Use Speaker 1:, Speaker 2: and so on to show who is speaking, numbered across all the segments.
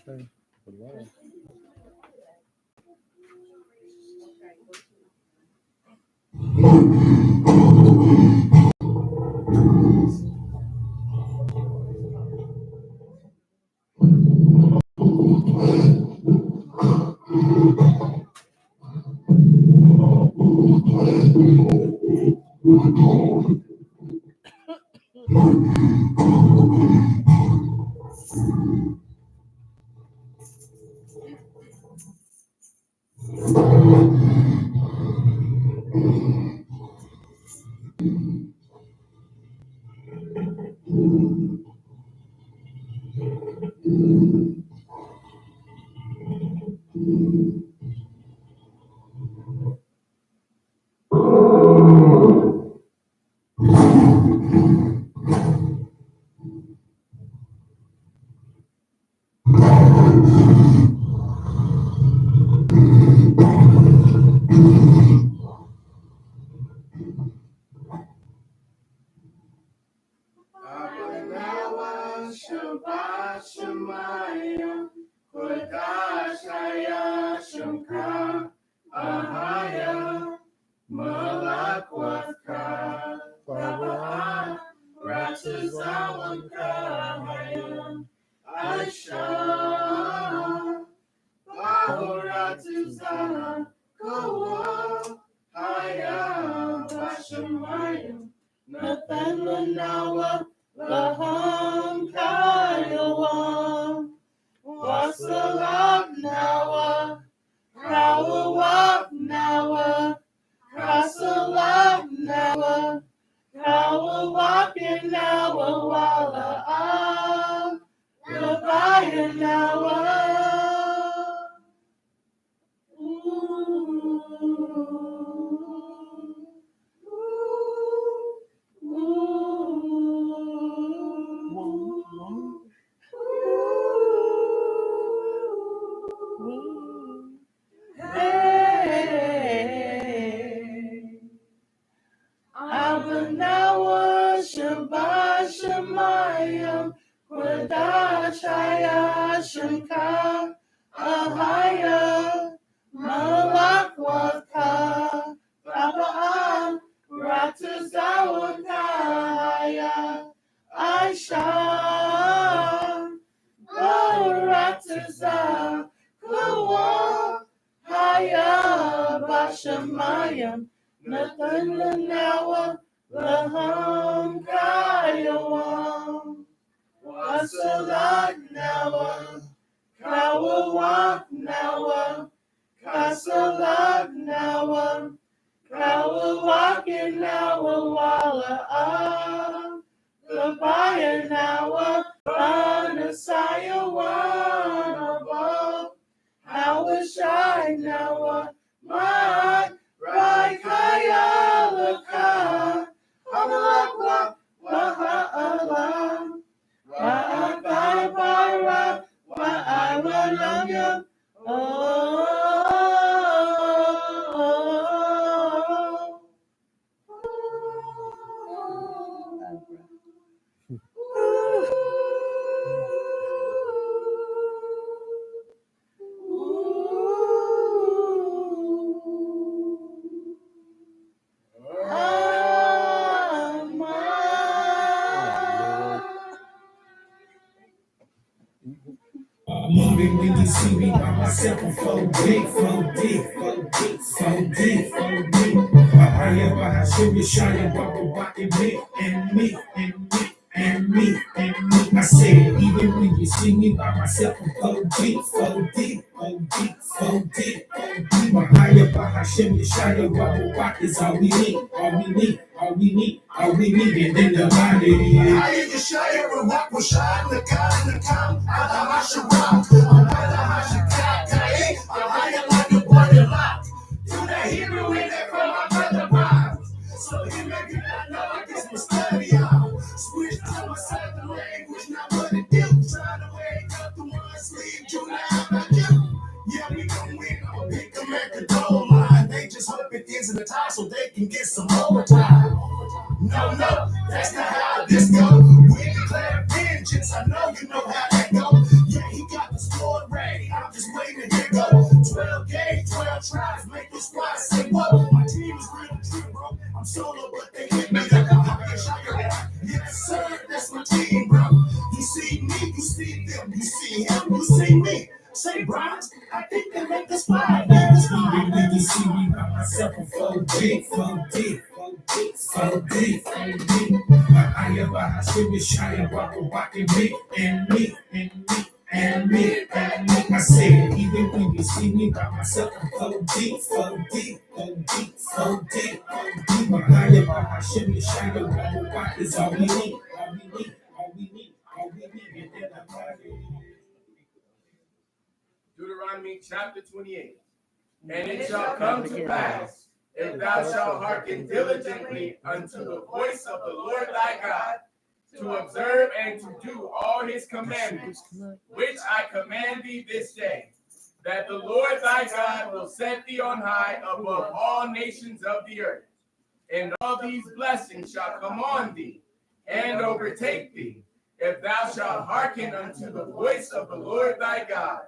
Speaker 1: Okay. Wow.
Speaker 2: Abanawa Shabbat Shemayim Kodash Haya Shemka Ahaya Malak Watka Baba Ratazawanka Hayam Aisha Bahoratuzah Kawa Haya Bashamayim Nathanawa Laham Kayawam Wasalam Nawa Krawawap Nawa Kasalam Nawa Krawawap Nawa Wala Am Labaya Nawa Abanawa Shabbat Shemayim Kodash Haya Shemka Ahaya Malak Waka Baba Ratazawaka Haya Aisha Barataza Kawa Haya Bashamayim Nathanawa Laham Kayawam Wasalat Nawa Kawawak Nawa Kasalat Nawa Kawawak Nawa Wala Am Labaya Nawa Anasaya Wanabab Hawashai Nawa Mat Raikaya Laka Amalakwa Waha'alam Wa'akabara Wa'awalamya
Speaker 3: Moving when you see me by myself, I'm 4D, 4D, 4D, 4D, 4D. Bahaya, Bahashim, Yeshaya, Baba, Baki, me, and me, and me, and me, and me. I said, even when you see me by myself, I'm 4D, 4D, 4D, 4D, 4D. Bahaya, Bahashim, Yeshaya, Baba, Baki is all we need, all we need, all we need, all we need, and then the body.
Speaker 2: Haya Yeshaya, Ruach, Moshe, Nakam, Ada Hasharam, Ada Hashakatai, Ahaya Lanya Boyala. Do the Hebrew in there from my brother Bob. So he make it not know I guess my study out. Switch to my second language, not what it do. Trying to wake up the one sleep, do not about you. Yeah, we gon' win. I'ma pick a record goal line. They just hope it ends in the tie so they can get some overtime. No, that's not how this goes. We declare vengeance. I know you know how that go. Yeah, he got the squad ready. I'm just waiting to hear go. 12 gauge, 12 tries, make the squad say what? My team is real true, bro. I'm solo, but they hit me up. Yes, sir, that's my team, bro. You see me, you see them, you see him, you see me. Say, Bronx, I think they make this fly.
Speaker 3: Even when you see me by myself, I'm 4D, 4D, 4D, 4D, 4D. I am by Hashem Yeshaya, walking me, and me, and me, and me, and me. I said, even when you see me by myself, I'm 4D, 4D, 4D, 4D, 4D. I am by Hashem Yeshaya, walking is all we need, all we need, all we need, all we need, and then I'm ready.
Speaker 4: Deuteronomy chapter 28. And it shall come to pass, if thou shalt hearken diligently unto the voice of the Lord thy God, to observe and to do all his commandments, which I command thee this day, that the Lord thy God will set thee on high above all nations of the earth. And all these blessings shall come on thee, and overtake thee, if thou shalt hearken unto the voice of the Lord thy God.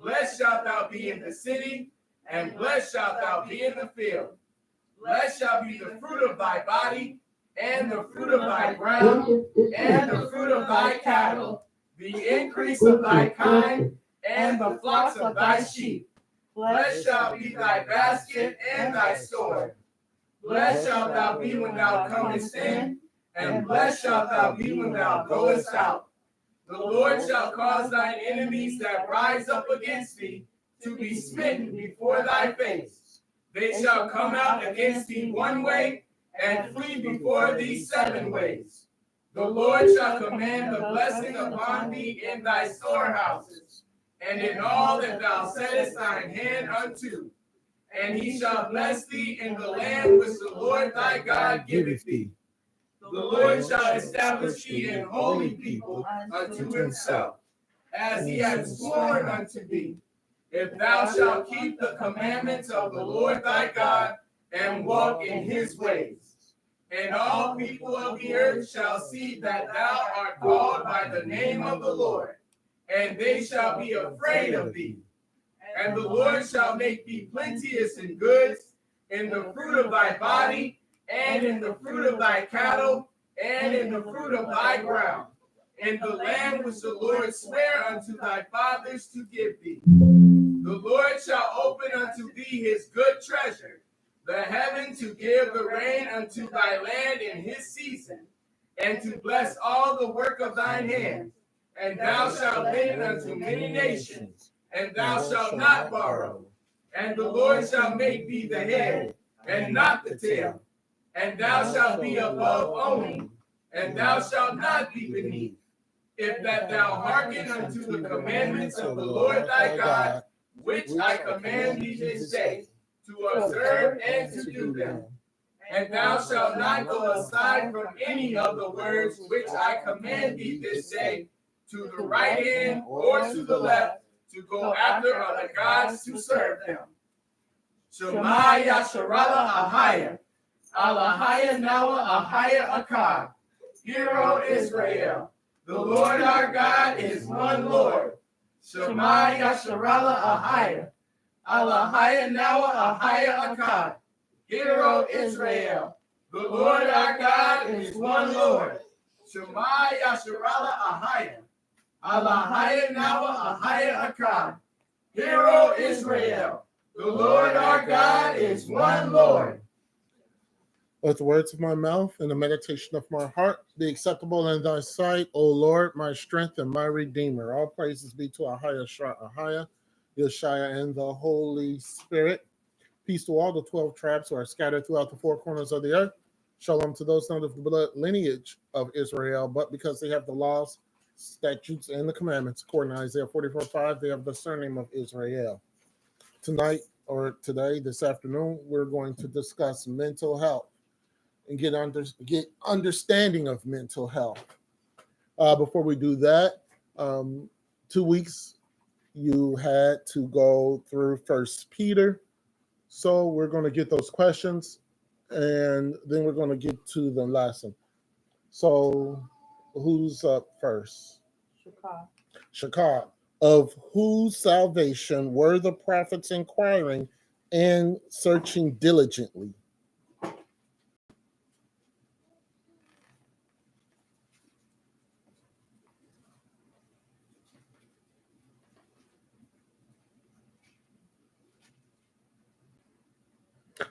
Speaker 4: Blessed shalt thou be in the city, and blessed shalt thou be in the field. Blessed shall be the fruit of thy body, and the fruit of thy ground, and the fruit of thy cattle, the increase of thy kind, and the flocks of thy sheep. Blessed shall be thy basket and thy store. Blessed shalt thou be when thou comest in, and blessed shalt thou be when thou goest out. The Lord shall cause thine enemies that rise up against thee to be smitten before thy face. They shall come out against thee one way, and flee before thee 7 ways. The Lord shall command the blessing upon thee in thy storehouses, and in all that thou settest thine hand unto. And he shall bless thee in the land which the Lord thy God giveth thee. The Lord shall establish thee an holy people unto himself, as he hath sworn unto thee, if thou shalt keep the commandments of the Lord thy God, and walk in his ways. And all people of the earth shall see that thou art called by the name of the Lord, and they shall be afraid of thee. And the Lord shall make thee plenteous in goods, in the fruit of thy body, and in the fruit of thy cattle, and in the fruit of thy ground, in the land which the Lord sware unto thy fathers to give thee. The Lord shall open unto thee his good treasure, the heaven to give the rain unto thy land in his season, and to bless all the work of thine hands. And thou shalt lend unto many nations, and thou shalt not borrow. And the Lord shall make thee the head, and not the tail. And thou shalt be above only, and thou shalt not be beneath, if that thou hearken unto the commandments of the Lord thy God, which I command thee this day, to observe and to do them. And thou shalt not go aside from any of the words which I command thee this day, to the right hand or to the left, to go after other gods to serve them. Shema Yasharallah Ahaya. Alahaya Nawa Ahaya Akkad. Hero Israel. The Lord our God is one Lord. Shema Yasharallah Ahaya. Alahaya Nawa Ahaya Akkad. Hero Israel. The Lord our God is one Lord. Shema Yasharallah Ahaya. Alahaya Nawa Ahaya Akkad. Hero Israel. The Lord our God is one Lord.
Speaker 1: Let the words of my mouth and the meditation of my heart be acceptable in thy sight, O Lord, my strength and my redeemer. All praises be to Ahaya, Ahaya, Yeshaya, and the Holy Spirit. Peace to all the 12 tribes who are scattered throughout the 4 corners of the earth. Shalom to those not of the blood lineage of Israel, but because they have the laws, statutes, and the commandments. According to Isaiah 44:5, they have the surname of Israel. Tonight, or today, this afternoon, we're going to discuss mental health and get understanding of mental health. Before we do that, 2 weeks you had to go through 1 Peter. So we're going to get those questions, and then we're going to get to the lesson. So who's up first? Shakar, of whose salvation were the prophets inquiring and searching diligently.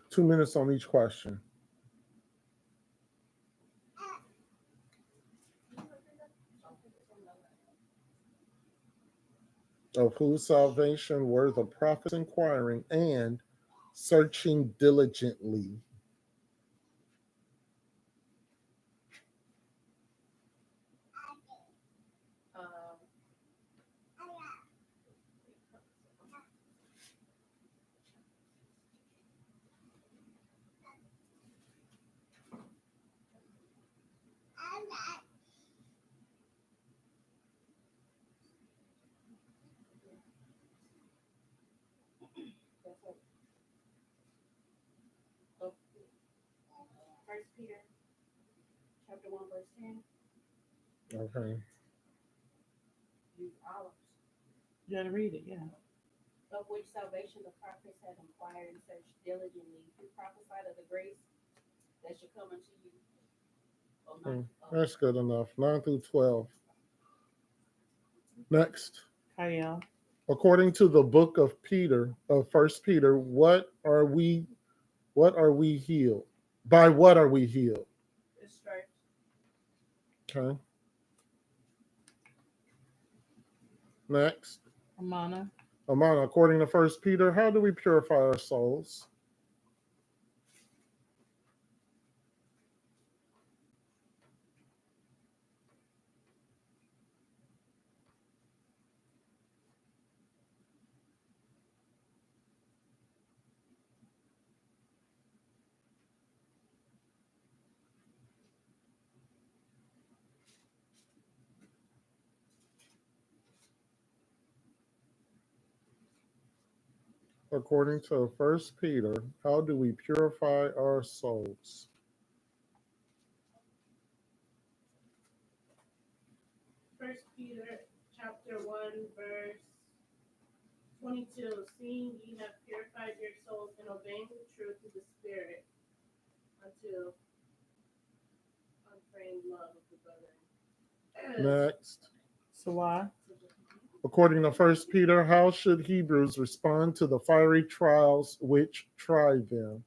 Speaker 1: Two minutes on each question. Of whose salvation were the prophets inquiring and searching diligently.
Speaker 5: First Peter, chapter 1, verse 10.
Speaker 1: Okay.
Speaker 5: Use olives.
Speaker 6: You gotta read it, yeah.
Speaker 5: Of which salvation the prophets had inquired and searched diligently, who prophesied of the grace that should come unto you. Oh, not,
Speaker 1: That's good enough. 9 through 12. Next.
Speaker 6: Kyle.
Speaker 1: According to the book of Peter, of First Peter, what are we healed? By what are we healed?
Speaker 5: it's straight.
Speaker 1: Okay. Next.
Speaker 6: Amana.
Speaker 1: Amana, according to First Peter, how do we purify our souls? According to First Peter, how do we purify our souls?
Speaker 5: First Peter, chapter 1, verse 22. Seeing ye have purified your souls in obeying the truth of the Spirit unto unfeigned love of the brethren.
Speaker 1: Next.
Speaker 6: Sawa.
Speaker 1: According to First Peter, how should Hebrews respond to the fiery trials which try them?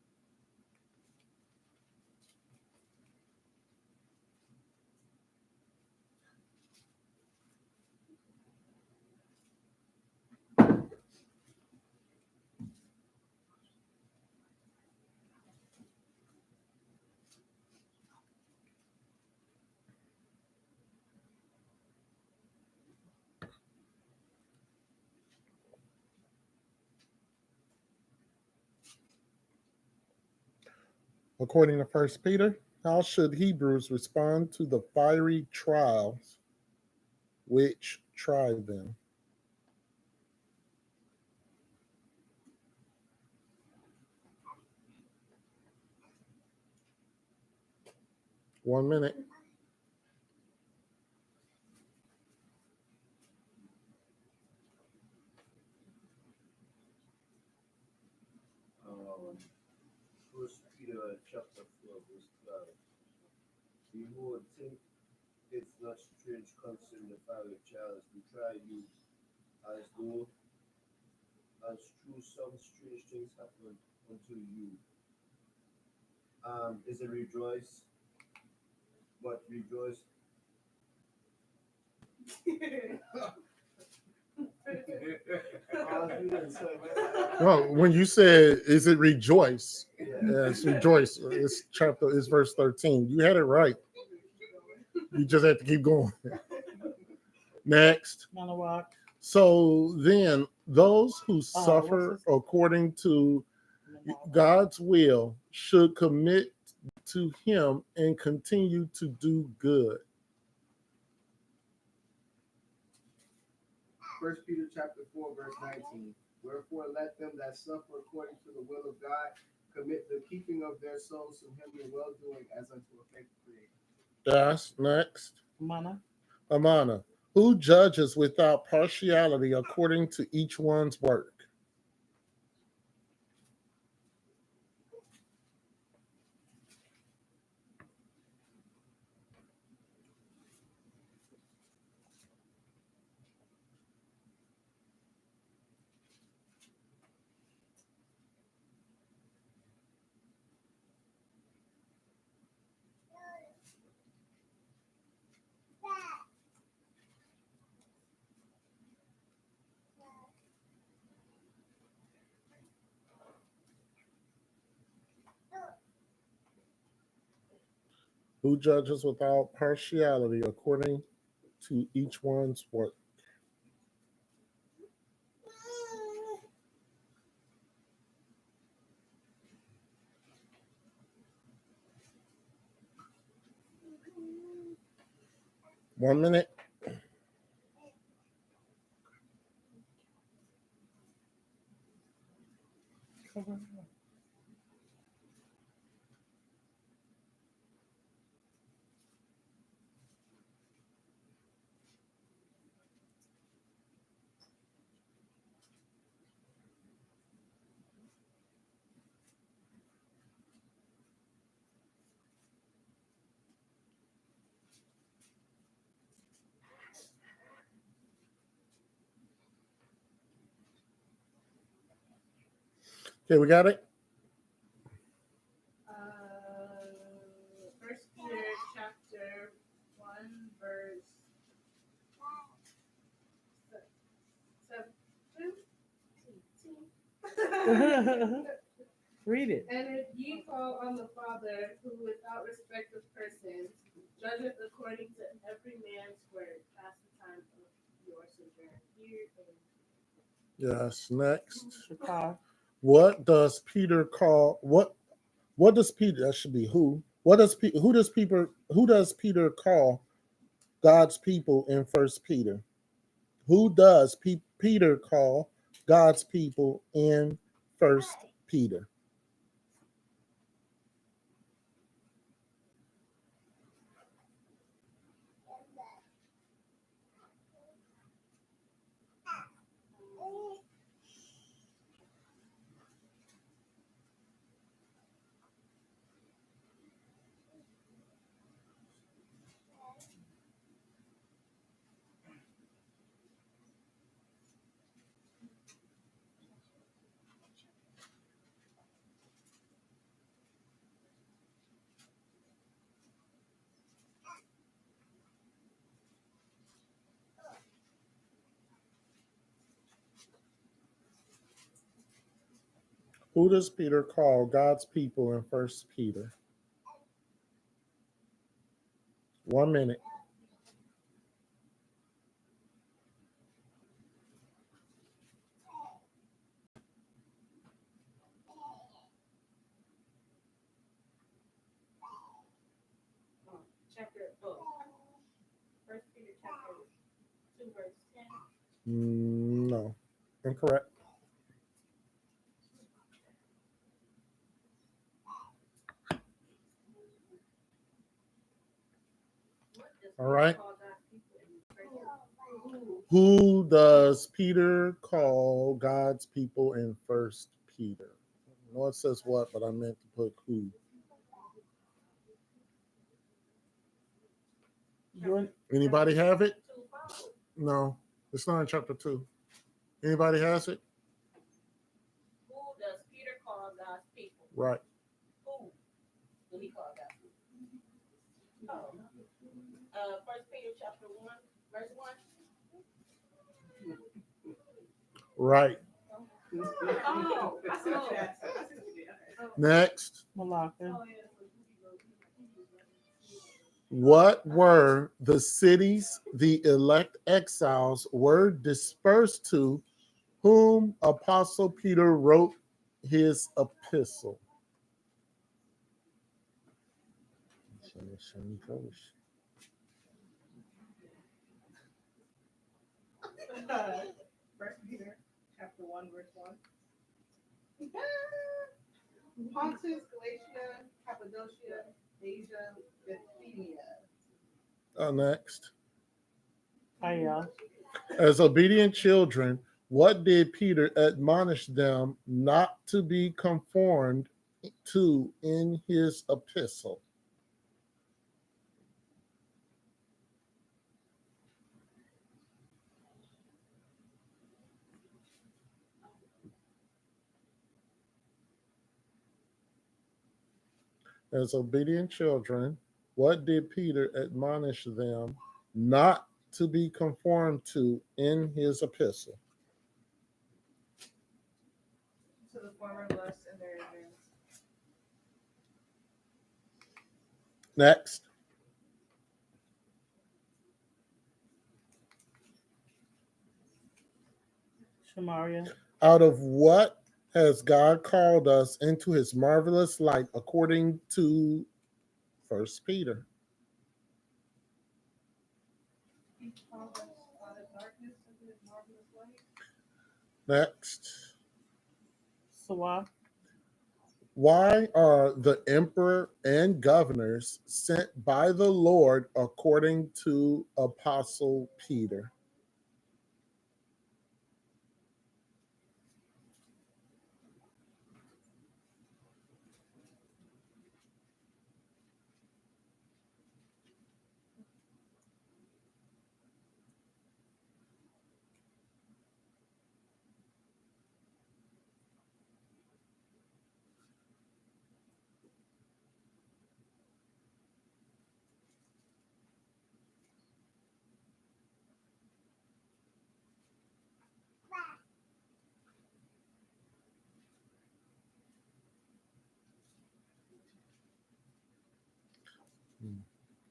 Speaker 1: According to First Peter, how should Hebrews respond to the fiery trials which try them? One minute.
Speaker 7: First Peter chapter 4 verse 12. Behold, think it's not strange concerning the fiery trials to try you, as though as through some strange things happen unto you. Is it rejoice? But rejoice.
Speaker 1: Well, when you said, "Is it rejoice?"
Speaker 7: Yeah.
Speaker 1: Yes, rejoice. It's verse 13. You had it right. You just have to keep going. Next.
Speaker 6: Manawak.
Speaker 1: So then, those who suffer according to God's will should commit to Him and continue to do good.
Speaker 7: First Peter chapter 4 verse 19. Wherefore let them that suffer according to the will of God commit the keeping of their souls to him in well doing as unto a faithful creator.
Speaker 1: That's next.
Speaker 6: Amana.
Speaker 1: Amana. Who judges without partiality according to each one's work? Who judges without partiality according to each one's work? One minute. Okay, we got it.
Speaker 5: First Peter chapter 1 verse 7.
Speaker 6: Read it.
Speaker 5: And if ye call on the Father, who without respect of persons judgeth according to every man's work, pass the time of your sojourn here.
Speaker 1: Yes. Next.
Speaker 6: Shakar.
Speaker 1: What does Peter call what does Peter, that should be who? Who does Peter call God's people in First Peter? Who does Peter call God's people in First Peter? Who does Peter call God's people in First Peter? 1 minute.
Speaker 5: First Peter chapter 2 verse 10.
Speaker 1: No, incorrect. All right. Who does Peter call God's people in First Peter? I know it says what, but I meant to put who. Anybody have it? No, it's not in chapter 2. Anybody has it?
Speaker 5: Who does Peter call God's people?
Speaker 1: Right.
Speaker 5: Who do he call God's people? Oh. First Peter chapter 1 verse 1.
Speaker 1: Right.
Speaker 5: Oh, I see what you did.
Speaker 1: Next.
Speaker 6: Malaka.
Speaker 1: What were the cities the elect exiles were dispersed to, whom Apostle Peter wrote his epistle?
Speaker 8: First Peter chapter 1 verse 1. Pontus, Galatia, Cappadocia, Asia, Bithynia.
Speaker 1: Next.
Speaker 6: Aya.
Speaker 1: As obedient children, what did Peter admonish them not to be conformed to in his epistle? As obedient children, what did Peter admonish them not to be conformed to in his epistle?
Speaker 8: To the former lusts and their ignorance.
Speaker 1: Next.
Speaker 6: Shamaria.
Speaker 1: Out of what has God called us into his marvelous light according to First Peter?
Speaker 8: He called us out of darkness into his marvelous light.
Speaker 1: Next.
Speaker 6: Sawa.
Speaker 1: Why are the emperor and governors sent by the Lord according to Apostle Peter?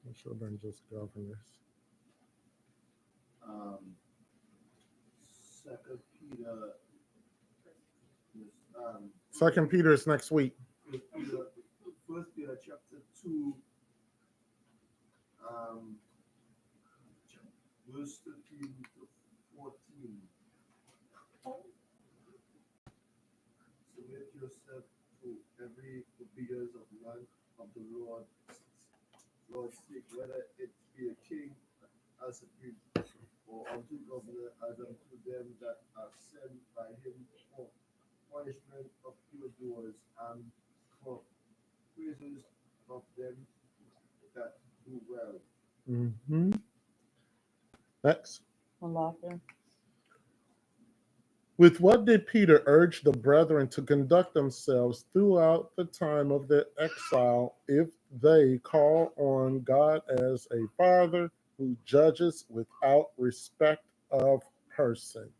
Speaker 1: It should have been just governors.
Speaker 7: Second Peter.
Speaker 1: Second Peter is next week.
Speaker 7: First Peter chapter 2, verse 13 to 14. Submit yourself to every obedience of man of the Lord's sake, whether it be a king as a priest, or unto governor as unto them that are sent by him for punishment of evildoers and for praises of them that do well.
Speaker 1: Mm-hmm. Next.
Speaker 6: Malaka.
Speaker 1: With what did Peter urge the brethren to conduct themselves throughout the time of their exile if they call on God as a Father who judges without respect of person?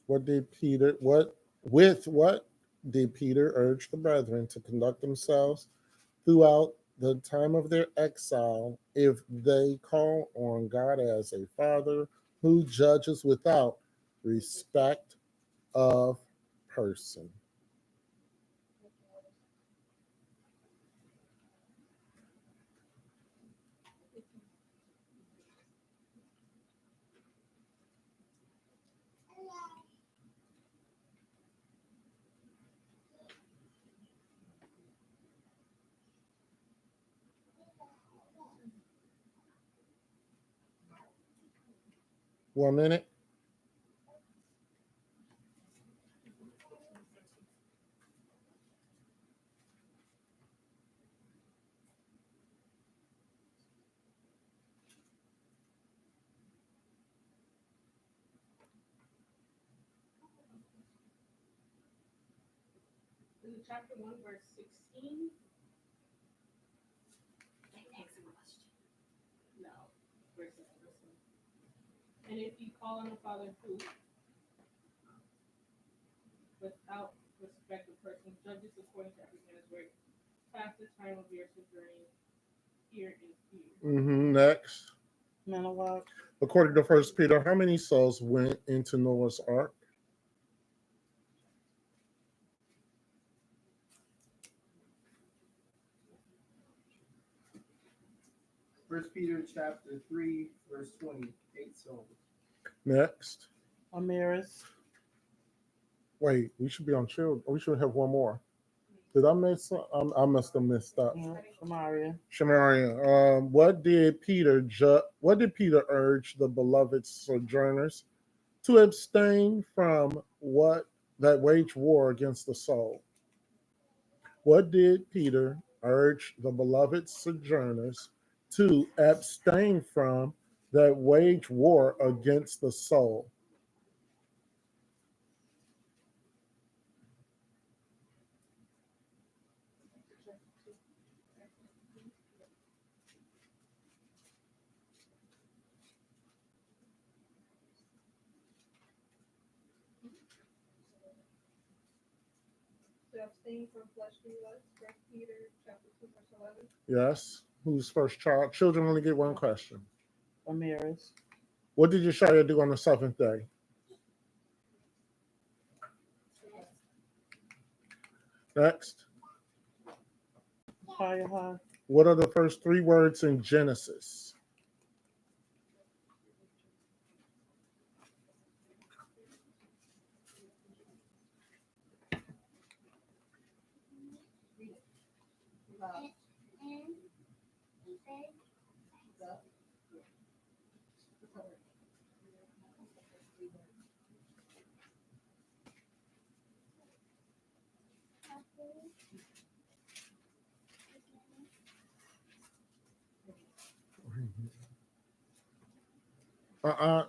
Speaker 1: What did Peter urge the brethren to conduct themselves throughout the time of their exile if they call on God as a Father who judges without respect of person? One minute.
Speaker 5: Is it chapter 1, verse 16? No, verse 16. And if you call on the Father who, without respect of person, judges according to every man's work, pass the time of your sojourning here in fear.
Speaker 1: Next.
Speaker 6: Manawa,
Speaker 1: According to First Peter, how many souls went into Noah's ark?
Speaker 4: First Peter chapter 3, verse 28 souls.
Speaker 1: Next.
Speaker 6: Amiris,
Speaker 1: Wait, we should be on children. We should have one more. Did I miss? I must have missed up.
Speaker 6: Shamaria,
Speaker 1: Shamaria, what did Peter urge the beloved sojourners to abstain from what that wage war against the soul? What did Peter urge the beloved sojourners to abstain from that wage war against the soul?
Speaker 8: To abstain from fleshly lusts, 1 Peter chapter 2, verse 11.
Speaker 1: Yes. Who's first child? Children only get one question.
Speaker 6: Amiris,
Speaker 1: What did Yeshua do on the seventh day? Next.
Speaker 6: Hayaha,
Speaker 1: What are the first three words in Genesis? Uh-uh.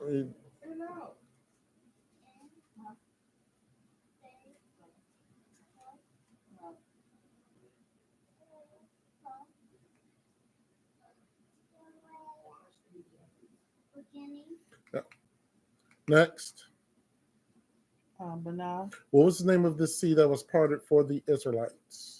Speaker 1: Next.
Speaker 6: Bana,
Speaker 1: What was the name of the sea that was parted for the Israelites?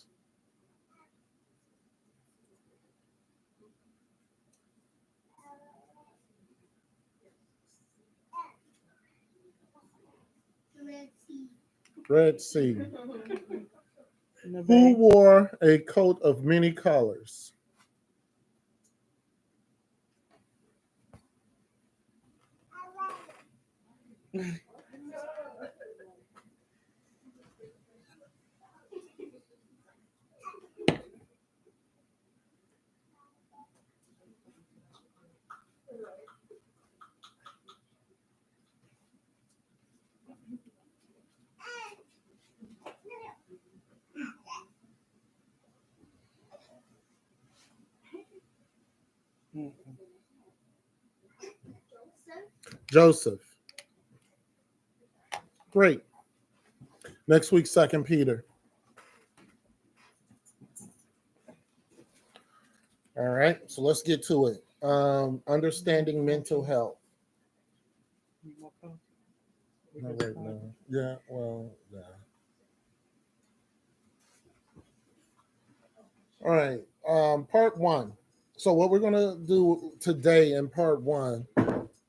Speaker 1: Red Sea. Who
Speaker 6: Neve,
Speaker 1: wore a coat of many colors? Joseph. Great. Next week, 2 Peter. All right, so let's get to it. Understanding mental health. No, wait, no. Yeah, well, yeah. All right, part one. So what we're gonna do today in part one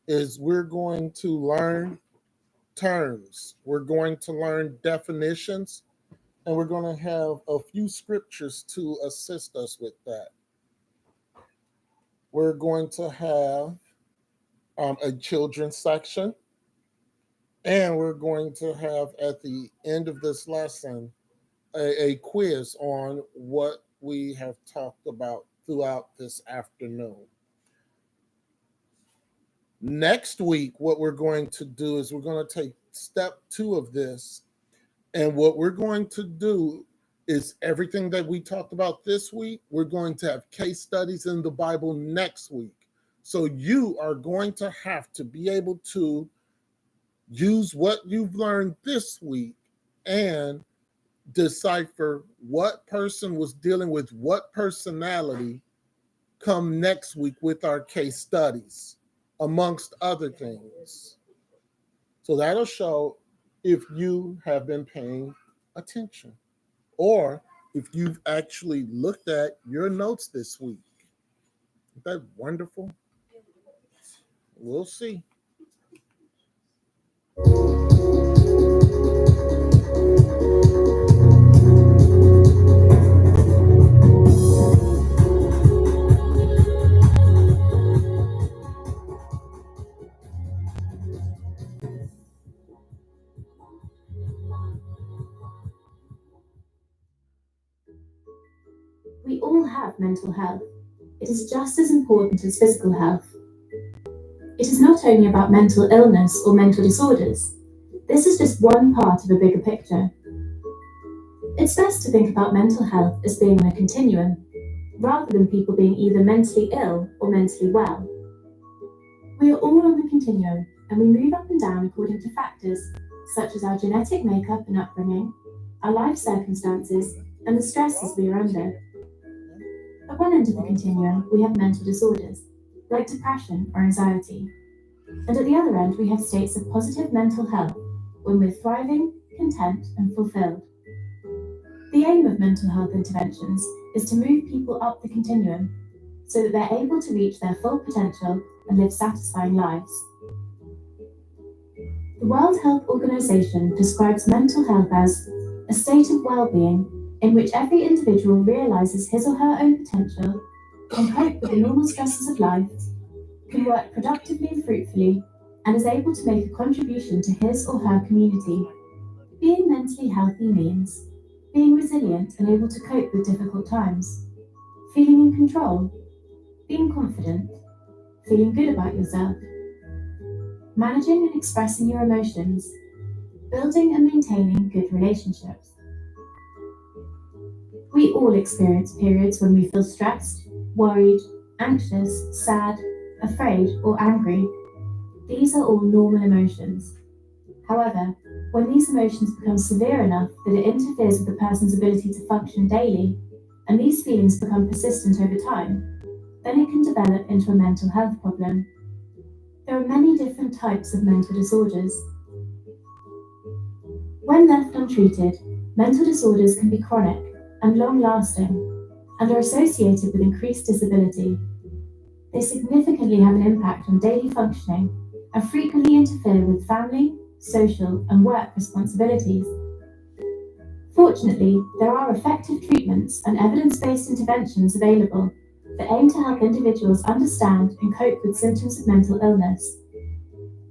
Speaker 1: is we're going to learn terms. We're going to learn definitions, and we're going to have a few scriptures to assist us with that. We're going to have a children's section, and we're going to have at the end of this lesson a quiz on what we have talked about throughout this afternoon. Next week, what we're going to do is we're going to take step 2 of this, and what we're going to do is everything that we talked about this week, we're going to have case studies in the Bible next week. So you are going to have to be able to use what you've learned this week and decipher what person was dealing with what personality come next week with our case studies, amongst other things. So that'll show if you have been paying attention or if you've actually looked at your notes this week. Isn't that wonderful? We'll see.
Speaker 9: We all have mental health. It is just as important as physical health. It is not only about mental illness or mental disorders. This is just one part of a bigger picture. It's best to think about mental health as being on a continuum, rather than people being either mentally ill or mentally well. We are all on the continuum, and we move up and down according to factors such as our genetic makeup and upbringing, our life circumstances, and the stresses we are under. At one end of the continuum, we have mental disorders, like depression or anxiety. And at the other end, we have states of positive mental health, when we're thriving, content, and fulfilled. The aim of mental health interventions is to move people up the continuum so that they're able to reach their full potential and live satisfying lives. The World Health Organization describes mental health as a state of well-being in which every individual realizes his or her own potential, can cope with the normal stresses of life, can work productively and fruitfully, and is able to make a contribution to his or her community. Being mentally healthy means being resilient and able to cope with difficult times, feeling in control, being confident, feeling good about yourself, managing and expressing your emotions, building and maintaining good relationships. We all experience periods when we feel stressed, worried, anxious, sad, afraid, or angry. These are all normal emotions. However, when these emotions become severe enough that it interferes with the person's ability to function daily, and these feelings become persistent over time, then it can develop into a mental health problem. There are many different types of mental disorders. When left untreated, mental disorders can be chronic and long-lasting, and are associated with increased disability. They significantly have an impact on daily functioning and frequently interfere with family, social, and work responsibilities. Fortunately, there are effective treatments and evidence-based interventions available that aim to help individuals understand and cope with symptoms of mental illness.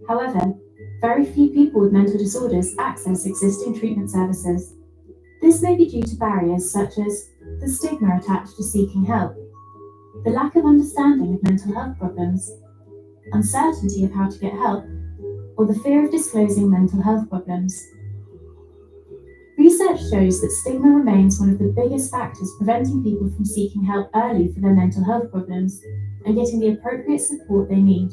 Speaker 9: However, very few people with mental disorders access existing treatment services. This may be due to barriers such as the stigma attached to seeking help, the lack of understanding of mental health problems, uncertainty of how to get help, or the fear of disclosing mental health problems. Research shows that stigma remains one of the biggest factors preventing people from seeking help early for their mental health problems and getting the appropriate support they need.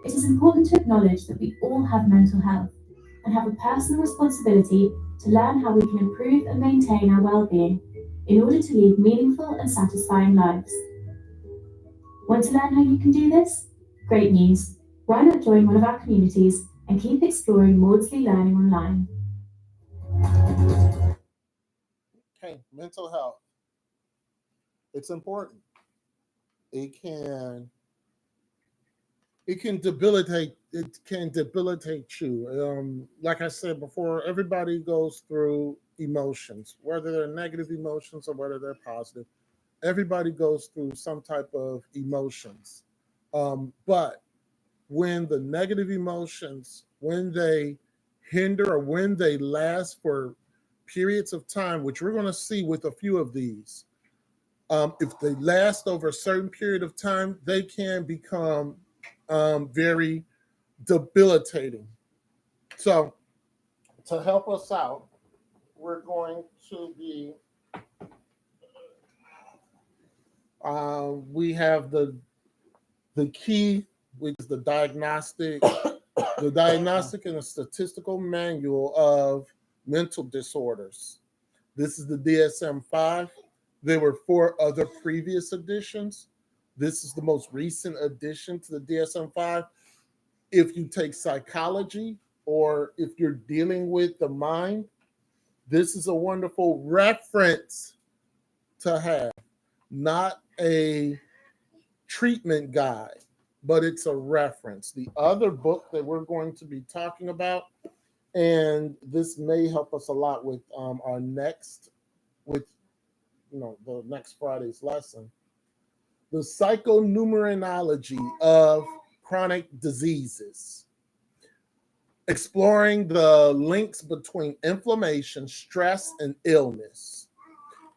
Speaker 9: It is important to acknowledge that we all have mental health and have a personal responsibility to learn how we can improve and maintain our well-being in order to lead meaningful and satisfying lives. Want to learn how you can do this? Great news! Why not join one of our communities and keep exploring Maudsley Learning online?
Speaker 1: Okay, mental health. It's important. It can debilitate. It can debilitate you. Like I said before, everybody goes through emotions, whether they're negative emotions or whether they're positive. Everybody goes through some type of emotions. But when the negative emotions, when they hinder or when they last for periods of time, which we're going to see with a few of these, if they last over a certain period of time, they can become very debilitating. So, to help us out, we're going to be, we have the key, which is the diagnostic and statistical manual of mental disorders. This is the DSM-5. There were 4 other previous editions. This is the most recent addition to the DSM-5. If you take psychology or if you're dealing with the mind, this is a wonderful reference to have, not a treatment guide. but it's a reference. The other book that we're going to be talking about, and this may help us a lot with our next, with the next Friday's lesson, the psychonumerology of chronic diseases, exploring the links between inflammation, stress, and illness.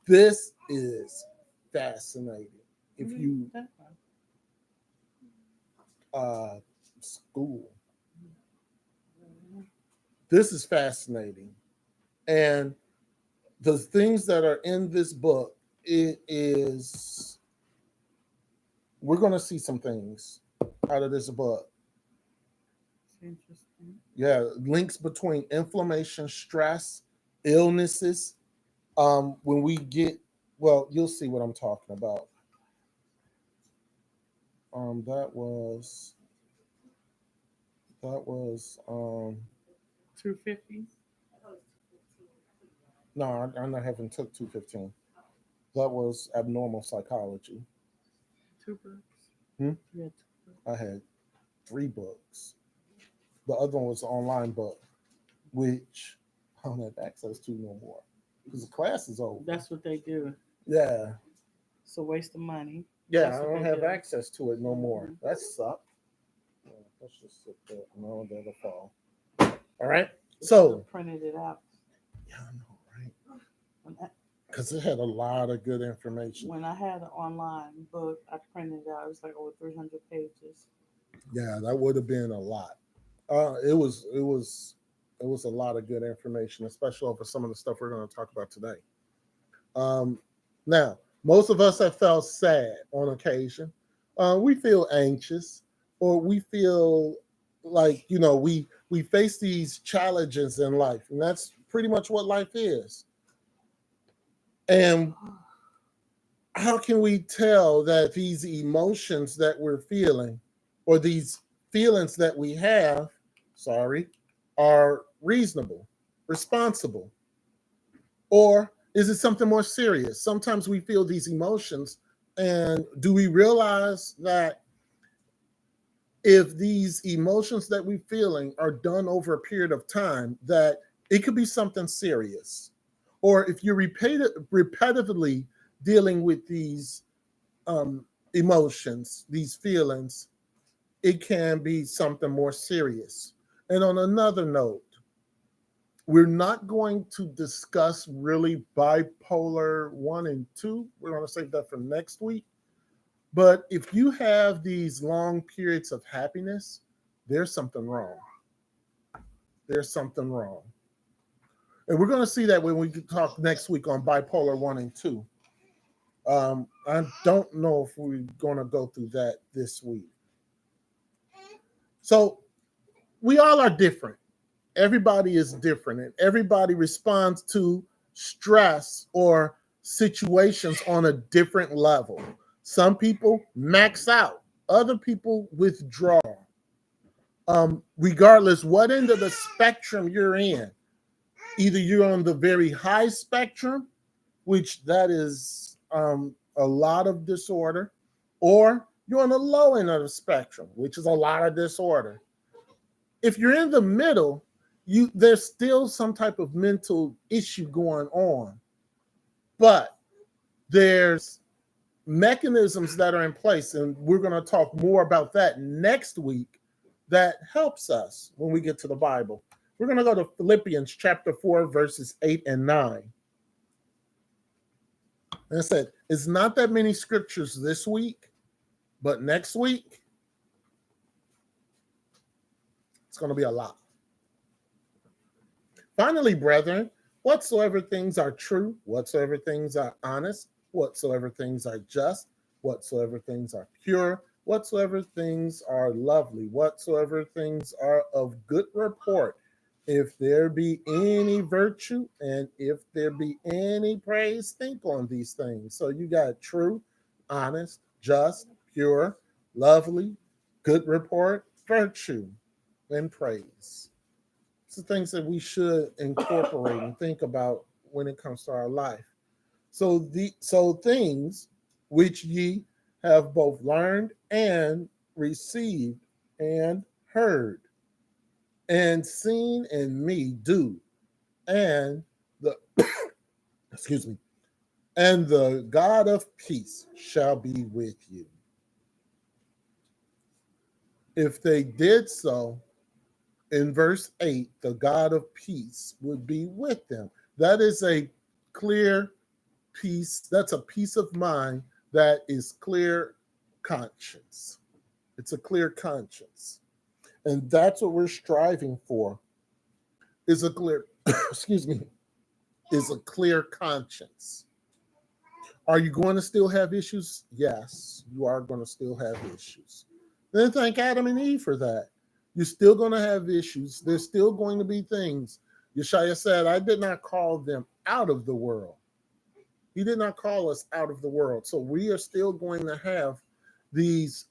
Speaker 1: This is fascinating. If you school, this is fascinating, and the things that are in this book, we're going to see some things out of this book.
Speaker 6: Interesting.
Speaker 1: Yeah, links between inflammation, stress, illnesses. When we get, well, you'll see what I'm talking about. That was
Speaker 6: 250.
Speaker 1: No, I haven't took 215. That was abnormal psychology.
Speaker 6: 2 books.
Speaker 1: Hmm?
Speaker 6: You had 2 books.
Speaker 1: I had 3 books. The other one was an online book, which I don't have access to no more because the class is over.
Speaker 6: That's what they do.
Speaker 1: Yeah.
Speaker 6: It's a waste of money.
Speaker 1: Yeah,
Speaker 6: That's
Speaker 1: I
Speaker 6: what
Speaker 1: don't
Speaker 6: they
Speaker 1: have
Speaker 6: do.
Speaker 1: access to it no more. That sucks. Yeah, let's just sit there. No, that'll fall. All right. So,
Speaker 6: Printed it out.
Speaker 1: yeah, I know, right?
Speaker 6: When I,
Speaker 1: Because it had a lot of good information.
Speaker 6: when I had an online book, I printed it out. It was like over 300 pages.
Speaker 1: Yeah, that would have been a lot. It was a lot of good information, especially over some of the stuff we're going to talk about today. Now, most of us have felt sad on occasion. We feel anxious, or we feel like we face these challenges in life, and that's pretty much what life is. And how can we tell that these emotions that we're feeling, or these feelings that we have, are reasonable, responsible? Or is it something more serious? Sometimes we feel these emotions, and do we realize that if these emotions that we're feeling are done over a period of time, that it could be something serious? Or if you're repetitively dealing with these emotions, these feelings, it can be something more serious. And on another note, we're not going to discuss really bipolar 1 and 2. We're going to save that for next week. But if you have these long periods of happiness, there's something wrong. There's something wrong. And we're going to see that when we talk next week on bipolar 1 and 2. I don't know if we're going to go through that this week. So we all are different. Everybody is different, and everybody responds to stress or situations on a different level. Some people max out, other people withdraw. Regardless what end of the spectrum you're in, either you're on the very high spectrum, which that is a lot of disorder, or you're on the low end of the spectrum, which is a lot of disorder. If you're in the middle, there's still some type of mental issue going on, but there's mechanisms that are in place, and we're going to talk more about that next week, that helps us when we get to the Bible. We're going to go to Philippians chapter 4, verses 8 and 9. And I said, it's not that many scriptures this week, but next week, it's going to be a lot. Finally, brethren, whatsoever things are true, whatsoever things are honest, whatsoever things are just, whatsoever things are pure, whatsoever things are lovely, whatsoever things are of good report, if there be any virtue and if there be any praise, think on these things. So you got true, honest, just, pure, lovely, good report, virtue, and praise. It's the things that we should incorporate and think about when it comes to our life. So things which ye have both learned and received and heard, and seen in me do, and the excuse me, and the God of peace shall be with you. If they did so, in verse 8, the God of peace would be with them. That is a clear peace. That's a peace of mind that is clear conscience. It's a clear conscience. And that's what we're striving for, is a clear, excuse me, is a clear conscience. Are you going to still have issues? Yes, you are going to still have issues. Then thank Adam and Eve for that. You're still going to have issues. There's still going to be things. Yeshua said, I did not call them out of the world. He did not call us out of the world. So we are still going to have these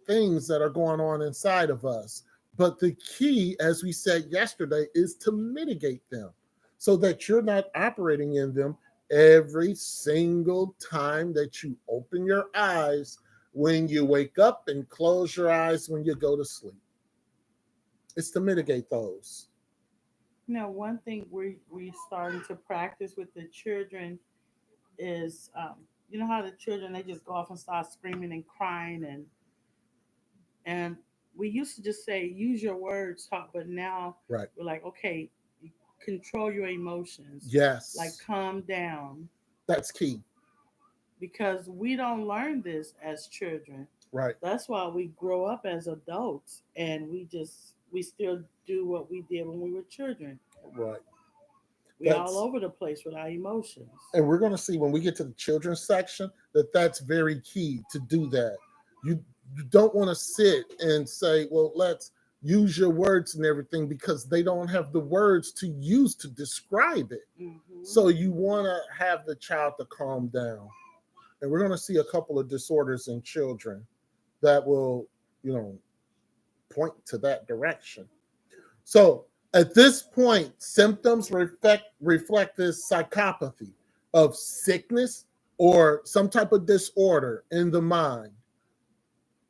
Speaker 1: things that are going on inside of us. But the key, as we said yesterday, is to mitigate them so that you're not operating in them every single time that you open your eyes, when you wake up, and close your eyes when you go to sleep. It's to mitigate those.
Speaker 6: One thing we're starting to practice with the children is, you know how the children, they just go off and start screaming and crying, and we used to just say, use your words, talk, but now
Speaker 1: Right.
Speaker 6: we're like, okay, control your emotions.
Speaker 1: Yes.
Speaker 6: Like calm down.
Speaker 1: That's key.
Speaker 6: Because we don't learn this as children.
Speaker 1: Right.
Speaker 6: That's why we grow up as adults and we still do what we did when we were children.
Speaker 1: Right.
Speaker 6: We're all over the place with our emotions.
Speaker 1: And we're going to see when we get to the children's section that that's very key to do that. You don't want to sit and say, well, let's use your words and everything, because they don't have the words to use to describe it. Mm-hmm. So you want to have the child to calm down. And we're going to see a couple of disorders in children that will, point to that direction. So at this point, symptoms reflect this psychopathy of sickness or some type of disorder in the mind.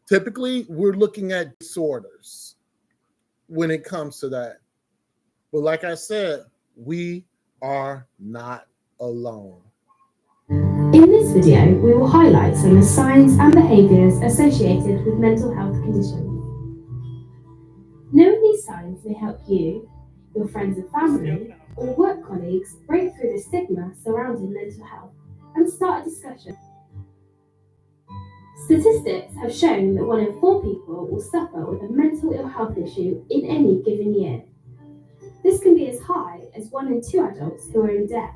Speaker 1: Typically, we're looking at disorders when it comes to that. But like I said, we are not alone.
Speaker 9: In this video, we will highlight some of the signs and behaviours associated with mental health conditions. Knowing these signs may help you, your friends and family, or work colleagues break through the stigma surrounding mental health and start a discussion. Statistics have shown that 1 in 4 people will suffer with a mental ill health issue in any given year. This can be as high as 1 in 2 adults who are in debt.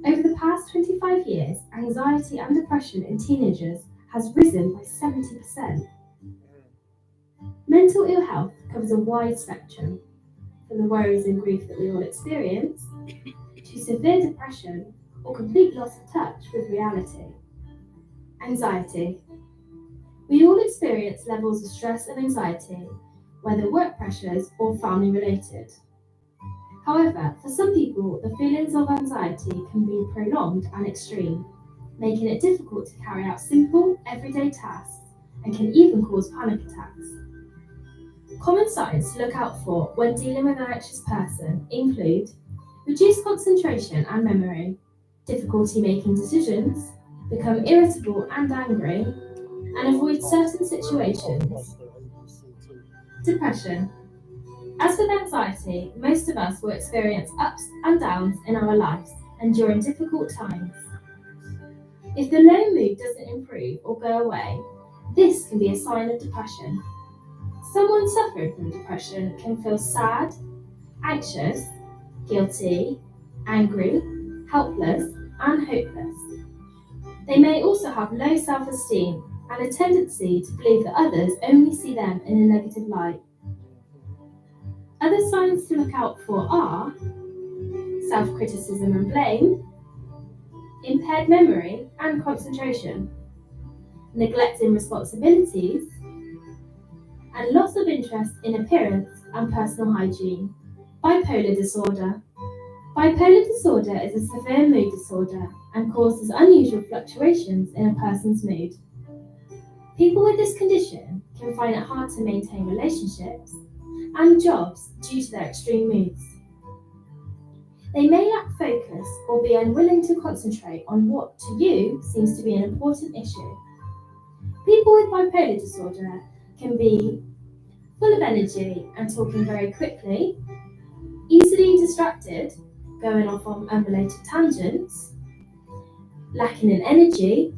Speaker 9: Over the past 25 years, anxiety and depression in teenagers has risen by 70%. Mental ill health covers a wide spectrum, from the worries and grief that we all experience, to severe depression or complete loss of touch with reality. Anxiety. We all experience levels of stress and anxiety, whether work pressures or family related. However, for some people, the feelings of anxiety can be prolonged and extreme, making it difficult to carry out simple, everyday tasks and can even cause panic attacks. Common signs to look out for when dealing with an anxious person include reduced concentration and memory, difficulty making decisions, become irritable and angry, and avoid certain situations. Depression. As with anxiety, most of us will experience ups and downs in our lives and during difficult times. If the low mood doesn't improve or go away, this can be a sign of depression. Someone suffering from depression can feel sad, anxious, guilty, angry, helpless, and hopeless. They may also have low self-esteem and a tendency to believe that others only see them in a negative light. Other signs to look out for are self-criticism and blame, impaired memory and concentration, neglecting responsibilities, and loss of interest in appearance and personal hygiene. Bipolar disorder. Bipolar disorder is a severe mood disorder and causes unusual fluctuations in a person's mood. People with this condition can find it hard to maintain relationships and jobs due to their extreme moods. They may lack focus or be unwilling to concentrate on what to you seems to be an important issue. People with bipolar disorder can be full of energy and talking very quickly, easily distracted, going off on unrelated tangents, lacking in energy,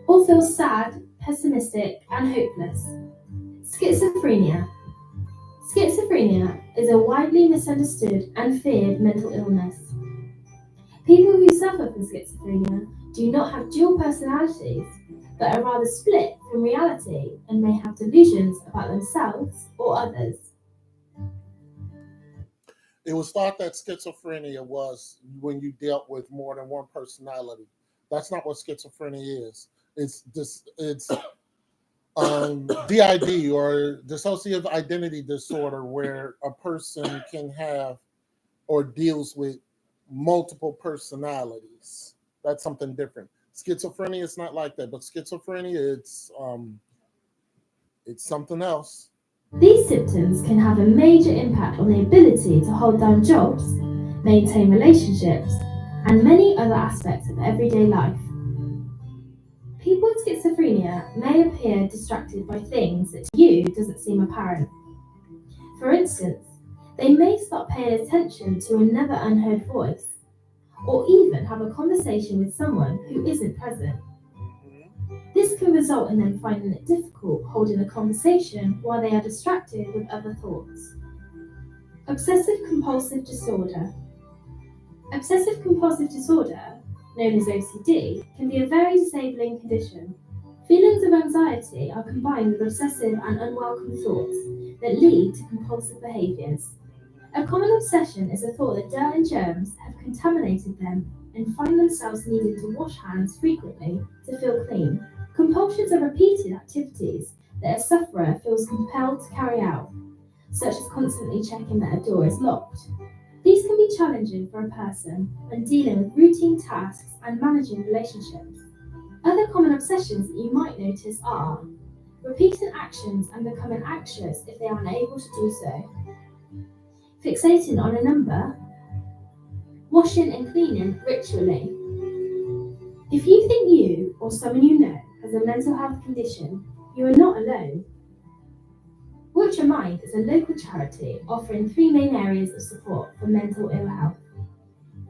Speaker 9: or feel sad, pessimistic, and hopeless. Schizophrenia. Schizophrenia is a widely misunderstood and feared mental illness. People who suffer from schizophrenia do not have dual personalities, but are rather split from reality and may have delusions about themselves or others.
Speaker 1: It was thought that schizophrenia was when you dealt with more than one personality. That's not what schizophrenia is. It's DID, or dissociative identity disorder, where a person can have or deals with multiple personalities. That's something different. Schizophrenia is not like that, but schizophrenia, it's something else.
Speaker 9: These symptoms can have a major impact on the ability to hold down jobs, maintain relationships, and many other aspects of everyday life. People with schizophrenia may appear distracted by things that to you doesn't seem apparent. For instance, they may start paying attention to another unheard voice, or even have a conversation with someone who isn't present. This can result in them finding it difficult holding a conversation while they are distracted with other thoughts. Obsessive compulsive disorder. Obsessive compulsive disorder, known as OCD, can be a very disabling condition. Feelings of anxiety are combined with obsessive and unwelcome thoughts that lead to compulsive behaviors. A common obsession is a thought that dirt and germs have contaminated them and find themselves needing to wash hands frequently to feel clean. Compulsions are repeated activities that a sufferer feels compelled to carry out, such as constantly checking that a door is locked. These can be challenging for a person when dealing with routine tasks and managing relationships. Other common obsessions that you might notice are repeating actions and becoming anxious if they are unable to do so, fixating on a number, washing and cleaning ritually. If you think you or someone you know has a mental health condition, you are not alone. Watch Your Mind is a local charity offering 3 main areas of support for mental ill health.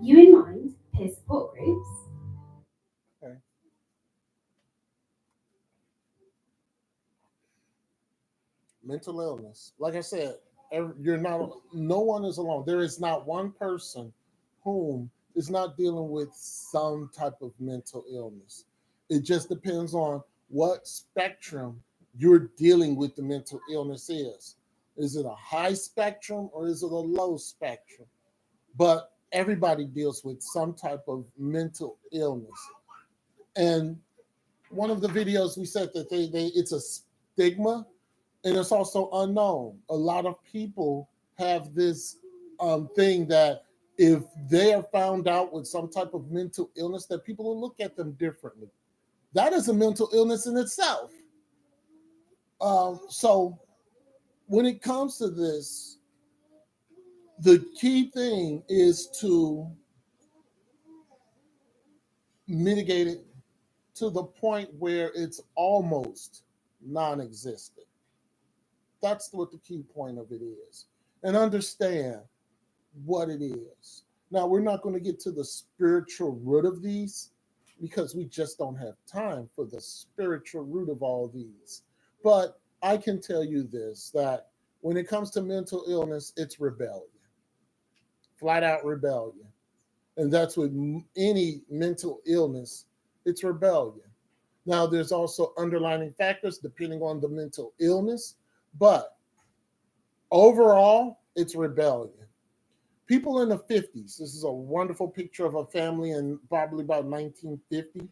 Speaker 9: You in Mind, peer support groups.
Speaker 1: Okay. Mental illness. Like I said, no one is alone. There is not one person whom is not dealing with some type of mental illness. It just depends on what spectrum you're dealing with the mental illness is. Is it a high spectrum or is it a low spectrum? But everybody deals with some type of mental illness. And one of the videos we said that it's a stigma and it's also unknown. A lot of people have this thing that if they are found out with some type of mental illness, that people will look at them differently. That is a mental illness in itself. So when it comes to this, the key thing is to mitigate it to the point where it's almost non-existent. That's what the key point of it is. And understand what it is. Now, we're not going to get to the spiritual root of these because we just don't have time for the spiritual root of all these. But I can tell you this, that when it comes to mental illness, it's rebellion. Flat out rebellion. And that's with any mental illness, it's rebellion. Now, there's also underlying factors depending on the mental illness, but overall, it's rebellion. People in the 50s, this is a wonderful picture of a family in probably about 1950.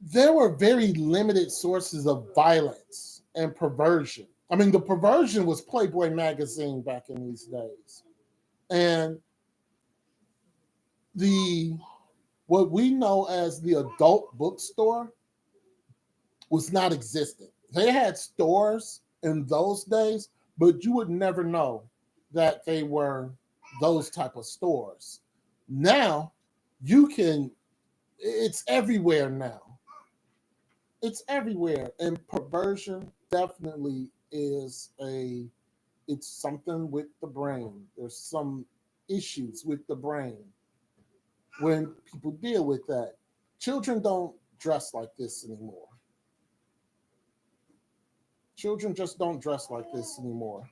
Speaker 1: There were very limited sources of violence and perversion. I mean, the perversion was Playboy magazine back in these days. And the what we know as the adult bookstore was not existent. They had stores in those days, but you would never know that they were those type of stores. Now you can, it's everywhere now. It's everywhere. And perversion definitely is it's something with the brain. There's some issues with the brain when people deal with that. Children don't dress like this anymore. Children just don't dress like this anymore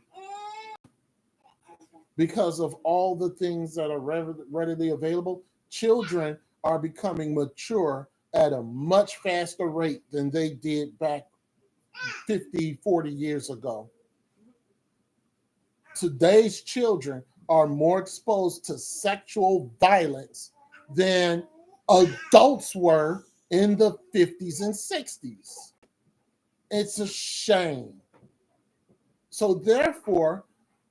Speaker 1: because of all the things that are readily available. Children are becoming mature at a much faster rate than they did back 50, 40 years ago. Today's children are more exposed to sexual violence than adults were in the 50s and 60s. It's a shame. So therefore,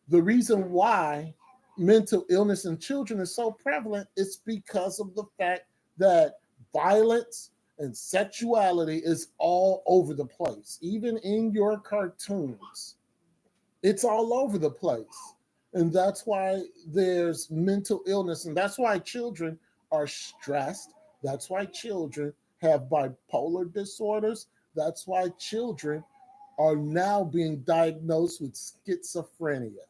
Speaker 1: the reason why mental illness in children is so prevalent is because of the fact that violence and sexuality is all over the place, even in your cartoons. It's all over the place. And that's why there's mental illness. And that's why children are stressed. That's why children have bipolar disorders. That's why children are now being diagnosed with schizophrenia.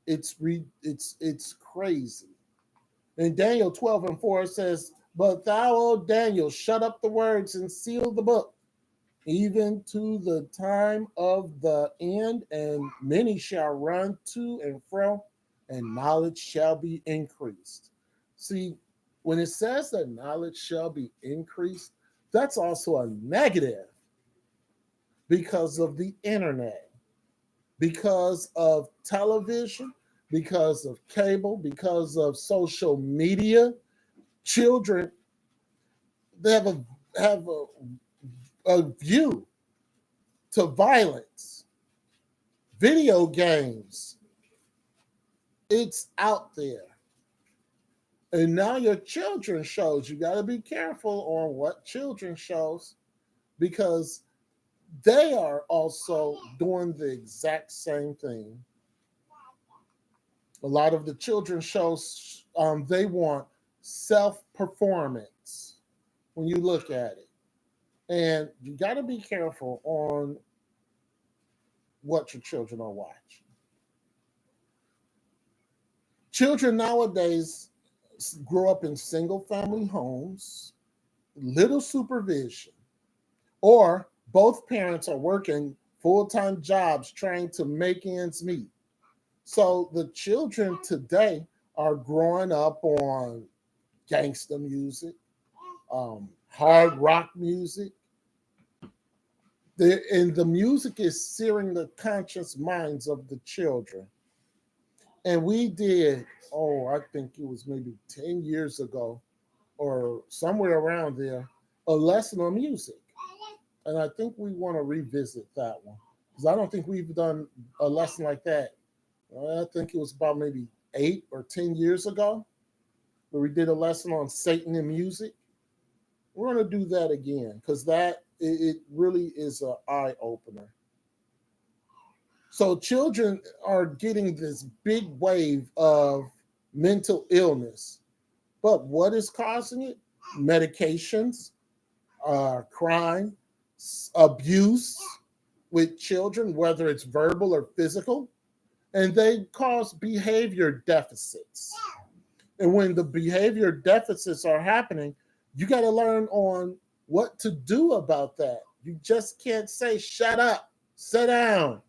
Speaker 1: It's crazy. And Daniel 12:4 says, "But thou, O Daniel, shut up the words and seal the book, even to the time of the end, and many shall run to and fro, and knowledge shall be increased." See, when it says that knowledge shall be increased, that's also a negative because of the internet, because of television, because of cable, because of social media. Children, they have a view to violence, video games. It's out there. And now your children shows, you got to be careful on what children shows, because they are also doing the exact same thing. A lot of the children shows, they want self-performance when you look at it. And you got to be careful on what your children are watching. Children nowadays grow up in single-family homes, little supervision, or both parents are working full-time jobs trying to make ends meet. So the children today are growing up on gangster music, hard rock music. And the music is searing the conscious minds of the children. And we did, I think it was maybe 10 years ago or somewhere around there, a lesson on music. And I think we want to revisit that one, because I don't think we've done a lesson like that. I think it was about maybe 8 or 10 years ago where we did a lesson on Satan and music. We're going to do that again, because it really is an eye opener. So children are getting this big wave of mental illness. But what is causing it? Medications, crime, abuse with children, whether it's verbal or physical, and they cause behavior deficits. And when the behavior deficits are happening, you got to learn on what to do about that. You just can't say, shut up, sit down,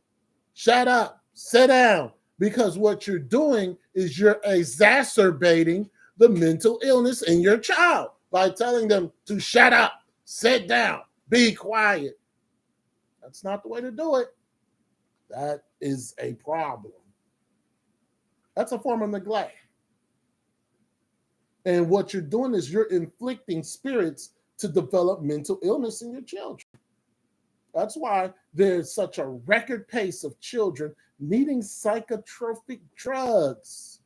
Speaker 1: shut up, sit down, because what you're doing is you're exacerbating the mental illness in your child by telling them to shut up, sit down, be quiet. That's not the way to do it. That is a problem. That's a form of neglect. And what you're doing is you're inflicting spirits to develop mental illness in your children. That's why there's such a record pace of children needing psychotropic drugs.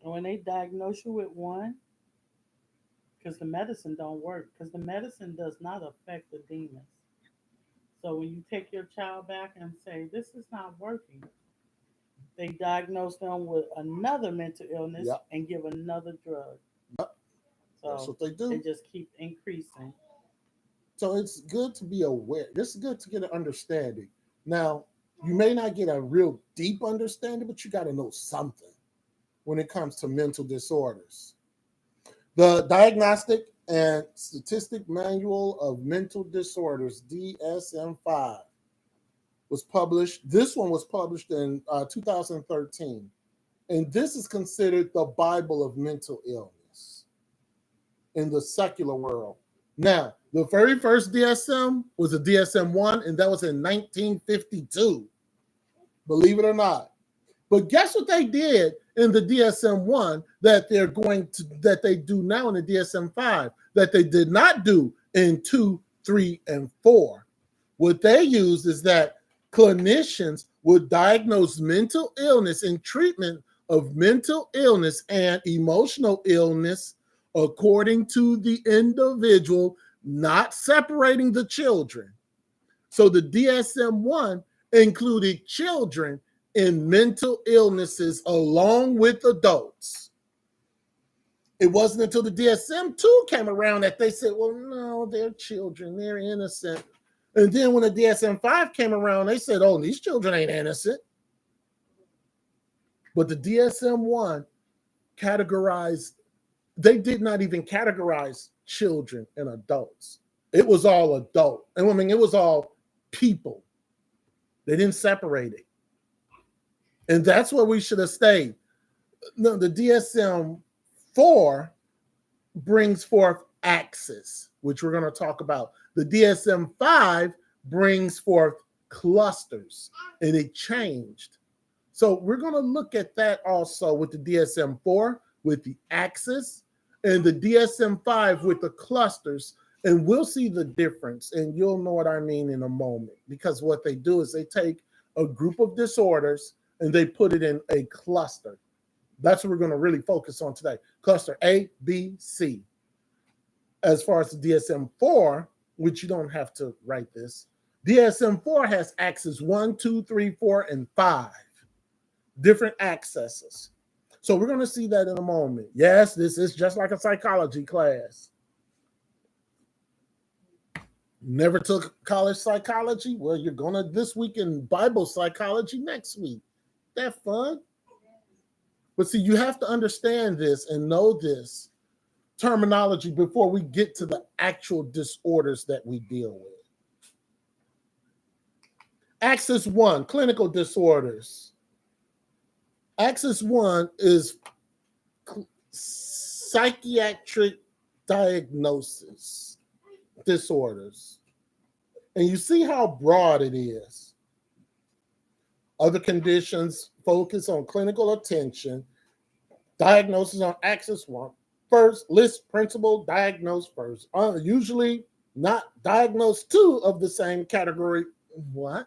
Speaker 6: And when they diagnose you with one, because the medicine don't work, because the medicine does not affect the demons. So when you take your child back and say, this is not working, they diagnose them with another mental illness
Speaker 1: Yep.
Speaker 6: and give another drug.
Speaker 1: Yep. That's
Speaker 6: So
Speaker 1: what they do.
Speaker 6: they just keep increasing.
Speaker 1: So it's good to be aware. This is good to get an understanding. Now, you may not get a real deep understanding, but you got to know something when it comes to mental disorders. The Diagnostic and Statistic Manual of Mental Disorders, DSM-5, was published. This one was published in 2013. And this is considered the Bible of mental illness in the secular world. Now, the very first DSM was a DSM-1, and that was in 1952. Believe it or not. But guess what they did in the DSM-1 that they do now in the DSM-5 that they did not do in 2, 3, and 4. What they used is that clinicians would diagnose mental illness and treatment of mental illness and emotional illness according to the individual, not separating the children. So the DSM-1 included children in mental illnesses along with adults. It wasn't until the DSM-2 came around that they said, well, no, they're children, they're innocent. And then when the DSM-5 came around, they said, oh, these children ain't innocent. But the DSM-1 categorized, they did not even categorize children and adults. It was all adult. And I mean, it was all people. They didn't separate it. And that's where we should have stayed. No, the DSM-4 brings forth axis, which we're going to talk about. The DSM-5 brings forth clusters, and it changed. So we're going to look at that also with the DSM-4, with the axis, and the DSM-5 with the clusters, and we'll see the difference, and you'll know what I mean in a moment, because what they do is they take a group of disorders and they put it in a cluster. That's what we're going to really focus on today. Cluster A, B, C. As far as the DSM-4, which you don't have to write this, DSM-4 has axes 1, 2, 3, 4, and 5. Different accesses. So we're going to see that in a moment. Yes, this is just like a psychology class. Never took college psychology? Well, you're going to this week in Bible psychology next week. That fun? But see, you have to understand this and know this terminology before we get to the actual disorders that we deal with. Axis 1, clinical disorders. Axis 1 is psychiatric diagnosis disorders. And you see how broad it is. Other conditions focus on clinical attention. Diagnosis on axis 1. First, list principal, diagnose first. Usually not diagnose 2 of the same category. What?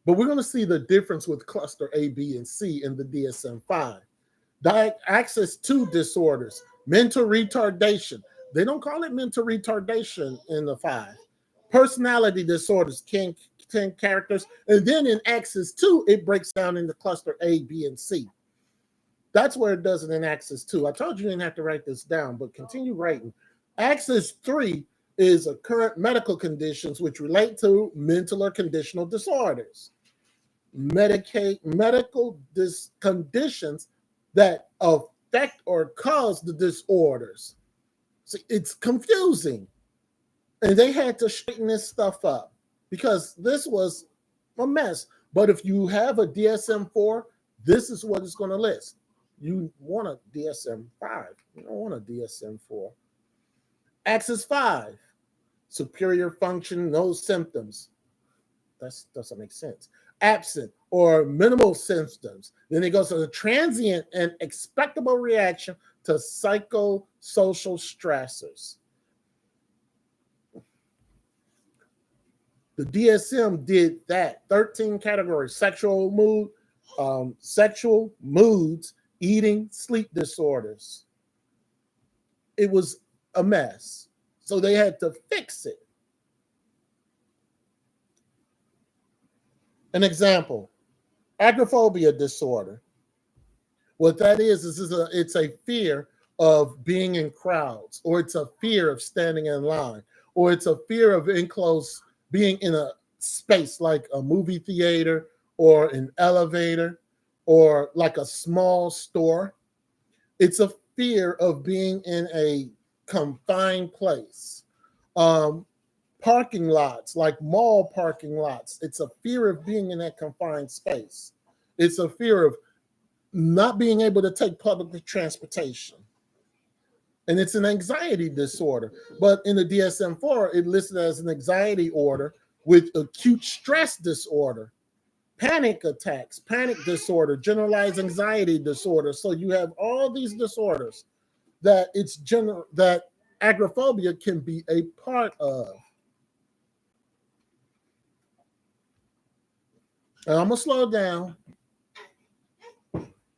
Speaker 1: But we're going to see the difference with cluster A, B, and C in the DSM-5. Axis 2 disorders, mental retardation. They don't call it mental retardation in the 5. Personality disorders, 10 characters. And then in axis 2, it breaks down into cluster A, B, and C. That's where it does it in axis 2. I told you didn't have to write this down, but continue writing. Axis 3 is current medical conditions which relate to mental or conditional disorders. Medical conditions that affect or cause the disorders. See, it's confusing. And they had to straighten this stuff up because this was a mess. But if you have a DSM-4, this is what it's going to list. You want a DSM-5. You don't want a DSM-4. Axis 5, superior function, no symptoms. That doesn't make sense. Absent or minimal symptoms. Then it goes to the transient and expectable reaction to psychosocial stressors. The DSM did that. 13 categories: sexual moods, eating, sleep disorders. it was a mess. So they had to fix it. An agoraphobia disorder. What that is it's a fear of being in crowds, or it's a fear of standing in line, or it's a fear of being in a space like a movie theater or an elevator or like a small store. It's a fear of being in a confined place. Parking lots, like mall parking lots, it's a fear of being in that confined space. It's a fear of not being able to take public transportation. And it's an anxiety disorder. But in the DSM-4, it listed as an anxiety order with acute stress disorder, panic attacks, panic disorder, generalized anxiety disorder. So you have all these disorders that that agoraphobia can be a part of. And I'm gonna slow down.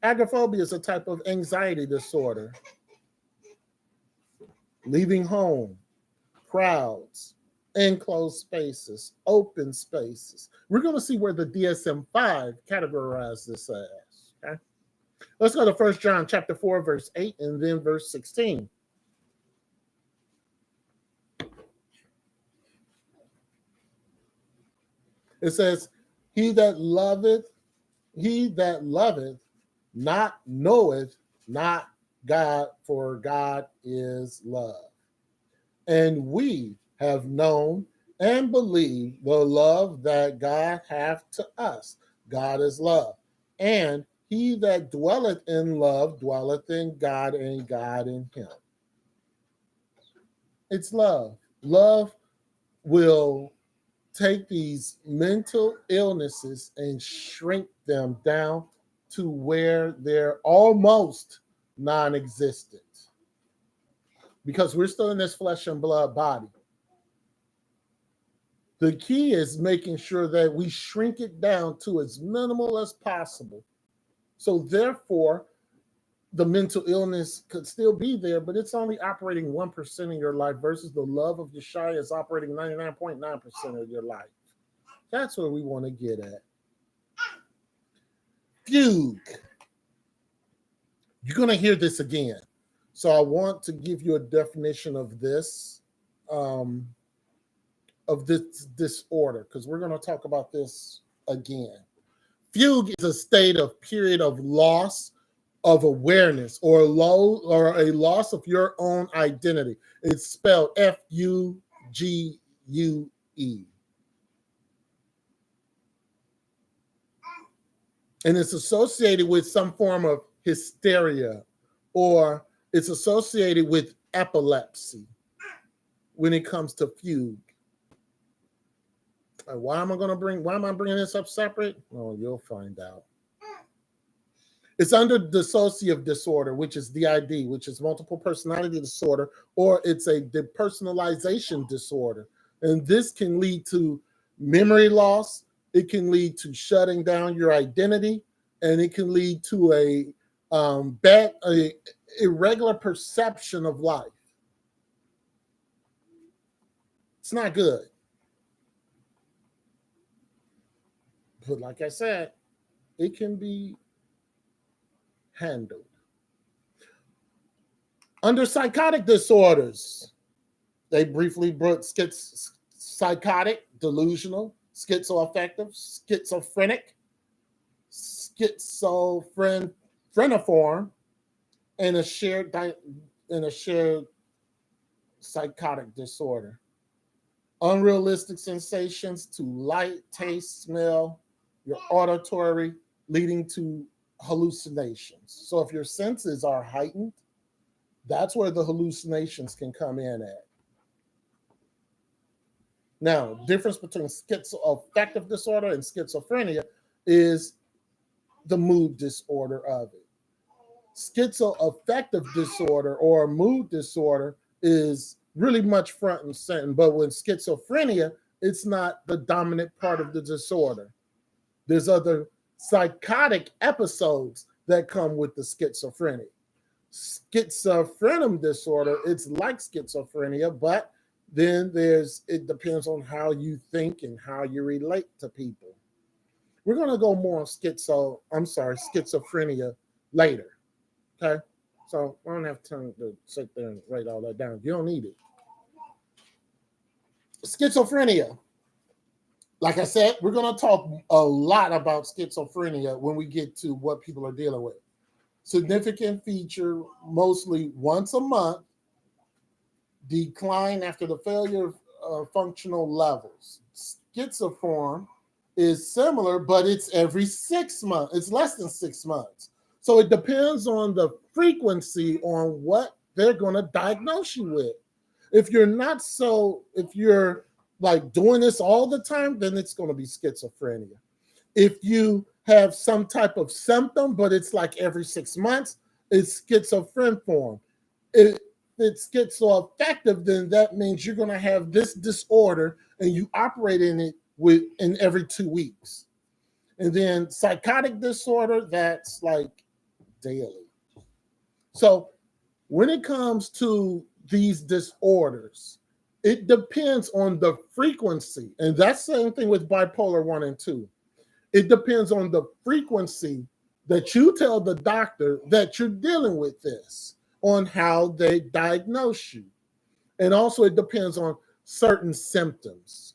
Speaker 1: Agoraphobia is a type of anxiety disorder. Leaving home, crowds, enclosed spaces, open spaces. We're going to see where the DSM-5 categorizes this as. Okay? Let's go to 1 John chapter 4, verse 8, and then verse 16. It says, He that loveth not knoweth not God, for God is love. And we have known and believed the love that God hath to us. God is love. And he that dwelleth in love dwelleth in God, and God in him. It's love. Love will take these mental illnesses and shrink them down to where they're almost non-existent, because we're still in this flesh and blood body. The key is making sure that we shrink it down to as minimal as possible. So therefore, the mental illness could still be there, but it's only operating 1% in your life versus the love of Yeshua is operating 99.9% of your life. That's where we want to get at. Fugue. You're going to hear this again. So I want to give you a definition of this disorder, because we're going to talk about this again. Fugue is a state of period of loss of awareness or a loss of your own identity. It's spelled Fugue. And it's associated with some form of hysteria, or it's associated with epilepsy when it comes to fugue. Why am I bringing this up separate? Oh, you'll find out. It's under dissociative disorder, which is DID, which is multiple personality disorder, or it's a depersonalization disorder. And this can lead to memory loss. It can lead to shutting down your identity, and it can lead to a irregular perception of life. It's not good. But like I said, it can be handled. Under psychotic disorders, they briefly brought psychotic, delusional, schizoaffective, schizophrenic, schizophreniform, and a shared psychotic disorder. Unrealistic sensations to light, taste, smell, your auditory, leading to hallucinations. So if your senses are heightened, that's where the hallucinations can come in at. Now, difference between schizoaffective disorder and schizophrenia is the mood disorder of it. Schizoaffective disorder or mood disorder is really much front and center, but when schizophrenia, it's not the dominant part of the disorder. There's other psychotic episodes that come with the schizophrenia. Schizophrenia disorder, it's like schizophrenia, but then it depends on how you think and how you relate to people. We're going to go more on schizophrenia later. Okay. So I don't have time to sit there and write all that down. You don't need it. Schizophrenia. Like I said, we're going to talk a lot about schizophrenia when we get to what people are dealing with. Significant feature, mostly once a month, decline after the failure of functional levels. Schizoform is similar, but it's every 6 months. It's less than 6 months. So it depends on the frequency on what they're going to diagnose you with. If you're like doing this all the time, then it's going to be schizophrenia. If you have some type of symptom, but it's like every 6 months, it's schizophreniform. If it's schizoaffective, then that means you're going to have this disorder and you operate in it in every 2 weeks. And then psychotic disorder, that's like daily. So when it comes to these disorders, it depends on the frequency. And that's the same thing with bipolar 1 and 2. It depends on the frequency that you tell the doctor that you're dealing with this, on how they diagnose you. And also it depends on certain symptoms.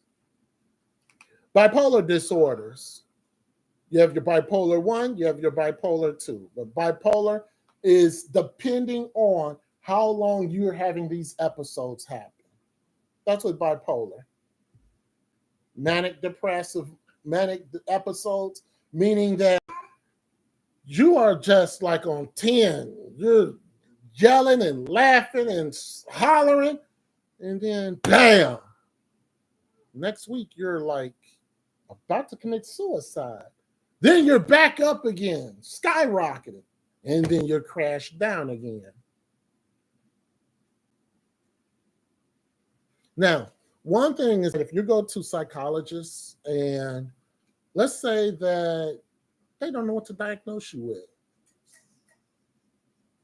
Speaker 1: Bipolar disorders. You have your bipolar 1, you have your bipolar 2. But bipolar is depending on how long you're having these episodes happen. That's what bipolar. Manic episodes, meaning that you are just like on 10. You're yelling and laughing and hollering, and then bam, next week you're like about to commit suicide. Then you're back up again, skyrocketing, and then you're crashed down again. Now, one thing is that if you go to psychologists and let's say that they don't know what to diagnose you with.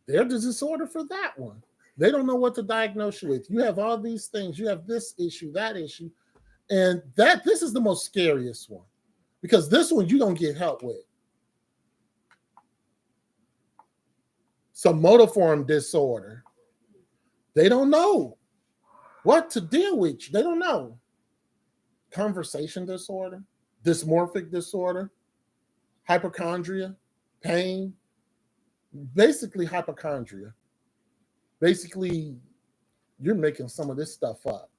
Speaker 1: There's a disorder for that one. They don't know what to diagnose you with. You have all these things. You have this issue, that issue. And this is the most scariest one because this one you don't get help with. Somatoform disorder. They don't know what to deal with. They don't know. Conversation disorder, dysmorphic disorder, hypochondria, pain, basically hypochondria. Basically, you're making some of this stuff up.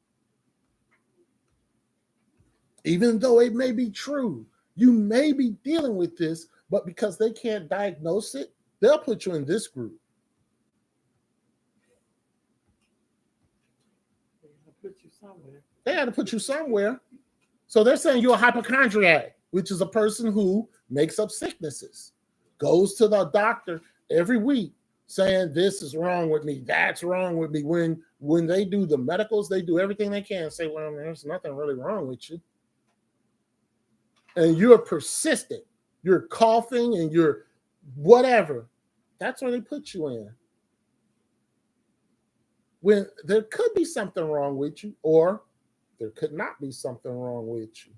Speaker 1: Even though it may be true, you may be dealing with this, but because they can't diagnose it, they'll put you in this group. They had to put you somewhere. So they're saying you're a hypochondriac, which is a person who makes up sicknesses, goes to the doctor every week saying this is wrong with me, that's wrong with me. When they do the medicals, they do everything they can say, well, there's nothing really wrong with you. And you're persistent. You're coughing and you're whatever. That's where they put you in. When there could be something wrong with you, or there could not be something wrong with you.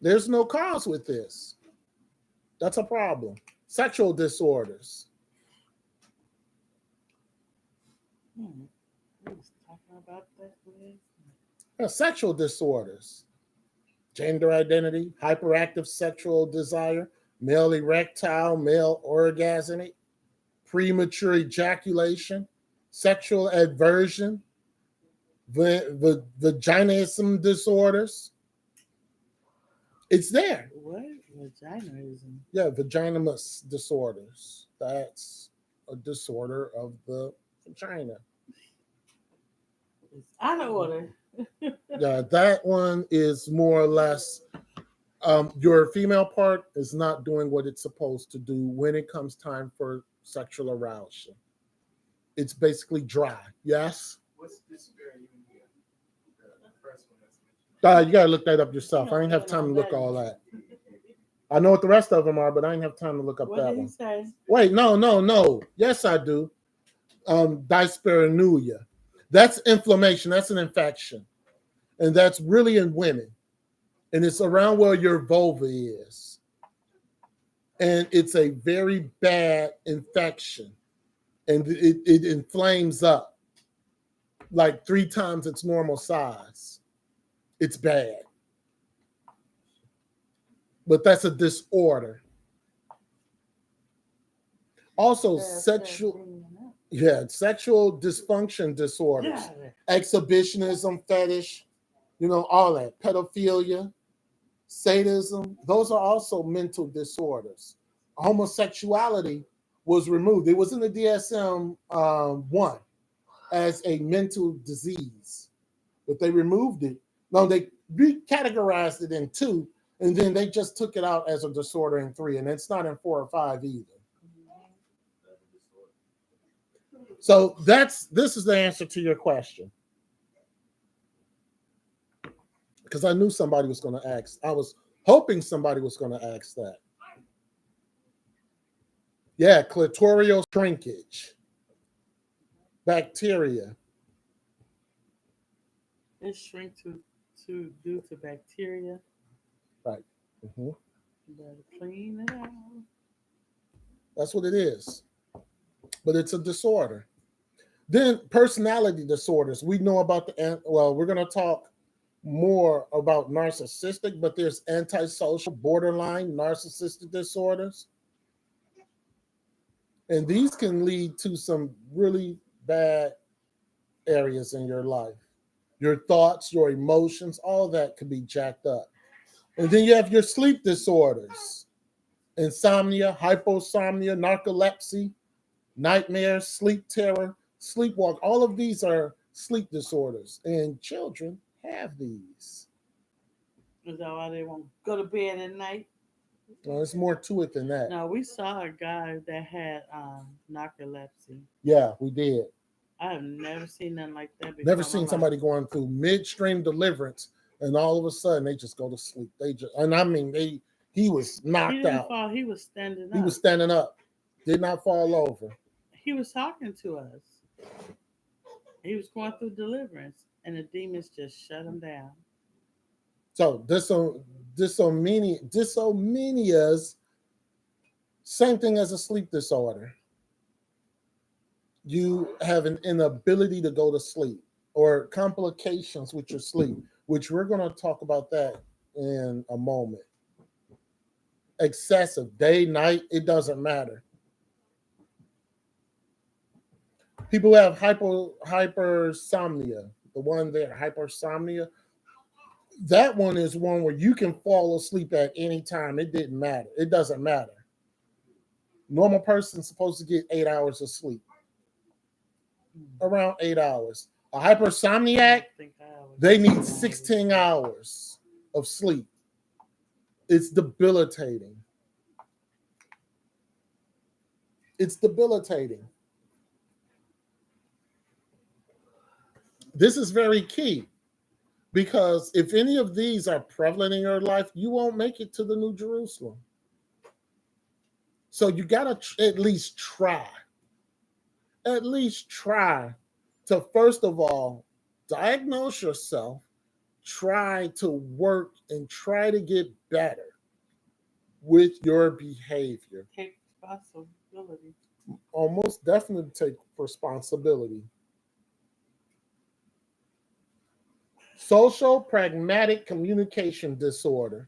Speaker 1: There's no cause with this. That's a problem. Sexual disorders.
Speaker 6: Talking about that.
Speaker 1: Sexual disorders. Gender identity, hyperactive sexual desire, male erectile, male orgasmic, premature ejaculation, sexual aversion, vaginism disorders. It's there.
Speaker 6: What? Vaginism?
Speaker 1: Yeah, vaginismus disorders. That's a disorder of the vagina.
Speaker 6: It's out of order.
Speaker 1: Yeah, that one is more or less your female part is not doing what it's supposed to do when it comes time for sexual arousal. It's basically dry. Yes?
Speaker 4: What's this variant here? The first one that's mentioned.
Speaker 1: You gotta look that up yourself. I ain't have time to look all that. I know what the rest of them are, but I didn't have time to look up
Speaker 6: What
Speaker 1: that
Speaker 6: did he
Speaker 1: one.
Speaker 6: say?
Speaker 1: Wait, no. Yes, I do. Dyspareunia. That's inflammation. That's an infection. And that's really in women. And it's around where your vulva is. And it's a very bad infection. And it inflames up like 3 times its normal size. It's bad. But that's a disorder. Also, sexual dysfunction disorders, exhibitionism, fetish, all that, pedophilia, sadism, those are also mental disorders. Homosexuality was removed. It was in the DSM-1 as a mental disease, but they removed it. No, they recategorized it in 2, and then they just took it out as a disorder in 3, and it's not in 4 or 5 either. So this is the answer to your question. Because I knew somebody was going to ask. I was hoping somebody was going to ask that. Yeah, clitoral shrinkage. Bacteria.
Speaker 6: It shrink due to bacteria.
Speaker 1: Right. Mm-hmm.
Speaker 6: You better clean it out.
Speaker 1: That's what it is. But it's a disorder. Then personality disorders. We know about we're going to talk more about narcissistic, but there's antisocial, borderline narcissistic disorders. And these can lead to some really bad areas in your life. Your thoughts, your emotions, all that could be jacked up. And then you have your sleep disorders. Insomnia, hyposomnia, narcolepsy, nightmares, sleep terror, sleepwalk. All of these are sleep disorders. And children have these.
Speaker 6: Is that why they won't go to bed at night?
Speaker 1: Well, there's more to it than that.
Speaker 6: No, we saw a guy that had narcolepsy.
Speaker 1: Yeah, we did.
Speaker 6: I have never seen nothing like that before.
Speaker 1: Never seen somebody going through midstream deliverance and all of a sudden they just go to sleep. He was knocked out.
Speaker 6: He was standing up.
Speaker 1: He was standing up. Did not fall over. He
Speaker 6: was talking to us. He was going through deliverance and the demons just shut him down.
Speaker 1: So dysomnias, same thing as a sleep disorder. You have an inability to go to sleep or complications with your sleep, which we're going to talk about that in a moment. Excessive, day, night, it doesn't matter. People who have hypersomnia, the one there, hypersomnia, that one is one where you can fall asleep at any time. It didn't matter. It doesn't matter. Normal person's supposed to get 8 hours of sleep. Around 8 hours. A hypersomniac, they need 16 hours of sleep. It's debilitating. It's debilitating. This is very key because if any of these are prevalent in your life, you won't make it to the New Jerusalem. So you got to at least try. At least try to, first of all, diagnose yourself, try to work and try to get better with your behavior.
Speaker 6: Take responsibility.
Speaker 1: Almost definitely take responsibility. Social pragmatic communication disorder.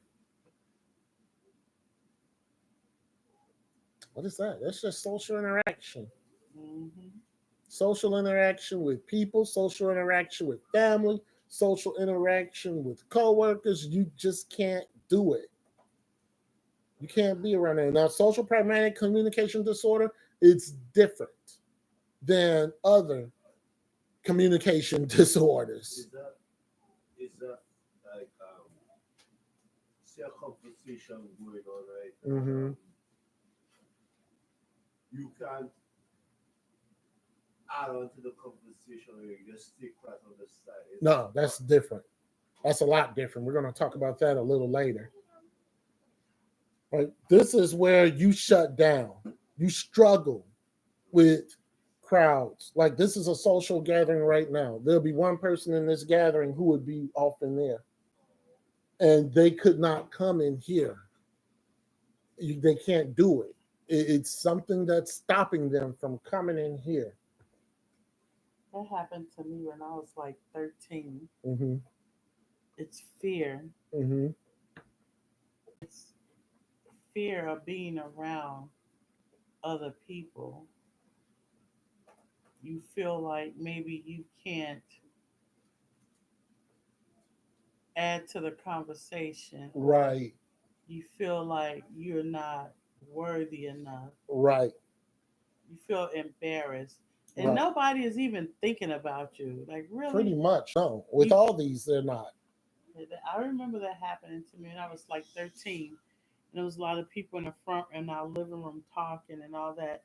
Speaker 1: What is that? That's just social interaction.
Speaker 6: Mm-hmm.
Speaker 1: Social interaction with people, social interaction with family, social interaction with coworkers. You just can't do it. You can't be around there. Now, social pragmatic communication disorder, it's different than other communication disorders.
Speaker 7: Is that like say a conversation going on, right?
Speaker 1: Mm-hmm.
Speaker 7: You can't add on to the conversation or you just stick right on the side.
Speaker 1: No, that's different. That's a lot different. We're going to talk about that a little later. Right? This is where you shut down. You struggle with crowds. Like this is a social gathering right now. There'll be one person in this gathering who would be off in there, and they could not come in here. They can't do it. It's something that's stopping them from coming in here.
Speaker 6: That happened to me when I was like 13.
Speaker 1: Mm-hmm.
Speaker 6: It's fear.
Speaker 1: Mm-hmm.
Speaker 6: It's fear of being around other people. You feel like maybe you can't add to the conversation.
Speaker 1: Right.
Speaker 6: You feel like you're not worthy enough.
Speaker 1: Right.
Speaker 6: You feel embarrassed. And
Speaker 1: Right.
Speaker 6: nobody is even thinking about you. Like, really?
Speaker 1: Pretty much. No. With
Speaker 6: You-
Speaker 1: all these, they're not.
Speaker 6: I remember that happening to me when I was like 13. And there was a lot of people in the front in our living room talking and all that.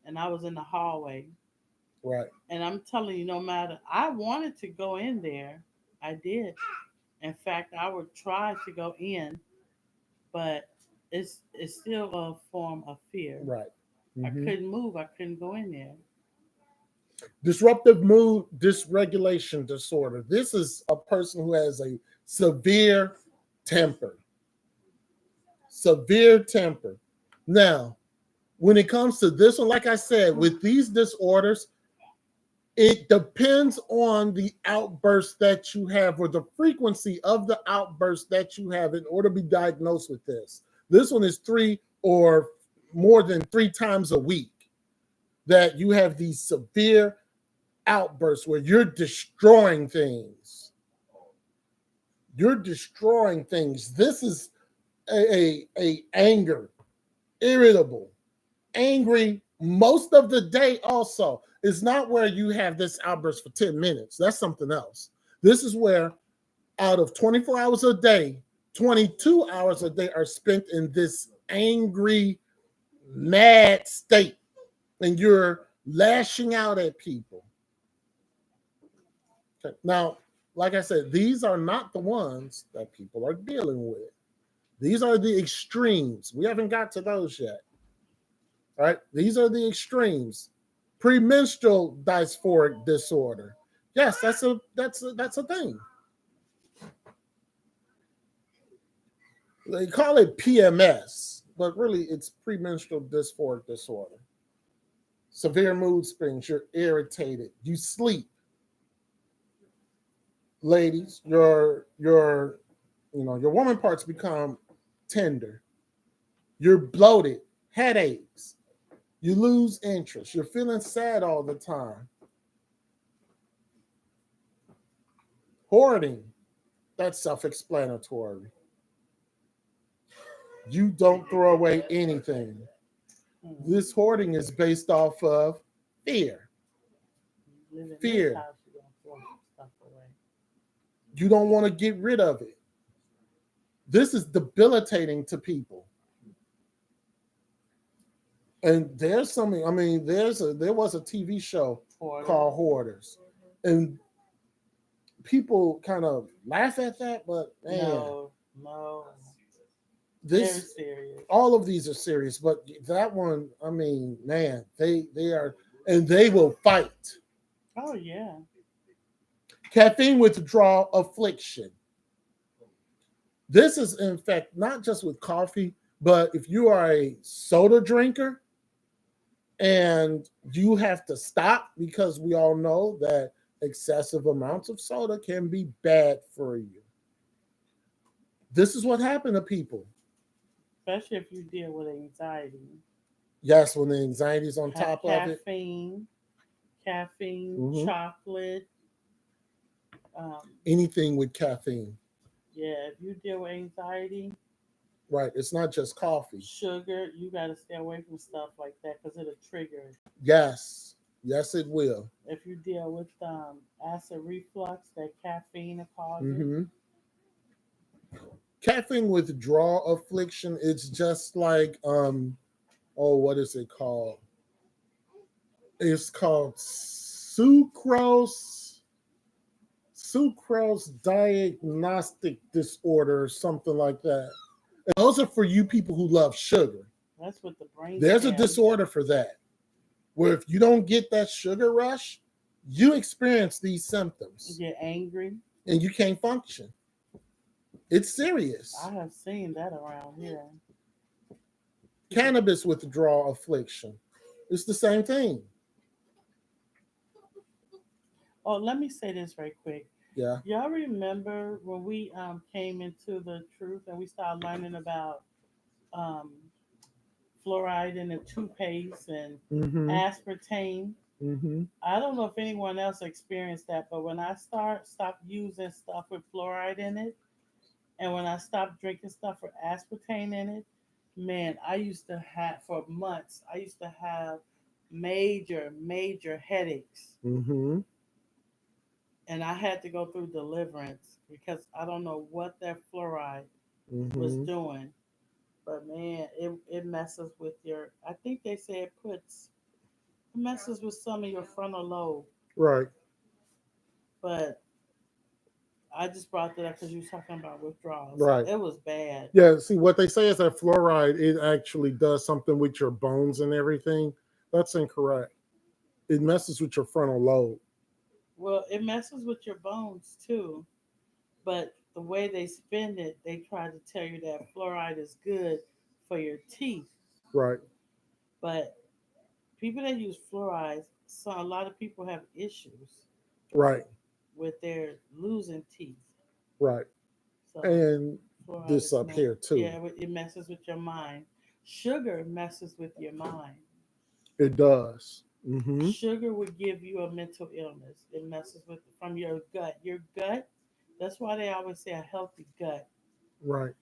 Speaker 6: And I was in the hallway.
Speaker 1: Right.
Speaker 6: And I'm telling you, no matter, I wanted to go in there. I did. In fact, I would try to go in, but it's still a form of fear.
Speaker 1: Right.
Speaker 6: I
Speaker 1: Mhm.
Speaker 6: couldn't move. I couldn't go in there.
Speaker 1: Disruptive mood dysregulation disorder. This is a person who has a severe temper. Severe temper. Now, when it comes to this one, like I said, with these disorders, it depends on the outburst that you have or the frequency of the outburst that you have in order to be diagnosed with this. This one is 3 or more than 3 times a week that you have these severe outbursts where you're destroying things. You're destroying things. This is a anger, irritable, angry most of the day. Also, it's not where you have this outburst for 10 minutes. That's something else. This is where out of 24 hours a day, 22 hours a day are spent in this angry, mad state, and you're lashing out at people. Okay. Now, like I said, these are not the ones that people are dealing with. These are the extremes. We haven't got to those yet. All right. These are the extremes. Premenstrual dysphoric disorder. Yes, that's a thing. They call it PMS, but really it's premenstrual dysphoric disorder. Severe mood swings. You're irritated. You sleep. Ladies, your woman parts become tender. You're bloated, headaches. You lose interest. You're feeling sad all the time. Hoarding, that's self-explanatory. You don't throw away anything. This hoarding is based off of fear. Fear. You don't want to get rid of it. This is debilitating to people. And there's something, I mean, there was a TV show called Hoarders. And people kind of laugh at that, but man,
Speaker 6: No.
Speaker 1: this
Speaker 6: Very serious.
Speaker 1: all of these are serious, but that one, I mean, man, they are, and they will fight.
Speaker 6: Oh yeah.
Speaker 1: Caffeine withdrawal affliction. This is, in fact, not just with coffee, but if you are a soda drinker and you have to stop, because we all know that excessive amounts of soda can be bad for you. This is what happened to people.
Speaker 6: Especially if you deal with anxiety.
Speaker 1: Yes, when the anxiety is on top of it.
Speaker 6: Caffeine,
Speaker 1: Mhm.
Speaker 6: chocolate.
Speaker 1: Anything with caffeine.
Speaker 6: Yeah, if you deal with anxiety,
Speaker 1: Right. It's not just coffee.
Speaker 6: sugar, you got to stay away from stuff like that because it'll trigger it.
Speaker 1: Yes. Yes, it will.
Speaker 6: If you deal with acid reflux, that caffeine will cause it.
Speaker 1: Mm-hmm. Caffeine withdrawal affliction, it's just like what is it called? It's called sucrose diagnostic disorder or something like that. And those are for you people who love sugar.
Speaker 6: That's what the brain.
Speaker 1: There's a
Speaker 6: stem-
Speaker 1: disorder for that, where if you don't get that sugar rush, you experience these symptoms
Speaker 6: You get angry.
Speaker 1: and you can't function. It's serious.
Speaker 6: I have seen that around here.
Speaker 1: Cannabis withdrawal affliction. It's the same thing.
Speaker 6: Oh, let me say this right quick.
Speaker 1: Yeah.
Speaker 6: Y'all remember when we came into the truth and we started learning about fluoride in the toothpaste and
Speaker 1: Mm-hmm.
Speaker 6: aspartame?
Speaker 1: Mm-hmm.
Speaker 6: I don't know if anyone else experienced that, but when I stopped using stuff with fluoride in it, and when I stopped drinking stuff with aspartame in it, man, I used to have for months. I used to have major headaches,
Speaker 1: Mm-hmm.
Speaker 6: and I had to go through deliverance because I don't know what that fluoride was
Speaker 1: Mm-hmm.
Speaker 6: doing, but man, it messes with your. I think they say it messes with some of your frontal lobe,
Speaker 1: Right.
Speaker 6: but I just brought that up because you were talking about withdrawals.
Speaker 1: Right.
Speaker 6: It was bad.
Speaker 1: Yeah. See, what they say is that fluoride, it actually does something with your bones and everything. That's incorrect. It messes with your frontal lobe.
Speaker 6: Well, it messes with your bones too, but the way they spin it, they try to tell you that fluoride is good for your teeth.
Speaker 1: Right.
Speaker 6: But people that use fluoride, so a lot of people have issues
Speaker 1: Right.
Speaker 6: with their losing teeth.
Speaker 1: Right.
Speaker 6: So
Speaker 1: And
Speaker 6: fluoride
Speaker 1: this
Speaker 6: is
Speaker 1: up here too.
Speaker 6: Yeah, it messes with your mind. Sugar messes with your mind.
Speaker 1: It does. Mm-hmm.
Speaker 6: Sugar would give you a mental illness. It messes with from your gut. Your gut. That's why they always say a healthy gut.
Speaker 1: Right.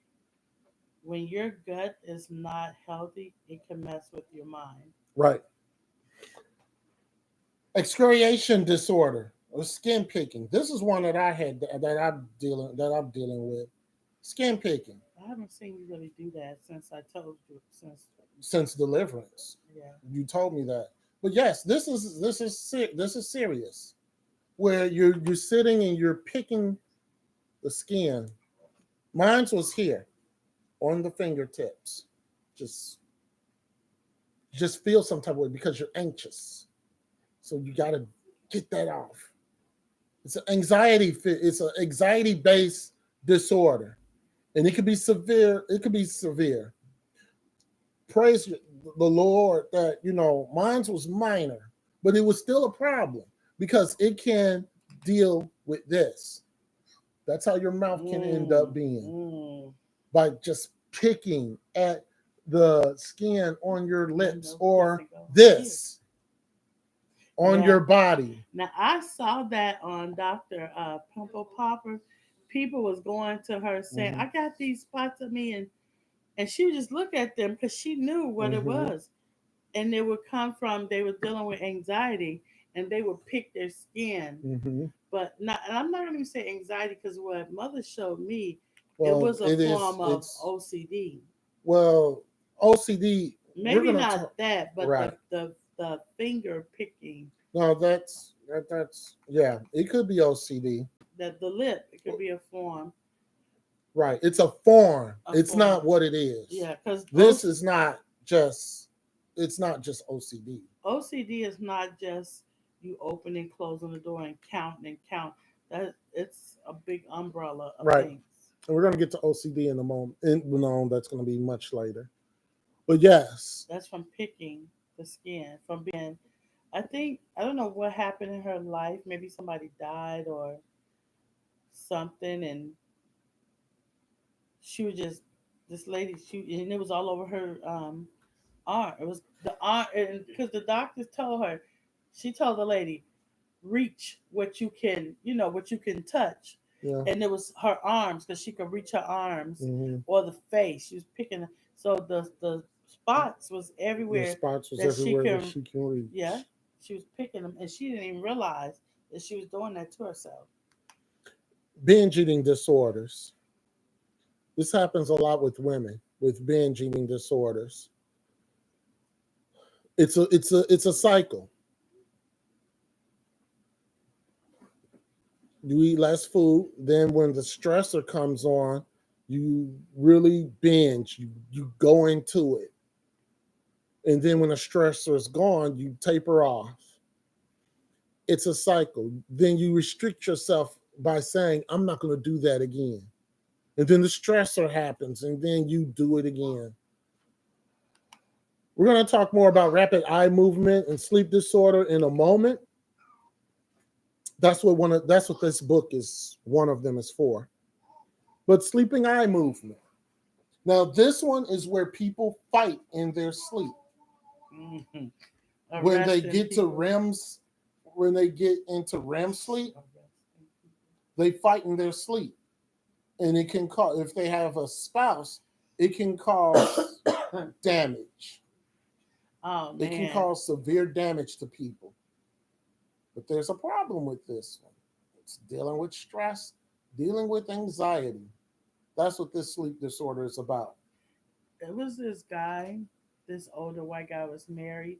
Speaker 6: When your gut is not healthy, it can mess with your mind.
Speaker 1: Right. Excoriation disorder or skin picking. This is one that I had that I'm dealing with. Skin picking
Speaker 6: I haven't seen you really do that since I told you.
Speaker 1: since deliverance.
Speaker 6: Yeah.
Speaker 1: You told me that. But yes, this is serious. Where you're sitting and you're picking the skin. Mine was here on the fingertips. Just feel some type of way because you're anxious. So you got to get that off. It's an anxiety-based disorder. And it could be severe. It could be severe. Praise the Lord that, mine was minor, but it was still a problem because it can deal with this. That's how your mouth can end up being by just picking at the skin on your lips or this on your body.
Speaker 6: Now I saw that on Dr. Pumple Popper. People was going to her saying, I got these spots on me, and she would just look at them because she knew what it was. And they would come from, they were dealing with anxiety and they would pick their skin. But not, and I'm not going to say anxiety because what mother showed me, it was a form of OCD.
Speaker 1: Well, OCD.
Speaker 6: Maybe not that, but right. the finger picking.
Speaker 1: No, that's yeah. It could be OCD.
Speaker 6: That the lip, it could be a form.
Speaker 1: Right. It's a form. It's not what it is.
Speaker 6: Yeah, because
Speaker 1: this is not just. It's not just OCD.
Speaker 6: OCD is not just you opening, closing the door, and count. That it's a big umbrella of things.
Speaker 1: And we're going to get to OCD in a moment. That's going to be much later. But yes.
Speaker 6: That's from picking the skin, from being, I don't know what happened in her life. Maybe somebody died or something. And she was just, this lady, and it was all over her arm. It was the arm, and because the doctors told her, she told the lady, reach what you can, what you can touch.
Speaker 1: Yeah.
Speaker 6: And it was her arms because she could reach her arms or the face. She was picking. So the spots was everywhere.
Speaker 1: The spots was everywhere that she can reach.
Speaker 6: Yeah, she was picking them, and she didn't even realize that she was doing that to herself.
Speaker 1: Binge eating disorders. This happens a lot with women with binge eating disorders. It's a cycle. You eat less food, then when the stressor comes on, You really binge. You go into it, and then when the stressor is gone, you taper off. It's a cycle. Then you restrict yourself by saying, "I'm not going to do that again," and then the stressor happens, and then you do it again. We're going to talk more about rapid eye movement and sleep disorder in a moment. That's what this book is. One of them is for. But sleeping eye movement. Now, this one is where people fight in their sleep.
Speaker 6: Mhm.
Speaker 1: When they
Speaker 6: Arresting
Speaker 1: get to
Speaker 6: people.
Speaker 1: REMs, when they get into REM sleep, they fight in their sleep. And it can cause, if they have a spouse, it can cause damage.
Speaker 6: Oh
Speaker 1: It can
Speaker 6: man.
Speaker 1: cause severe damage to people. But there's a problem with this one. It's dealing with stress, dealing with anxiety. That's what this sleep disorder is about.
Speaker 6: It was this guy, this older white guy was married,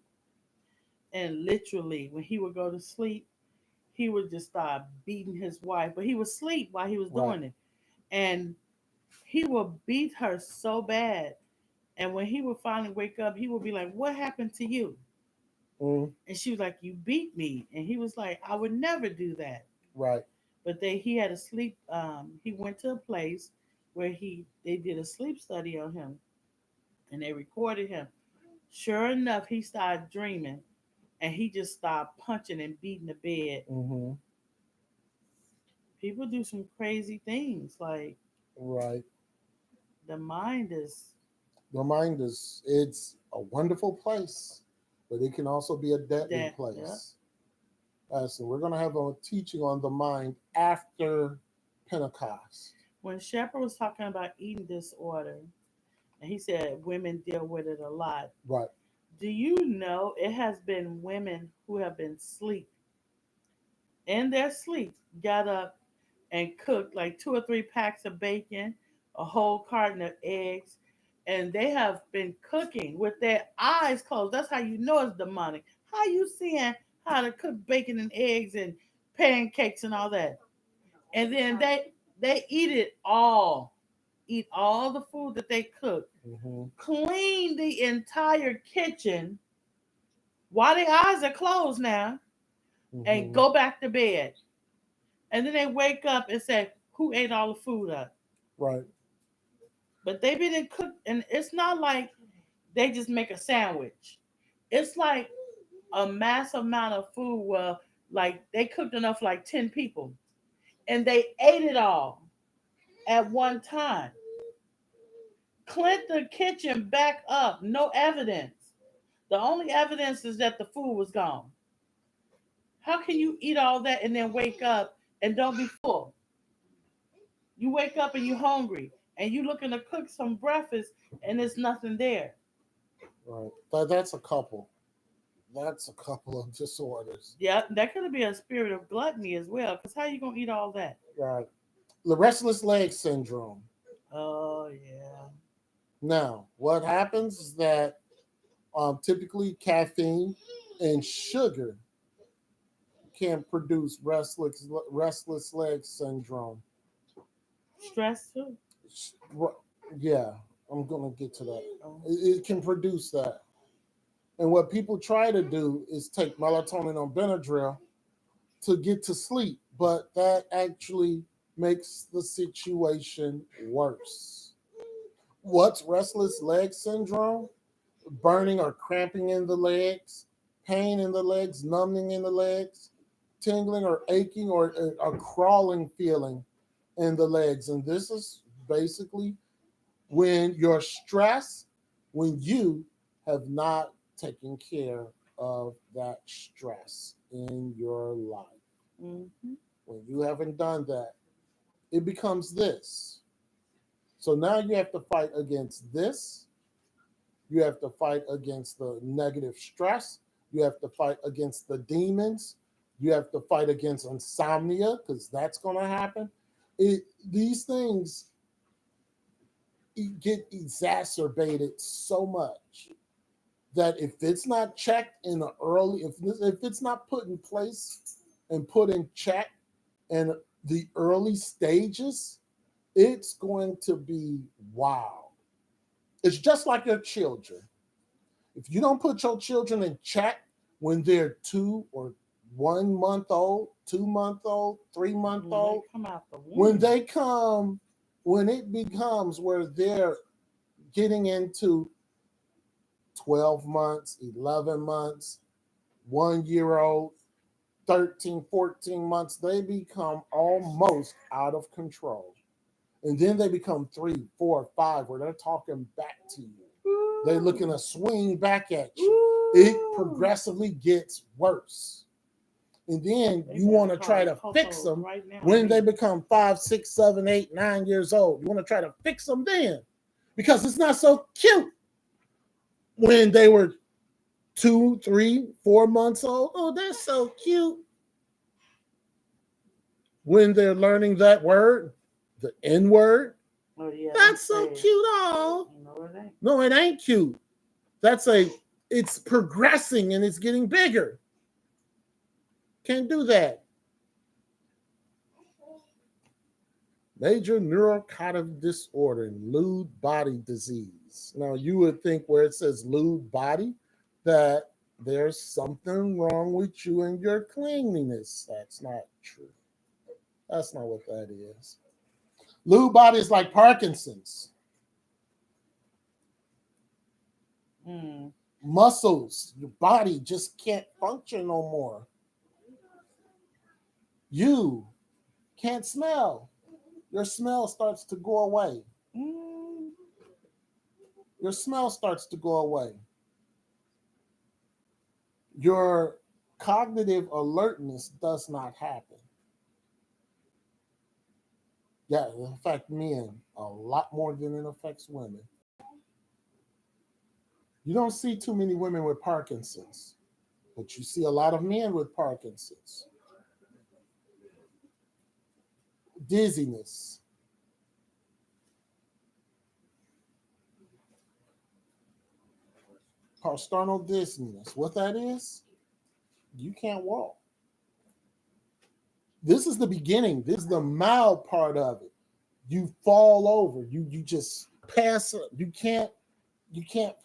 Speaker 6: and literally when he would go to sleep, he would just start beating his wife, but he would sleep while he was
Speaker 1: Right.
Speaker 6: doing it. And he would beat her so bad. And when he would finally wake up, he would be like, "What happened to you?"
Speaker 1: Mm,
Speaker 6: And she was like, "You beat me." And he was like, "I would never do that."
Speaker 1: right.
Speaker 6: But he had a sleep. He went to a place where they did a sleep study on him, and they recorded him. Sure enough, he started dreaming, and he just started punching and beating the bed.
Speaker 1: Hmm.
Speaker 6: People do some crazy things. Like
Speaker 1: Right.
Speaker 6: the mind is
Speaker 1: The mind it's a wonderful place, but it can also be a deadly
Speaker 6: that. Yeah.
Speaker 1: place. So we're going to have a teaching on the mind after Pentecost.
Speaker 6: When Shepard was talking about eating disorder, and he said women deal with it a lot.
Speaker 1: Right.
Speaker 6: Do you know it has been women who have been asleep in their sleep, got up and cooked like 2 or 3 packs of bacon, a whole carton of eggs, and they have been cooking with their eyes closed. That's how you know it's demonic. How you seeing how to cook bacon and eggs and pancakes and all that? And then they eat all the food that they cook,
Speaker 1: Hmm.
Speaker 6: clean the entire kitchen while their eyes are closed now, and
Speaker 1: Hmm.
Speaker 6: go back to bed. And then they wake up and say, "Who ate all the food up?"
Speaker 1: Right.
Speaker 6: But they've been in cook, and it's not like they just make a sandwich. It's like a massive amount of food. Well, like they cooked enough for like 10 people, and they ate it all at one time. Cleaned the kitchen back up. No evidence. The only evidence is that the food was gone. How can you eat all that and then wake up and don't be full? You wake up and you're hungry, and you looking to cook some breakfast and there's nothing there.
Speaker 1: Right. That's a couple. That's a couple of disorders.
Speaker 6: Yeah, that could be a spirit of gluttony as well. Because how you gonna eat all that?
Speaker 1: Right. The restless leg syndrome.
Speaker 6: Oh yeah.
Speaker 1: Now, what happens is that typically caffeine and sugar can produce restless leg syndrome.
Speaker 6: Stress too.
Speaker 1: Yeah, I'm gonna get to that.
Speaker 6: Oh.
Speaker 1: It can produce that. And what people try to do is take melatonin or Benadryl to get to sleep, but that actually makes the situation worse. What's restless leg syndrome? Burning or cramping in the legs, pain in the legs, numbing in the legs, tingling or aching or a crawling feeling in the legs. And this is basically when you're stressed, when you have not taken care of that stress in your life.
Speaker 6: Mm-hmm.
Speaker 1: When you haven't done that, it becomes this. So now you have to fight against this. You have to fight against the negative stress. You have to fight against the demons. You have to fight against insomnia because that's going to happen. These things get exacerbated so much that if it's not checked in the early, if it's not put in place and put in check in the early stages, It's going to be wild. It's just like your children. If you don't put your children in check when they're 2 or 1 month old, 2 month old, 3 month
Speaker 6: When
Speaker 1: old,
Speaker 6: they come out the womb.
Speaker 1: when it becomes where they're getting into 12 months, 11 months, 1 year old, 13, 14 months, they become almost out of control. And then they become 3, 4, 5, where they're talking back to you. They're looking to swing back at you. It progressively gets worse. And then you want to try to fix them
Speaker 6: right now.
Speaker 1: when they become 5, 6, 7, 8, 9 years old. You want to try to fix them then because it's not so cute when they were 2, 3, 4 months old. Oh, they're so cute. When they're learning that word, the N word,
Speaker 6: Oh, yeah,
Speaker 1: that's so cute. Oh,
Speaker 6: No, it ain't.
Speaker 1: no, it ain't cute. It's progressing and it's getting bigger. Can't do that. Major neurocognitive disorder and Lewy body disease. Now, you would think where it says Lewy body that there's something wrong with you and your cleanliness. That's not true. That's not what that is. Lewy body is like Parkinson's. Muscles, your body just can't function no more. You can't smell. Your smell starts to go away. Your smell starts to go away. Your cognitive alertness does not happen. Yeah, it affects men a lot more than it affects women. You don't see too many women with Parkinson's, but you see a lot of men with Parkinson's. Dizziness. Posternal dizziness. What that is, you can't walk. This is the beginning. This is the mild part of it. You fall over. You just pass up. You can't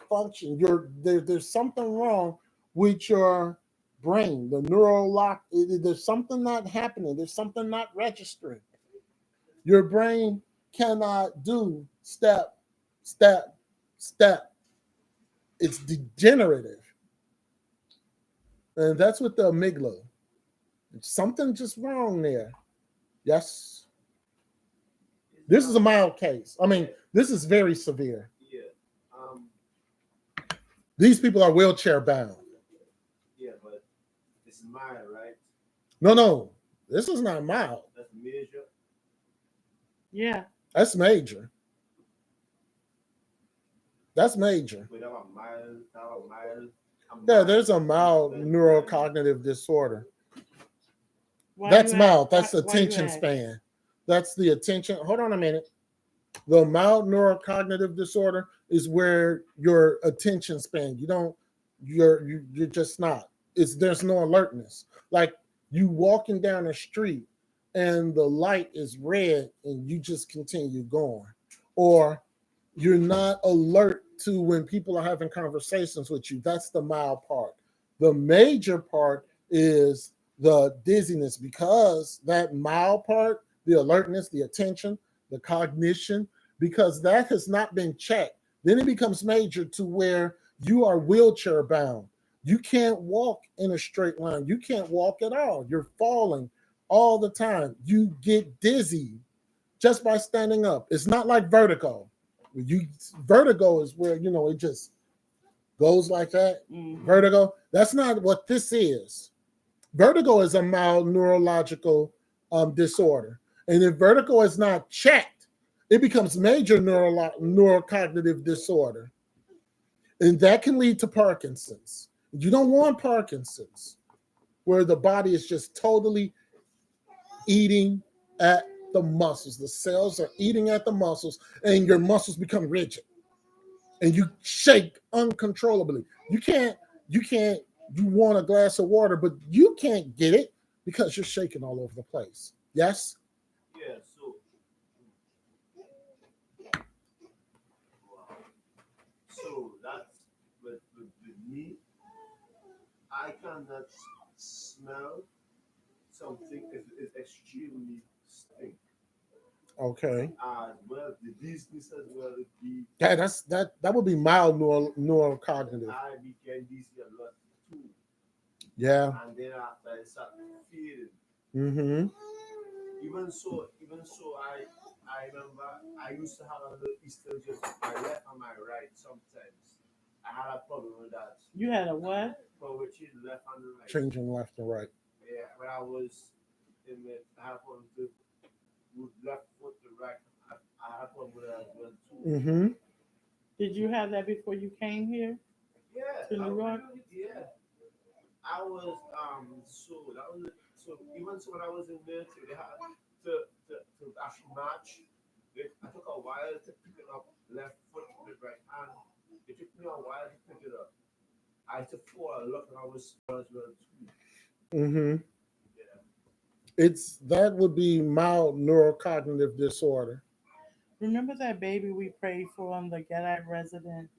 Speaker 1: function. There's something wrong with your brain. The there's something not happening. There's something not registering. Your brain cannot do step, step, step. It's degenerative. And that's with the amygdala. Something just wrong there. Yes. This is a mild case. I mean, this is very severe.
Speaker 7: Yeah.
Speaker 1: These people are wheelchair bound.
Speaker 7: Yeah, but it's mild, right?
Speaker 1: No. This is not mild.
Speaker 7: That's major.
Speaker 6: Yeah.
Speaker 1: That's major. That's major.
Speaker 7: Wait, that was mild.
Speaker 1: Yeah, there's a mild neurocognitive disorder.
Speaker 6: Why
Speaker 1: That's
Speaker 6: you
Speaker 1: mild.
Speaker 6: ask-
Speaker 1: That's
Speaker 6: why you
Speaker 1: attention
Speaker 6: ask?
Speaker 1: span. That's the attention. Hold on a minute. The mild neurocognitive disorder is where your attention span, you're just not. There's no alertness. Like you walking down the street and the light is red and you just continue going. Or you're not alert to when people are having conversations with you. That's the mild part. The major part is the dizziness, because that mild part, the alertness, the attention, the cognition, because that has not been checked. Then it becomes major to where you are wheelchair bound. You can't walk in a straight line. You can't walk at all. You're falling all the time. You get dizzy just by standing up. It's not like vertigo. Vertigo is where, it just goes like that. Vertigo. That's not what this is. Vertigo is a mild neurological disorder. And if vertigo is not checked, it becomes major neurocognitive disorder. And that can lead to Parkinson's. You don't want Parkinson's, where the body is just totally eating at the muscles. The cells are eating at the muscles, and your muscles become rigid. And you shake uncontrollably. You want a glass of water, but you can't get it because you're shaking all over the place. Yes?
Speaker 7: Yeah, so that's with me. I cannot smell something if it's extremely stink.
Speaker 1: Okay.
Speaker 7: Well, the business as well would be.
Speaker 1: Yeah, that would be mild neurocognitive.
Speaker 7: I became dizzy a lot too,
Speaker 1: Yeah.
Speaker 7: and then after I started feeling.
Speaker 1: Mm-hmm.
Speaker 7: Even so, I remember I used to have a little Easter just my left and my right sometimes. I had a problem with that.
Speaker 6: You had a what?
Speaker 7: Poetry left and right.
Speaker 1: Changing left and right.
Speaker 7: Yeah, when I was in the I had a problem with left foot to right. I had a problem with that as well too.
Speaker 1: Mm-hmm.
Speaker 6: Did you have that before you came here
Speaker 7: Yeah,
Speaker 6: to New York?
Speaker 7: yeah. I was so even so when I was in military, they had to actually match. I took a while to pick it up left foot with right hand. It took me a while to pick it up. I had to fall a lot when I was small as well too.
Speaker 1: Mm-hmm.
Speaker 7: Yeah.
Speaker 1: That would be mild neurocognitive disorder.
Speaker 6: Remember that baby we prayed for on the Gadite resident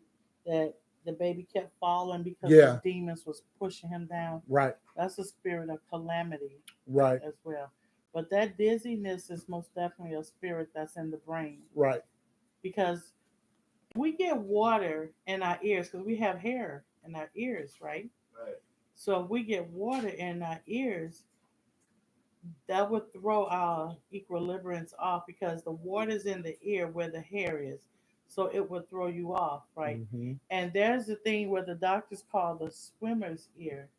Speaker 6: that the baby kept falling because
Speaker 1: Yeah.
Speaker 6: the demons was pushing him down?
Speaker 1: Right.
Speaker 6: That's a spirit of calamity
Speaker 1: Right.
Speaker 6: as well. But that dizziness is most definitely a spirit that's in the brain.
Speaker 1: Right.
Speaker 6: Because we get water in our ears because we have hair in our ears, right?
Speaker 7: Right.
Speaker 6: So if we get water in our ears, that would throw our equilibriums off because the water's in the ear where the hair is. So it would throw you off, right?
Speaker 1: Mm-hmm.
Speaker 6: And there's the thing where the doctors call the swimmer's ear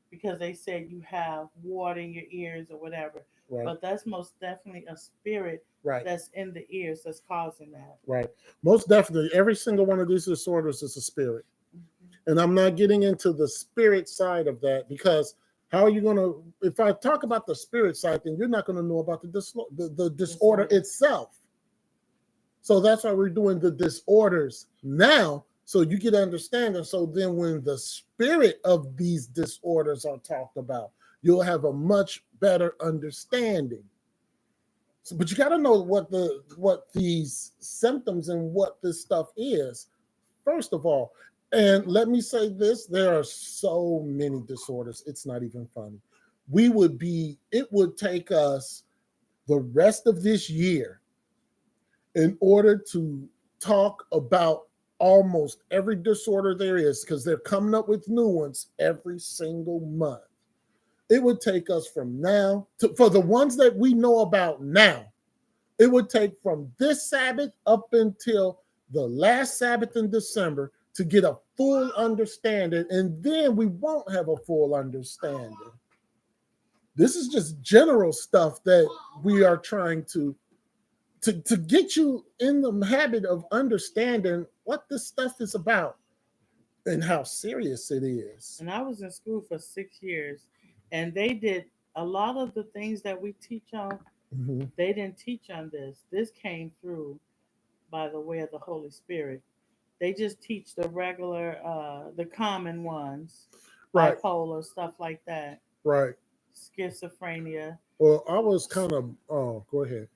Speaker 6: because they said you have water in your ears or whatever.
Speaker 1: Right.
Speaker 6: But that's most definitely a spirit
Speaker 1: Right.
Speaker 6: that's in the ears that's causing that.
Speaker 1: Right. Most definitely. Every single one of these disorders is a spirit.
Speaker 6: Mm-hmm.
Speaker 1: And I'm not getting into the spirit side of that because how are you going to, if I talk about the spirit side, then you're not going to know about the disorder itself. So that's why we're doing the disorders now, so you get understanding. So then when the spirit of these disorders are talked about, you'll have a much better understanding. So, but you got to know what these symptoms and what this stuff is, first of all. And let me say this, there are so many disorders, it's not even funny. It would take us the rest of this year in order to talk about almost every disorder there is, because they're coming up with new ones every single month. It would take us from now for the ones that we know about now, it would take from this Sabbath up until the last Sabbath in December to get a full understanding, and then we won't have a full understanding. This is just general stuff that we are trying to get you in the habit of understanding what this stuff is about and how serious it is.
Speaker 6: And I was in school for 6 years, and they did a lot of the things that we teach on.
Speaker 1: Mm-hmm.
Speaker 6: They didn't teach on this. This came through by the way of the Holy Spirit. They just teach the regular, the common ones,
Speaker 1: Right.
Speaker 6: bipolar, stuff like that,
Speaker 1: Right.
Speaker 6: schizophrenia.
Speaker 1: Well, I was kind of, go ahead.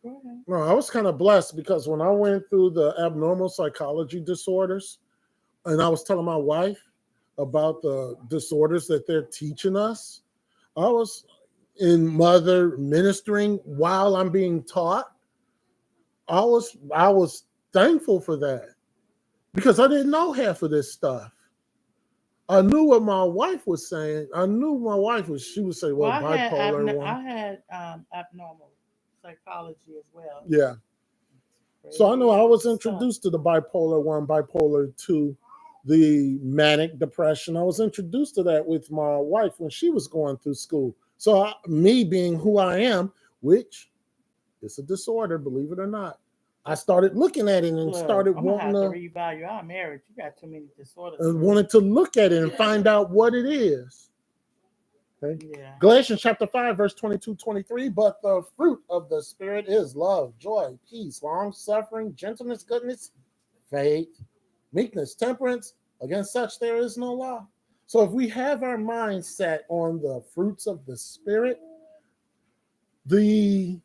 Speaker 6: Go ahead.
Speaker 1: No, I was kind of blessed because when I went through the abnormal psychology disorders, and I was telling my wife about the disorders that they're teaching us, I was in mother ministering while I'm being taught. I was thankful for that because I didn't know half of this stuff. I knew what my wife was saying. She would say, well, bipolar one.
Speaker 6: I had abnormal psychology as well.
Speaker 1: Yeah. So I know I was
Speaker 6: Stuff.
Speaker 1: introduced to the bipolar 1, bipolar 2, the manic depression. I was introduced to that with my wife when she was going through school. So me being who I am, which is a disorder, believe it or not, I started looking at it and
Speaker 6: Look,
Speaker 1: started
Speaker 6: I'm gonna
Speaker 1: wanting
Speaker 6: have to
Speaker 1: to
Speaker 6: revalue our marriage. You got too many disorders.
Speaker 1: wanted to look at it and find out what it is. Okay.
Speaker 6: Yeah.
Speaker 1: Galatians chapter 5, verse 22-23. But the fruit of the Spirit is love, joy, peace, long-suffering, gentleness, goodness, faith, meekness, temperance. Against such there is no law. So if we have our mind set on the fruits of the Spirit, the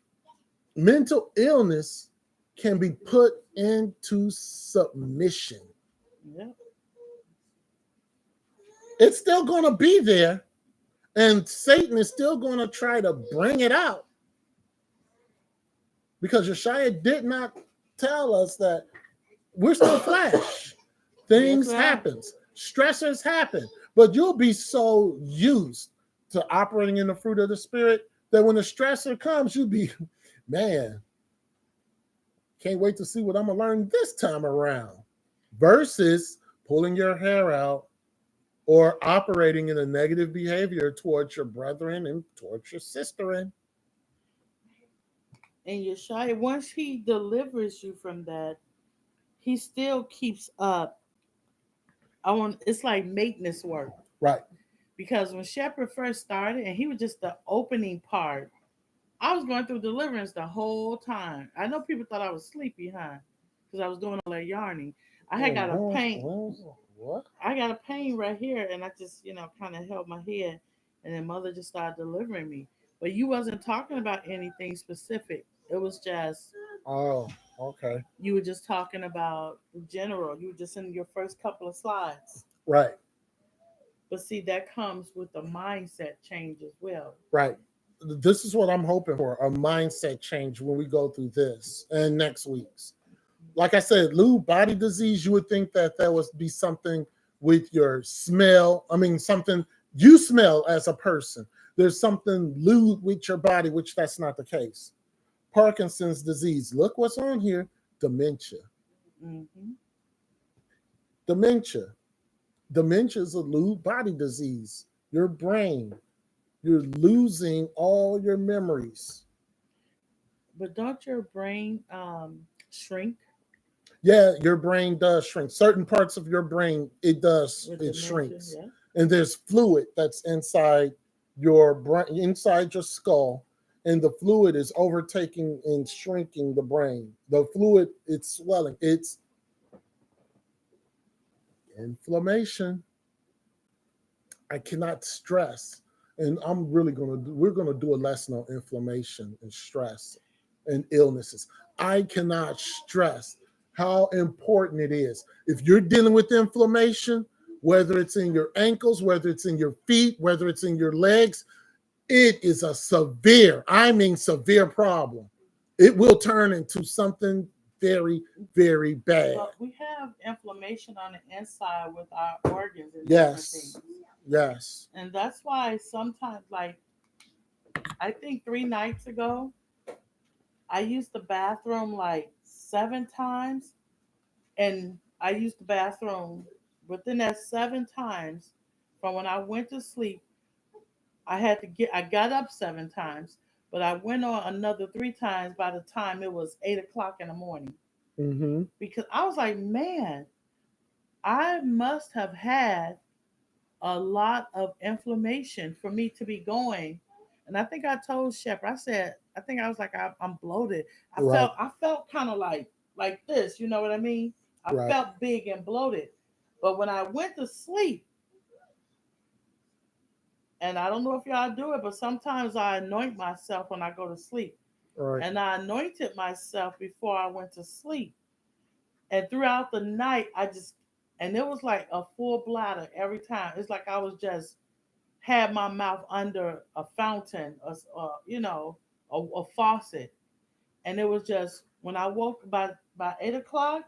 Speaker 1: mental illness can be put into submission.
Speaker 6: Yeah.
Speaker 1: It's still going to be there, and Satan is still going to try to bring it out, because Yeshua did not tell us that we're still flesh. Things
Speaker 6: Yes, we are.
Speaker 1: happen, stressors happen, but you'll be so used to operating in the fruit of the Spirit that when the stressor comes, you'll be, man, can't wait to see what I'm going to learn this time around, versus pulling your hair out or operating in a negative behavior towards your brethren and towards your sisterin.
Speaker 6: And Yeshua, once he delivers you from that, he still keeps up. It's like maintenance work.
Speaker 1: Right.
Speaker 6: Because when Shepherd first started, and he was just the opening part, I was going through deliverance the whole time. I know people thought I was sleepy, huh? Because I was doing all that yarning. I had got a pain.
Speaker 1: What?
Speaker 6: I got a pain right here, and I just, kind of held my head, and then Mother just started delivering me. But you wasn't talking about anything specific. It was just,
Speaker 1: Oh, okay.
Speaker 6: you were just talking about the general. You were just in your first couple of slides.
Speaker 1: Right.
Speaker 6: But see, that comes with a mindset change as well.
Speaker 1: Right. This is what I'm hoping for, a mindset change when we go through this and next week's. Like I said, Lewy body disease, you would think that would be something with your smell. I mean, something you smell as a person. There's something lewd with your body, which that's not the case. Parkinson's disease, look what's on here, dementia.
Speaker 6: Mm-hmm.
Speaker 1: Dementia. Dementia is a Lewy body disease. Your brain, you're losing all your memories.
Speaker 6: But don't your brain shrink?
Speaker 1: Yeah, your brain does shrink. Certain parts of your brain, it does, it shrinks.
Speaker 6: Yeah.
Speaker 1: And there's fluid that's inside your brain, inside your skull, and the fluid is overtaking and shrinking the brain. The fluid, it's swelling. It's inflammation. I cannot stress, and we're gonna do a lesson on inflammation and stress and illnesses. I cannot stress how important it is. If you're dealing with inflammation, whether it's in your ankles, whether it's in your feet, whether it's in your legs, it is a severe problem. It will turn into something very, very bad.
Speaker 6: But we have inflammation on the inside with our organs and
Speaker 1: Yes.
Speaker 6: everything.
Speaker 1: Yes.
Speaker 6: And that's why sometimes, like, I think 3 nights ago, I used the bathroom like 7 times, and I used the bathroom within that 7 times from when I went to sleep. I got up 7 times, but I went on another 3 times by the time it was 8 o'clock in the morning.
Speaker 1: Mm-hmm.
Speaker 6: Because I was like, man, I must have had a lot of inflammation for me to be going. And I think I told Shepherd, I was like, I'm bloated. I felt kind of like this, you know what I mean? I felt big and bloated. But when I went to sleep, and I don't know if y'all do it, but sometimes I anoint myself when I go to sleep.
Speaker 1: Right.
Speaker 6: And I anointed myself before I went to sleep. And throughout the night, and it was like a full bladder every time. It's like I was just had my mouth under a fountain, a faucet. And it was just, when I woke by 8 o'clock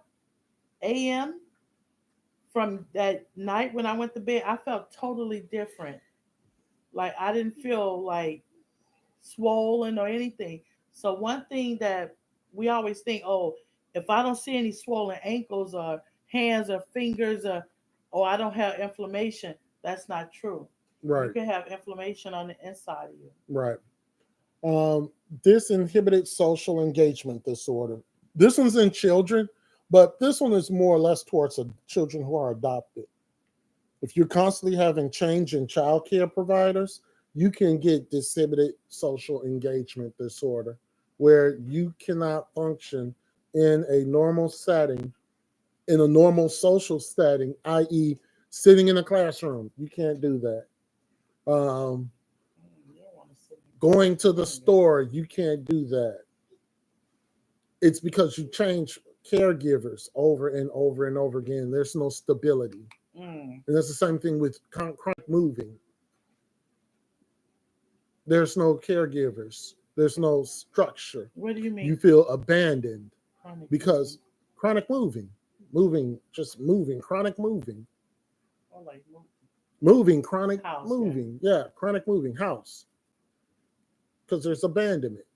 Speaker 6: a.m. from that night when I went to bed, I felt totally different. Like I didn't feel like swollen or anything. So one thing that we always think, oh, if I don't see any swollen ankles or hands or fingers or I don't have inflammation, that's not true.
Speaker 1: Right.
Speaker 6: You can have inflammation on the inside of you.
Speaker 1: Right. Disinhibited social engagement disorder. This one's in children, but this one is more or less towards children who are adopted. If you're constantly having change in child care providers, you can get disinhibited social engagement disorder, where you cannot function in a normal setting, in a normal social setting, i.e., sitting in a classroom. You can't do that. Going to the store, you can't do that. It's because you change caregivers over and over and over again. There's no stability.
Speaker 6: Mm.
Speaker 1: And that's the same thing with chronic moving. There's no caregivers. There's no structure.
Speaker 6: What do you mean?
Speaker 1: You feel abandoned
Speaker 6: Chronic
Speaker 1: because chronic moving, chronic moving,
Speaker 6: Oh, like
Speaker 1: chronic
Speaker 6: House,
Speaker 1: moving. Yeah, chronic moving house. Because there's abandonment.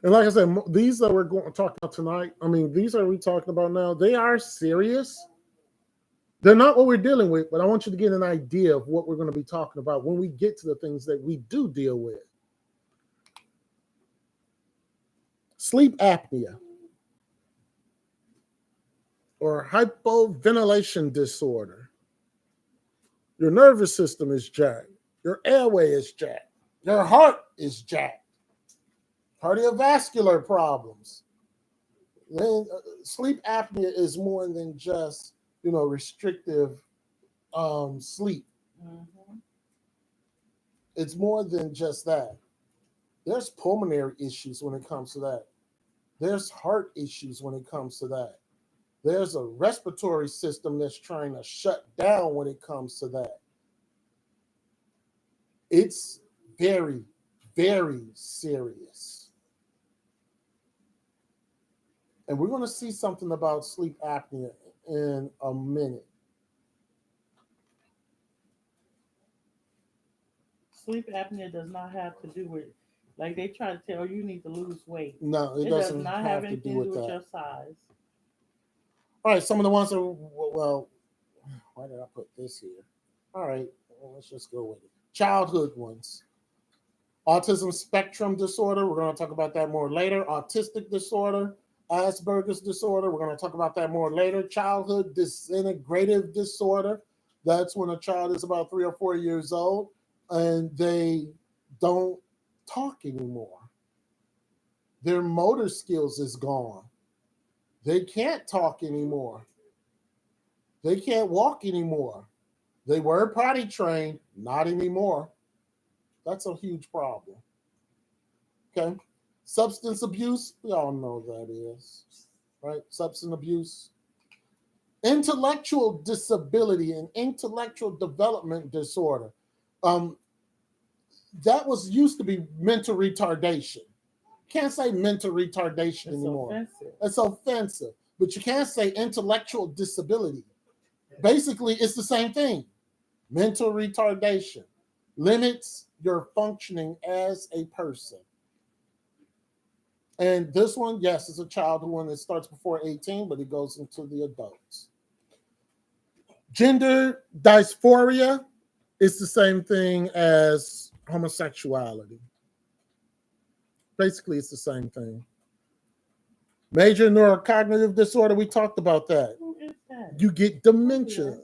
Speaker 1: And like I said, these that we're going to talk about tonight, I mean, these are we talking about now. They are serious. They're not what we're dealing with, but I want you to get an idea of what we're going to be talking about when we get to the things that we do deal with. Sleep apnea or hypoventilation disorder. Your nervous system is jacked. Your airway is jacked. Your heart is jacked. Cardiovascular problems. Then sleep apnea is more than just, restrictive sleep.
Speaker 6: Mm-hmm.
Speaker 1: It's more than just that. There's pulmonary issues when it comes to that. There's heart issues when it comes to that. There's a respiratory system that's trying to shut down when it comes to that. It's very, very serious. And we're going to see something about sleep apnea in a minute.
Speaker 6: Sleep apnea does not have to do with, like they try to tell you need to lose weight.
Speaker 1: No, it
Speaker 6: does
Speaker 1: doesn't
Speaker 6: not
Speaker 1: have
Speaker 6: have
Speaker 1: to
Speaker 6: anything
Speaker 1: do
Speaker 6: to
Speaker 1: with
Speaker 6: do with
Speaker 1: that.
Speaker 6: your size.
Speaker 1: All right, some of the ones that, well, why did I put this here? All right, well, let's just go with it. Childhood ones. Autism spectrum disorder, we're going to talk about that more later. Autistic disorder, Asperger's disorder, we're going to talk about that more later. Childhood disintegrative disorder, that's when a child is about 3 or 4 years old and they don't talk anymore. Their motor skills is gone. They can't talk anymore. They can't walk anymore. They were potty trained, not anymore. That's a huge problem. Okay. Substance abuse, we all know that is, right? Substance abuse. Intellectual disability and intellectual development disorder. That was used to be mental retardation. Can't say mental retardation anymore.
Speaker 6: Offensive.
Speaker 1: It's offensive. But you can't say intellectual disability. Basically, it's the same thing. Mental retardation limits your functioning as a person. And this one, yes, it's a childhood one that starts before 18, but it goes into the adults. Gender dysphoria is the same thing as homosexuality. Basically, it's the same thing. Major neurocognitive disorder, we talked about that.
Speaker 6: Who is that?
Speaker 1: You get dementia.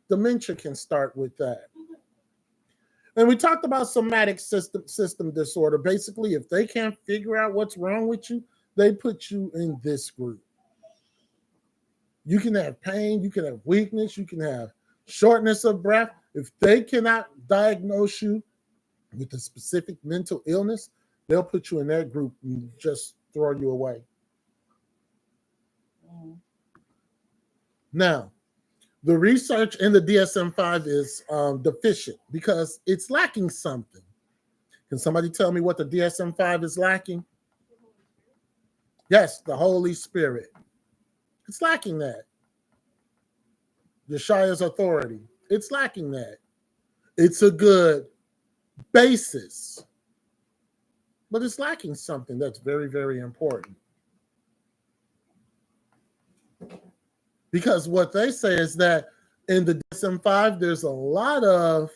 Speaker 1: Dementia can start with that. And we talked about somatic system disorder. Basically, if they can't figure out what's wrong with you, they put you in this group. You can have pain, you can have weakness, you can have shortness of breath. If they cannot diagnose you with a specific mental illness, they'll put you in that group and just throw you away. Now, the research in the DSM-5 is deficient because it's lacking something. Can somebody tell me what the DSM-5 is lacking? Yes, the Holy Spirit. It's lacking that. Yeshua's authority. It's lacking that. It's a good basis, but it's lacking something that's very, very important. Because what they say is that in the DSM-5, there's a lot of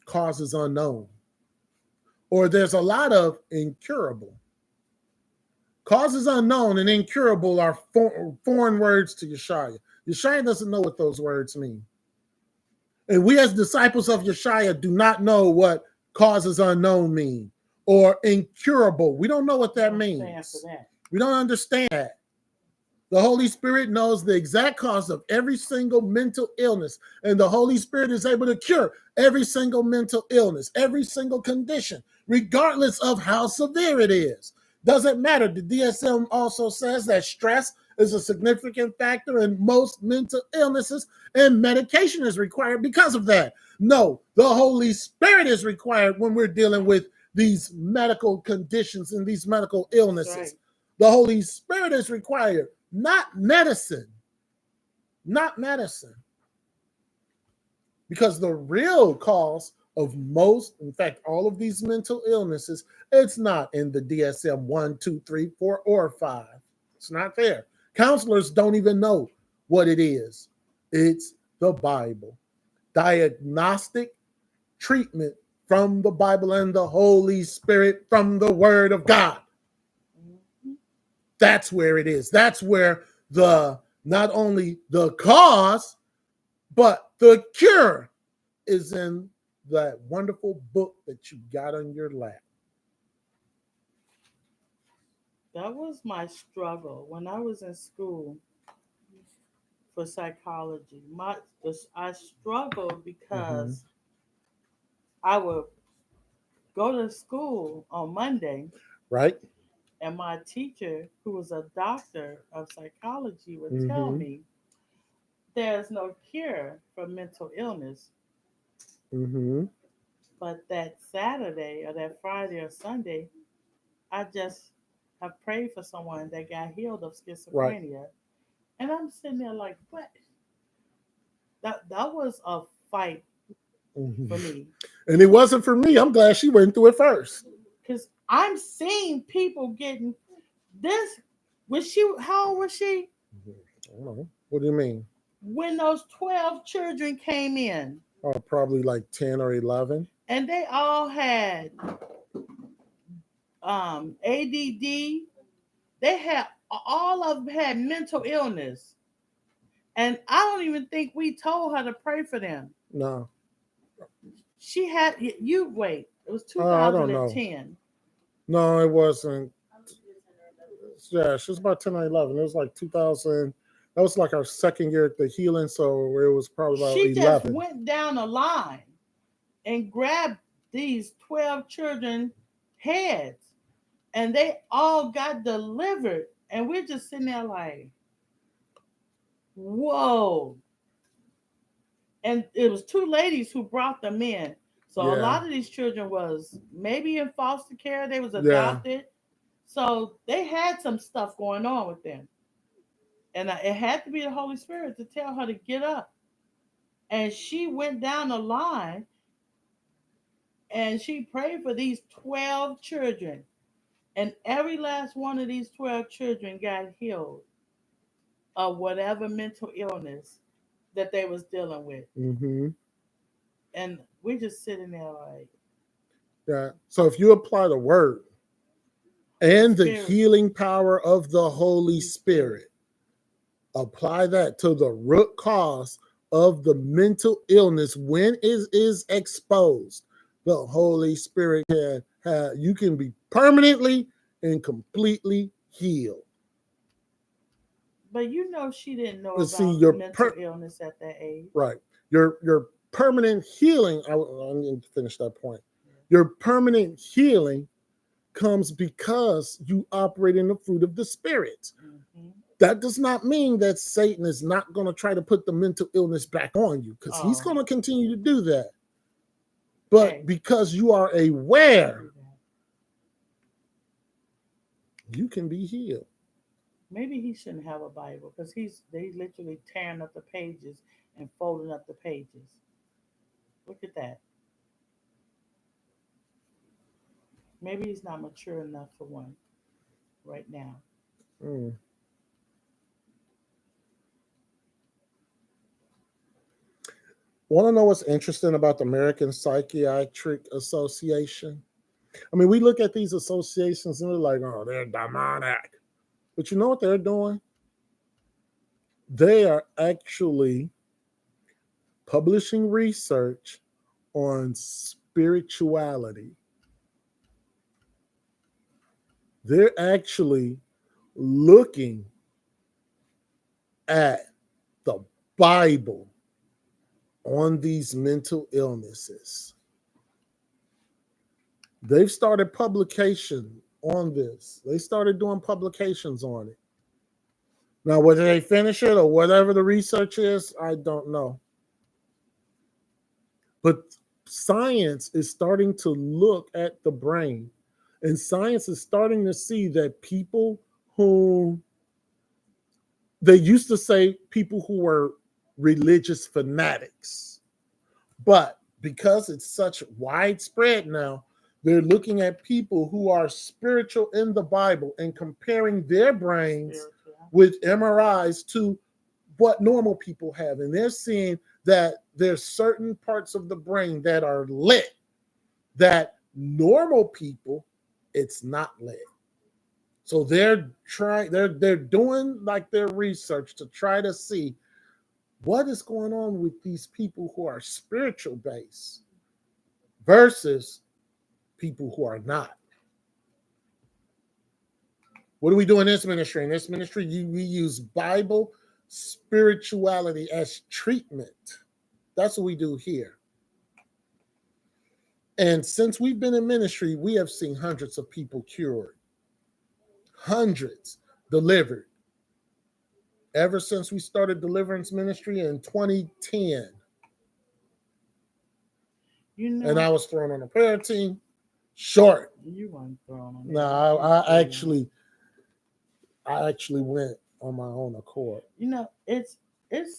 Speaker 1: causes unknown, or there's a lot of incurable. Causes unknown and incurable are foreign words to Yeshua. Yeshua doesn't know what those words mean. And we as disciples of Yeshua do not know what causes unknown mean or incurable. We don't know what that means. We don't understand that. The Holy Spirit knows the exact cause of every single mental illness, and the Holy Spirit is able to cure every single mental illness, every single condition, regardless of how severe it is. Doesn't matter. The DSM also says that stress is a significant factor in most mental illnesses, and medication is required because of that. No, the Holy Spirit is required when we're dealing with these medical conditions and these medical illnesses.
Speaker 6: right.
Speaker 1: The Holy Spirit is required, not medicine. Not medicine. Because the real cause of most, in fact, all of these mental illnesses, it's not in the DSM 1, 2, 3, 4, or 5. It's not there. Counselors don't even know what it is. It's the Bible. Diagnostic treatment from the Bible and the Holy Spirit from the Word of God. That's where it is. That's where the not only the cause, but the cure is in that wonderful book that you got on your lap.
Speaker 6: That was my struggle when I was in school for psychology. I struggled because I would go to school on Monday,
Speaker 1: Right?
Speaker 6: and my teacher, who was a doctor of psychology, would tell me there's no cure for mental illness.
Speaker 1: Mm-hmm.
Speaker 6: But that Saturday or that Friday or Sunday, I just have prayed for someone that got healed of schizophrenia. And I'm sitting there like, what? That was a fight for me.
Speaker 1: And it wasn't for me. I'm glad she went through it first.
Speaker 6: Because I'm seeing people getting this. How old was she?
Speaker 1: I don't know. What do you mean?
Speaker 6: When those 12 children came in.
Speaker 1: Oh, probably like 10 or 11.
Speaker 6: And they all had ADD. All of them had mental illness. And I don't even think we told her to pray for them.
Speaker 1: No.
Speaker 6: She had, it was 2010.
Speaker 1: I don't know. No, it wasn't. Yeah, she was about 10 or 11. It was like 2000. That was like our second year at the healing, so it was probably about 11. She just
Speaker 6: went down a line and grabbed these 12 children heads, and they all got delivered. And we're just sitting there like, whoa. And it was two ladies who brought them in. So a lot of these children was maybe in foster care. They was adopted. Yeah. So they had some stuff going on with them. And it had to be the Holy Spirit to tell her to get up. And she went down the line and she prayed for these 12 children. And every last one of these 12 children got healed of whatever mental illness that they was dealing with.
Speaker 1: Mm-hmm.
Speaker 6: And we're just sitting there like.
Speaker 1: Yeah. So if you apply the word and the healing power of the Holy Spirit, apply that to the root cause of the mental illness when it is exposed, the Holy Spirit you can be permanently and completely healed.
Speaker 6: But she didn't know about your mental illness at that age.
Speaker 1: Right. Your permanent healing, I need to finish that point. Your permanent healing comes because you operate in the fruit of the Spirit. Mm-hmm. That does not mean that Satan is not going to try to put the mental illness back on you, because he's going to continue to do that. But because you are aware, you can be healed.
Speaker 6: Maybe he shouldn't have a Bible, because they literally tearing up the pages and folding up the pages. Look at that. Maybe he's not mature enough for one right now.
Speaker 1: Mm. Want to know what's interesting about the American Psychiatric Association? I mean, we look at these associations and we're like, oh, they're demonic. But you know what they're doing? They are actually publishing research on spirituality. They're actually looking at the Bible on these mental illnesses. They've started publication on this. They started doing publications on it. Now, whether they finish it or whatever the research is, I don't know. But science is starting to look at the brain, and science is starting to see that people who they used to say people who were religious fanatics, but because it's such widespread now, they're looking at people who are spiritual in the Bible and comparing their brains with MRIs to what normal people have. And they're seeing that there's certain parts of the brain that are lit that normal people, it's not lit. So they're doing like their research to try to see what is going on with these people who are spiritual based versus people who are not. What do we do in this ministry? In this ministry, we use Bible spirituality as treatment. That's what we do here. And since we've been in ministry, we have seen hundreds of people cured, hundreds delivered. Ever since we started deliverance ministry in 2010.
Speaker 6: You know,
Speaker 1: and I was thrown on a prayer team. Short.
Speaker 6: You weren't thrown on.
Speaker 1: No, I actually went on my own accord.
Speaker 6: You know, it's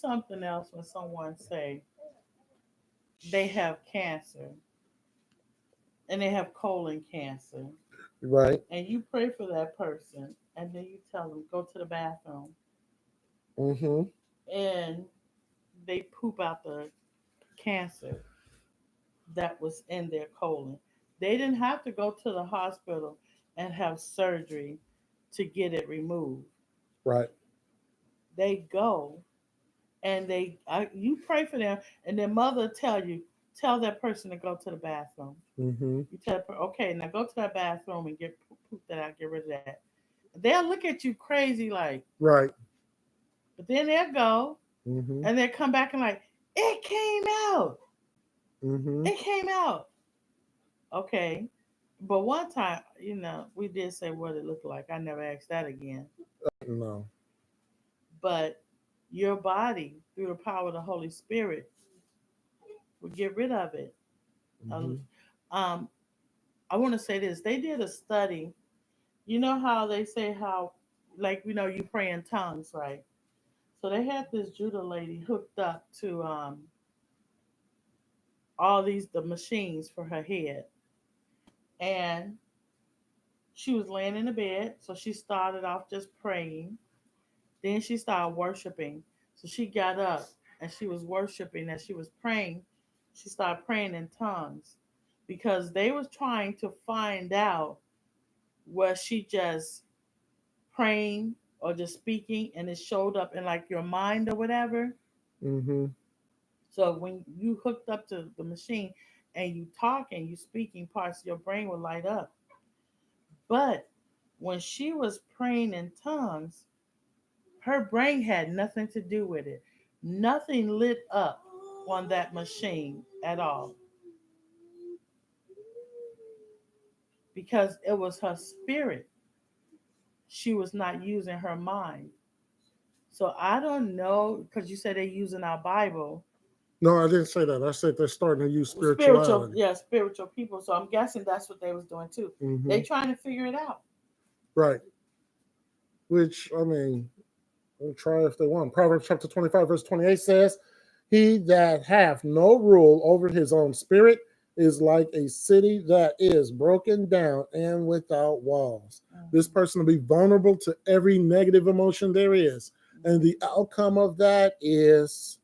Speaker 6: something else when someone say they have cancer and they have colon cancer.
Speaker 1: Right.
Speaker 6: And you pray for that person and then you tell them go to the bathroom.
Speaker 1: Mm-hmm.
Speaker 6: And they poop out the cancer that was in their colon. They didn't have to go to the hospital and have surgery to get it removed.
Speaker 1: Right.
Speaker 6: They go and you pray for them, and their mother tell that person to go to the bathroom.
Speaker 1: Mm-hmm.
Speaker 6: You tell her, okay, now go to that bathroom and get poop that out, get rid of that. They'll look at you crazy like,
Speaker 1: right.
Speaker 6: But then they'll go
Speaker 1: mm-hmm.
Speaker 6: and they'll come back and like, it came out.
Speaker 1: Mm-hmm.
Speaker 6: It came out. Okay. But one time, we did say what it looked like. I never asked that again.
Speaker 1: No.
Speaker 6: But your body, through the power of the Holy Spirit, will get rid of it.
Speaker 1: Mm-hmm.
Speaker 6: I want to say this. They did a study. You know how they say how, like, you pray in tongues, right? So they had this Judah lady hooked up to all the machines for her head. And she was laying in the bed. So she started off just praying. Then she started worshiping. So she got up and she was worshiping. As she was praying, she started praying in tongues because they was trying to find out, was she just praying or just speaking and it showed up in like your mind or whatever.
Speaker 1: Mm-hmm.
Speaker 6: So when you hooked up to the machine and you talking, you speaking, parts of your brain will light up. But when she was praying in tongues, her brain had nothing to do with it. Nothing lit up on that machine at all. Because it was her spirit. She was not using her mind. So I don't know, because you said they're using our Bible.
Speaker 1: No, I didn't say that. I said they're starting to use spirituality.
Speaker 6: Spiritual people. So I'm guessing that's what they was doing too.
Speaker 1: Mm-hmm.
Speaker 6: They trying to figure it out.
Speaker 1: Right. Which, I mean, they'll try if they want. Proverbs chapter 25, verse 28 says, he that hath no rule over his own spirit is like a city that is broken down and without walls. Mm-hmm. This person will be vulnerable to every negative emotion there is. And the outcome of that is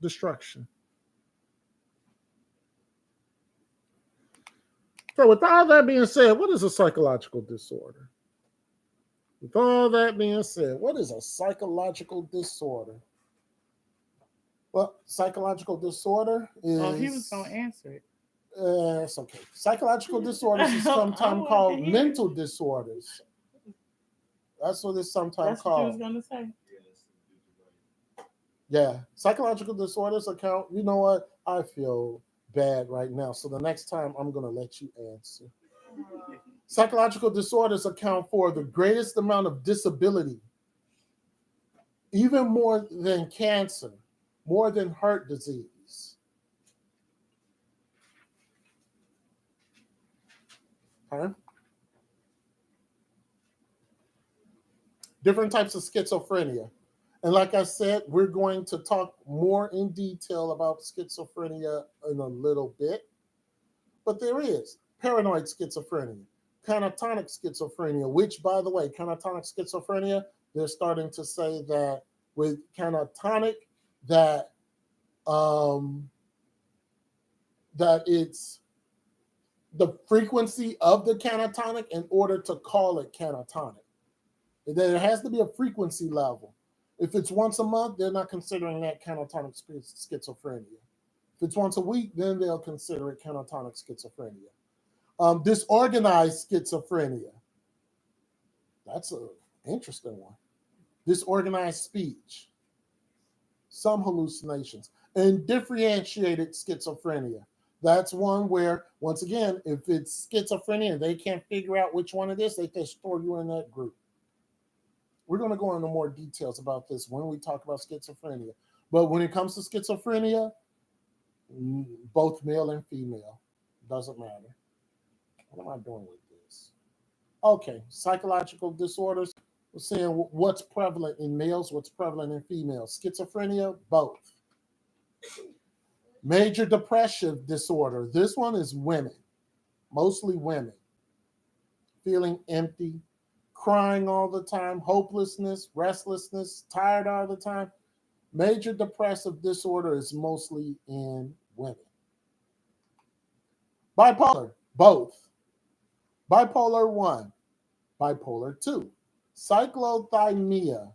Speaker 1: destruction. So with all that being said, what is a psychological disorder? With all that being said, what is a psychological disorder? Well, psychological disorder is...
Speaker 6: Oh, he was going to answer it.
Speaker 1: It's okay. Psychological disorders is sometimes called mental disorders. That's what it's sometimes called.
Speaker 6: That's what you was going to say.
Speaker 1: Yeah. Psychological disorders account... You know what? I feel bad right now. So the next time I'm going to let you answer. Psychological disorders account for the greatest amount of disability, even more than cancer, more than heart disease. Okay? Different types of schizophrenia. And like I said, we're going to talk more in detail about schizophrenia in a little bit. But there is paranoid schizophrenia, catatonic schizophrenia, which, by the way, catatonic schizophrenia, they're starting to say that with catatonic, that it's the frequency of the catatonic in order to call it catatonic. There has to be a frequency level. If it's once a month, they're not considering that catatonic schizophrenia. If it's once a week, then they'll consider it catatonic schizophrenia. Disorganized schizophrenia. That's an interesting one. Disorganized speech. Some hallucinations. And differentiated schizophrenia. That's one where, once again, if it's schizophrenia and they can't figure out which one it is, they just throw you in that group. We're going to go into more details about this when we talk about schizophrenia. But when it comes to schizophrenia, both male and female, doesn't matter. What am I doing with this? Okay, psychological disorders. We're saying what's prevalent in males, what's prevalent in females. Schizophrenia, both. Major depressive disorder. This one is women, mostly women. Feeling empty, crying all the time, hopelessness, restlessness, tired all the time. Major depressive disorder is mostly in women. Bipolar, both. Bipolar 1, bipolar 2, cyclothymia,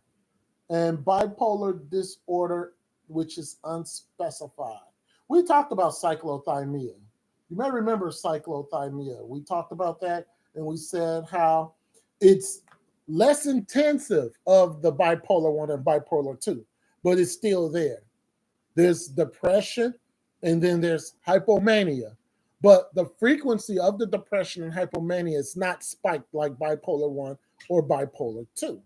Speaker 1: and bipolar disorder, which is unspecified. We talked about cyclothymia. You may remember cyclothymia. We talked about that, and we said how it's less intensive of the bipolar 1 and bipolar 2, but it's still there. There's depression, and then there's hypomania. But the frequency of the depression and hypomania is not spiked like bipolar 1 or bipolar 2.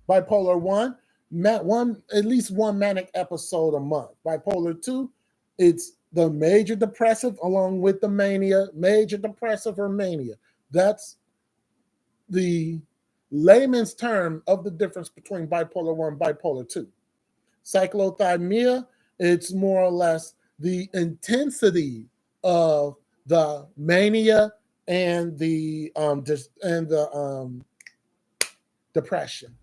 Speaker 1: Bipolar 1, at least one manic episode a month. Bipolar 2, it's the major depressive along with the mania, major depressive or mania. That's the layman's term of the difference between bipolar 1 and bipolar 2. Cyclothymia, it's more or less the intensity of the mania and the depression.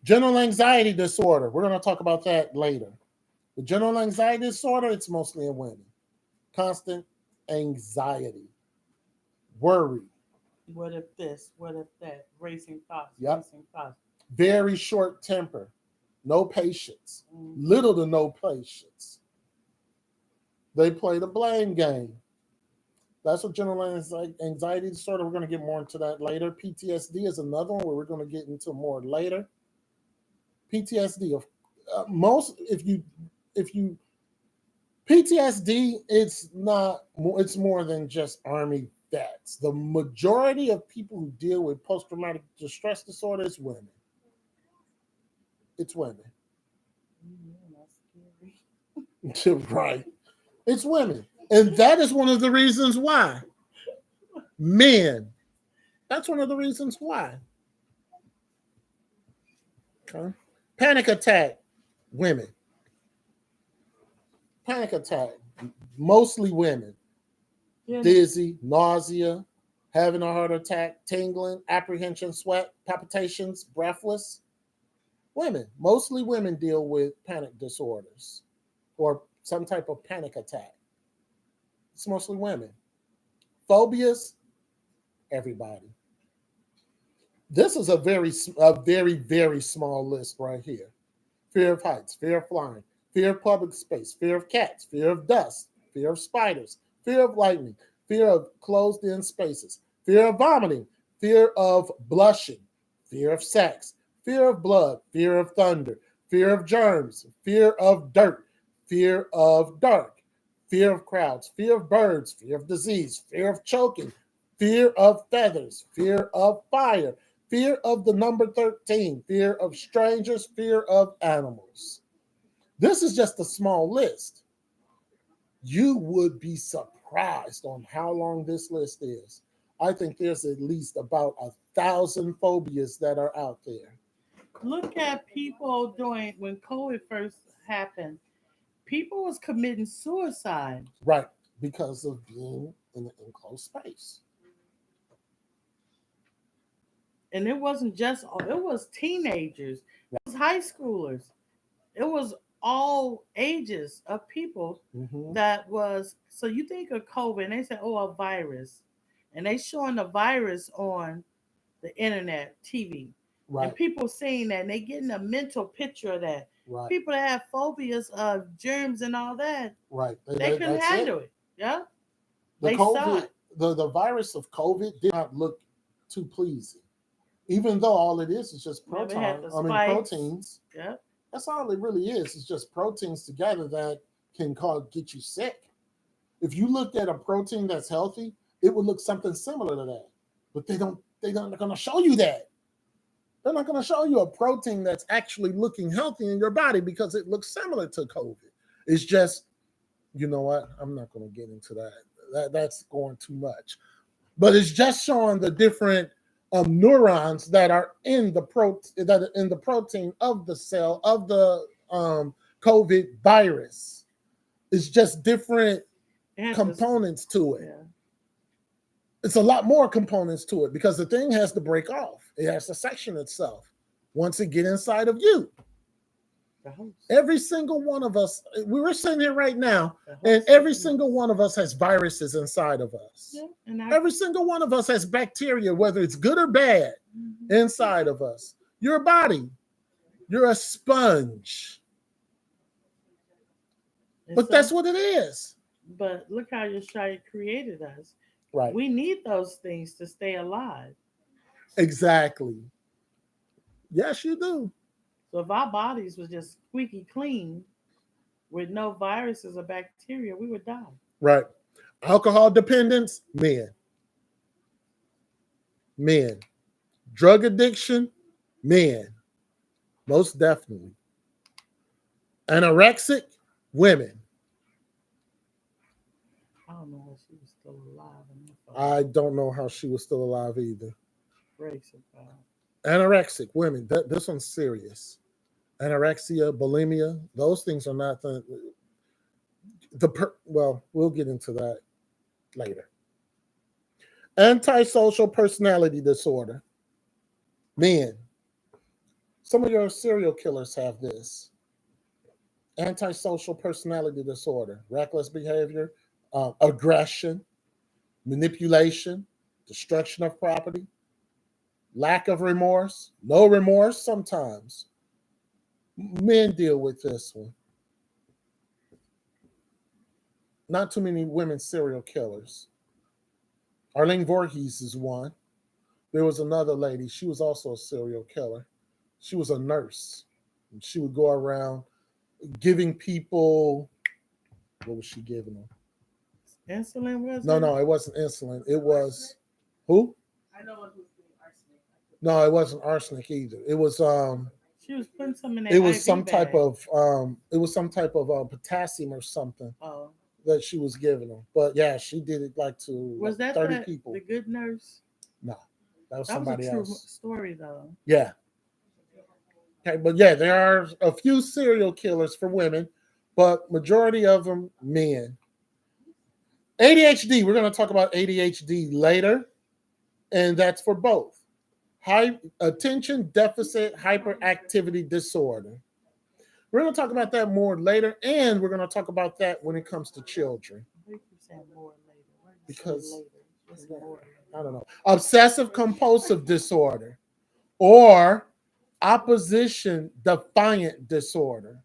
Speaker 1: General anxiety disorder. We're going to talk about that later. The general anxiety disorder, it's mostly in women. Constant anxiety, worry.
Speaker 6: What if this? What if that? Racing thoughts.
Speaker 1: Yep.
Speaker 6: Racing thoughts.
Speaker 1: Very short temper. No patience. Little to no patience. They play the blame game. That's what general anxiety disorder. We're going to get more into that later. PTSD is another one where we're going to get into more later. PTSD. PTSD, it's more than just Army vets. The majority of people who deal with post-traumatic stress disorder is women. It's women.
Speaker 6: That's scary.
Speaker 1: Right. It's women. And that is one of the reasons why. Men. That's one of the reasons why. Okay. Panic attack, women. Panic attack, mostly women.
Speaker 6: Yeah.
Speaker 1: Dizzy, nausea, having a heart attack, tingling, apprehension, sweat, palpitations, breathless. Women, mostly women deal with panic disorders or some type of panic attack. It's mostly women. Phobias, everybody. This is a very, very small list right here. Fear of heights, fear of flying, fear of public space, fear of cats, fear of dust, fear of spiders, fear of lightning, fear of closed-in spaces, fear of vomiting, fear of blushing, fear of sex, fear of blood, fear of thunder, fear of germs, fear of dirt, fear of dark, fear of crowds, fear of birds, fear of disease, fear of choking, fear of feathers, fear of fire, fear of the number 13, fear of strangers, fear of animals. This is just a small list. You would be surprised on how long this list is. I think there's at least about 1,000 phobias that are out there.
Speaker 6: Look at people doing when COVID first happened. People was committing suicide.
Speaker 1: Right, because of being in an enclosed space.
Speaker 6: And it wasn't just, it was teenagers, it was high schoolers, it was all ages of people
Speaker 1: Mhm.
Speaker 6: that was. So you think of COVID and they say, oh, a virus. And they showing the virus on the internet, TV.
Speaker 1: Right,
Speaker 6: And people seeing that and they getting a mental picture of that.
Speaker 1: right,
Speaker 6: People that have phobias of germs and all that,
Speaker 1: right.
Speaker 6: they couldn't
Speaker 1: That's
Speaker 6: handle it. Yeah.
Speaker 1: The
Speaker 6: They saw
Speaker 1: COVID,
Speaker 6: it.
Speaker 1: the virus of COVID did not look too pleasing. Even though all it is just
Speaker 6: Yeah, they had the spikes.
Speaker 1: proteins.
Speaker 6: Yeah.
Speaker 1: That's all it really is. It's just proteins together that can get you sick. If you looked at a protein that's healthy, it would look something similar to that. But they're not going to show you that. They're not going to show you a protein that's actually looking healthy in your body because it looks similar to COVID. It's just, you know what? I'm not going to get into that. That's going too much. But it's just showing the different neurons that are in the protein of the cell of the COVID virus. It's just different components to it.
Speaker 6: Yeah.
Speaker 1: It's a lot more components to it because the thing has to break off. It has to section itself once it get inside of you. Every single one of us, we were sitting here right now, and every single one of us has viruses inside of us.
Speaker 6: Yeah, and
Speaker 1: Every single one of us has bacteria, whether it's good or bad, inside of us. Your body, you're a sponge. But that's what it is.
Speaker 6: But look how Yeshua created us.
Speaker 1: Right.
Speaker 6: We need those things to stay alive.
Speaker 1: Exactly. Yes, you do.
Speaker 6: So if our bodies was just squeaky clean with no viruses or bacteria, we would die.
Speaker 1: Right. Alcohol dependence, men. Men. Drug addiction, men. Most definitely. Anorexic, women.
Speaker 6: I don't know if she was still alive.
Speaker 1: I don't know how she was still alive either.
Speaker 6: Grace of God.
Speaker 1: Anorexic women. This one's serious. Anorexia, bulimia. Those things are not well, we'll get into that later. Antisocial personality disorder. Men. Some of your serial killers have this. Antisocial personality disorder. Reckless behavior, aggression, manipulation, destruction of property, lack of remorse, no remorse sometimes. Men deal with this one. Not too many women serial killers. Arlene Voorhees is one. There was another lady. She was also a serial killer. She was a nurse. And she would go around giving people, what was she giving them?
Speaker 6: Insulin was
Speaker 1: No, it wasn't insulin. It was who?
Speaker 5: I know who's doing arsenic.
Speaker 1: No, it wasn't arsenic either. It was
Speaker 6: she was putting some in that
Speaker 1: it was
Speaker 6: IV
Speaker 1: some
Speaker 6: bag.
Speaker 1: type of potassium or something
Speaker 6: Oh.
Speaker 1: that she was giving them. But yeah, she did it like to
Speaker 6: Was that
Speaker 1: 30 people.
Speaker 6: the good nurse?
Speaker 1: No, that was
Speaker 6: That
Speaker 1: somebody
Speaker 6: was a true
Speaker 1: else.
Speaker 6: story though.
Speaker 1: Yeah. Okay, but yeah, there are a few serial killers for women, but majority of them men. ADHD, we're going to talk about ADHD later, and that's for both. High attention deficit hyperactivity disorder. We're going to talk about that more later, and we're going to talk about that when it comes to children.
Speaker 6: Why you keep saying more later? Why you say
Speaker 1: Because
Speaker 6: later? What's more?
Speaker 1: I don't know. Obsessive compulsive disorder or opposition defiant disorder.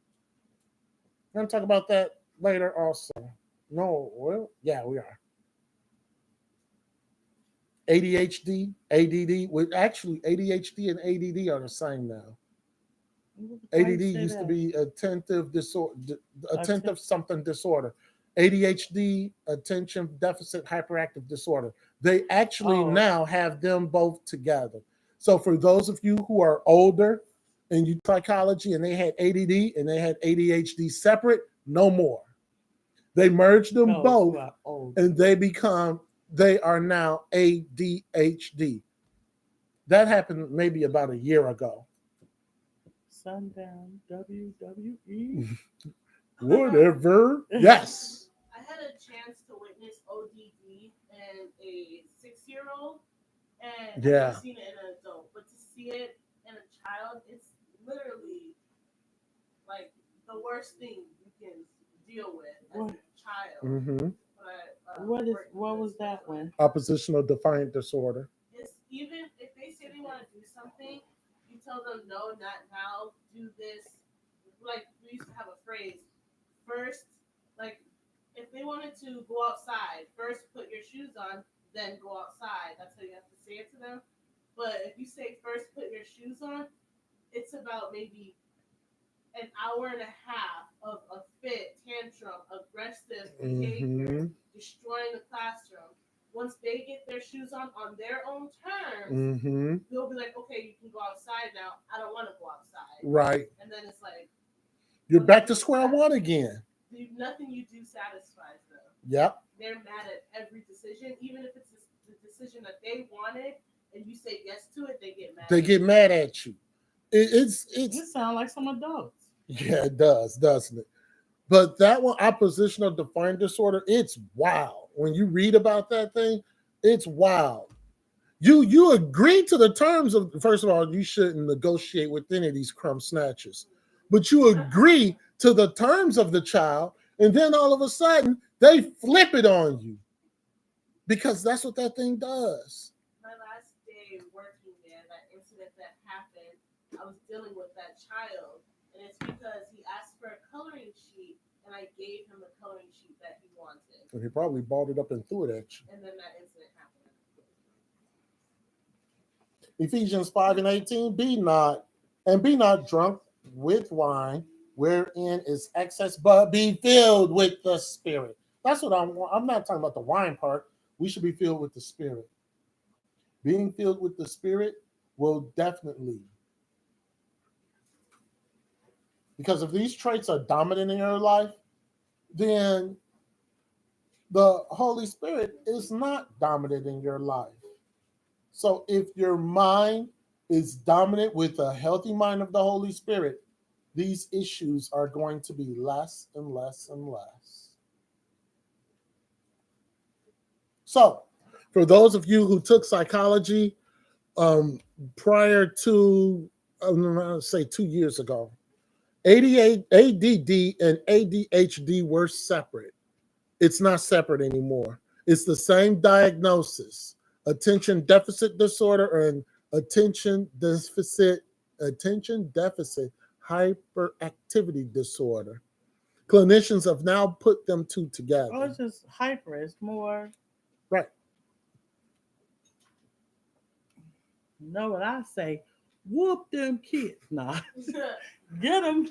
Speaker 1: We're going to talk about that later also. No, well, yeah, we are. ADHD, ADD. Well, actually, ADHD and ADD are the same now.
Speaker 6: Why you
Speaker 1: ADD
Speaker 6: say
Speaker 1: used to
Speaker 6: that?
Speaker 1: be attentive disorder, attentive something disorder. ADHD, attention deficit hyperactive disorder. They actually
Speaker 6: Oh.
Speaker 1: now have them both together. So for those of you who are older and you psychology and they had ADD and they had ADHD separate, no more. They merged them
Speaker 6: Those
Speaker 1: both
Speaker 6: who are old.
Speaker 1: and they are now ADHD. That happened maybe about a year ago.
Speaker 6: Sundown WWE.
Speaker 1: Whatever. Yes.
Speaker 5: I had a chance to witness ODD in a 6-year-old, and
Speaker 1: Yeah.
Speaker 5: I've seen it in an adult, but to see it in a child, it's literally like the worst thing you can deal with as
Speaker 6: What?
Speaker 5: a child.
Speaker 1: Mm-hmm.
Speaker 5: But,
Speaker 6: What was that one?
Speaker 1: Oppositional defiant disorder.
Speaker 5: It's even if they say they want to do something, you tell them no, not now, do this. Like we used to have a phrase, first, like if they wanted to go outside, first put your shoes on, then go outside. That's how you have to say it to them. But if you say first put your shoes on, it's about maybe an hour and a half of a fit, tantrum, aggressive behavior, destroying the classroom. Once they get their shoes on their own terms, they'll be like, okay, you can go outside now. I don't want to go outside.
Speaker 1: Right.
Speaker 5: And then it's like,
Speaker 1: You're back to square one again.
Speaker 5: nothing you do satisfies them.
Speaker 1: Yep.
Speaker 5: They're mad at every decision, even if it's the decision that they wanted, and you say yes to it, they get mad.
Speaker 1: They get mad at you. It's
Speaker 6: You sound like some adults.
Speaker 1: yeah, it does, doesn't it? But that one, oppositional defiant disorder, it's wild. When you read about that thing, it's wild. You agree to the terms of, first of all, you shouldn't negotiate with any of these crumb snatchers, but you agree to the terms of the child, and then all of a sudden they flip it on you because that's what that thing does.
Speaker 5: My last day working there, that incident that happened, I was dealing with that child, and it's because he asked for a coloring sheet, and I gave him the coloring sheet that he wanted.
Speaker 1: And he probably balled it up and threw it at you.
Speaker 5: And then that incident happened.
Speaker 1: Ephesians 5:18, be not drunk with wine, wherein is excess, but be filled with the Spirit. That's what I'm not talking about the wine part. We should be filled with the Spirit. Being filled with the Spirit will definitely, because if these traits are dominant in your life, then the Holy Spirit is not dominant in your life. So if your mind is dominant with a healthy mind of the Holy Spirit, these issues are going to be less and less and less. So for those of you who took psychology prior to, say 2 years ago, ADD and ADHD were separate. It's not separate anymore. It's the same diagnosis. Attention deficit disorder and attention deficit hyperactivity disorder. Clinicians have now put them two together.
Speaker 6: Oh, it's just hyper. It's more.
Speaker 1: Right.
Speaker 6: You know what I say? Whoop them kids. Nah. Get them.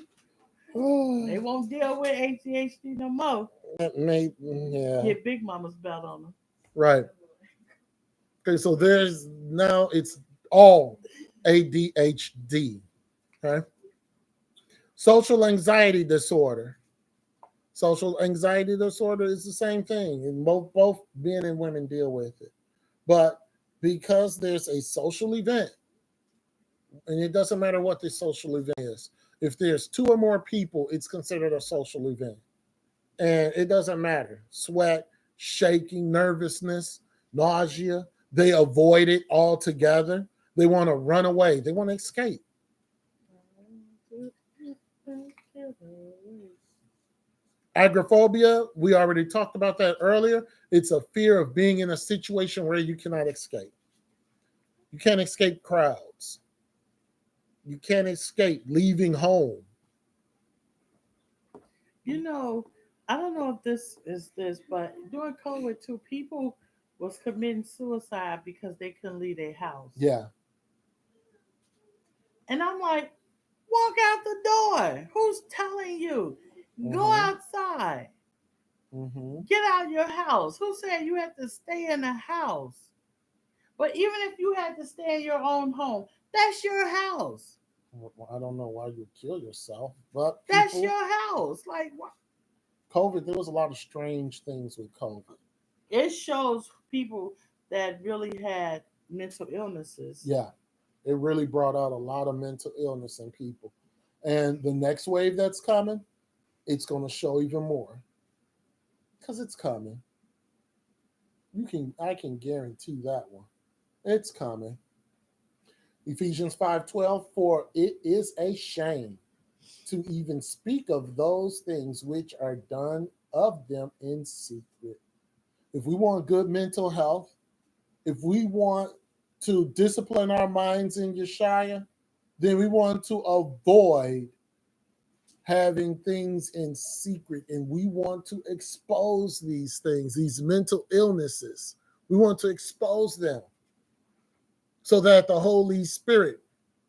Speaker 6: They won't deal with ADHD no more.
Speaker 1: Yeah.
Speaker 6: Get Big Mama's belt on them.
Speaker 1: Right. Okay, so there's now it's all ADHD. Okay. Social anxiety disorder. Social anxiety disorder is the same thing, and both men and women deal with it. But because there's a social event, and it doesn't matter what the social event is, if there's 2 or more people, it's considered a social event. And it doesn't matter. Sweat, shaking, nervousness, nausea, they avoid it altogether. They want to run away. They want to escape. Agoraphobia, we already talked about that earlier. It's a fear of being in a situation where you cannot escape. You can't escape crowds. You can't escape leaving home.
Speaker 6: You know, I don't know if this is this, but during COVID, 2 people was committing suicide because they couldn't leave their house.
Speaker 1: Yeah.
Speaker 6: And I'm like, walk out the door. Who's telling you? Go outside.
Speaker 1: Mm-hmm.
Speaker 6: Get out of your house. Who said you had to stay in the house? But even if you had to stay in your own home, that's your house.
Speaker 1: Well, I don't know why you kill yourself, but
Speaker 6: That's
Speaker 1: people,
Speaker 6: your house. Like, what?
Speaker 1: COVID, there was a lot of strange things with COVID.
Speaker 6: It shows people that really had mental illnesses.
Speaker 1: Yeah, it really brought out a lot of mental illness in people. And the next wave that's coming, it's going to show even more because it's coming. I can guarantee that one. It's coming. Ephesians 5:12, for it is a shame to even speak of those things which are done of them in secret. If we want good mental health, if we want to discipline our minds in Yeshaya, then we want to avoid having things in secret, and we want to expose these things, these mental illnesses. We want to expose them so that the Holy Spirit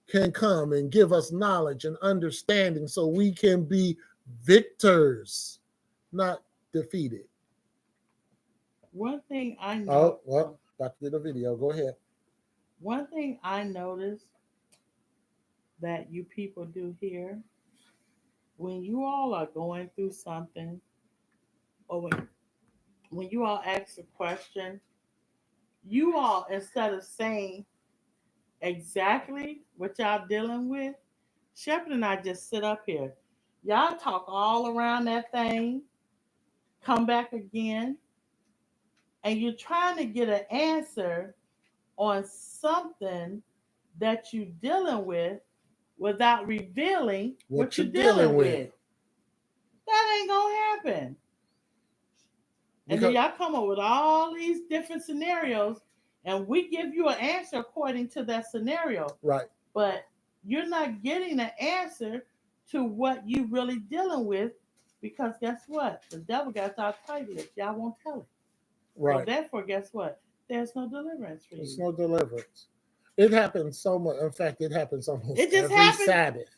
Speaker 1: can come and give us knowledge and understanding so we can be victors, not defeated.
Speaker 6: One thing I know.
Speaker 1: Oh, well, about to get a video. Go ahead.
Speaker 6: One thing I noticed that you people do here, when you all are going through something, or when you all ask a question, you all, instead of saying exactly what y'all dealing with, Shepherd and I just sit up here. Y'all talk all around that thing, come back again, and you're trying to get an answer on something that you're dealing with without revealing what you're dealing with. That ain't gonna happen. And then y'all come up with all these different scenarios, and we give you an answer according to that scenario.
Speaker 1: Right.
Speaker 6: But you're not getting an answer to what you really dealing with, because guess what? The devil got y'all tight-lipped. Y'all won't tell it.
Speaker 1: Right.
Speaker 6: So therefore, guess what? There's no deliverance for you.
Speaker 1: There's no deliverance. It happens so much. In fact, it happens almost
Speaker 6: It just
Speaker 1: every
Speaker 6: happened.
Speaker 1: Sabbath.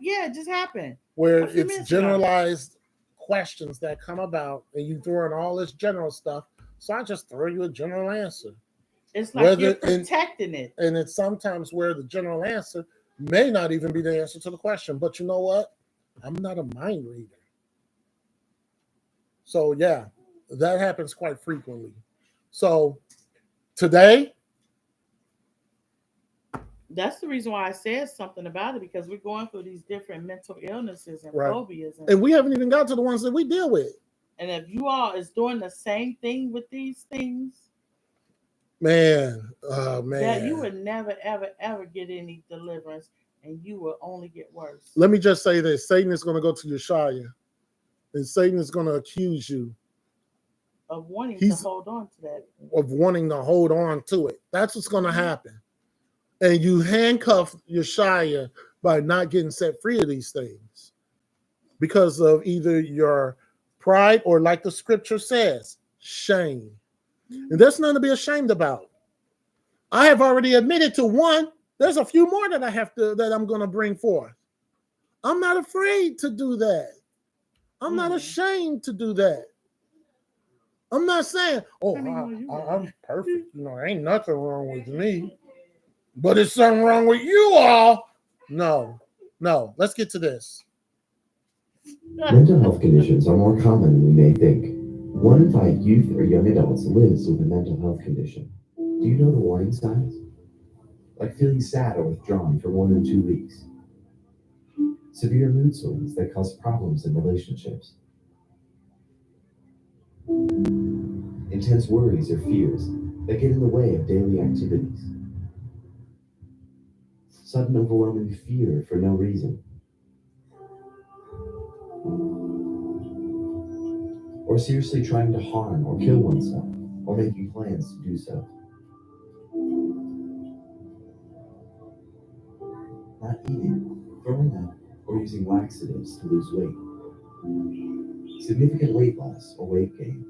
Speaker 6: Yeah, it just happened.
Speaker 1: Where it's generalized questions that come about, and you throw in all this general stuff. So I just throw you a general answer.
Speaker 6: It's like you're protecting it.
Speaker 1: And it's sometimes where the general answer may not even be the answer to the question. But you know what? I'm not a mind reader. So yeah, that happens quite frequently. So today,
Speaker 6: that's the reason why I said something about it, because we're going through these different mental illnesses and phobias.
Speaker 1: And we haven't even got to the ones that we deal with.
Speaker 6: And if you all is doing the same thing with these things,
Speaker 1: man,
Speaker 6: that you would never, ever, ever get any deliverance, and you will only get worse.
Speaker 1: Let me just say this. Satan is going to go to Yeshaya, and Satan is going to accuse you
Speaker 6: of wanting to hold on to that.
Speaker 1: Of wanting to hold on to it. That's what's going to happen. And you handcuff Yeshaya by not getting set free of these things because of either your pride or, like the scripture says, shame. And there's nothing to be ashamed about. I have already admitted to one. There's a few more that I'm going to bring forth. I'm not afraid to do that. I'm not ashamed to do that. I'm not saying, oh, I'm perfect. You know, ain't nothing wrong with me. But it's something wrong with you all. No. Let's get to this.
Speaker 10: Mental health conditions are more common than we may think. 1 in 5 youth or young adults lives with a mental health condition. Do you know the warning signs? Like feeling sad or withdrawn for more than 2 weeks. Severe mood swings that cause problems in relationships. Intense worries or fears that get in the way of daily activities. Sudden overwhelming fear for no reason. Or seriously trying to harm or kill oneself, or making plans to do so. Not eating, throwing up, or using laxatives to lose weight. Significant weight loss or weight gain.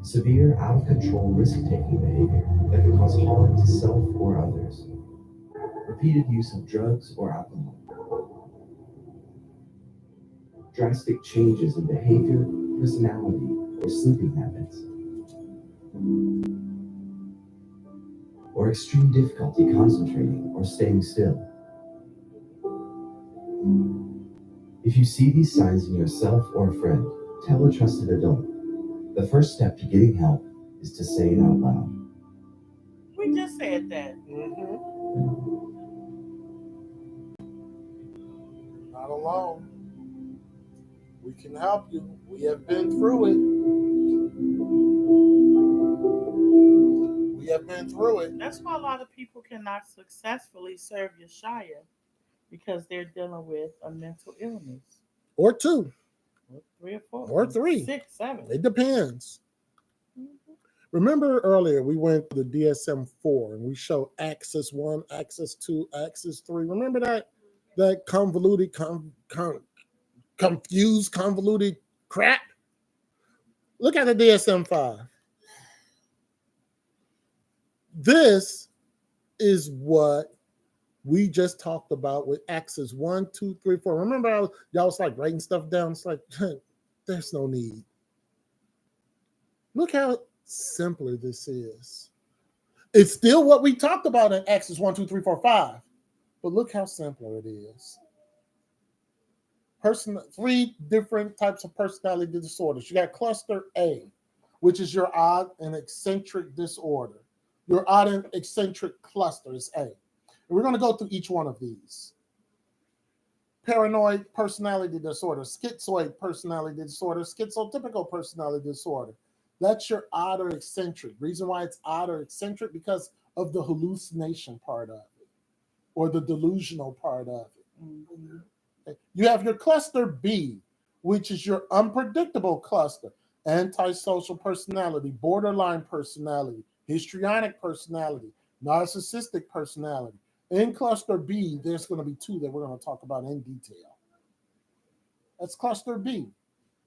Speaker 10: Severe, out-of-control risk-taking behavior that can cause harm to self or others. Repeated use of drugs or alcohol. Drastic changes in behavior personality, or sleeping habits, or extreme difficulty concentrating or staying still. If you see these signs in yourself or a friend, tell a trusted adult. The first step to getting help is to say it out loud.
Speaker 6: We just said that.
Speaker 1: Not alone. We can help you. We have been through it. We have been through it.
Speaker 6: That's why a lot of people cannot successfully serve Yeshaya, because they're dealing with a mental illness.
Speaker 1: Or two.
Speaker 6: Or 3 or 4.
Speaker 1: Or 3.
Speaker 6: 6, 7.
Speaker 1: It depends. Remember earlier we went to the DSM-4 and we showed axis 1, axis 2, axis 3. Remember that convoluted, confused, convoluted crap? Look at the DSM-5. This is what we just talked about with axis 1, 2, 3, 4. Remember y'all was like writing stuff down? It's like, there's no need. Look how simpler this is. It's still what we talked about in axis 1, 2, 3, 4, 5. But look how simpler it is. 3 different types of personality disorders. You got cluster A, which is your odd and eccentric disorder. Your odd and eccentric cluster is A. And we're going to go through each one of these. Paranoid personality disorder, schizoid personality disorder, schizotypical personality disorder. That's your odd or eccentric. Reason why it's odd or eccentric, because of the hallucination part of it, or the delusional part of it. Mm-hmm. You have your cluster B, which is your unpredictable cluster. Antisocial personality, borderline personality, histrionic personality, narcissistic personality. In cluster B, there's going to be 2 that we're going to talk about in detail. That's cluster B,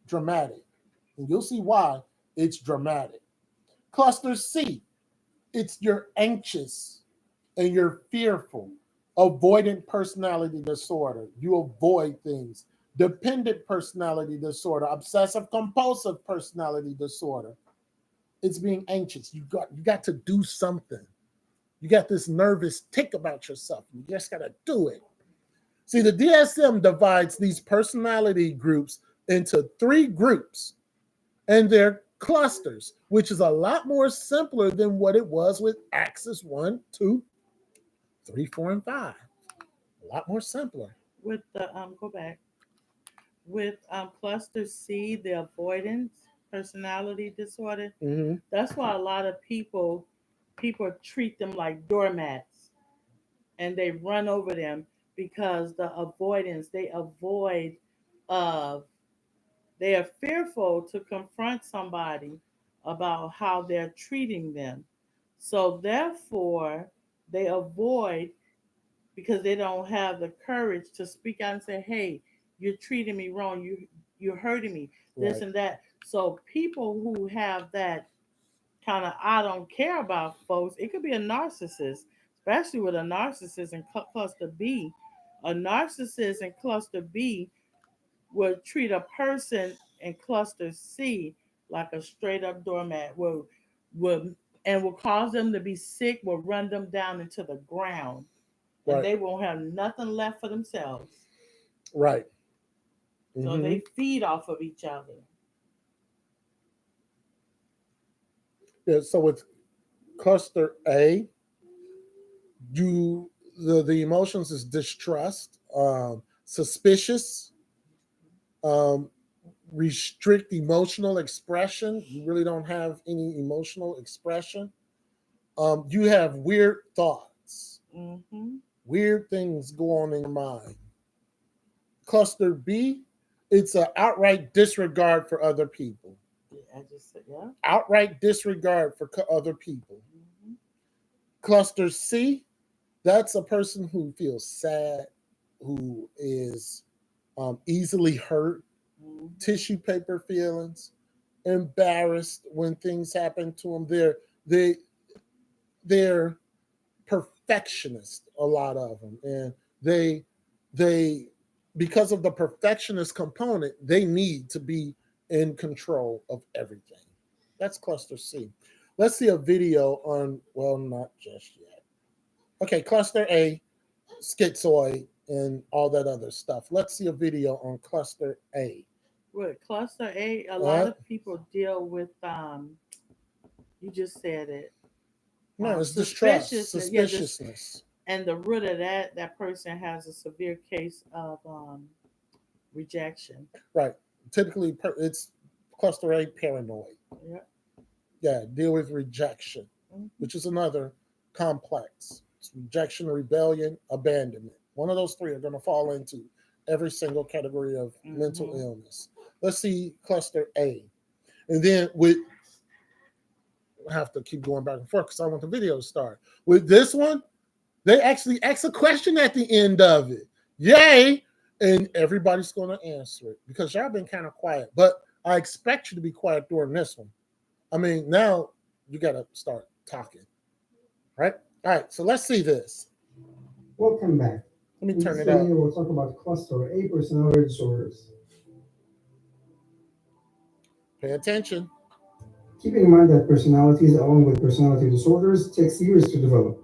Speaker 1: dramatic. And you'll see why it's dramatic. Cluster C, it's your anxious and your fearful, avoidant personality disorder. You avoid things. Dependent personality disorder, obsessive compulsive personality disorder. It's being anxious. You got to do something. You got this nervous tick about yourself. You just got to do it. See, the DSM divides these personality groups into 3 groups, and they're clusters, which is a lot more simpler than what it was with axis 1, 2, 3, 4, and 5. A lot more simpler.
Speaker 6: With the go back. With cluster C, the avoidance personality disorder.
Speaker 1: Mm-hmm.
Speaker 6: That's why a lot of people treat them like doormats, and they run over them, because the avoidance, they are fearful to confront somebody about how they're treating them. So therefore, they avoid, because they don't have the courage to speak out and say, hey, you're treating me wrong. You're hurting me, this
Speaker 1: Right.
Speaker 6: and that. So people who have that kind of, I don't care about folks, it could be a narcissist, especially with a narcissist in cluster B. A narcissist in cluster B will treat a person in cluster C like a straight up doormat, will cause them to be sick, will run them down into the ground. And
Speaker 1: Right.
Speaker 6: they won't have nothing left for themselves.
Speaker 1: Right.
Speaker 6: So they feed off of each other.
Speaker 1: Yeah, so with cluster A, the emotions is distrust, suspicious, restrict emotional expression. You really don't have any emotional expression. You have weird thoughts.
Speaker 6: Mm-hmm.
Speaker 1: Weird things go on in your mind. Cluster B, it's an outright disregard for other people.
Speaker 6: I just said, yeah.
Speaker 1: Outright disregard for other people.
Speaker 6: Mm-hmm.
Speaker 1: Cluster C, that's a person who feels sad, who is easily hurt,
Speaker 6: Mm-hmm.
Speaker 1: tissue paper feelings, embarrassed when things happen to them. They're perfectionists, a lot of them, and they because of the perfectionist component, they need to be in control of everything. That's cluster C. Let's see a video on, well, not just yet. Okay, cluster A, schizoid, and all that other stuff. Let's see a video on cluster A.
Speaker 6: With cluster A, a lot of people deal with you just said it.
Speaker 1: No, it's distrust,
Speaker 6: suspiciousness.
Speaker 1: suspiciousness.
Speaker 6: And the root of that person has a severe case of rejection.
Speaker 1: Right. Typically, it's cluster A, paranoid.
Speaker 6: Yeah.
Speaker 1: Yeah, deal with rejection, which is another complex. It's rejection, rebellion, abandonment. One of those three are going to fall into every single category of mental illness. Let's see cluster A. And then I have to keep going back and forth because I want the video to start. With this one, they actually ask a question at the end of it. Yay! And everybody's going to answer it because y'all been kind of quiet. But I expect you to be quiet during this one. I mean, now you got to start talking. Right? All right, so let's see this.
Speaker 11: Welcome back.
Speaker 1: Let me
Speaker 11: In
Speaker 1: turn
Speaker 11: this
Speaker 1: it up.
Speaker 11: video, we'll talk about cluster A personality disorders.
Speaker 1: Pay attention.
Speaker 11: Keep in mind that personalities, along with personality disorders, takes years to develop.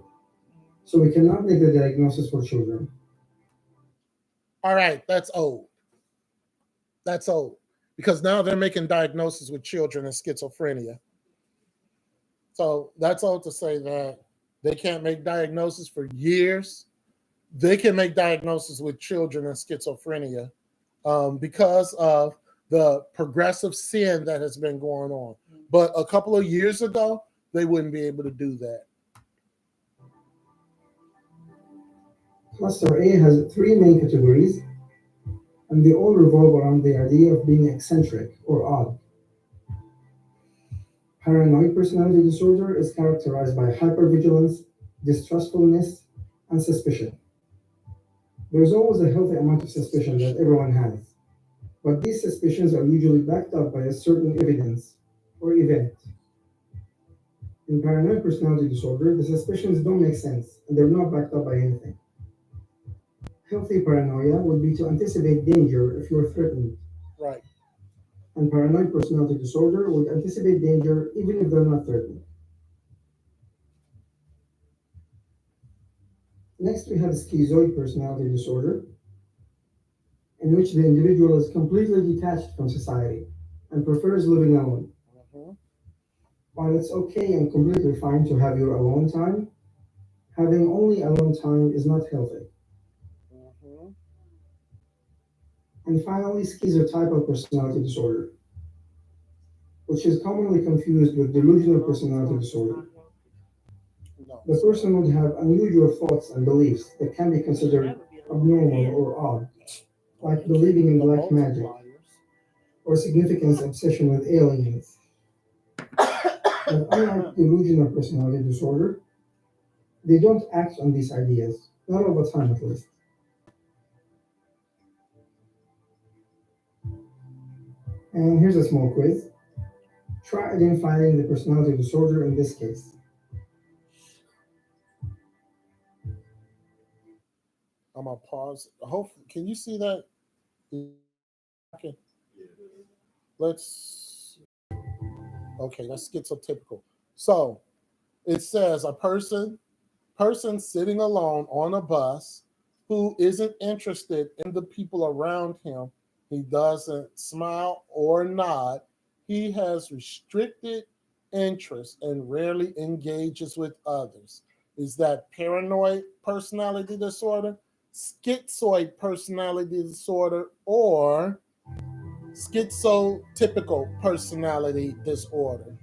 Speaker 11: So we cannot make the diagnosis for children.
Speaker 1: All right, that's old. That's old. Because now they're making diagnoses with children and schizophrenia. So that's old to say that they can't make diagnoses for years. They can make diagnoses with children and schizophrenia because of the progressive sin that has been going on. But a couple of years ago, they wouldn't be able to do that.
Speaker 11: Cluster A has three main categories, and they all revolve around the idea of being eccentric or odd. Paranoid personality disorder is characterized by hypervigilance, distrustfulness, and suspicion. There's always a healthy amount of suspicion that everyone has, but these suspicions are usually backed up by a certain evidence or event. In paranoid personality disorder, the suspicions don't make sense and they're not backed up by anything. Healthy paranoia would be to anticipate danger if you're threatened.
Speaker 1: Right.
Speaker 11: And paranoid personality disorder would anticipate danger even if they're not threatened. Next, we have schizoid personality disorder, in which the individual is completely detached from society and prefers living alone. While it's okay and completely fine to have your alone time, having only alone time is not healthy. And finally, schizotypal personality disorder, which is commonly confused with delusional personality disorder. The person would have unusual thoughts and beliefs that can be considered abnormal or odd, like believing in black magic or significance obsession with aliens. But unlike delusional personality disorder, they don't act on these ideas, not all the time at least. And here's a small quiz. Try identifying the personality disorder in this case.
Speaker 1: I'm gonna pause. Hopefully, can you see that? Okay. Okay, that's schizotypical. So it says a person sitting alone on a bus who isn't interested in the people around him. He doesn't smile or nod. He has restricted interest and rarely engages with others. Is that paranoid personality disorder, schizoid personality disorder, or schizotypical personality disorder?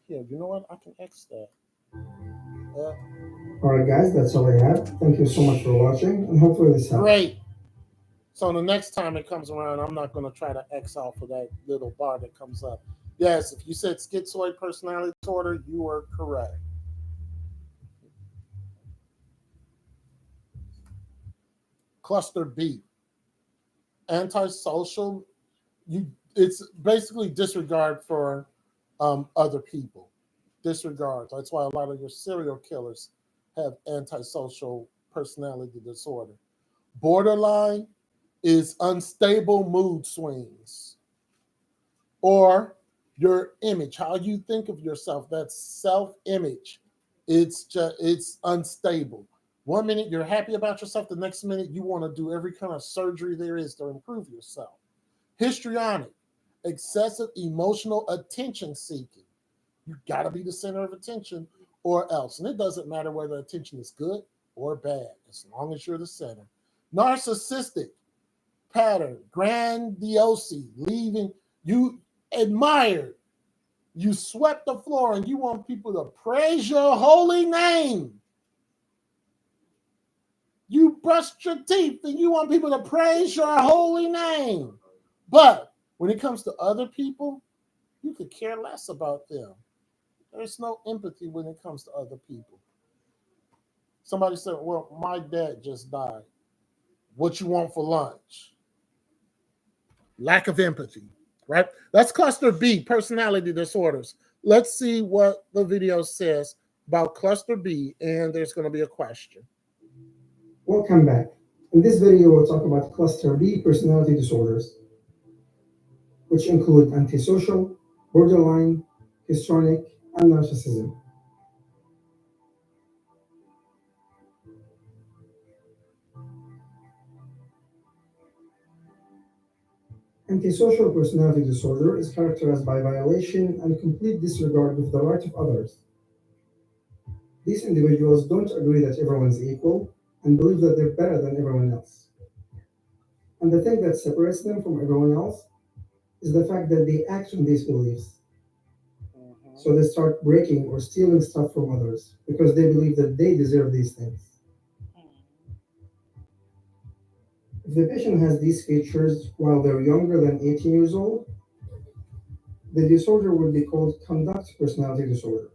Speaker 1: Here, you know what? I can X that.
Speaker 11: Alright guys, that's all I have. Thank you so much for watching, and hopefully this helps.
Speaker 1: Great. So the next time it comes around, I'm not going to try to X off of that little bar that comes up. Yes, if you said schizoid personality disorder, you were correct. Cluster B, antisocial. It's basically disregard for other people. Disregard. That's why a lot of your serial killers have antisocial personality disorder. Borderline is unstable mood swings, or your image, how you think of yourself, that self-image. It's unstable. 1 minute you're happy about yourself, the next minute you want to do every kind of surgery there is to improve yourself. Histrionic, excessive emotional attention seeking. You got to be the center of attention or else. And it doesn't matter whether attention is good or bad, as long as you're the center. Narcissistic pattern, grandiosity, leaving you admired. You swept the floor and you want people to praise your holy name. You brushed your teeth and you want people to praise your holy name. But when it comes to other people, you could care less about them. There's no empathy when it comes to other people. Somebody said, well, my dad just died. What you want for lunch? Lack of empathy, right? That's cluster B, personality disorders. Let's see what the video says about cluster B, and there's going to be a question.
Speaker 11: Welcome back. In this video, we'll talk about cluster B personality disorders, which include antisocial, borderline, histrionic, and narcissism. Antisocial personality disorder is characterized by violation and complete disregard of the rights of others. These individuals don't agree that everyone is equal and believe that they're better than everyone else. And the thing that separates them from everyone else is the fact that they act on these beliefs. So they start breaking or stealing stuff from others because they believe that they deserve these things. If the patient has these features while they're younger than 18 years old, the disorder would be called conduct personality disorder.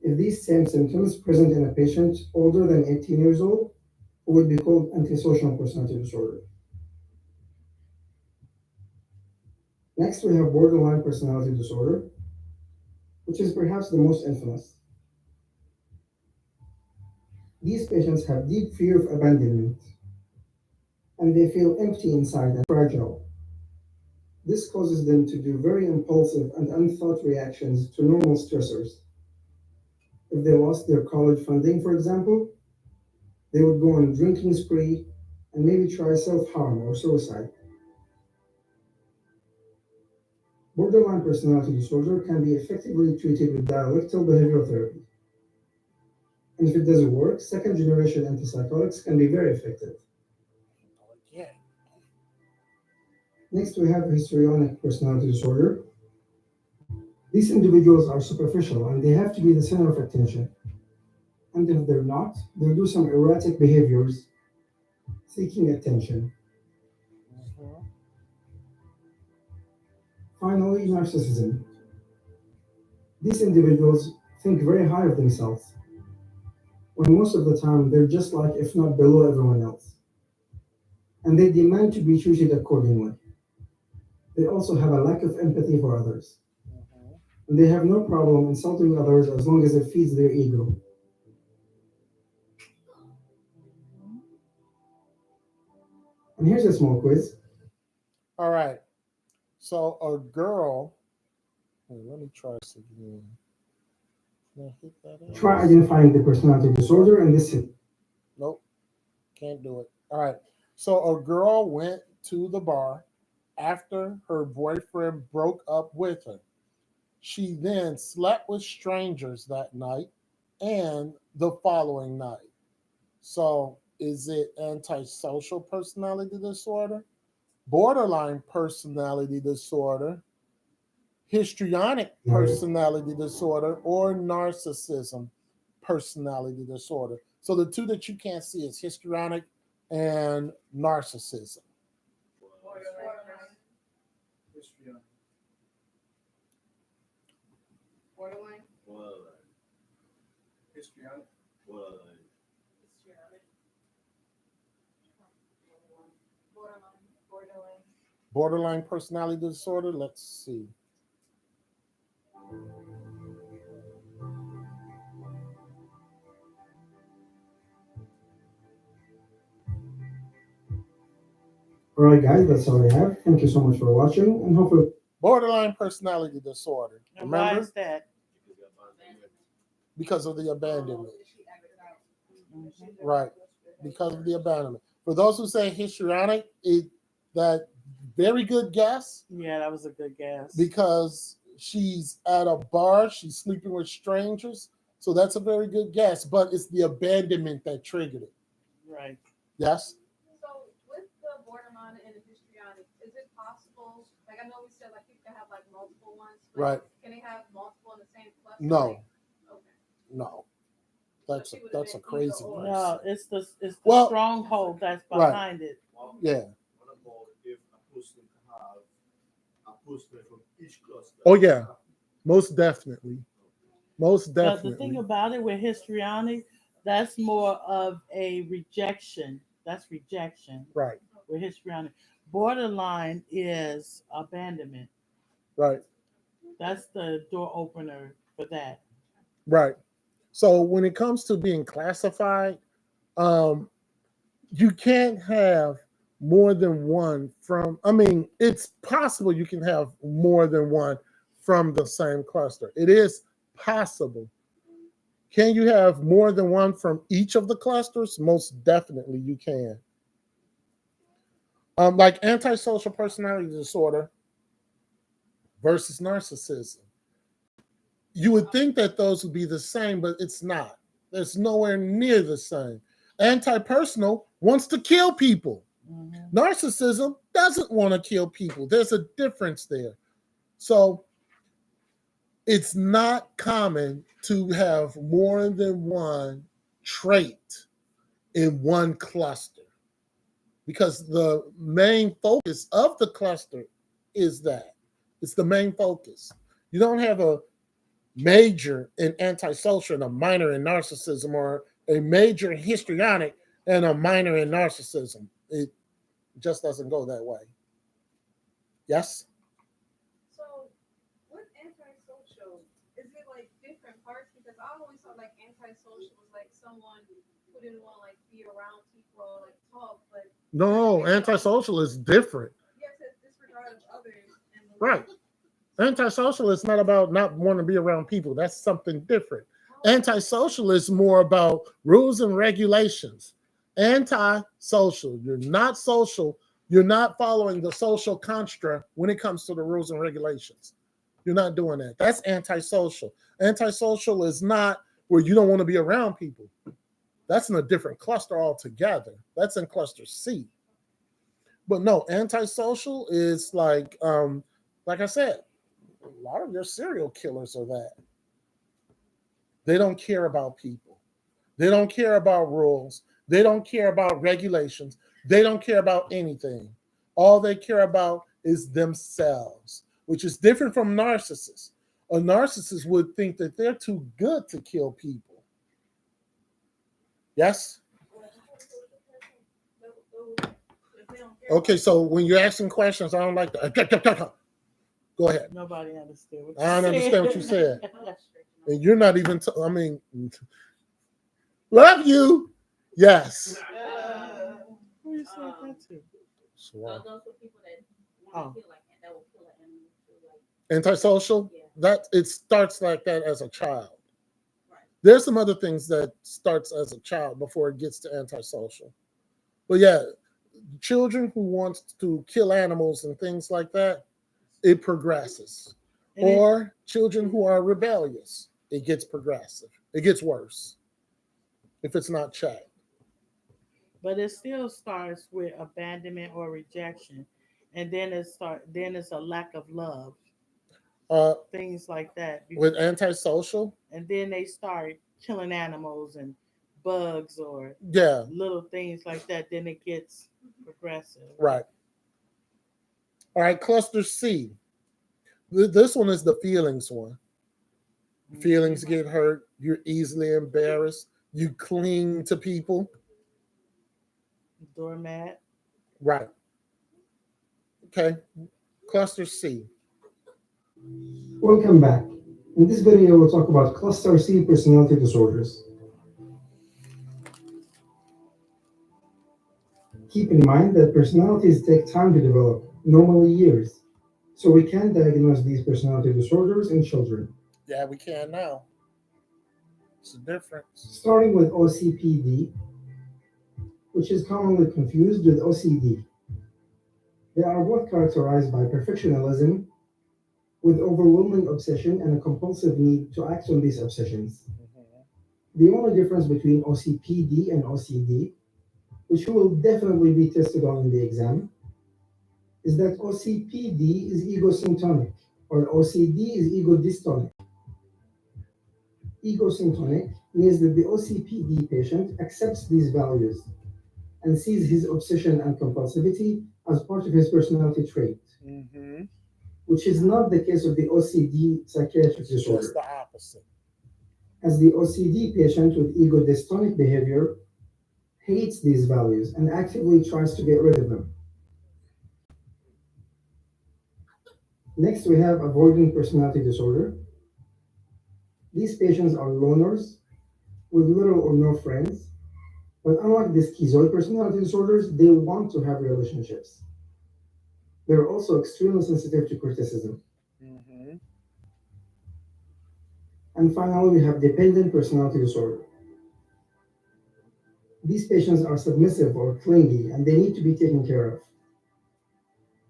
Speaker 11: If these same symptoms present in a patient older than 18 years old, it would be called antisocial personality disorder. Next, we have borderline personality disorder, which is perhaps the most infamous. These patients have deep fear of abandonment, and they feel empty inside and fragile. This causes them to do very impulsive and unthought reactions to normal stressors. If they lost their college funding, for example, they would go on a drinking spree and maybe try self-harm or suicide. Borderline personality disorder can be effectively treated with dialectical behavioral therapy. And if it doesn't work, second-generation antipsychotics can be very effective. Next, we have histrionic personality disorder. These individuals are superficial and they have to be the center of attention. And if they're not, they'll do some erratic behaviors seeking attention. Finally, narcissism. These individuals think very high of themselves, when most of the time they're just like, if not below everyone else. And they demand to be treated accordingly. They also have a lack of empathy for others. And they have no problem insulting others as long as it feeds their ego. And here's a small quiz.
Speaker 1: All right. So a girl, let me try this again. Can I hit that?
Speaker 11: Try identifying the personality disorder and this.
Speaker 1: Nope, can't do it. All right. So a girl went to the bar after her boyfriend broke up with her. She then slept with strangers that night and the following night. So is it antisocial personality disorder, borderline personality disorder, histrionic personality disorder, or narcissism personality disorder? So the two that you can't see is histrionic and narcissism.
Speaker 5: Borderline.
Speaker 7: Histrionic.
Speaker 1: Borderline personality disorder. Let's see.
Speaker 11: All right, guys, that's all I have. Thank you so much for watching, and hopefully,
Speaker 1: Borderline personality disorder.
Speaker 6: And why
Speaker 1: Remember?
Speaker 6: is that?
Speaker 1: Because of the abandonment.
Speaker 6: Mhm.
Speaker 1: Right. Because of the abandonment. For those who say histrionic, that very good guess,
Speaker 6: Yeah, that was a good guess.
Speaker 1: because she's at a bar, she's sleeping with strangers. So that's a very good guess, but it's the abandonment that triggered it.
Speaker 6: Right.
Speaker 1: Yes?
Speaker 8: So with the borderline and the histrionic, is it possible, like I know we said like you can have like multiple ones, but
Speaker 1: Right.
Speaker 8: can they have multiple in the same cluster?
Speaker 1: No.
Speaker 8: Like, okay.
Speaker 1: No. That's
Speaker 8: She would've
Speaker 1: a
Speaker 8: been
Speaker 1: crazy
Speaker 8: either or.
Speaker 1: person.
Speaker 6: No, it's the
Speaker 1: Well,
Speaker 6: stronghold that's
Speaker 1: right.
Speaker 6: behind it.
Speaker 1: Yeah.
Speaker 7: What about if a person can have a person from each cluster?
Speaker 1: Oh yeah. Most definitely. Most
Speaker 6: But the thing
Speaker 1: definitely.
Speaker 6: about it with histrionic, that's more of a rejection. That's rejection
Speaker 1: Right.
Speaker 6: with histrionic. Borderline is abandonment.
Speaker 1: Right.
Speaker 6: That's the door opener for that.
Speaker 1: Right. So when it comes to being classified, you can't have more than one from, I mean, it's possible you can have more than one from the same cluster. It is possible. Can you have more than one from each of the clusters? Most definitely you can. Like antisocial personality disorder versus narcissism. You would think that those would be the same, but it's not. It's nowhere near the same. Anti-personal wants to kill people.
Speaker 6: Mhm.
Speaker 1: Narcissism doesn't want to kill people. There's a difference there. So it's not common to have more than one trait in one cluster, because the main focus of the cluster is that. It's the main focus. You don't have a major in antisocial and a minor in narcissism, or a major in histrionic and a minor in narcissism. It just doesn't go that way. Yes?
Speaker 8: So with antisocial, is it like different parts? Because I always thought like antisocial was like someone who didn't want to like be around people or like talk, but
Speaker 1: No, antisocial is different.
Speaker 8: yes, it's disregard of others. And
Speaker 1: Right. Antisocial is not about not wanting to be around people. That's something different. Antisocial is more about rules and regulations. Antisocial, you're not social. You're not following the social construct when it comes to the rules and regulations. You're not doing that. That's antisocial. Antisocial is not where you don't want to be around people. That's in a different cluster altogether. That's in cluster C. But no, antisocial is like I said, a lot of your serial killers are that. They don't care about people. They don't care about rules. They don't care about regulations. They don't care about anything. All they care about is themselves, which is different from narcissists. A narcissist would think that they're too good to kill people. Yes? Okay, so when you're asking questions, I don't like that. Go ahead.
Speaker 6: Nobody understood what you
Speaker 1: I don't
Speaker 6: said.
Speaker 1: understand what you said. And you're not even, love you. Yes.
Speaker 6: Who you said that to?
Speaker 1: Sure.
Speaker 5: Those are people that
Speaker 6: Oh.
Speaker 5: want to feel like that will kill an animal too. Like,
Speaker 1: Antisocial,
Speaker 5: Yeah.
Speaker 1: that it starts like that as a child.
Speaker 5: Right.
Speaker 1: There's some other things that starts as a child before it gets to antisocial. But yeah, children who want to kill animals and things like that, it progresses.
Speaker 6: And it-
Speaker 1: Or children who are rebellious, it gets progressive. It gets worse if it's not checked.
Speaker 6: But it still starts with abandonment or rejection, and then it's a lack of love, things like that.
Speaker 1: With antisocial,
Speaker 6: And then they start killing animals and bugs or
Speaker 1: yeah,
Speaker 6: little things like that. Then it gets progressive.
Speaker 1: right. All right, cluster C. This one is the feelings one. Feelings get hurt. You're easily embarrassed. You cling to people.
Speaker 6: Doormat.
Speaker 1: Right. Okay. Cluster C.
Speaker 11: welcome back. In this video, we'll talk about cluster C personality disorders. Keep in mind that personalities take time to develop, normally years, so we can diagnose these personality disorders in children.
Speaker 1: Yeah, we can now. It's a difference.
Speaker 11: Starting with OCPD, which is commonly confused with OCD. They are both characterized by perfectionism, with overwhelming obsession and a compulsive need to act on these obsessions. The only difference between OCPD and OCD, which will definitely be tested on in the exam, is that OCPD is egosyntonic, or OCD is ego-dystonic. Egosyntonic means that the OCPD patient accepts these values and sees his obsession and compulsivity as part of his personality trait, which is not the case of the OCD psychiatric disorder.
Speaker 1: Just the opposite.
Speaker 11: As the OCD patient with ego-dystonic behavior hates these values and actively tries to get rid of them. Next, we have avoidant personality disorder. These patients are loners with little or no friends, but unlike the schizoid personality disorders, they want to have relationships. They're also extremely sensitive to criticism. And finally, we have dependent personality disorder. These patients are submissive or clingy, and they need to be taken care of.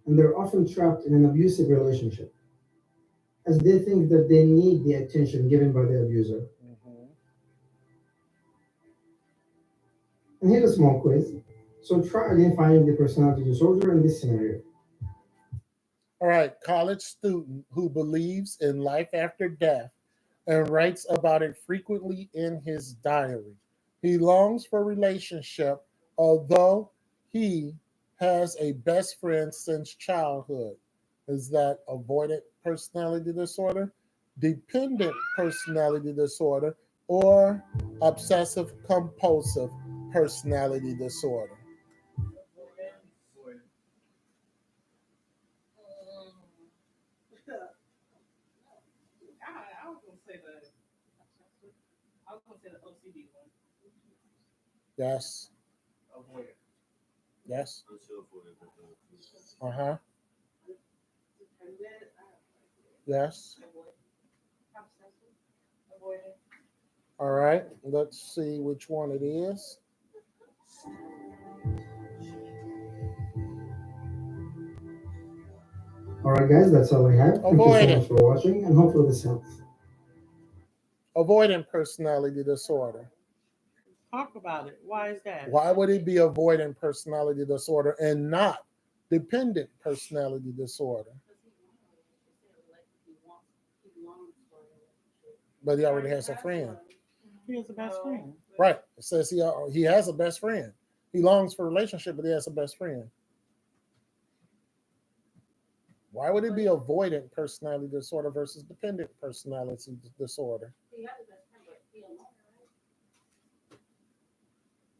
Speaker 11: And they're often trapped in an abusive relationship, as they think that they need the attention given by the abuser. And here's a small quiz. So try identifying the personality disorder in this scenario.
Speaker 1: All right, college student who believes in life after death and writes about it frequently in his diary. He longs for relationship, although he has a best friend since childhood. Is that avoidant personality disorder, dependent personality disorder, or obsessive compulsive personality disorder?
Speaker 5: I was gonna say the OCD one.
Speaker 1: Yes. Yes. Uh-huh. Yes. All right. Let's see which one it is.
Speaker 11: All right, guys, that's all I have. Thank you so
Speaker 1: Avoidant.
Speaker 11: much for watching, and hopefully this helps.
Speaker 1: Avoidant personality disorder.
Speaker 6: Talk about it. Why is that?
Speaker 1: Why would it be avoidant personality disorder and not dependent personality disorder? But he already has a friend.
Speaker 6: He has a best friend.
Speaker 1: Right. It says he has a best friend. He longs for a relationship, but he has a best friend. Why would it be avoidant personality disorder versus dependent personality disorder?
Speaker 5: He has a best friend, but he alone, right?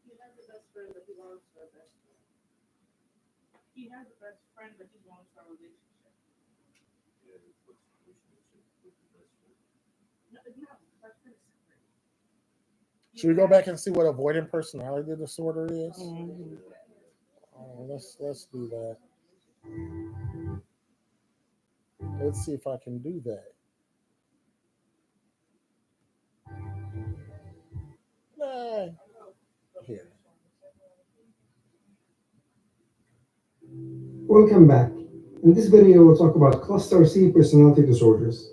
Speaker 5: He has a best friend, but he longs for a best friend. He has a best friend, but he longs for a relationship. No, best friend is separate.
Speaker 1: Should we go back and see what avoidant personality disorder is? Let's do that. Let's see if I can do that. Nah. Here.
Speaker 11: Welcome back. In this video, we'll talk about cluster C personality disorders.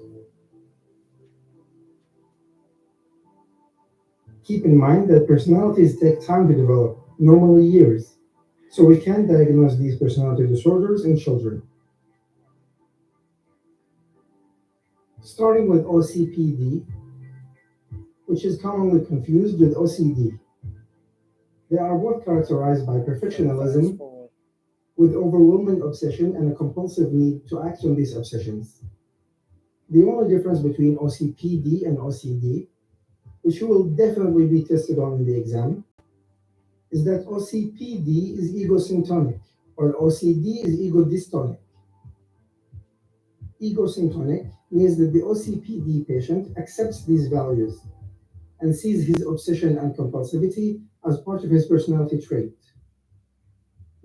Speaker 11: Keep in mind that personalities take time to develop, normally years, so we can diagnose these personality disorders in children. Starting with OCPD, which is commonly confused with OCD. They are both characterized by perfectionism, with overwhelming obsession and a compulsive need to act on these obsessions. The only difference between OCPD and OCD, which will definitely be tested on in the exam, is that OCPD is egosyntonic, or OCD is ego-dystonic. Egosyntonic means that the OCPD patient accepts these values and sees his obsession and compulsivity as part of his personality trait,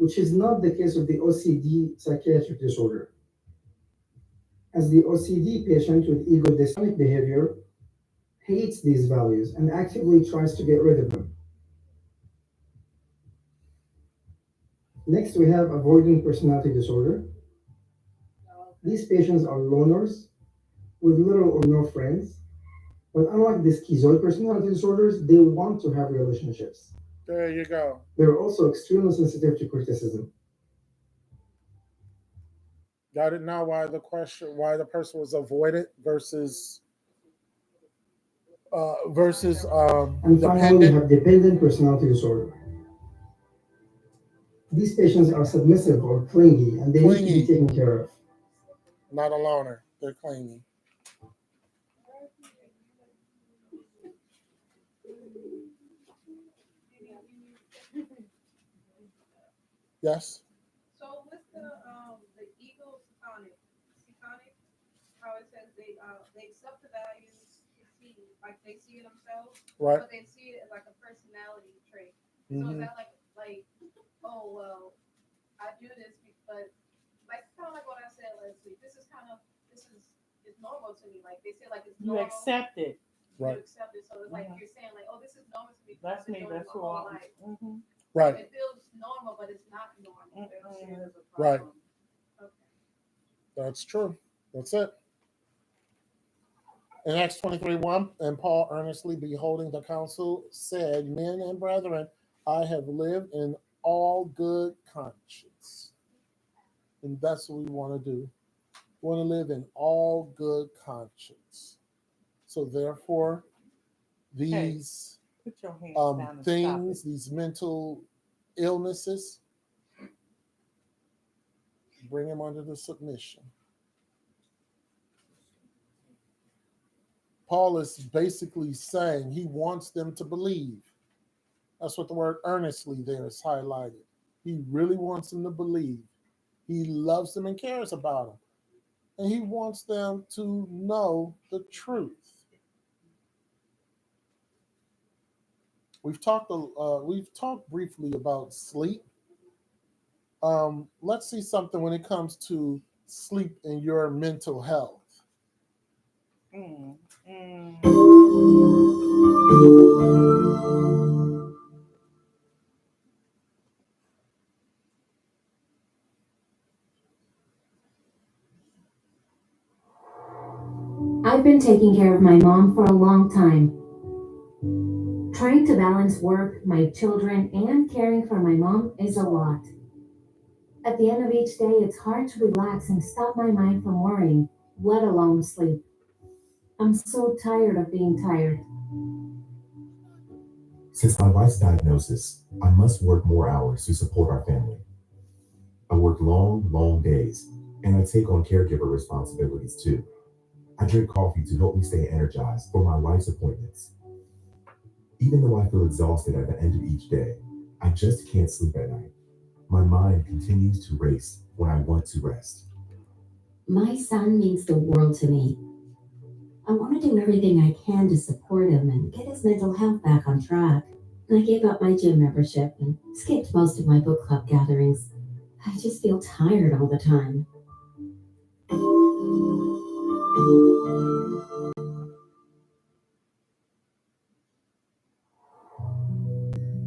Speaker 11: which is not the case of the OCD psychiatric disorder. As the OCD patient with ego dystonic behavior hates these values and actively tries to get rid of them. Next, we have avoidant personality disorder. These patients are loners with little or no friends, but unlike the schizoid personality disorders, they want to have relationships.
Speaker 1: There you go.
Speaker 11: They're also extremely sensitive to criticism.
Speaker 1: Got it now? Why the person was avoided versus
Speaker 11: And finally, we
Speaker 1: dependent.
Speaker 11: have dependent personality disorder. These patients are submissive or clingy, and they need to be taken care of.
Speaker 1: Not a loner. They're clingy. Yes.
Speaker 8: So with the ego satanic, how it says they accept the values, like they see it themselves,
Speaker 1: Right.
Speaker 8: but they see it as like a personality trait. So is that like oh well, I do this, but like kind of like what I said last week. This is normal to me. Like they say like it's
Speaker 6: You
Speaker 8: normal.
Speaker 6: accept it.
Speaker 1: Right.
Speaker 8: You accept it. So it's like you're saying like, oh, this is normal to me.
Speaker 6: That's me. That's who I am.
Speaker 8: Life.
Speaker 1: Right.
Speaker 8: It feels normal, but it's not normal. They don't see it as a
Speaker 1: Right.
Speaker 8: problem. Okay.
Speaker 1: That's true. That's it. In Acts 23:1, and Paul earnestly beholding the council said, Men and brethren, I have lived in all good conscience. And that's what we want to do. We want to live in all good conscience. So therefore, these
Speaker 6: Put your hands down and
Speaker 1: things,
Speaker 6: stop it.
Speaker 1: these mental illnesses, bring them under the submission. Paul is basically saying he wants them to believe. That's what the word earnestly there is highlighted. He really wants them to believe. He loves them and cares about them. And he wants them to know the truth. We've talked briefly about sleep. Let's see something when it comes to sleep and your mental health.
Speaker 9: I've been taking care of my mom for a long time. Trying to balance work, my children, and caring for my mom is a lot. At the end of each day, it's hard to relax and stop my mind from worrying, let alone sleep. I'm so tired of being tired.
Speaker 10: Since my wife's diagnosis, I must work more hours to support our family. I work long, long days, and I take on caregiver responsibilities too. I drink coffee to help me stay energized for my wife's appointments. Even though I feel exhausted at the end of each day, I just can't sleep at night. My mind continues to race when I want to rest.
Speaker 9: My son means the world to me. I want to do everything I can to support him and get his mental health back on track. I gave up my gym membership and skipped most of my book club gatherings. I just feel tired all the time.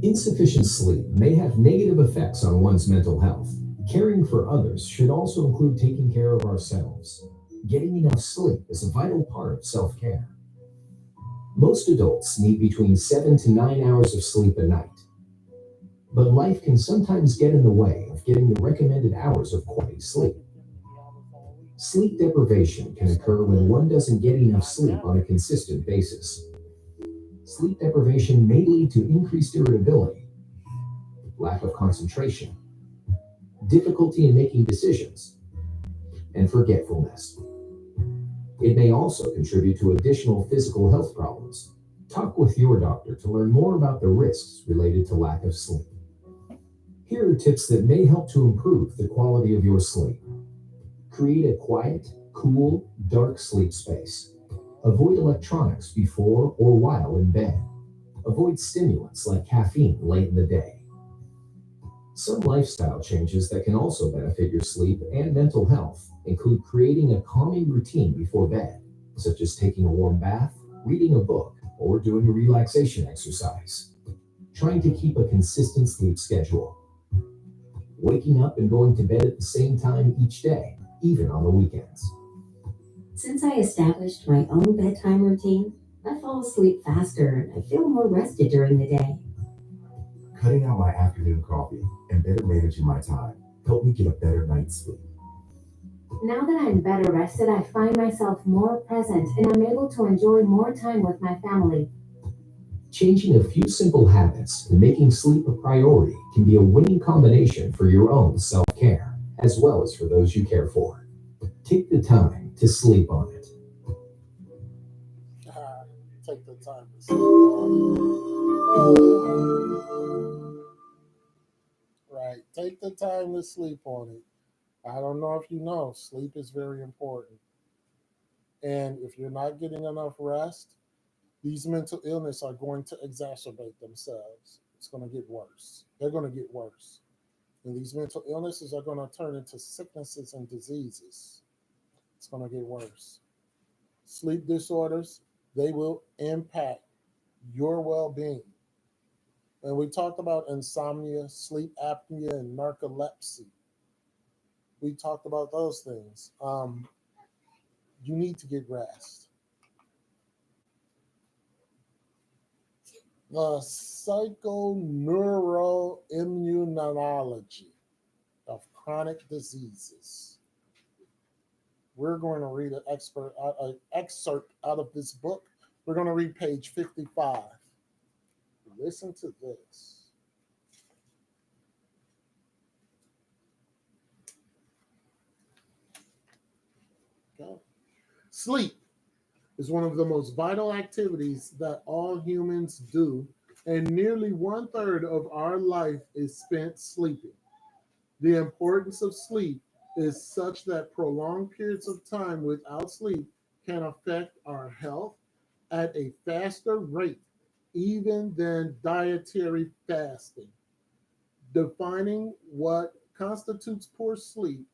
Speaker 10: Insufficient sleep may have negative effects on one's mental health. Caring for others should also include taking care of ourselves. Getting enough sleep is a vital part of self-care. Most adults need between 7 to 9 hours of sleep a night. But life can sometimes get in the way of getting the recommended hours of quality sleep. Sleep deprivation can occur when one doesn't get enough sleep on a consistent basis. Sleep deprivation may lead to increased irritability, lack of concentration, difficulty in making decisions, and forgetfulness. It may also contribute to additional physical health problems. Talk with your doctor to learn more about the risks related to lack of sleep. Here are tips that may help to improve the quality of your sleep. Create a quiet, cool, dark sleep space. Avoid electronics before or while in bed. Avoid stimulants like caffeine late in the day. Some lifestyle changes that can also benefit your sleep and mental health include creating a calming routine before bed, such as taking a warm bath, reading a book, or doing a relaxation exercise. Trying to keep a consistent sleep schedule. Waking up and going to bed at the same time each day, even on the weekends.
Speaker 9: Since I established my own bedtime routine, I fall asleep faster and I feel more rested during the day.
Speaker 10: Cutting out my afternoon coffee and better managing my time helped me get a better night's sleep.
Speaker 9: Now that I'm better rested, I find myself more present and I'm able to enjoy more time with my family.
Speaker 10: Changing a few simple habits and making sleep a priority can be a winning combination for your own self-care, as well as for those you care for. Take the time to sleep on it.
Speaker 1: Take the time to sleep on it. Right. Take the time to sleep on it. I don't know if you know, sleep is very important. And if you're not getting enough rest, these mental illness are going to exacerbate themselves. It's going to get worse. They're going to get worse. And these mental illnesses are going to turn into sicknesses and diseases. It's going to get worse. Sleep disorders, they will impact your well-being. And we talked about insomnia, sleep apnea, and narcolepsy. We talked about those things. You need to get rest. The psychoneuroimmunology of chronic diseases. We're going to read an excerpt out of this book. We're going to read page 55. Listen to this. Okay. Sleep is one of the most vital activities that all humans do, and nearly 1/3 of our life is spent sleeping. The importance of sleep is such that prolonged periods of time without sleep can affect our health at a faster rate even than dietary fasting. Defining what constitutes poor sleep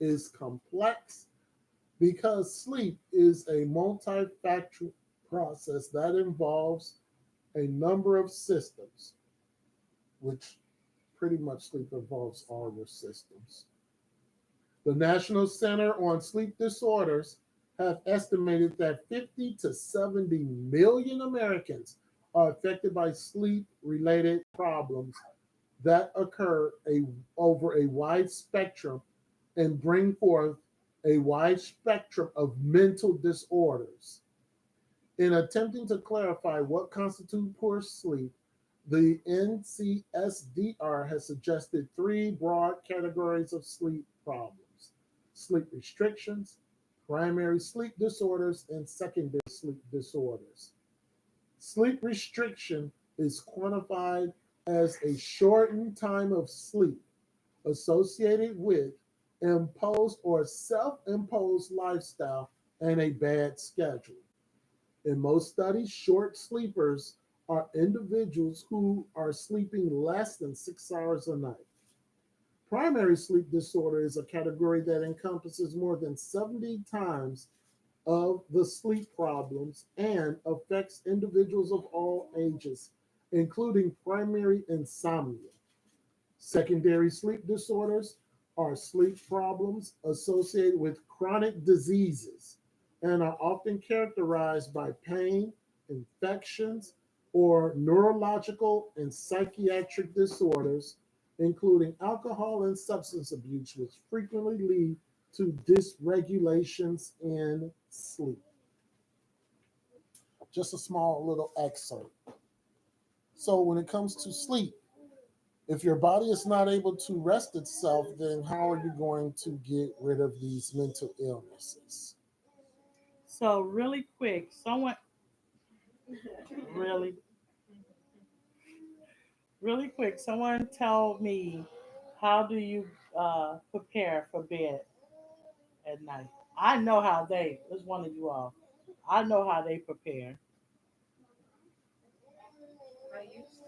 Speaker 1: is complex because sleep is a multifactorial process that involves a number of systems, which pretty much sleep involves all your systems. The National Center on Sleep Disorders have estimated that 50 to 70 million Americans are affected by sleep-related problems that occur over a wide spectrum and bring forth a wide spectrum of mental disorders. In attempting to clarify what constitutes poor sleep, the NCSDR has suggested 3 broad categories of sleep problems: sleep restrictions, primary sleep disorders, and secondary sleep disorders. Sleep restriction is quantified as a shortened time of sleep associated with imposed or self-imposed lifestyle and a bad schedule. In most studies, short sleepers are individuals who are sleeping less than 6 hours a night. Primary sleep disorder is a category that encompasses more than 70 times of the sleep problems and affects individuals of all ages, including primary insomnia. Secondary sleep disorders are sleep problems associated with chronic diseases and are often characterized by pain, infections, or neurological and psychiatric disorders, including alcohol and substance abuse, which frequently lead to dysregulations in sleep. Just a small little excerpt. So, when it comes to sleep, if your body is not able to rest itself, then how are you going to get rid of these mental illnesses?
Speaker 6: So really quick, really, really quick, someone tell me, how do you prepare for bed at night? I know how they. It's one of you all. I know how they prepare.
Speaker 8: I used to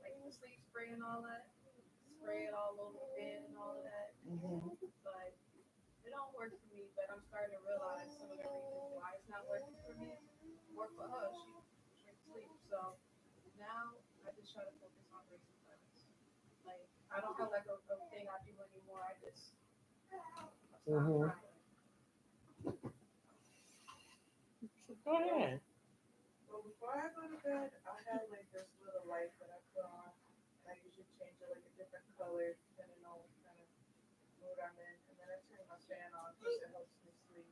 Speaker 8: like the sleep spray and all that. spray it all over the bed and all of that. But it don't work for me. But I'm starting to realize some of the reasons why it's not working for me work for her. She sleep. So now I just try to focus on raising feathers. Like I don't have like a thing I do anymore. I just stop trying.
Speaker 6: Go ahead.
Speaker 12: Well, before I go to bed, I have like this little light that I put on, and I usually change it like a different color depending on what kind of mood I'm in. And then I turn my fan on because it helps me sleep.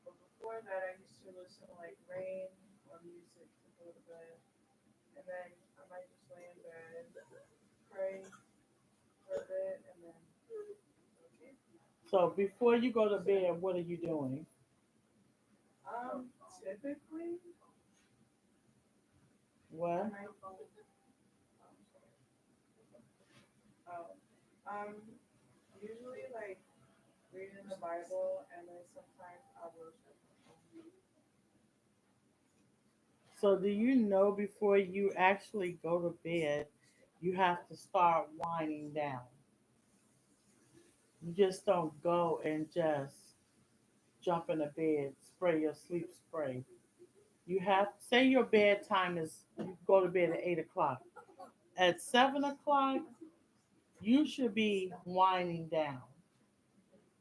Speaker 12: But before that, I used to listen to like rain or music to go to bed. And then I might just lay in bed, pray for a bit, and then okay.
Speaker 6: So before you go to bed, what are you doing?
Speaker 12: Typically,
Speaker 6: What?
Speaker 12: Usually like reading the Bible, and then sometimes I will.
Speaker 6: So do you know before you actually go to bed, you have to start winding down? You just don't go and just jump in the bed, spray your sleep spray. You have, say your bedtime is, you go to bed at 8 o'clock. At 7 o'clock, you should be winding down.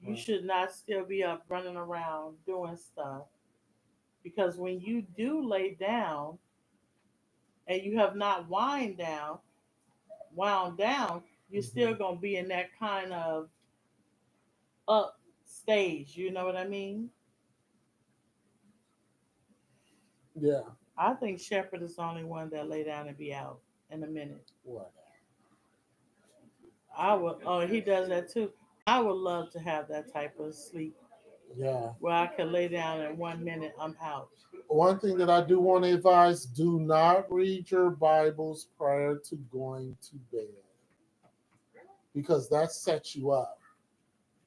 Speaker 6: You should not still be up running around doing stuff. Because when you do lay down and you have not wound down, you're still gonna be in that kind of up stage. You know what I mean?
Speaker 1: Yeah.
Speaker 6: I think Shepherd is the only one that lay down and be out in a minute.
Speaker 1: What?
Speaker 6: I would. Oh, he does that too. I would love to have that type of sleep
Speaker 1: Yeah.
Speaker 6: where I could lay down in 1 minute, I'm out.
Speaker 1: One thing that I do want to advise: do not read your Bibles prior to going to bed, because that sets you up.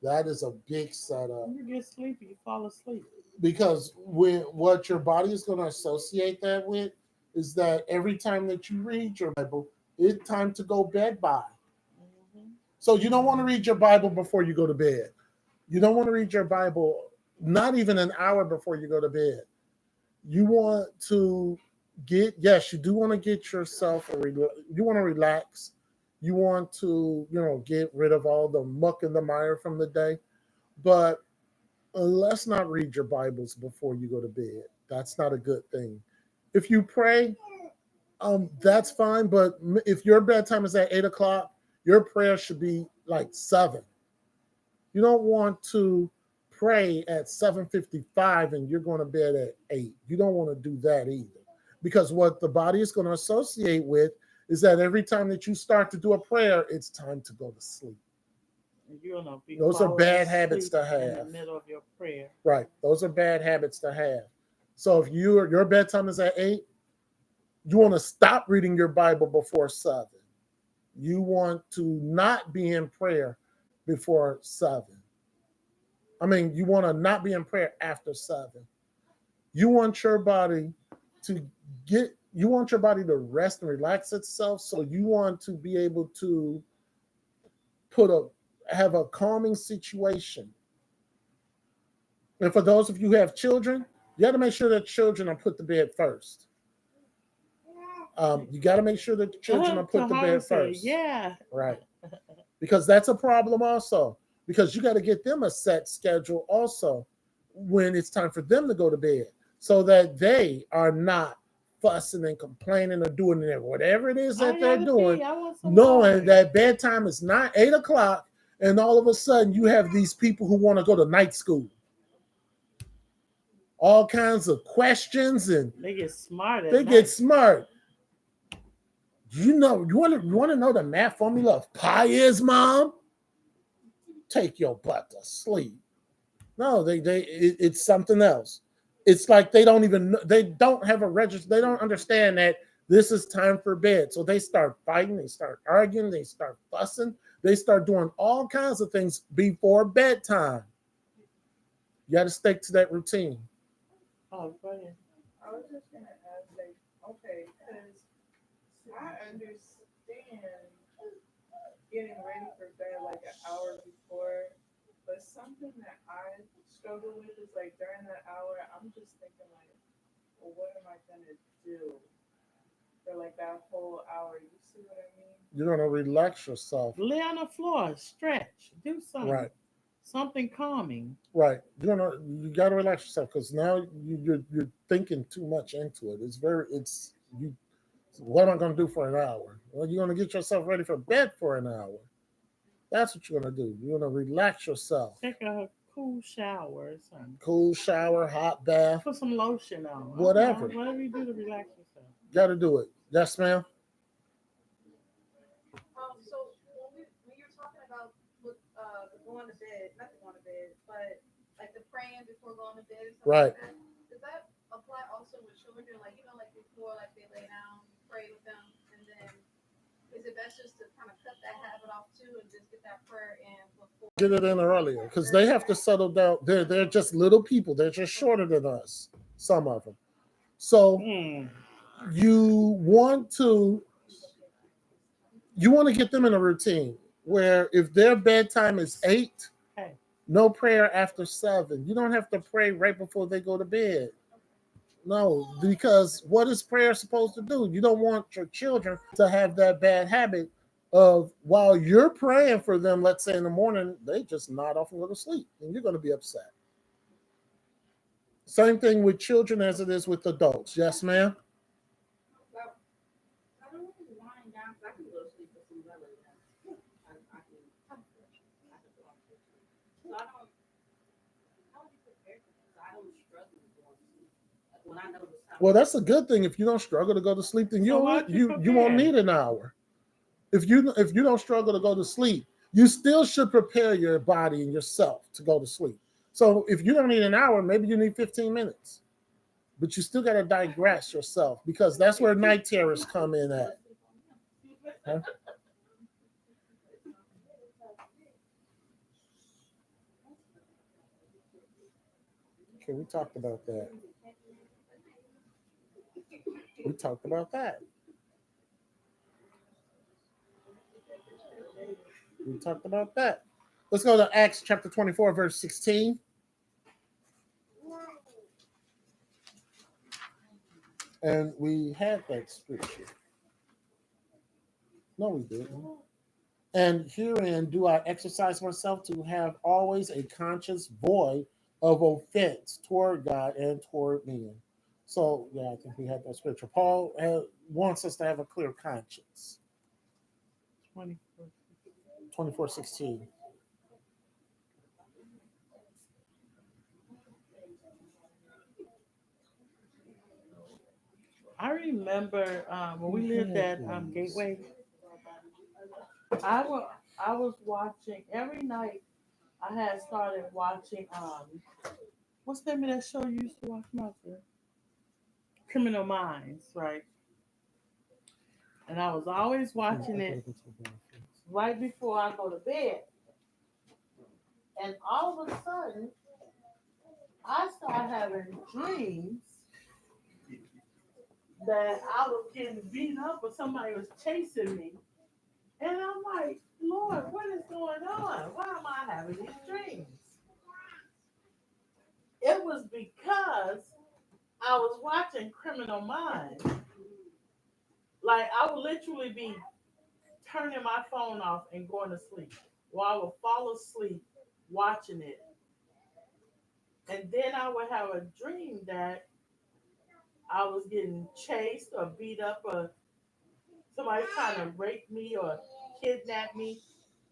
Speaker 1: That is a big setup.
Speaker 6: When you get sleepy, you fall asleep.
Speaker 1: Because when what your body is going to associate that with is that every time that you read your Bible, it's time to go bed by. So you don't want to read your Bible before you go to bed. You don't want to read your Bible not even an hour before you go to bed. You want to yes, you do want to get yourself you want to relax. You want to, get rid of all the muck and the mire from the day. But let's not read your Bibles before you go to bed. That's not a good thing. If you pray, that's fine. But if your bedtime is at 8 o'clock, your prayer should be like 7. You don't want to pray at 7:55 and you're going to bed at 8. You don't want to do that either. Because what the body is going to associate with is that every time that you start to do a prayer, it's time to go to sleep. Those are bad habits to have.
Speaker 6: In the middle of your prayer.
Speaker 1: Right. Those are bad habits to have. So if your bedtime is at 8, you want to stop reading your Bible before 7. You want to not be in prayer before 7. You want to not be in prayer after 7. You want your body to rest and relax itself. So you want to be able to have a calming situation. And for those of you who have children, you got to make sure that children are put to bed first. You got to make sure that the children are put to bed first.
Speaker 6: Yeah.
Speaker 1: Right. Because that's a problem also. Because you got to get them a set schedule also when it's time for them to go to bed, so that they are not fussing and complaining or doing whatever it is that they're doing, knowing that bedtime is not 8 o'clock, and all of a sudden you have these people who want to go to night school. All kinds of questions, and
Speaker 6: they get smart.
Speaker 1: Get smart. You want to know the math formula of pi is, Mom? Take your butt to sleep. No, it's something else. It's like they don't have a register. They don't understand that this is time for bed. So they start fighting, they start arguing, they start fussing, they start doing all kinds of things before bedtime. You got to stick to that routine.
Speaker 6: Oh, go ahead.
Speaker 12: I was just gonna ask, okay, because I understand getting ready for bed like an hour before. But something that I struggle with is like during that hour, I'm just thinking like, well, what am I gonna do for like that whole hour? You see what I mean?
Speaker 1: You're gonna relax yourself.
Speaker 6: Lay on the floor, stretch, do something,
Speaker 1: Right.
Speaker 6: something calming.
Speaker 1: Right. You gotta relax yourself because now you're thinking too much into it. It's you. What am I gonna do for an hour? Well, you're gonna get yourself ready for bed for an hour. That's what you're gonna do. You're gonna relax yourself.
Speaker 6: Take a cool shower or something.
Speaker 1: Cool shower, hot bath,
Speaker 6: Put some lotion on.
Speaker 1: whatever.
Speaker 6: Whatever you do to relax yourself.
Speaker 1: Gotta do it. Yes, ma'am.
Speaker 8: So when you're talking about going to bed, not going to bed, but like the praying before going to bed, or something
Speaker 1: Right.
Speaker 8: like that, does that apply also with children? Like like before, like they lay down, you pray with them, and then is it best just to kind of cut that habit off too and just get that prayer in before?
Speaker 1: Get it in earlier because they have to settle down. They're just little people. They're just shorter than us. Some of them. So you want to get them in a routine where if their bedtime is 8, no prayer after 7. You don't have to pray right before they go to bed. No, because what is prayer supposed to do? You don't want your children to have that bad habit of while you're praying for them, let's say in the morning, they just nod off and go to sleep, and you're going to be upset. Same thing with children as it is with adults. Yes, ma'am? Well, that's a good thing. If you don't struggle to go to sleep, then you won't need an hour. If you don't struggle to go to sleep, you still should prepare your body and yourself to go to sleep. So if you don't need an hour, maybe you need 15 minutes. But you still got to digress yourself because that's where night terrors come in at. Huh? Okay, we talked about that. Let's go to Acts chapter 24, verse 16. And we had that scripture. No, we didn't. And herein do I exercise myself to have always a conscience void of offense toward God and toward men. So, yeah, I think we had that scripture. Paul wants us to have a clear conscience. 24:16.
Speaker 6: I remember when we lived at Gateway, I was watching every night. I had started watching what's the name of that show you used to watch, Martha? Criminal Minds, right? And I was always watching it right before I go to bed. And all of a sudden, I started having dreams that I was getting beat up or somebody was chasing me. And I'm like, Lord, what is going on? Why am I having these dreams? It was because I was watching Criminal Minds. Like, I would literally be turning my phone off and going to sleep, or I would fall asleep watching it. And then I would have a dream that I was getting chased or beat up or somebody trying to rape me or kidnap me.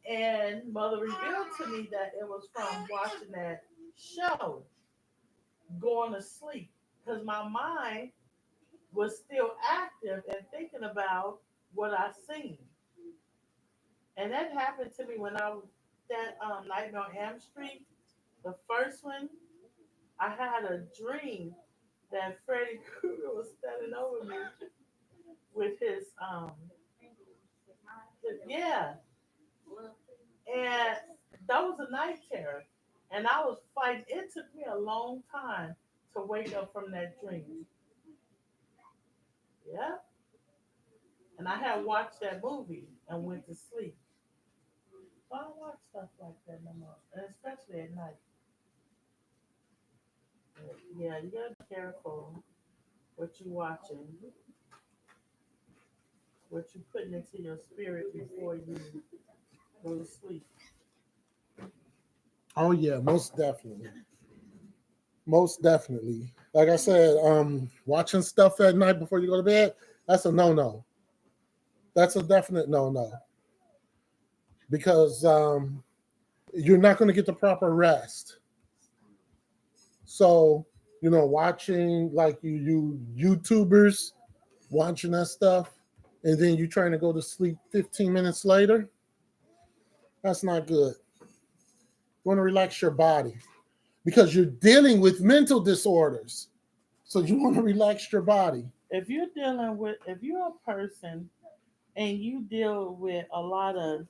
Speaker 6: And Mother revealed to me that it was from watching that show, going to sleep, because my mind was still active and thinking about what I seen. And that happened to me when I was that Nightmare on Elm Street, the first one. I had a dream that Freddy Krueger was standing over me with his yeah. And that was a night terror. And I was fighting. It took me a long time to wake up from that dream. Yeah. And I had watched that movie and went to sleep. I don't watch stuff like that no more, and especially at night. But yeah, you gotta be careful what you watching, what you putting into your spirit before you go to sleep.
Speaker 1: Oh yeah, most definitely. Most definitely. Like I said, watching stuff at night before you go to bed, that's a no-no. That's a definite no-no. Because you're not going to get the proper rest. So, watching like you YouTubers watching that stuff, and then you trying to go to sleep 15 minutes later, that's not good. You want to relax your body because you're dealing with mental disorders. So you want to relax your body.
Speaker 6: If you're a person and you deal with a lot of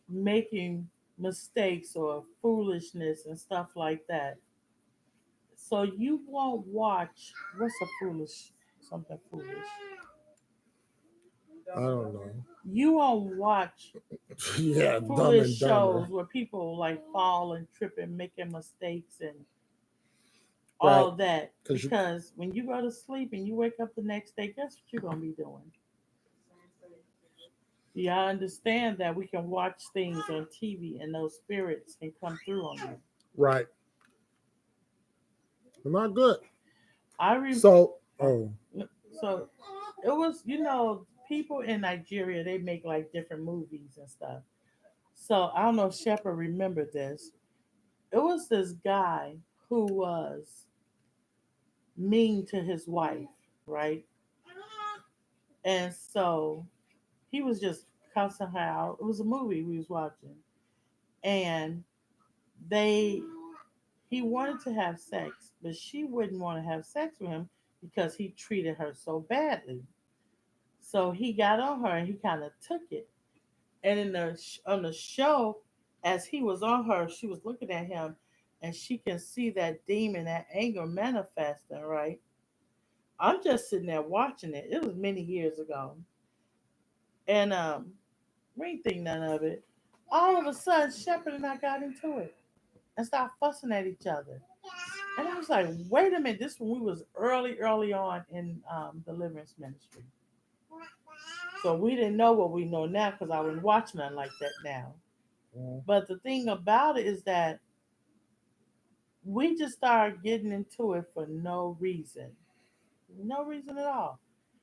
Speaker 6: making mistakes or foolishness and stuff like that, so you won't watch what's a foolish something foolish.
Speaker 1: I don't know.
Speaker 6: You won't watch
Speaker 1: Yeah, Dumb
Speaker 6: foolish
Speaker 1: and Dumber.
Speaker 6: shows where people like fall and trip and making mistakes and
Speaker 1: Right.
Speaker 6: all that
Speaker 1: 'Cause you-
Speaker 6: because when you go to sleep and you wake up the next day, guess what you're gonna be doing? Yeah, I understand that we can watch things on TV and those spirits can come through on you.
Speaker 1: Right. They're not good.
Speaker 6: So
Speaker 1: Oh,
Speaker 6: so it was, people in Nigeria, they make like different movies and stuff. So I don't know if Shepard remembered this. It was this guy who was mean to his wife, right? And so he was just cussing her out. It was a movie we was watching. And they he wanted to have sex, but she wouldn't want to have sex with him because he treated her so badly. So he got on her and he kind of took it. And on the show, as he was on her, she was looking at him, and she can see that demon, that anger manifesting. Right? I'm just sitting there watching it. It was many years ago, and we ain't think none of it. All of a sudden, Shepard and I got into it and started fussing at each other. And I was like, wait a minute, this when we was early on in deliverance ministry. So we didn't know what we know now because I wouldn't watch nothing like that now. But the thing about it is that we just started getting into it for no reason. No reason at all.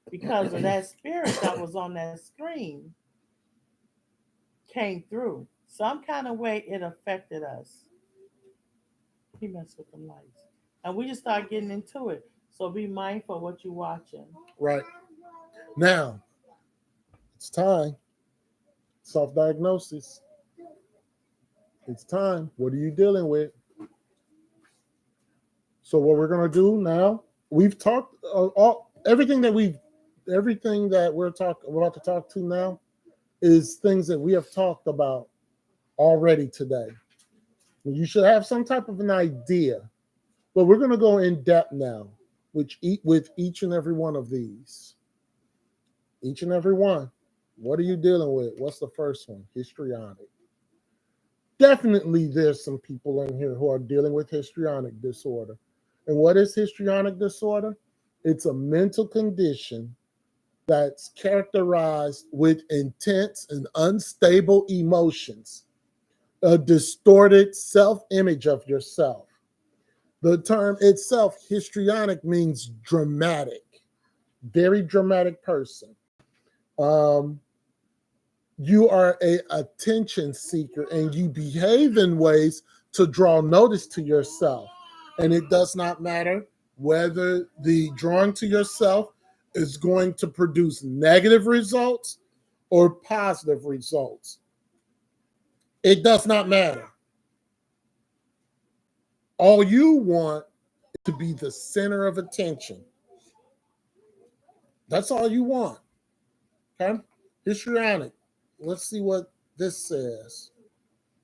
Speaker 6: Because of that spirit that was on that screen came through. Some kind of way it affected us. He messed with the lights. And we just started getting into it. So be mindful of what you're watching.
Speaker 1: right. Now, it's time. Self-diagnosis. It's time. What are you dealing with? So what we're gonna do now? We've talked everything that we're about to talk to now is things that we have talked about already today. You should have some type of an idea, but we're gonna go in depth now, with each and every one of these. Each and every one. What are you dealing with? What's the first one? Histrionic. Definitely there's some people in here who are dealing with histrionic disorder. And what is histrionic disorder? It's a mental condition that's characterized with intense and unstable emotions, a distorted self-image of yourself. The term itself, histrionic, means dramatic, very dramatic person. You are an attention seeker and you behave in ways to draw notice to yourself. And it does not matter whether the drawing to yourself is going to produce negative results or positive results. It does not matter. All you want is to be the center of attention. That's all you want. Okay? Histrionic. Let's see what this says.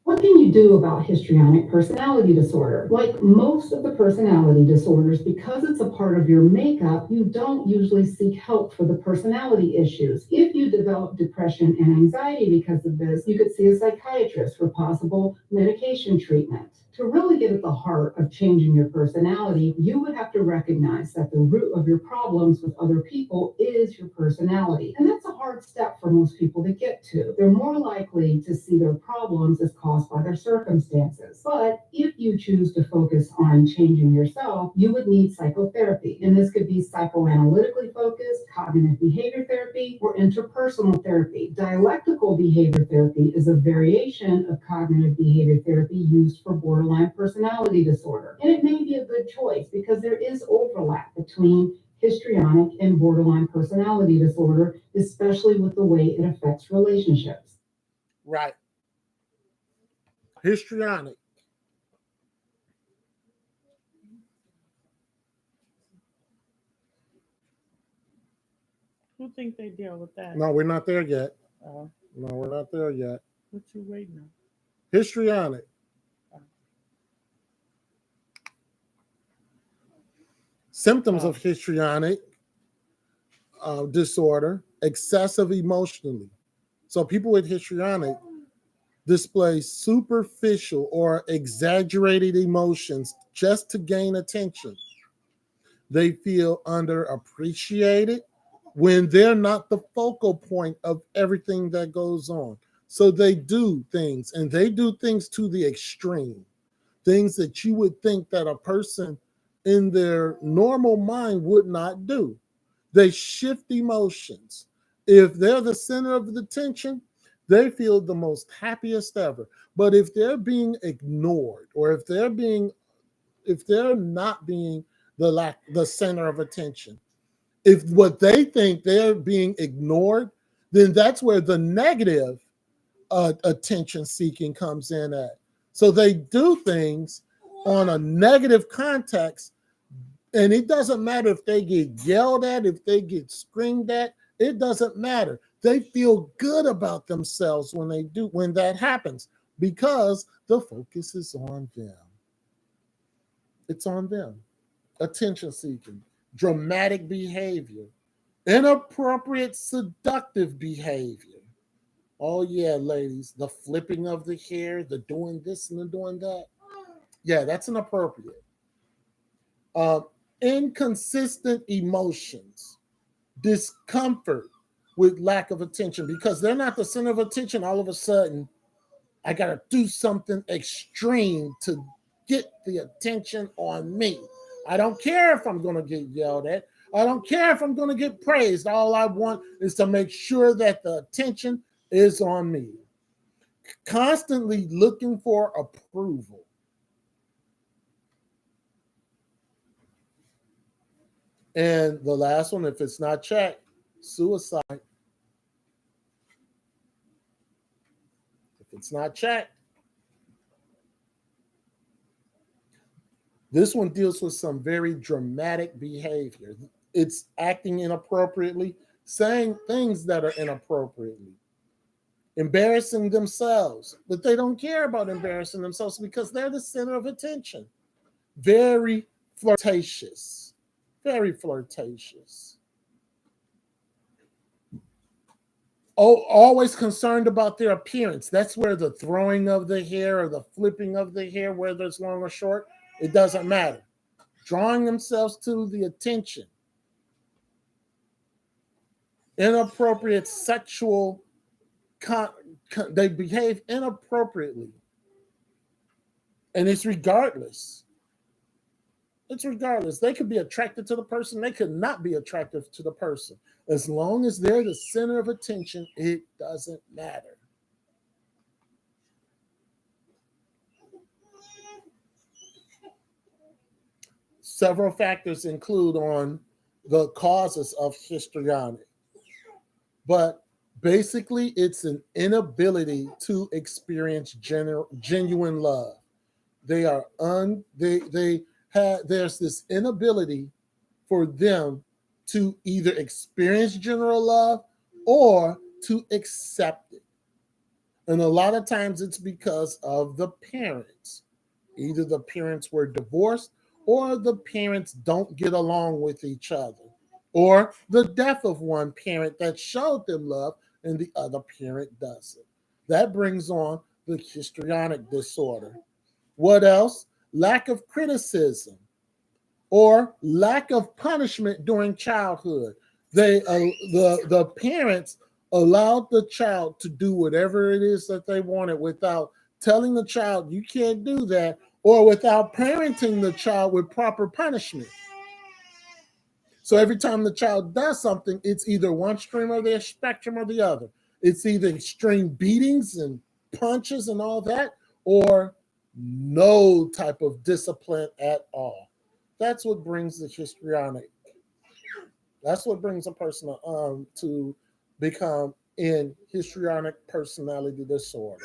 Speaker 9: What
Speaker 13: What can you do about histrionic personality disorder? Like most of the personality disorders, because it's a part of your makeup, you don't usually seek help for the personality issues. If you develop depression and anxiety because of this, you could see a psychiatrist for possible medication treatment. To really get at the heart of changing your personality, you would have to recognize that the root of your problems with other people is your personality. And that's a hard step for most people to get to. They're more likely to see their problems as caused by their circumstances. But if you choose to focus on changing yourself, you would need psychotherapy. And this could be psychoanalytically focused, cognitive behavior therapy, or interpersonal therapy. Dialectical behavior therapy is a variation of cognitive behavior therapy used for borderline personality disorder. And it may be a good choice because there is overlap between histrionic and borderline personality disorder, especially with the way it affects relationships.
Speaker 1: Right. Histrionic.
Speaker 6: Who think they deal with that?
Speaker 1: No, we're not there yet.
Speaker 6: Oh,
Speaker 1: No, we're not there yet.
Speaker 6: what you waiting on?
Speaker 1: Histrionic. Symptoms of histrionic disorder: excessive emotionally. So people with histrionic display superficial or exaggerated emotions just to gain attention. They feel underappreciated when they're not the focal point of everything that goes on. So they do things, and they do things to the extreme. Things that you would think that a person in their normal mind would not do. They shift emotions. If they're the center of the attention, they feel the most happiest ever. But if they're being ignored, or if they're not being the center of attention, if what they think they're being ignored, then that's where the negative attention seeking comes in at. So they do things on a negative context, and it doesn't matter if they get yelled at, if they get screamed at, it doesn't matter. They feel good about themselves when that happens, because the focus is on them. It's on them. Attention seeking, dramatic behavior, inappropriate seductive behavior. Oh yeah, ladies, the flipping of the hair, the doing this and the doing that. Yeah, that's inappropriate. Inconsistent emotions, discomfort with lack of attention, because they're not the center of attention. All of a sudden, I got to do something extreme to get the attention on me. I don't care if I'm going to get yelled at. I don't care if I'm going to get praised. All I want is to make sure that the attention is on me. Constantly looking for approval. And the last one, if it's not checked, suicide. If it's not checked. This one deals with some very dramatic behavior. It's acting inappropriately, saying things that are inappropriately, embarrassing themselves, but they don't care about embarrassing themselves because they're the center of attention. Very flirtatious. Very flirtatious. Oh, always concerned about their appearance. That's where the throwing of the hair or the flipping of the hair, whether it's long or short, it doesn't matter. Drawing themselves to the attention. Inappropriate sexual, they behave inappropriately. And it's regardless. It's regardless. They could be attracted to the person. They could not be attractive to the person. As long as they're the center of attention, it doesn't matter. Several factors include on the causes of histrionic. But basically, it's an inability to experience genuine love. There's this inability for them to either experience general love or to accept it. And a lot of times it's because of the parents. Either the parents were divorced or the parents don't get along with each other, or the death of one parent that showed them love and the other parent doesn't. That brings on the histrionic disorder. What else? Lack of criticism or lack of punishment during childhood. The parents allowed the child to do whatever it is that they wanted without telling the child you can't do that, or without parenting the child with proper punishment. So every time the child does something, it's either one extreme of the spectrum or the other. It's either extreme beatings and punches and all that, or no type of discipline at all. That's what brings the histrionic. That's what brings a person to become in histrionic personality disorder.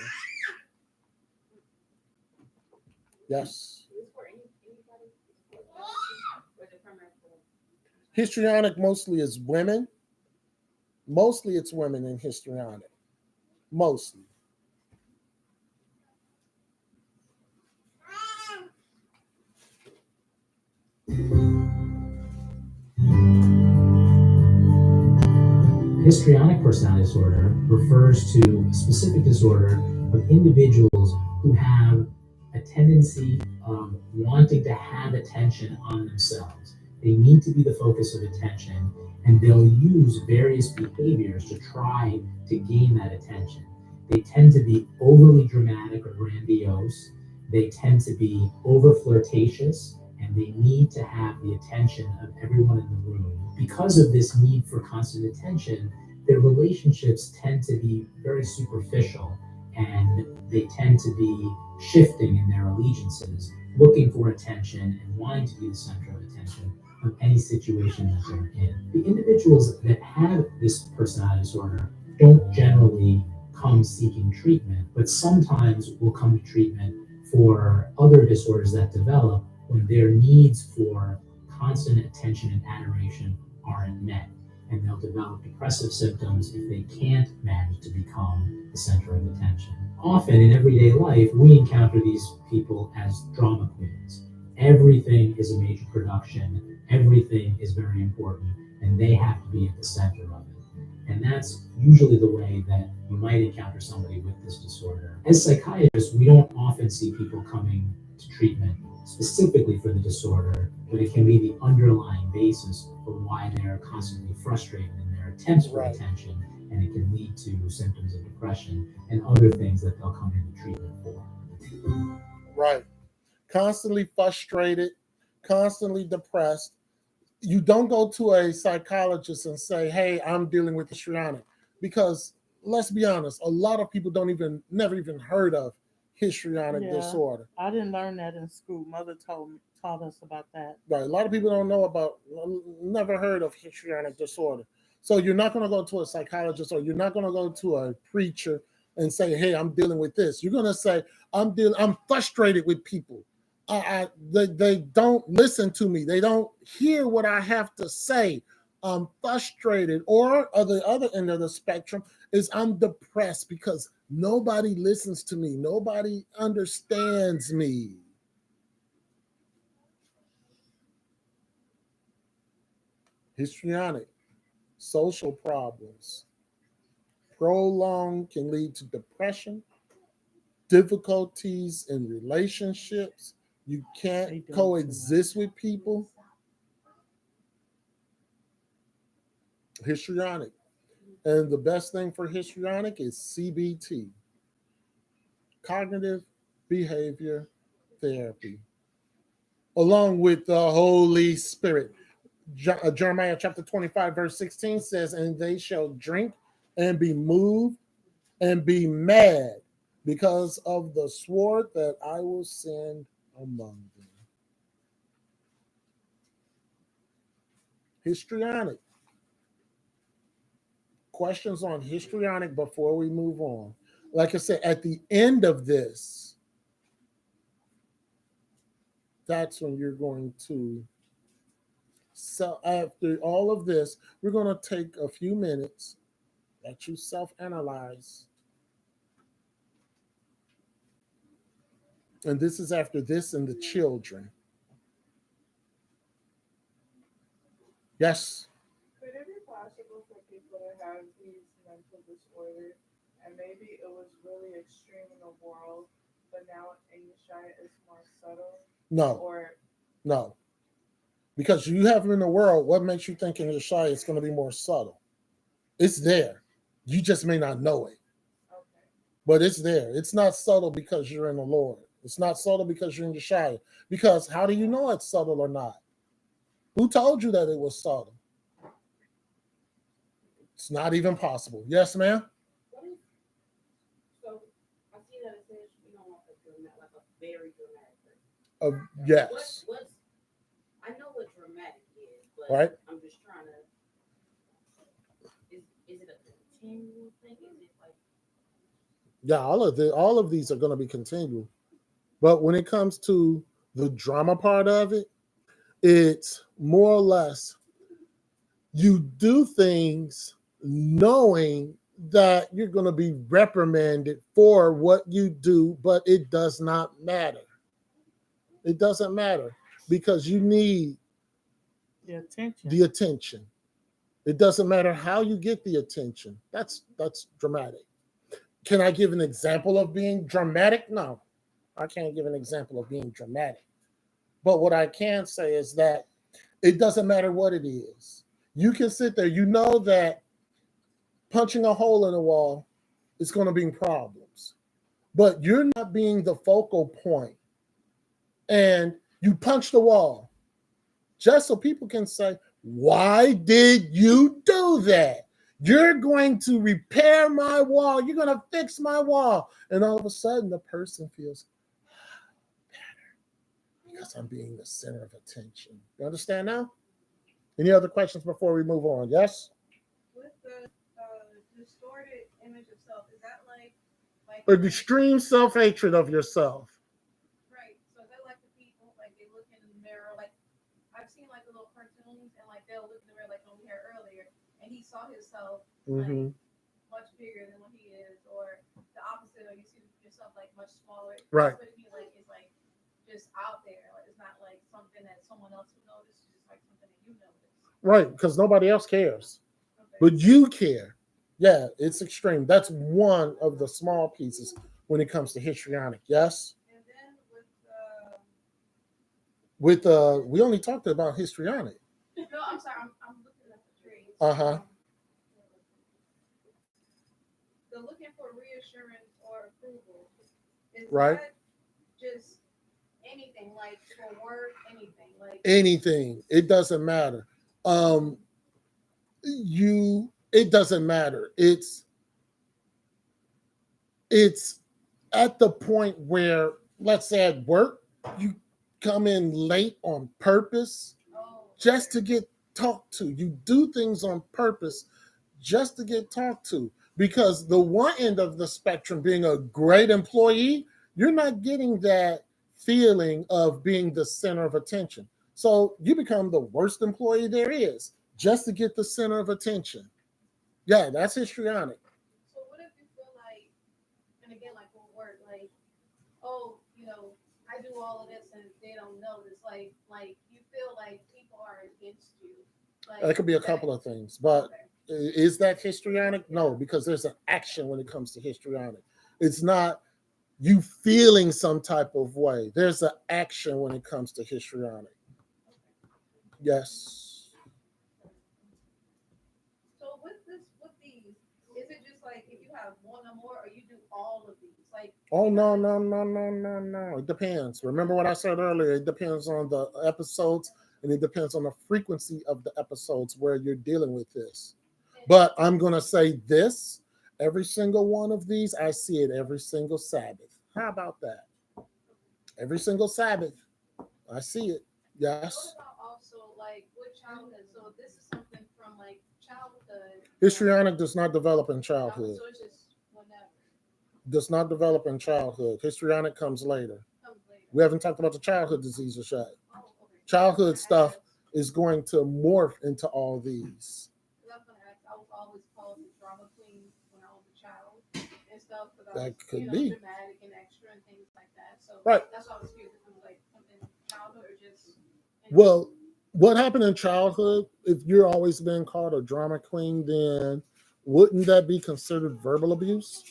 Speaker 1: Yes. Histrionic mostly is women. Mostly it's women in histrionic. Mostly.
Speaker 14: Histrionic personality disorder refers to a specific disorder of individuals who have a tendency of wanting to have attention on themselves. They need to be the focus of attention, and they'll use various behaviors to try to gain that attention. They tend to be overly dramatic or grandiose. They tend to be over flirtatious, and they need to have the attention of everyone in the room. Because of this need for constant attention, their relationships tend to be very superficial, and they tend to be shifting in their allegiances, looking for attention and wanting to be the center of attention of any situation that they're in. The individuals that have this personality disorder don't generally come seeking treatment, but sometimes will come to treatment for other disorders that develop when their needs for constant attention and adoration aren't met, and they'll develop depressive symptoms if they can't manage to become the center of attention. Often in everyday life, we encounter these people as drama queens. Everything is a major production, everything is very important, and they have to be at the center of it. And that's usually the way that you might encounter somebody with this disorder. As psychiatrists, we don't often see people coming to treatment specifically for the disorder, but it can be the underlying basis for why they're constantly frustrated in their attempts for attention, and it can lead to symptoms of depression and other things that they'll come into treatment for.
Speaker 1: Right. Constantly frustrated, constantly depressed. You don't go to a psychologist and say, hey, I'm dealing with histrionic, because let's be honest, a lot of people never even heard of histrionic disorder.
Speaker 6: I didn't learn that in school. Mother taught us about that.
Speaker 1: Right. A lot of people don't know about, never heard of histrionic disorder. So you're not going to go to a psychologist, or you're not going to go to a preacher and say, hey, I'm dealing with this. You're going to say, I'm frustrated with people. They don't listen to me. They don't hear what I have to say. I'm frustrated. Or on the other end of the spectrum is I'm depressed because nobody listens to me. Nobody understands me. Histrionic, social problems. Prolonged can lead to depression, difficulties in relationships. You can't coexist with people. Histrionic. And the best thing for histrionic is CBT, cognitive behavior therapy, along with the Holy Spirit. Jeremiah chapter 25, verse 16 says, and they shall drink and be moved and be mad because of the sword that I will send among them. Histrionic. Questions on histrionic before we move on. Like I said, at the end of this, that's when you're going to, so after all of this, we're going to take a few minutes, let you self-analyze, And this is after this and the children. Yes.
Speaker 12: Could it be possible for people to have these mental disorders and maybe it was really extreme in the world, but now in Yeshaya it's more subtle?
Speaker 1: No.
Speaker 12: Or
Speaker 1: No. Because you have them in the world, what makes you think in Yeshua it's going to be more subtle? It's there. You just may not know it.
Speaker 12: okay.
Speaker 1: But it's there. It's not subtle because you're in the Lord. It's not subtle because you're in Yeshua. Because how do you know it's subtle or not? Who told you that it was subtle? It's not even possible. Yes, ma'am?
Speaker 15: So I see that it says we don't want like a very dramatic person.
Speaker 1: Yes.
Speaker 15: What's I know what dramatic is, but
Speaker 1: Right.
Speaker 15: I'm just trying to. Is it a continual thing? Is it like?
Speaker 1: Yeah, all of these are going to be continual. But when it comes to the drama part of it, it's more or less you do things knowing that you're going to be reprimanded for what you do, but it does not matter. It doesn't matter because you need
Speaker 6: The attention.
Speaker 1: the attention. It doesn't matter how you get the attention. That's dramatic. Can I give an example of being dramatic? No, I can't give an example of being dramatic. But what I can say is that it doesn't matter what it is. You can sit there, you know that punching a hole in the wall is going to bring problems, but you're not being the focal point. And you punch the wall just so people can say, why did you do that? You're going to repair my wall. You're going to fix my wall. And all of a sudden, the person feels better because I'm being the center of attention. You understand now? Any other questions before we move on? Yes?
Speaker 8: With the distorted image of self, is that like
Speaker 1: An extreme self-hatred of yourself.
Speaker 8: right? So is that like the people like they look in the mirror, like I've seen like the little cartoons and like they'll look in the mirror like when we had earlier, and he saw himself like much bigger than what he is, or the opposite, or you see yourself like much smaller.
Speaker 1: Right.
Speaker 8: But he like is like just out there, like it's not like something that someone else would notice, it's just like something that you notice.
Speaker 1: Right, because nobody else cares. But you care. Yeah, it's extreme. That's one of the small pieces when it comes to histrionic. Yes?
Speaker 8: And then
Speaker 1: With we only talked about histrionic.
Speaker 8: no, I'm sorry, I'm looking at the trees.
Speaker 1: Uh-huh.
Speaker 8: The looking for reassurance or approval is
Speaker 1: Right.
Speaker 8: that just anything like for work, anything like
Speaker 1: Anything. It doesn't matter. It doesn't matter. It's at the point where, let's say at work, you come in late on purpose just to get talked to. You do things on purpose just to get talked to. Because the one end of the spectrum, being a great employee, you're not getting that feeling of being the center of attention. So you become the worst employee there is just to get the center of attention. Yeah, that's histrionic.
Speaker 8: So what if you feel like, and again like with work, like, oh, you know, I do all of this and they don't notice, like you feel like people are against you. Like
Speaker 1: That could be a couple of things, but is that histrionic? No, because there's an action when it comes to histrionic. It's not you feeling some type of way. There's an action when it comes to histrionic. Yes.
Speaker 8: So with these, is it just like if you have one or more, or you do all of these? Like
Speaker 1: Oh, no. It depends. Remember what I said earlier. It depends on the episodes and it depends on the frequency of the episodes where you're dealing with this. But I'm going to say this. Every single one of these, I see it every single Sabbath. How about that? Every single Sabbath, I see it. Yes.
Speaker 8: what about also like with childhood? So if this is something from like childhood.
Speaker 1: Histrionic does not develop in childhood.
Speaker 8: So it's just whenever.
Speaker 1: Does not develop in childhood. Histrionic comes later. We haven't talked about the childhood diseases yet. Childhood stuff is going to morph into all these.
Speaker 8: I was gonna ask, I was all always called the drama queen when I was a child and stuff because I
Speaker 1: That
Speaker 8: was,
Speaker 1: could be.
Speaker 8: dramatic and extra and things like that. So
Speaker 1: Right.
Speaker 8: that's why I was curious if it was like something childhood or just.
Speaker 1: Well, what happened in childhood, if you're always been called a drama queen, then wouldn't that be considered verbal abuse?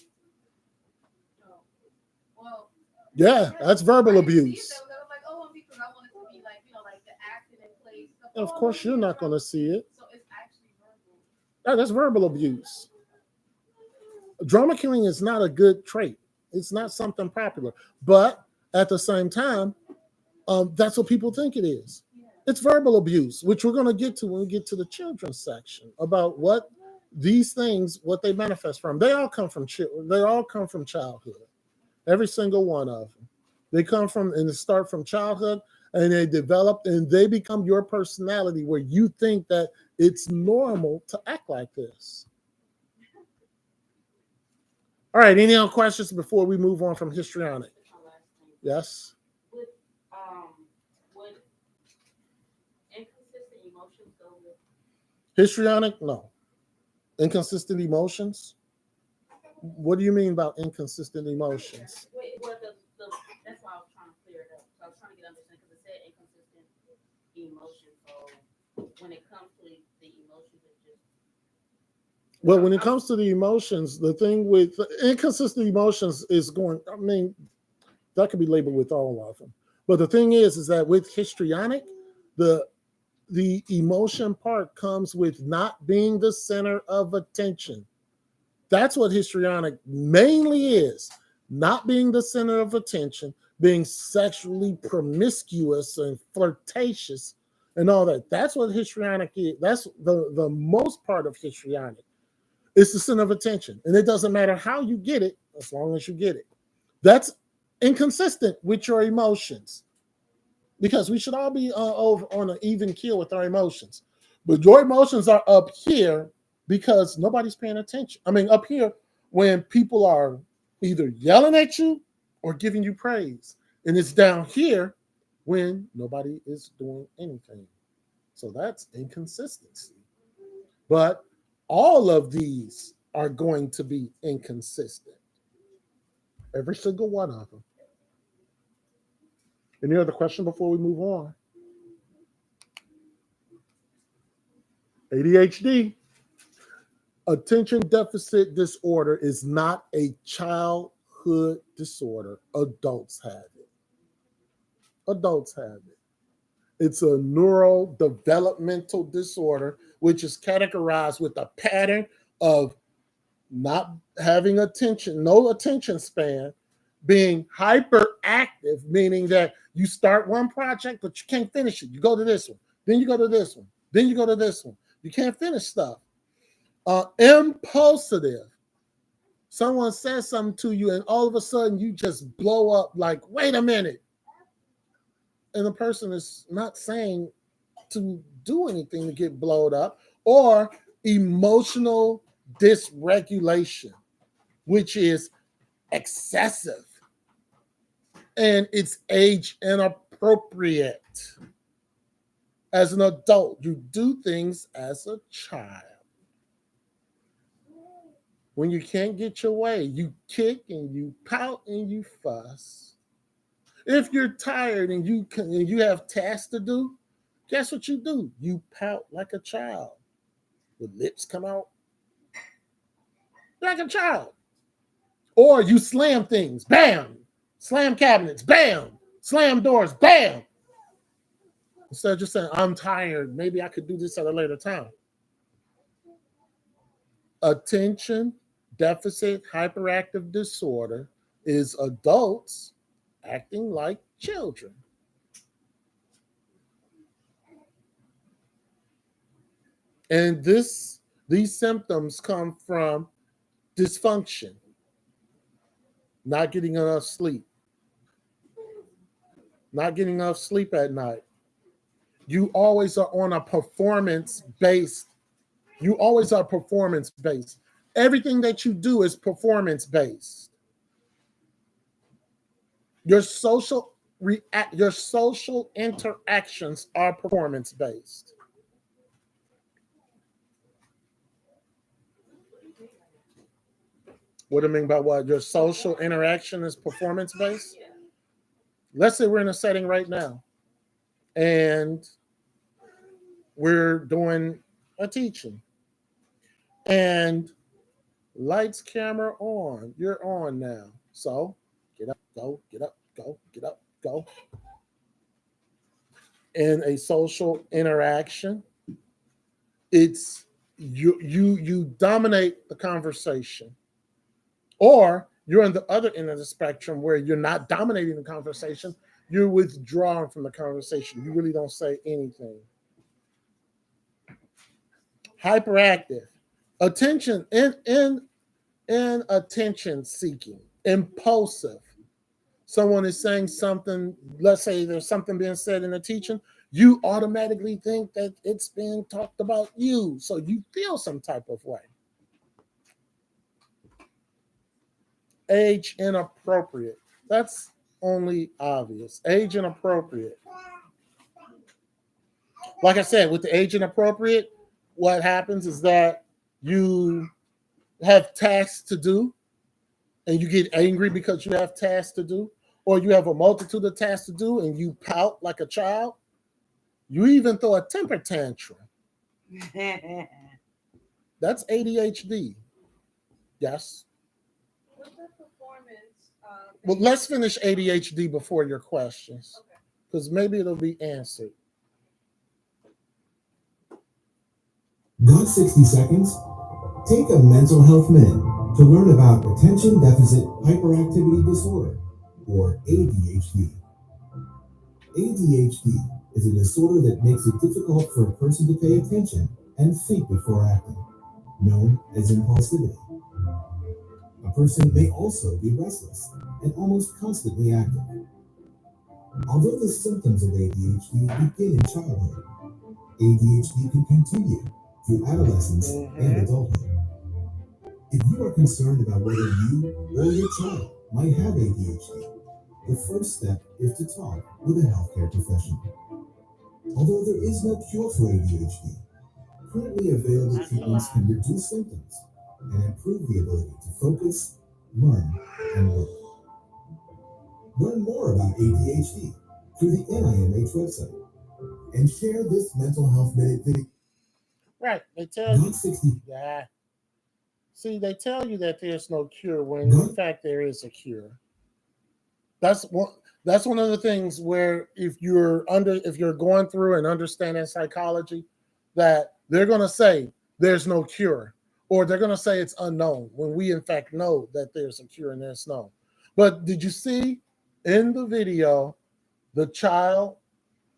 Speaker 8: Well,
Speaker 1: Yeah, that's verbal abuse.
Speaker 8: I was like, oh, because I wanted to be like, like the acting and play stuff.
Speaker 1: Of course, you're not going to see it.
Speaker 8: So it's actually verbal.
Speaker 1: Yeah, that's verbal abuse. Drama killing is not a good trait. It's not something popular. But at the same time, that's what people think it is. It's verbal abuse, which we're going to get to when we get to the children's section about what these things, what they manifest from. They all come from childhood. Every single one of them. They come from and they start from childhood and they develop and they become your personality where you think that it's normal to act like this. All right, any other questions before we move on from histrionic? Yes?
Speaker 15: Would inconsistent emotions go with?
Speaker 1: Histrionic? No. Inconsistent emotions? What do you mean about inconsistent emotions?
Speaker 15: Wait, that's why I was trying to clear it up. So I was trying to get understanding because it said inconsistent emotions. So when it comes to the emotions, it just.
Speaker 1: Well, when it comes to the emotions, the thing with inconsistent emotions is that could be labeled with all of them. But the thing is that with histrionic, the emotion part comes with not being the center of attention. That's what histrionic mainly is. Not being the center of attention, being sexually promiscuous and flirtatious and all that. That's what histrionic is. That's the most part of histrionic. It's the center of attention. And it doesn't matter how you get it, as long as you get it. That's inconsistent with your emotions. Because we should all be over on an even keel with our emotions. But your emotions are up here because nobody's paying attention. I mean, up here when people are either yelling at you or giving you praise. And it's down here when nobody is doing anything. So that's inconsistency. But all of these are going to be inconsistent. Every single one of them. Any other question before we move on? ADHD. Attention deficit disorder is not a childhood disorder. Adults have it. Adults have it. It's a neurodevelopmental disorder, which is categorized with a pattern of not having attention, no attention span, being hyperactive, meaning that you start one project, but you can't finish it. You go to this one, then you go to this one, then you go to this one. You can't finish stuff. Impulsive. Someone says something to you, and all of a sudden you just blow up like, wait a minute. And the person is not saying to do anything to get blown up. Or emotional dysregulation, which is excessive. And it's age inappropriate. As an adult, you do things as a child. When you can't get your way, you kick and you pout and you fuss. If you're tired and you have tasks to do, guess what you do? You pout like a child. The lips come out like a child. Or you slam things, bam. Slam cabinets, bam. Slam doors, bam. Instead of just saying, I'm tired, maybe I could do this at a later time. Attention deficit hyperactive disorder is adults acting like children. And these symptoms come from dysfunction, not getting enough sleep, not getting enough sleep at night. You always are on a performance-based. You always are performance-based. Everything that you do is performance-based. Your social interactions are performance-based. What do I mean by what? Your social interaction is performance based? Let's say we're in a setting right now and we're doing a teaching. And lights, camera on. You're on now. So get up, go, get up, go, get up, go. In a social interaction, it's you dominate the conversation. Or you're on the other end of the spectrum where you're not dominating the conversation, you're withdrawing from the conversation. You really don't say anything. Hyperactive. Attention in attention seeking. Impulsive. Someone is saying something, let's say there's something being said in a teaching, you automatically think that it's being talked about you. So you feel some type of way. Age inappropriate. That's only obvious. Age inappropriate. Like I said, with the age inappropriate, what happens is that you have tasks to do and you get angry because you have tasks to do, or you have a multitude of tasks to do and you pout like a child. You even throw a temper tantrum. That's ADHD. Yes. Well, let's finish ADHD before your questions, because maybe it'll be answered.
Speaker 2: Got 60 seconds? Take a mental health minute to learn about attention deficit hyperactivity disorder, or ADHD. ADHD is a disorder that makes it difficult for a person to pay attention and think before acting, known as impulsivity. A person may also be restless and almost constantly active. Although the symptoms of ADHD begin in childhood, ADHD can continue through adolescence and adulthood. If you are concerned about whether you or your child might have ADHD, the first step is to talk with a healthcare professional. Although there is no cure for ADHD, currently available treatments can reduce symptoms and improve the ability to focus, learn, and work. Learn more about ADHD through the NIMH website and share this mental health minute video.
Speaker 1: Right. They tell you. Yeah. See, they tell you that there's no cure when in fact there is a cure. That's one of the things where if you're going through and understanding psychology, that they're going to say there's no cure, or they're going to say it's unknown, when we in fact know that there's a cure and there's no. But did you see in the video the child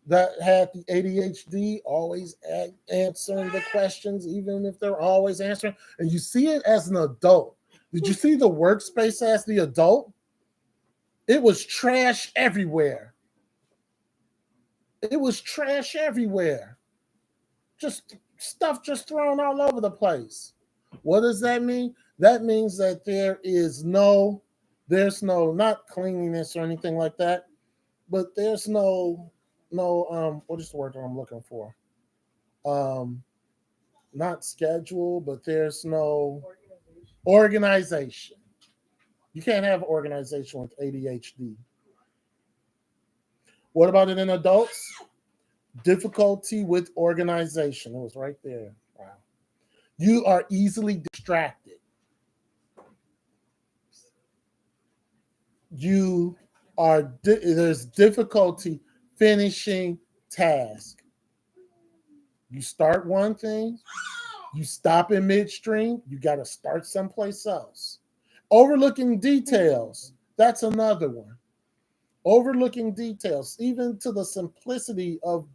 Speaker 1: that had the ADHD always answering the questions, even if they're always answering? And you see it as an adult. Did you see the workspace as the adult? It was trash everywhere. It was trash everywhere. Just stuff just thrown all over the place. What does that mean? That means that there's no, not cleanliness or anything like that, but there's no, what is the word that I'm looking for? Not schedule, but there's no organization. You can't have organization with ADHD. What about it in adults? Difficulty with organization. It was right there. Wow. You are easily distracted. There's difficulty finishing task. You start one thing, you stop in midstream, you got to start someplace else. Overlooking details, that's another one. Overlooking details, even to the simplicity of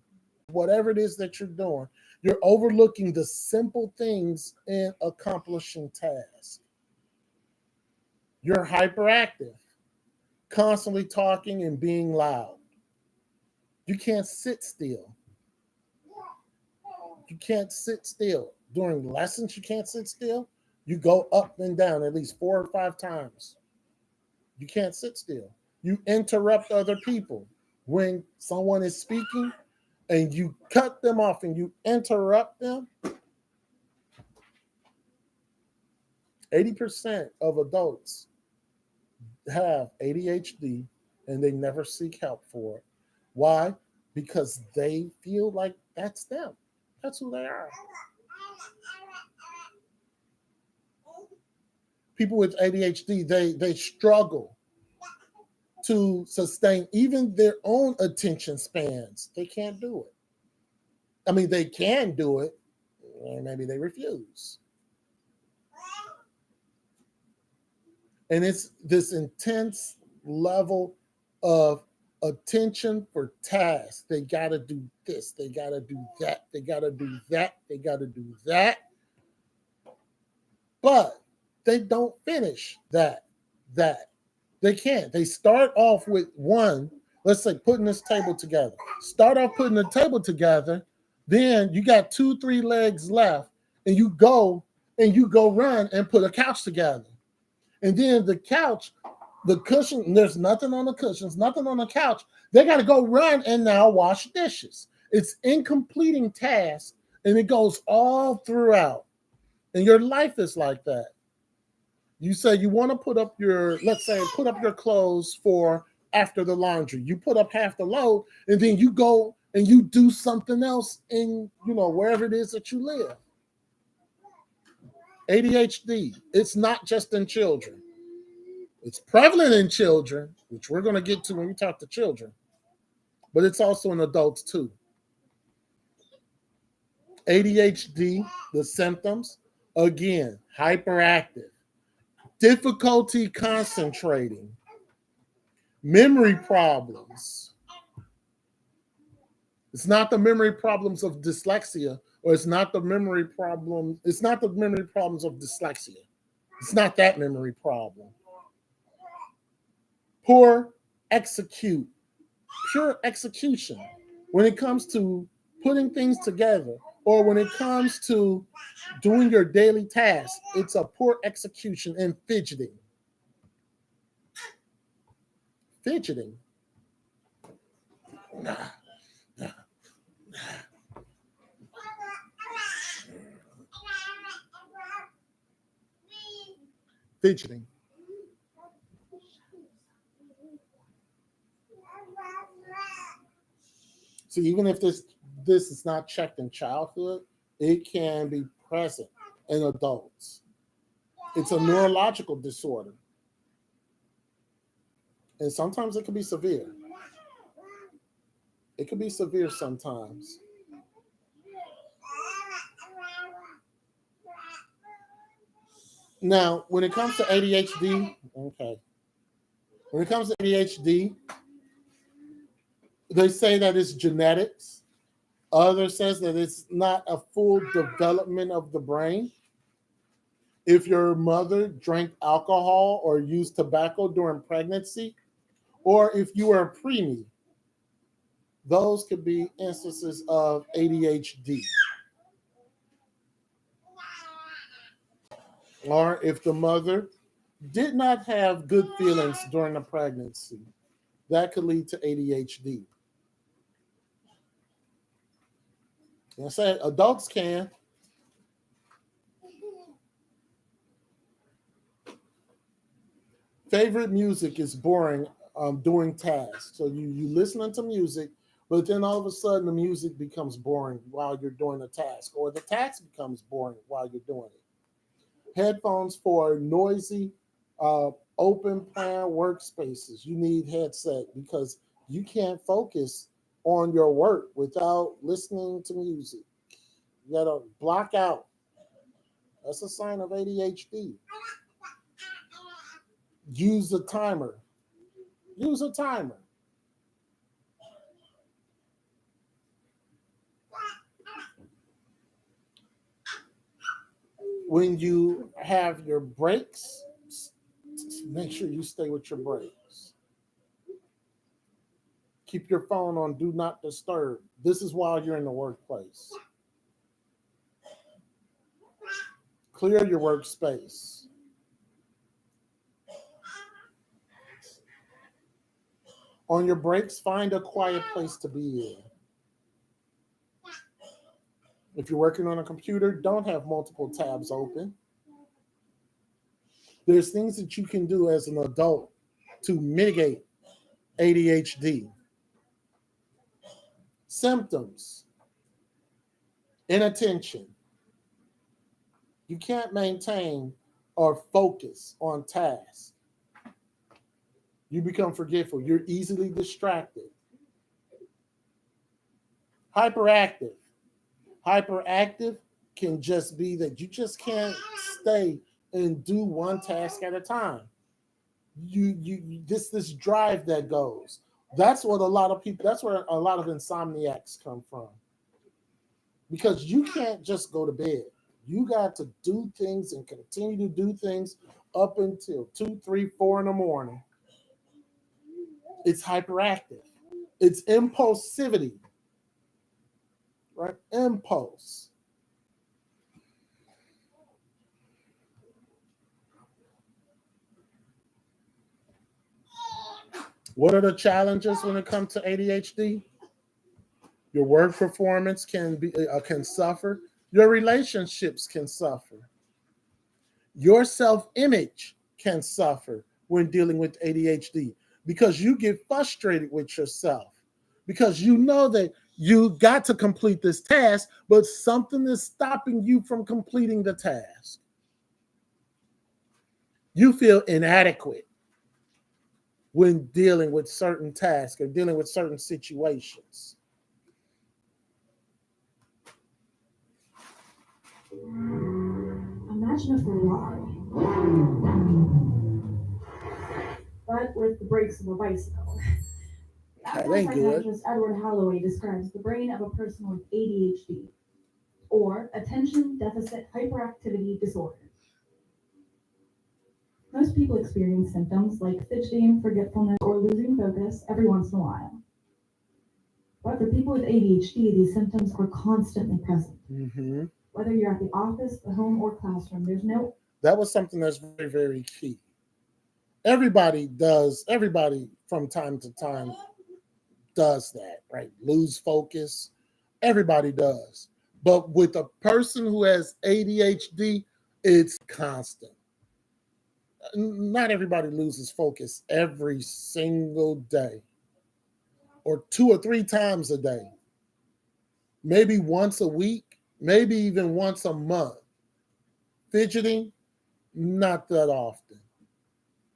Speaker 1: whatever it is that you're doing. You're overlooking the simple things in accomplishing tasks. You're hyperactive, constantly talking and being loud. You can't sit still. You can't sit still. During lessons, you can't sit still. You go up and down at least 4 or 5 times. You can't sit still. You interrupt other people. When someone is speaking and you cut them off and you interrupt them, 80% of adults have ADHD and they never seek help for it. Why? Because they feel like that's them. That's who they are. People with ADHD, they struggle to sustain even their own attention spans. They can't do it. I mean, they can do it, and maybe they refuse. And it's this intense level of attention for tasks. They got to do this. They got to do that. They got to do that. They got to do that. But they don't finish that. They can't. They start off with one, let's say putting this table together. Start off putting the table together. Then you got 2-3 legs left, and you go run and put a couch together. And then the couch, the cushion, there's nothing on the cushions, nothing on the couch. They got to go run and now wash dishes. It's incompleting tasks, and it goes all throughout. And your life is like that. You say you want to put up your clothes for after the laundry. You put up half the load, and then you go and you do something else in, wherever it is that you live. ADHD, it's not just in children. It's prevalent in children, which we're going to get to when we talk to children, but it's also in adults too. ADHD, the symptoms, again, hyperactive, difficulty concentrating, memory problems. It's not the memory problems of dyslexia, or it's not the memory problems of dyslexia. It's not that memory problem. Pure execution. When it comes to putting things together, or when it comes to doing your daily tasks, it's a poor execution and fidgeting. Fidgeting. Fidgeting. So even if this is not checked in childhood, it can be present in adults. It's a neurological disorder. And sometimes it can be severe. It can be severe sometimes. Now, when it comes to ADHD, when it comes to ADHD, they say that it's genetics. Others says that it's not a full development of the brain. If your mother drank alcohol or used tobacco during pregnancy, or if you were a preemie, those could be instances of ADHD. Or if the mother did not have good feelings during the pregnancy, that could lead to ADHD. I said adults can. Favorite music is boring doing tasks. So you listening to music, but then all of a sudden the music becomes boring while you're doing the task, or the task becomes boring while you're doing it. Headphones for noisy, open plan workspaces. You need headset because you can't focus on your work without listening to music. You gotta block out. That's a sign of ADHD. Use a timer. Use a timer. When you have your breaks, make sure you stay with your breaks. Keep your phone on do not disturb. This is while you're in the workplace. Clear your workspace. On your breaks, find a quiet place to be in. If you're working on a computer, don't have multiple tabs open. There's things that you can do as an adult to mitigate ADHD. Symptoms: inattention. You can't maintain or focus on tasks. You become forgetful. You're easily distracted. Hyperactive. Hyperactive can just be that you just can't stay and do one task at a time. This drive that goes. That's what a lot of people, that's where a lot of insomniacs come from. Because you can't just go to bed. You got to do things and continue to do things up until 2, 3, 4 in the morning. It's hyperactive. It's impulsivity. Right? Impulse. What are the challenges when it comes to ADHD? Your work performance can suffer. Your relationships can suffer. Your self-image can suffer when dealing with ADHD because you get frustrated with yourself because you know that you got to complete this task, but something is stopping you from completing the task. You feel inadequate when dealing with certain tasks or dealing with certain situations.
Speaker 9: Imagine a Ferrari, but with the brakes of a bicycle. Apple psychiatrist Edward Holloway describes the brain of a person with ADHD, or attention deficit hyperactivity disorder. Most people experience symptoms like fidgeting, forgetfulness, or losing focus every once in a while. But for people with ADHD, these symptoms are constantly present.
Speaker 1: Mm-hmm.
Speaker 9: Whether you're at the office, the home, or classroom,
Speaker 1: that was something that's very, very key. Everybody from time to time does that, right? Lose focus. Everybody does. But with a person who has ADHD, it's constant. Not everybody loses focus every single day or 2 or 3 times a day. Maybe once a week, maybe even once a month. Fidgeting, not that often.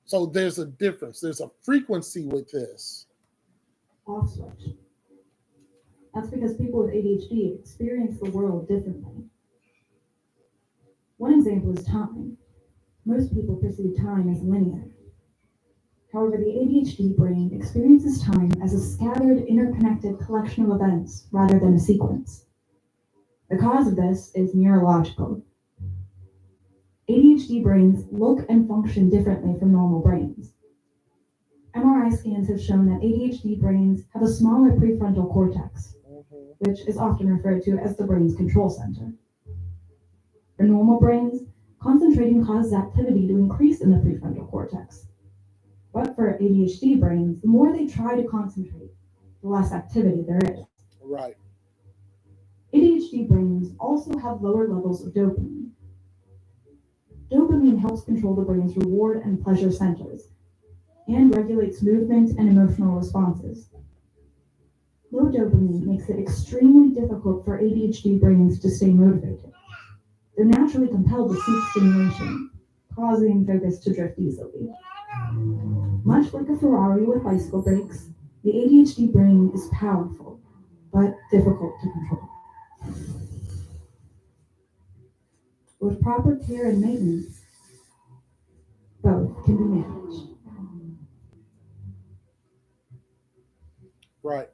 Speaker 1: So there's a difference. There's a frequency with this.
Speaker 9: Off switch. That's because people with ADHD experience the world differently. One example is time. Most people perceive time as linear. However, the ADHD brain experiences time as a scattered, interconnected collection of events rather than a sequence. The cause of this is neurological. ADHD brains look and function differently from normal brains. MRI scans have shown that ADHD brains have a smaller prefrontal cortex, which is often referred to as the brain's control center. For normal brains, concentrating causes activity to increase in the prefrontal cortex. But for ADHD brains, the more they try to concentrate, the less activity there is.
Speaker 1: Right.
Speaker 9: ADHD brains also have lower levels of dopamine. Dopamine helps control the brain's reward and pleasure centers and regulates movement and emotional responses. Low dopamine makes it extremely difficult for ADHD brains to stay motivated. They're naturally compelled to seek stimulation, causing focus to drift easily. Much like a Ferrari with bicycle brakes, the ADHD brain is powerful, but difficult to control. With proper care and maintenance, both can be managed.
Speaker 1: Right.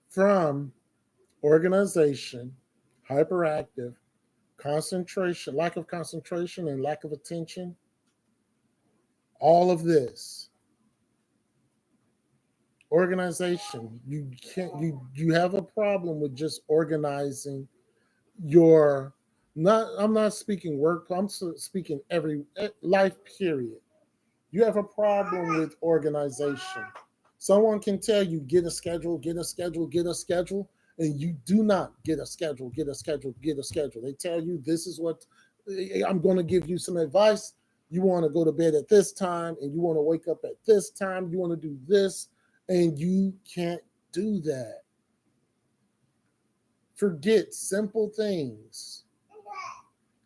Speaker 1: From organization, hyperactive, concentration, lack of concentration and lack of attention, all of this. Organization, you have a problem with just organizing your, I'm not speaking work, I'm speaking every life period. You have a problem with organization. Someone can tell you, get a schedule, get a schedule, get a schedule, and you do not get a schedule, get a schedule, get a schedule. They tell you this is what I'm going to give you some advice. You want to go to bed at this time and you want to wake up at this time. You want to do this, and you can't do that. Forget simple things.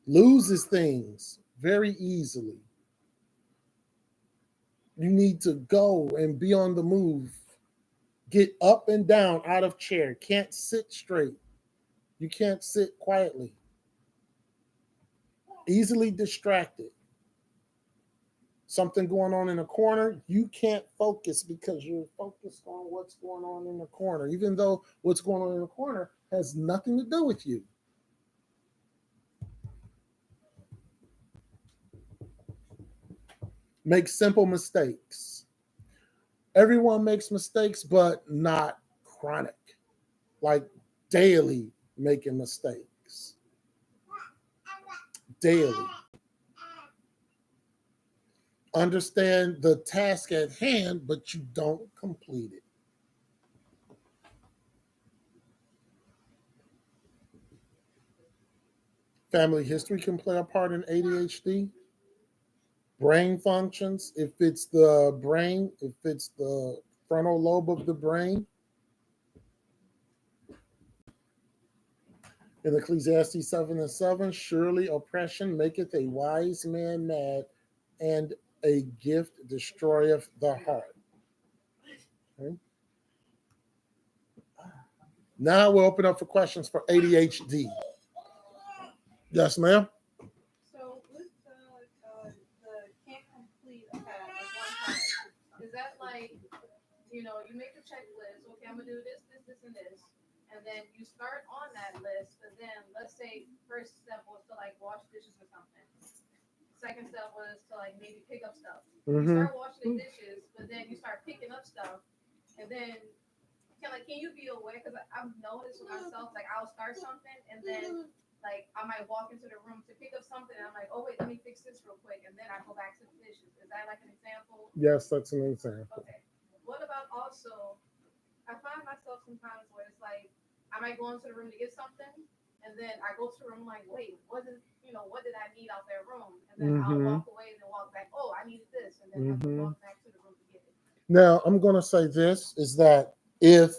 Speaker 1: Loses things very easily. You need to go and be on the move. Get up and down out of chair. Can't sit straight. You can't sit quietly. Easily distracted. Something going on in a corner, you can't focus because you're focused on what's going on in the corner, even though what's going on in the corner has nothing to do with you. Make simple mistakes. Everyone makes mistakes, but not chronic, like daily making mistakes. Daily. Understand the task at hand, but you don't complete it. Family history can play a part in ADHD. Brain functions, if it's the brain, if it's the frontal lobe of the brain. In Ecclesiastes 7:7, surely oppression maketh a wise man mad, and a gift destroyeth the heart. Okay. Now we'll open up for questions for ADHD. Yes, ma'am.
Speaker 8: So with the can't complete a task at one time, is that like, you make a checklist, okay, I'm gonna do this, and this, and then you start on that list, but then let's say first step was to like wash dishes or something. Second step was to like maybe pick up stuff. You start washing the dishes, but then you start picking up stuff, and then can you be aware? Because I've noticed with myself, like I'll start something, and then like I might walk into the room to pick up something, and I'm like, oh wait, let me fix this real quick, and then I go back to the dishes. Is that like an example?
Speaker 1: Yes, that's an example.
Speaker 8: Okay. What about also? I find myself sometimes where it's like I might go into the room to get something, and then I go to the room like, wait, what did I need out that room? And then I'll walk away and then walk back. Oh, I needed this, and then I'll walk back to the room to get it.
Speaker 1: Now, I'm going to say this, is that if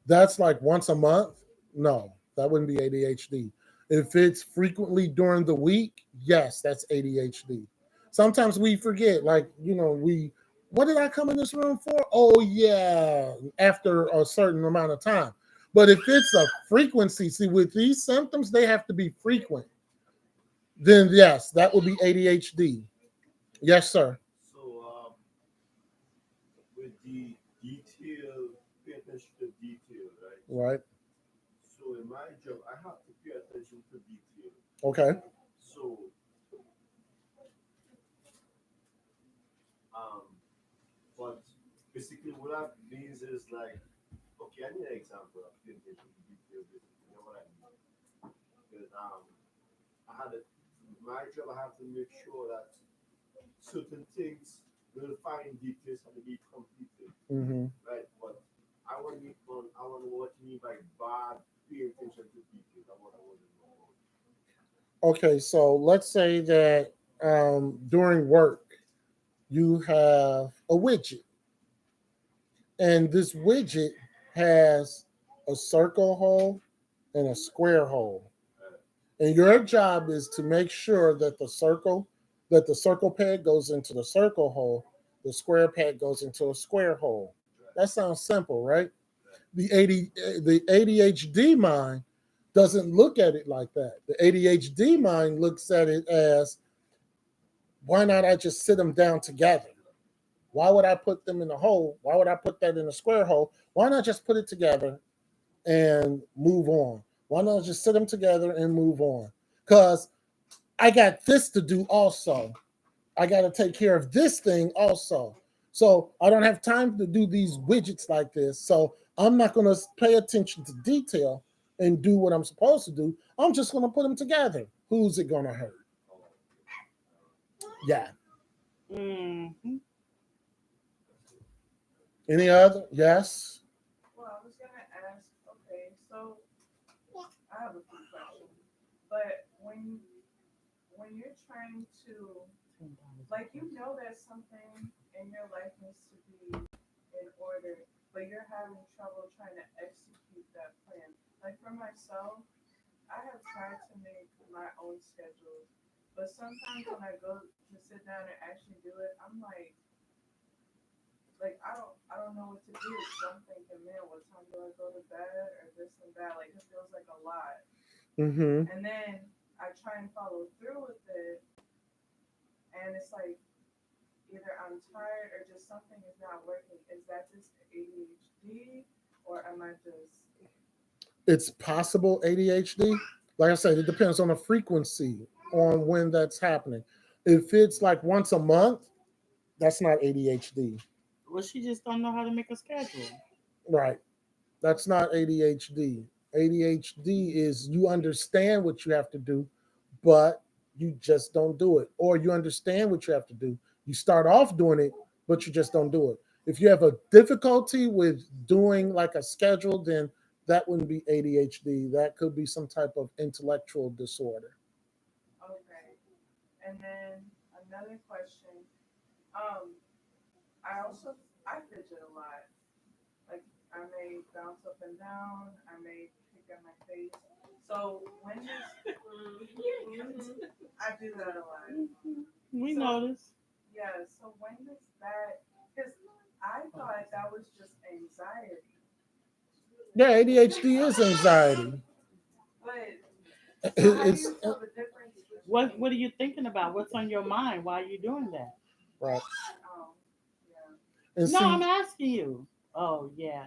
Speaker 1: that's like once a month, no, that wouldn't be ADHD. If it's frequently during the week, yes, that's ADHD. Sometimes we forget, like, what did I come in this room for? Oh, yeah, after a certain amount of time. But if it's a frequency, see, with these symptoms, they have to be frequent. Then, yes, that would be ADHD. Yes, sir.
Speaker 7: So, with the detail, pay attention to detail, right?
Speaker 1: Right.
Speaker 7: So, in my job, I have to pay attention to detail.
Speaker 1: Okay.
Speaker 7: So, but basically, what that means is like, okay, I need an example of paying attention to detail. You know what I mean? Because my job, I have to make sure that certain things, the fine details have to be completed, right? But I want to know what you mean by bad pay attention to details. I want to know.
Speaker 1: Okay, so let's say that during work, you have a widget, and this widget has a circle hole and a square hole. And your job is to make sure that the circle peg goes into the circle hole, the square peg goes into a square hole. That sounds simple, right? The ADHD mind doesn't look at it like that. The ADHD mind looks at it as, why not I just sit them down together? Why would I put them in a hole? Why would I put that in a square hole? Why not just put it together and move on? Why not just sit them together and move on? Because I got this to do also. I got to take care of this thing also. So I don't have time to do these widgets like this. So I'm not going to pay attention to detail and do what I'm supposed to do. I'm just going to put them together. Who's it going to hurt? Yeah. Any other? Yes.
Speaker 12: Well, I was gonna ask, okay, so I have a few questions, but when you're trying to, like, you know that something in your life needs to be in order, but you're having trouble trying to execute that plan. Like for myself, I have tried to make my own schedules, but sometimes when I go to sit down and actually do it, I'm like I don't know what to do. So I'm thinking, man, what time do I go to bed or this and that? Like it feels like a lot.
Speaker 1: Mm-hmm.
Speaker 12: And then I try and follow through with it, and it's like either I'm tired or just something is not working. Is that just ADHD or am I just
Speaker 1: It's possible ADHD. Like I said, it depends on the frequency on when that's happening. If it's like once a month, that's not ADHD.
Speaker 6: Well, she just don't know how to make a schedule.
Speaker 1: Right. That's not ADHD. ADHD is you understand what you have to do, but you just don't do it. Or you understand what you have to do. You start off doing it, but you just don't do it. If you have a difficulty with doing like a schedule, then that wouldn't be ADHD. That could be some type of intellectual disorder.
Speaker 12: okay? And then another question. Um, I fidget a lot. Like I may bounce up and down. I may pick at my face. So when does I do that a lot.
Speaker 6: We
Speaker 12: So,
Speaker 6: notice.
Speaker 12: Yeah. So when does that? Because I thought that was just anxiety,
Speaker 1: Yeah, ADHD is anxiety.
Speaker 12: but so how do
Speaker 1: It's
Speaker 12: you tell the difference?
Speaker 6: What are you thinking about? What's on your mind? Why are you doing that?
Speaker 1: right.
Speaker 12: Oh, yeah.
Speaker 1: And
Speaker 6: No, I'm
Speaker 1: see,
Speaker 6: asking you. Oh yeah.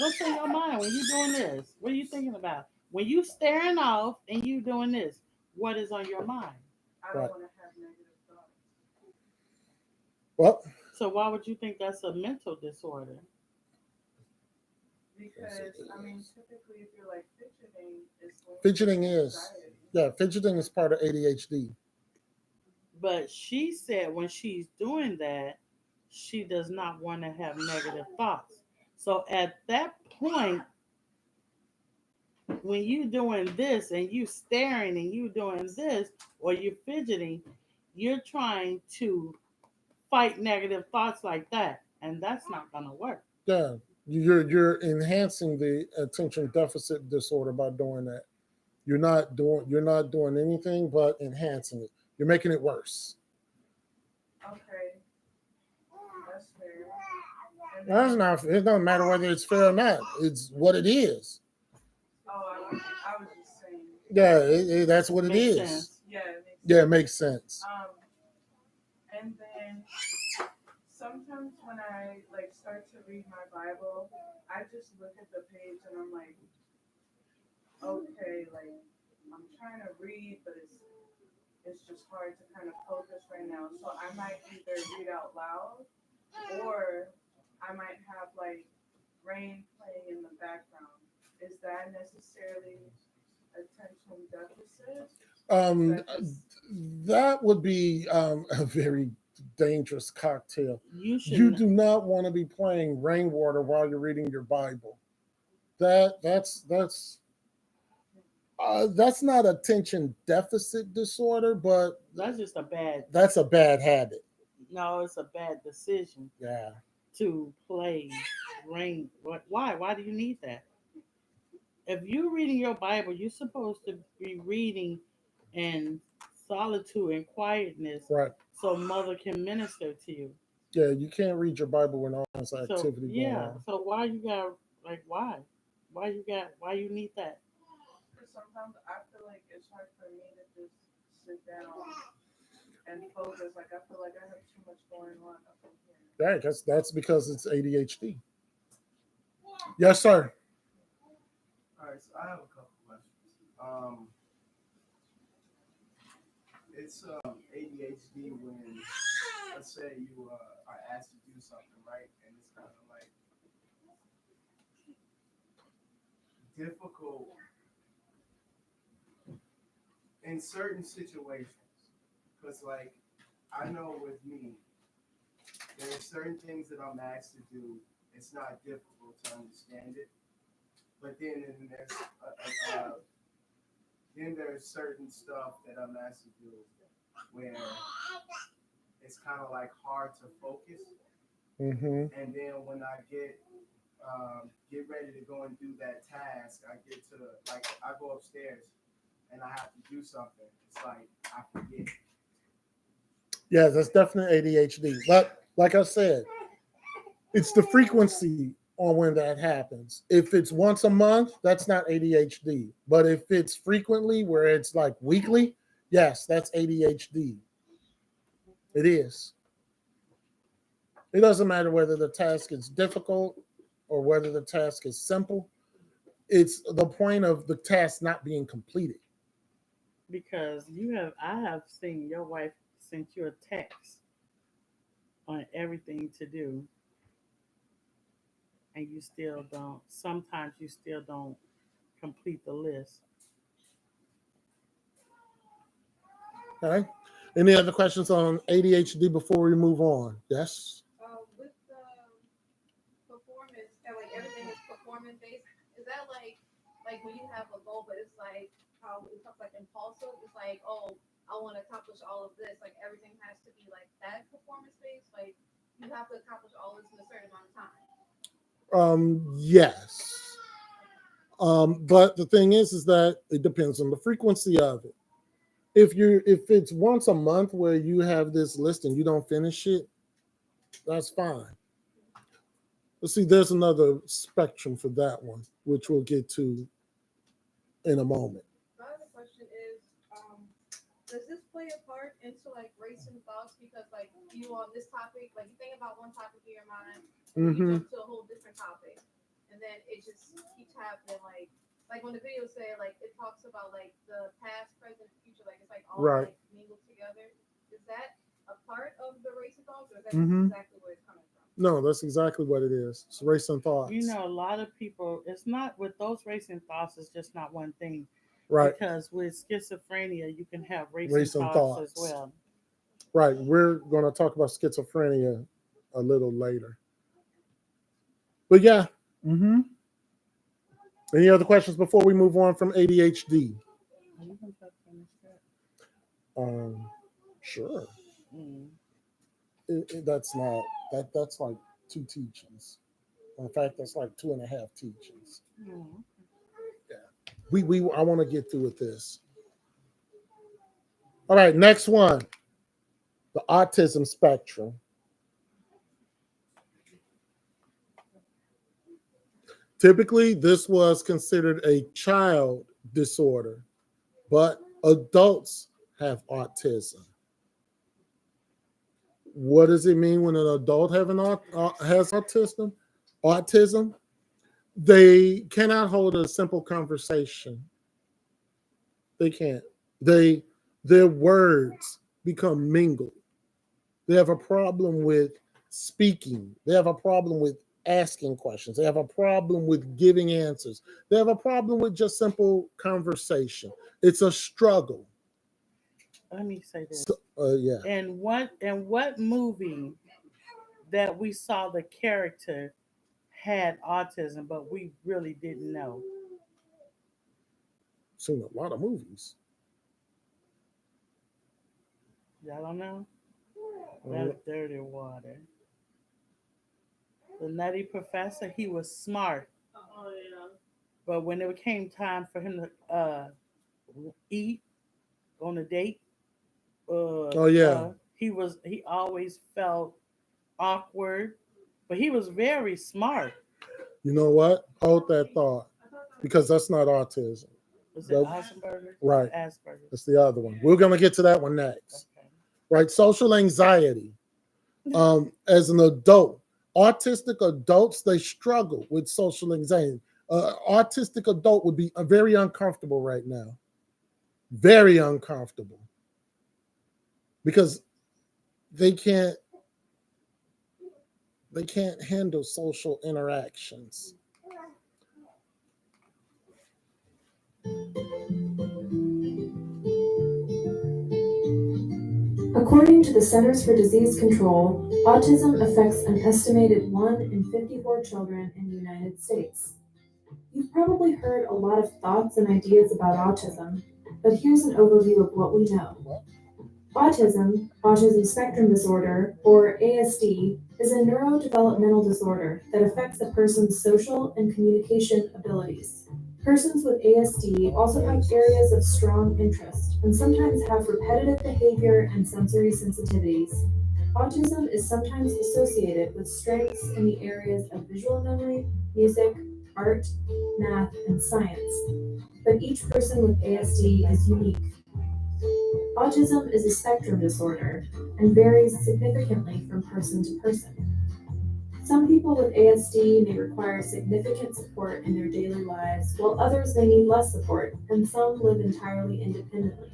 Speaker 6: What's on your mind when you're doing this? What are you thinking about? When you staring off and you doing this, what is on your mind?
Speaker 12: I don't
Speaker 1: right.
Speaker 12: want to have negative thoughts.
Speaker 1: Well,
Speaker 6: So why would you think that's a mental disorder?
Speaker 12: Because I mean, typically, if you're like fidgeting, it's linked
Speaker 1: fidgeting
Speaker 12: to
Speaker 1: is,
Speaker 12: anxiety.
Speaker 1: yeah, fidgeting is part of ADHD.
Speaker 6: But she said when she's doing that, she does not want to have negative thoughts. So at that point, when you doing this and you staring and you doing this or you fidgeting, you're trying to fight negative thoughts like that, and that's not gonna work.
Speaker 1: Yeah, you're enhancing the attention deficit disorder by doing that. You're not doing anything but enhancing it. You're making it worse.
Speaker 12: Okay, that's fair. And
Speaker 1: That's
Speaker 12: then,
Speaker 1: not. It doesn't matter whether it's fair or not. It's what it is.
Speaker 12: I was just saying.
Speaker 1: Yeah, that's what it
Speaker 6: Makes
Speaker 1: is.
Speaker 6: sense.
Speaker 12: Yeah, it makes
Speaker 1: Yeah, it
Speaker 12: sense.
Speaker 1: makes sense.
Speaker 12: And then sometimes when I like start to read my Bible, I just look at the page and I'm like, okay, like I'm trying to read, but it's just hard to kind of focus right now. So I might either read out loud or I might have like rain playing in the background. Is that necessarily attention deficit?
Speaker 1: Um,
Speaker 12: That just
Speaker 1: that would be a very dangerous cocktail.
Speaker 6: You should.
Speaker 1: You do not want to be playing rainwater while you're reading your Bible. That's not attention deficit disorder, but
Speaker 6: That's just a bad.
Speaker 1: that's a bad habit.
Speaker 6: No, it's a bad decision
Speaker 1: Yeah.
Speaker 6: to play rain. Why? Why do you need that? If you're reading your Bible, you're supposed to be reading in solitude and quietness,
Speaker 1: Right.
Speaker 6: so Mother can minister to you.
Speaker 1: Yeah, you can't read your Bible when all this
Speaker 6: So
Speaker 1: activity going
Speaker 6: yeah.
Speaker 1: on.
Speaker 6: So why you got like why? Why you need that?
Speaker 12: because sometimes I feel like it's hard for me to just sit down and focus. Like I feel like I have too much going on up in here.
Speaker 1: Right, that's because it's ADHD. Yes, sir.
Speaker 7: All right, so I have a couple questions. It's ADHD when, let's say you are asked to do something, right? And it's kind of like difficult in certain situations. Because, like, I know with me, there are certain things that I'm asked to do it's not difficult to understand it. But then there's certain stuff that I'm asked to do where it's kind of like hard to focus.
Speaker 1: Mm-hmm.
Speaker 7: And then when I get ready to go and do that task, I get to I go upstairs and I have to do something. It's like I forget.
Speaker 1: Yeah, that's definitely ADHD. But like I said, it's the frequency on when that happens. If it's once a month, that's not ADHD. But if it's frequently, where it's like weekly, yes, that's ADHD. It is. It doesn't matter whether the task is difficult or whether the task is simple. It's the point of the task not being completed.
Speaker 6: Because I have seen your wife sent you a text on everything to do, and you still don't. Sometimes you still don't complete the list.
Speaker 1: Okay. Any other questions on ADHD before we move on? Yes.
Speaker 8: With the performance, and like everything is performance based, is that like when you have a goal, but it's like how it talks like impulsive? It's like, oh, I want to accomplish all of this. Like everything has to be like that performance based. Like you have to accomplish all this in a certain amount of time.
Speaker 1: Yes. But the thing is that it depends on the frequency of it. If it's once a month where you have this list and you don't finish it, that's fine. But see, there's another spectrum for that one, which we'll get to in a moment.
Speaker 8: My other question is, does this play a part into like racing thoughts? Because like you on this topic, like you think about one topic in your mind, and you jump to a whole different topic, and then it just keeps happening. Like when the video say like it talks about like the past, present, future, like it's like all
Speaker 1: Right.
Speaker 8: like mingled together. Is that a part of the racing thoughts, or is that exactly where it's coming from?
Speaker 1: No, that's exactly what it is. It's racing thoughts.
Speaker 6: You know, a lot of people, it's not with those racing thoughts, it's just not one thing.
Speaker 1: Right.
Speaker 6: Because with schizophrenia, you can have
Speaker 1: Racing
Speaker 6: thoughts as
Speaker 1: thoughts.
Speaker 6: well.
Speaker 1: Right. We're going to talk about schizophrenia a little later. But yeah. Mm-hmm. Any other questions before we move on from ADHD? Sure. That's not that's like 2 teachings. In fact, that's like 2.5 teachings. Yeah. I want to get through with this. All right, next one. The autism spectrum. Typically, this was considered a child disorder, but adults have autism. What does it mean when an adult has autism? Autism, they cannot hold a simple conversation. They can't. Their words become mingled. They have a problem with speaking. They have a problem with asking questions. They have a problem with giving answers. They have a problem with just simple conversation. It's a struggle.
Speaker 6: Let me say this.
Speaker 1: Yeah.
Speaker 6: And what movie that we saw the character had autism, but we really didn't know?
Speaker 1: Seen a lot of movies.
Speaker 6: Y'all don't know? That's Dirty Water. The Nutty Professor, he was smart.
Speaker 5: Oh yeah.
Speaker 6: But when it came time for him to eat, on a date, he always felt awkward, but he was very smart.
Speaker 1: You know what? Hold that thought, because that's not autism.
Speaker 6: Was it Asperger's?
Speaker 1: Right.
Speaker 6: Asperger's.
Speaker 1: That's the other one. We're going to get to that one next. Okay. Right. Social anxiety. As an adult, autistic adults, they struggle with social anxiety. Autistic adult would be very uncomfortable right now. Very uncomfortable. Because they can't handle social interactions.
Speaker 9: According to the Centers for Disease Control, autism affects an estimated 1 in 54 children in the United States. You've probably heard a lot of thoughts and ideas about autism, but here's an overview of what we know. Autism, autism spectrum disorder, or ASD, is a neurodevelopmental disorder that affects a person's social and communication abilities. Persons with ASD also have areas of strong interest and sometimes have repetitive behavior and sensory sensitivities. Autism is sometimes associated with strengths in the areas of visual memory, music, art, math, and science, but each person with ASD is unique. Autism is a spectrum disorder and varies significantly from person to person. Some people with ASD may require significant support in their daily lives, while others may need less support, and some live entirely independently.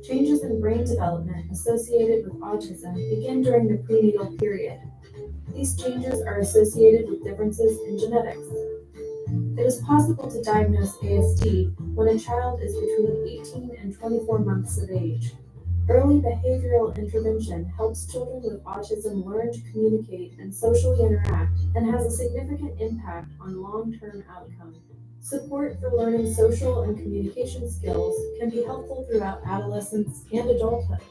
Speaker 9: Changes in brain development associated with autism begin during the prenatal period. These changes are associated with differences in genetics. It is possible to diagnose ASD when a child is between 18 and 24 months of age. Early behavioral intervention helps children with autism learn to communicate and socially interact and has a significant impact on long-term outcome. Support for learning social and communication skills can be helpful throughout adolescence and adulthood.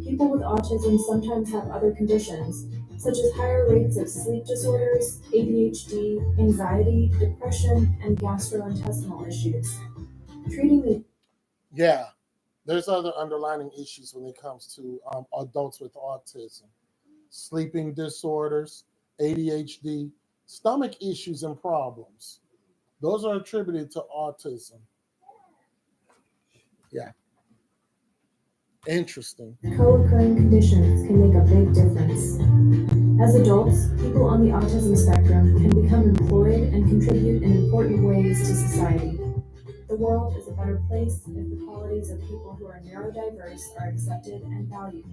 Speaker 9: People with autism sometimes have other conditions, such as higher rates of sleep disorders, ADHD, anxiety, depression, and gastrointestinal issues.
Speaker 1: There's other underlying issues when it comes to adults with autism. Sleeping disorders, ADHD, stomach issues and problems. Those are attributed to autism. Yeah. Interesting.
Speaker 9: Co-occurring conditions can make a big difference. As adults, people on the autism spectrum can become employed and contribute in important ways to society. The world is a better place if the qualities of people who are neurodiverse are accepted and valued.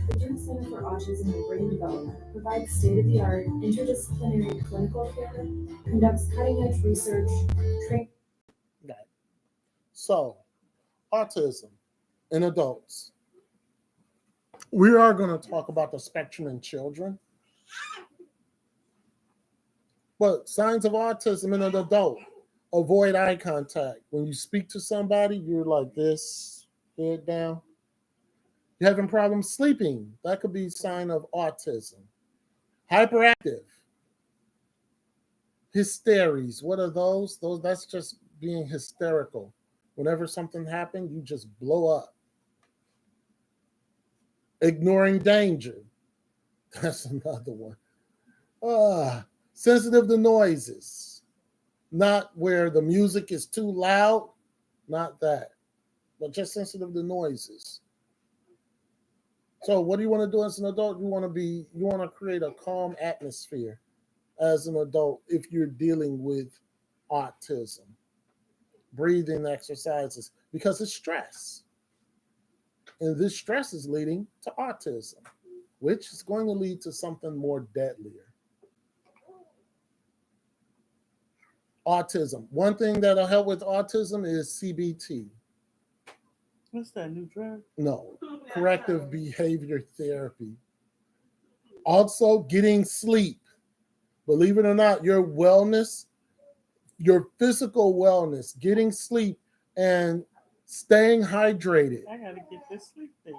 Speaker 9: The Duke Center for Autism and Brain Development provides state-of-the-art interdisciplinary clinical care, conducts cutting-edge research,
Speaker 1: So, autism in adults. We are going to talk about the spectrum in children. But signs of autism in an adult. Avoid eye contact. When you speak to somebody, you're like this, head down. You're having problems sleeping. That could be a sign of autism. Hyperactive. Hysteries. What are those? That's just being hysterical. Whenever something happens, you just blow up. Ignoring danger. That's another one. Sensitive to noises. Not where the music is too loud, not that, but just sensitive to noises. So what do you want to do as an adult? You want to create a calm atmosphere as an adult if you're dealing with autism. Breathing exercises, because it's stress. And this stress is leading to autism, which is going to lead to something more deadlier. Autism. One thing that'll help with autism is CBT.
Speaker 6: What's that, new drug?
Speaker 1: No, corrective behavior therapy. Also, getting sleep. Believe it or not, your wellness, your physical wellness, getting sleep and staying hydrated.
Speaker 6: I gotta get this sleep thing.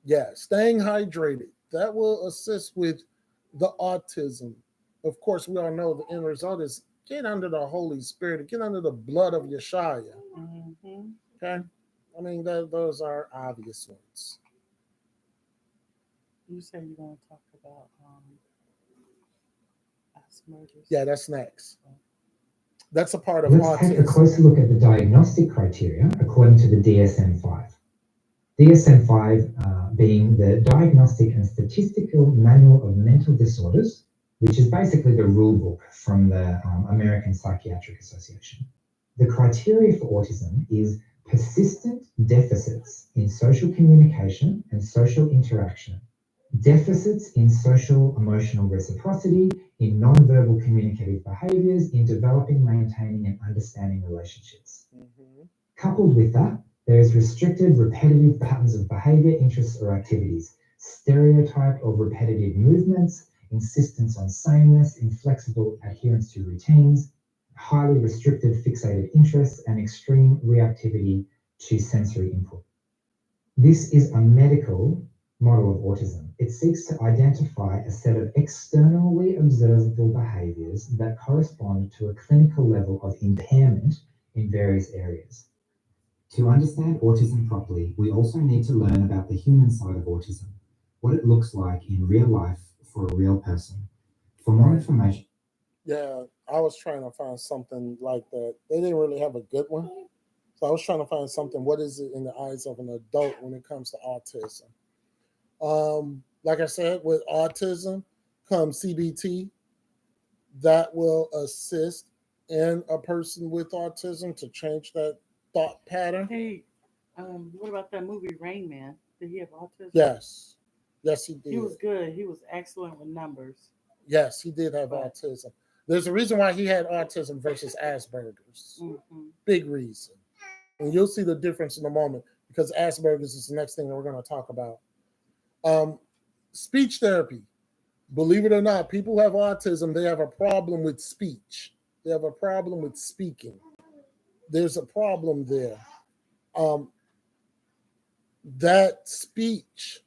Speaker 1: Yeah, staying hydrated. That will assist with the autism. Of course, we all know the end result is get under the Holy Spirit, get under the blood of Yeshua.
Speaker 6: Mm-hmm.
Speaker 1: Okay? I mean, those are obvious ones.
Speaker 6: You said you're going to talk about Asperger's.
Speaker 1: Yeah, that's next. That's a part of
Speaker 16: Let's
Speaker 1: autism.
Speaker 16: take a closer look at the diagnostic criteria according to the DSM-5. DSM-5 being the Diagnostic and Statistical Manual of Mental Disorders, which is basically the rule book from the American Psychiatric Association. The criteria for autism is persistent deficits in social communication and social interaction, deficits in social emotional reciprocity, in non-verbal communicative behaviors, in developing, maintaining, and understanding relationships. Coupled with that, There is restricted, repetitive patterns of behavior, interests, or activities, stereotype of repetitive movements, insistence on sameness, inflexible adherence to routines, highly restricted fixated interests, and extreme reactivity to sensory input. This is a medical model of autism. It seeks to identify a set of externally observable behaviors that correspond to a clinical level of impairment in various areas.
Speaker 10: To understand autism properly, we also need to learn about the human side of autism, what it looks like in real life for a real person. For more information,
Speaker 1: Yeah, I was trying to find something like that. They didn't really have a good one. So I was trying to find something. What is it in the eyes of an adult when it comes to autism? Like I said, with autism comes CBT that will assist in a person with autism to change that thought pattern.
Speaker 6: Hey, what about that movie Rain Man? Did he have autism?
Speaker 1: Yes. Yes, he did.
Speaker 6: He was good. He was excellent with numbers.
Speaker 1: Yes, he did have autism. There's a reason why he had autism versus Asperger's.
Speaker 6: Mm-hmm.
Speaker 1: Big reason. And you'll see the difference in a moment because Asperger's is the next thing that we're going to talk about. Speech therapy. Believe it or not, people who have autism, they have a problem with speech. They have a problem with speaking. There's a problem there. That speech,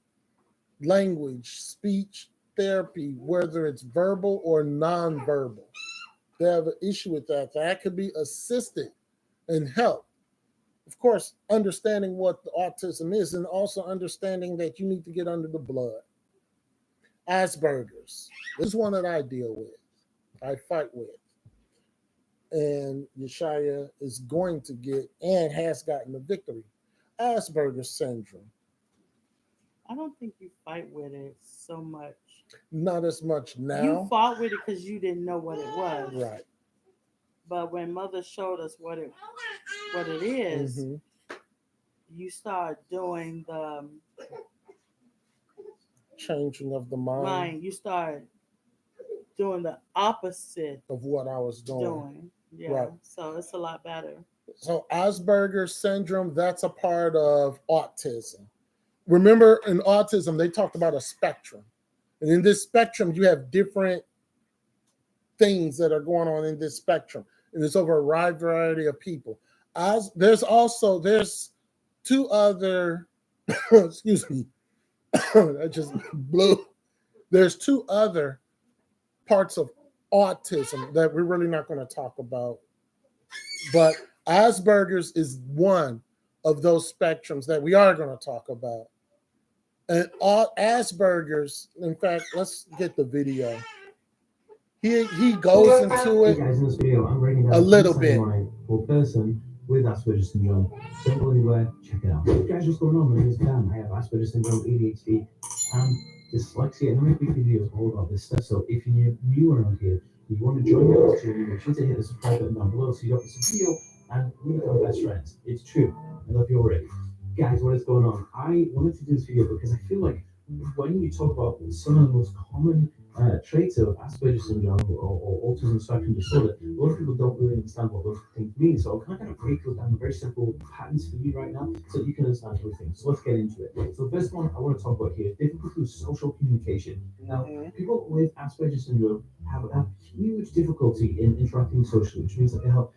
Speaker 1: language, speech therapy, whether it's verbal or nonverbal, they have an issue with that. That could be assisted and help. Of course, understanding what the autism is and also understanding that you need to get under the blood. Asperger's. This is one that I deal with, I fight with. And Yeshaya is going to get and has gotten the victory. Asperger's syndrome.
Speaker 6: I don't think you fight with it so much.
Speaker 1: Not as much now.
Speaker 6: You fought with it because you didn't know what it was.
Speaker 1: Right.
Speaker 6: But when Mother showed us what it is, you start doing the
Speaker 1: changing of the mind.
Speaker 6: You start doing the opposite
Speaker 1: of what I was doing.
Speaker 6: Yeah.
Speaker 1: Right.
Speaker 6: So it's a lot better.
Speaker 1: So Asperger's syndrome, that's a part of autism. Remember, in autism, they talked about a spectrum. And in this spectrum, you have different things that are going on in this spectrum. And it's over a wide variety of people. There's two other, excuse me, that just blew. There's two other parts of autism that we're really not going to talk about. But Asperger's is one of those spectrums that we are going to talk about. And Asperger's, in fact, let's get the video. He goes into it
Speaker 14: guys, in this video, I'm breaking down
Speaker 1: a little bit.
Speaker 14: For a person with Asperger's syndrome, don't go anywhere, check it out. Guys, what's going on? My name is Dan. I have Asperger's syndrome, ADHD, and dyslexia, and I make big videos all about this stuff. So if you're new around here, you want to join me on this journey, make sure to hit the subscribe button down below so you don't miss a video, and we become best friends. It's true. I love you already. Guys, what is going on? I wanted to do this video because I feel like when you talk about some of the most common traits of Asperger's syndrome or autism spectrum disorder, a lot of people don't really understand what those things mean. So I'm going to break those down very simple patterns for you right now so that you can understand everything. So let's get into it. So the first one I want to talk about here is difficulty with social communication. Now, people with Asperger's syndrome have a huge difficulty in interacting socially, which means that they have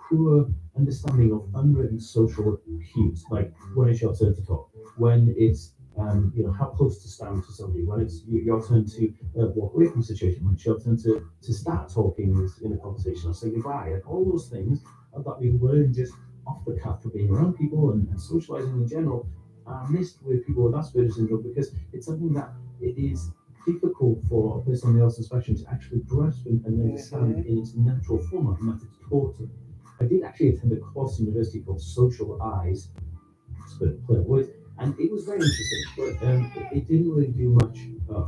Speaker 14: poor understanding of unwritten social cues, like when it's your turn to talk, when it's how close to stand to somebody, when it's your turn to walk away from a situation, when it's your turn to start talking in a conversation or say goodbye. Like all those things that we learn just off the cuff for being around people and socializing in general are missed with people with Asperger's syndrome because it's something that it is difficult for a person on the autism spectrum to actually grasp and understand in its natural form of that it's taught to. I did actually attend a course in university called Social Eyes, and it was very interesting, but it didn't really do much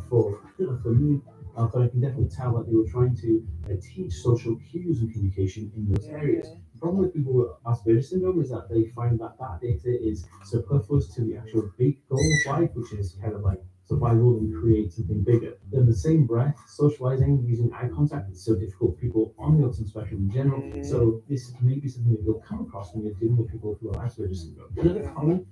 Speaker 14: for me. But I can definitely tell that they were trying to teach social cues and communication in those areas. The problem with people with Asperger's syndrome is that they find that data is superfluous to the actual big goal of life, which is kind of like
Speaker 17: So why wouldn't we create something bigger? In the same breath, socializing using eye contact is so difficult for people on the autism spectrum in general. So this may be something that you'll come across when you're dealing with people who have Asperger's syndrome. Another common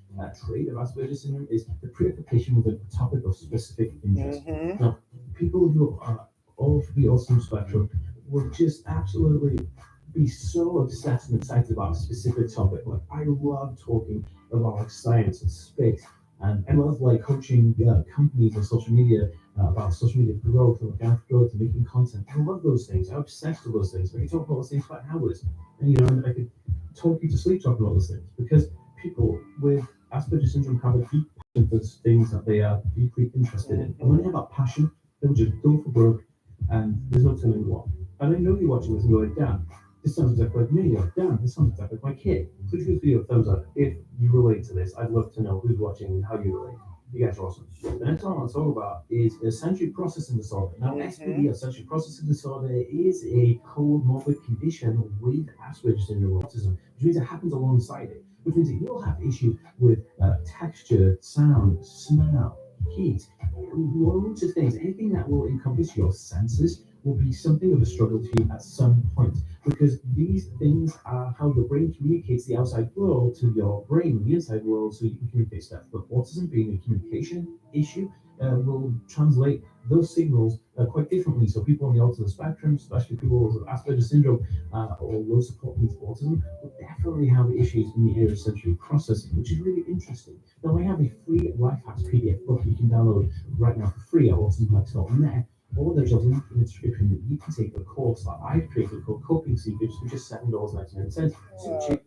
Speaker 17: trait of Asperger's syndrome is the preoccupation with a topic of specific interest. Now, people who are of the autism spectrum will just absolutely be so obsessed and excited about a specific topic. Like, I love talking about like science and space. And I love like coaching companies on social media about social media growth and organic growth and making content. I love those things. I'm obsessed with those things. I can talk about those things for hours. And and I could talk you to sleep talking about those things. Because people with Asperger's syndrome have a deep passion for things that they are deeply interested in. And when they have that passion, they'll just go for broke and there's no telling what. And I know you're watching this and going, Dan, this sounds exactly like me, or Dan, this sounds exactly like my kid. Please give me a thumbs up if you relate to this. I'd love to know who's watching and how you relate. You guys are awesome. The next one I want to talk about is a sensory processing disorder. Now, SPD, or sensory processing disorder, is a comorbid condition with Asperger's syndrome or autism, which means it happens alongside it, which means that you'll have issues with texture, sound, smell, heat, loads of things. Anything that will encompass your senses will be something of a struggle to you at some point, because these things are how your brain communicates the outside world to your brain, the inside world, so you can communicate stuff. But autism being a communication issue will translate those signals quite differently. So people on the autism spectrum, especially people with Asperger's syndrome or low support needs autism, will definitely have issues in the area of sensory processing, which is really interesting. Now, I have a free life hacks PDF book you can download right now for free at autismhacks.net. Or there's a link in the description that you can take a course that I've created called Coping Secrets for just $7.99.
Speaker 1: Okay.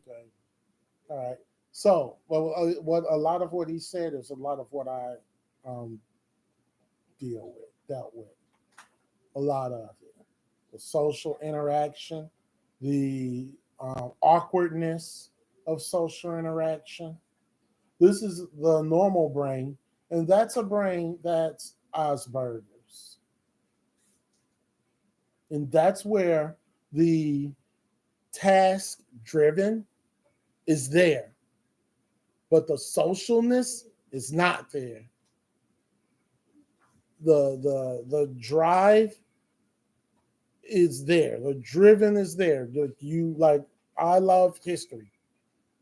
Speaker 1: All right. So, well, what a lot of what he said is a lot of what I dealt with. A lot of it. The social interaction, the awkwardness of social interaction. This is the normal brain, and that's a brain that's Asperger's. And that's where the task driven is there, but the socialness is not there. The drive is there. The driven is there. I love history,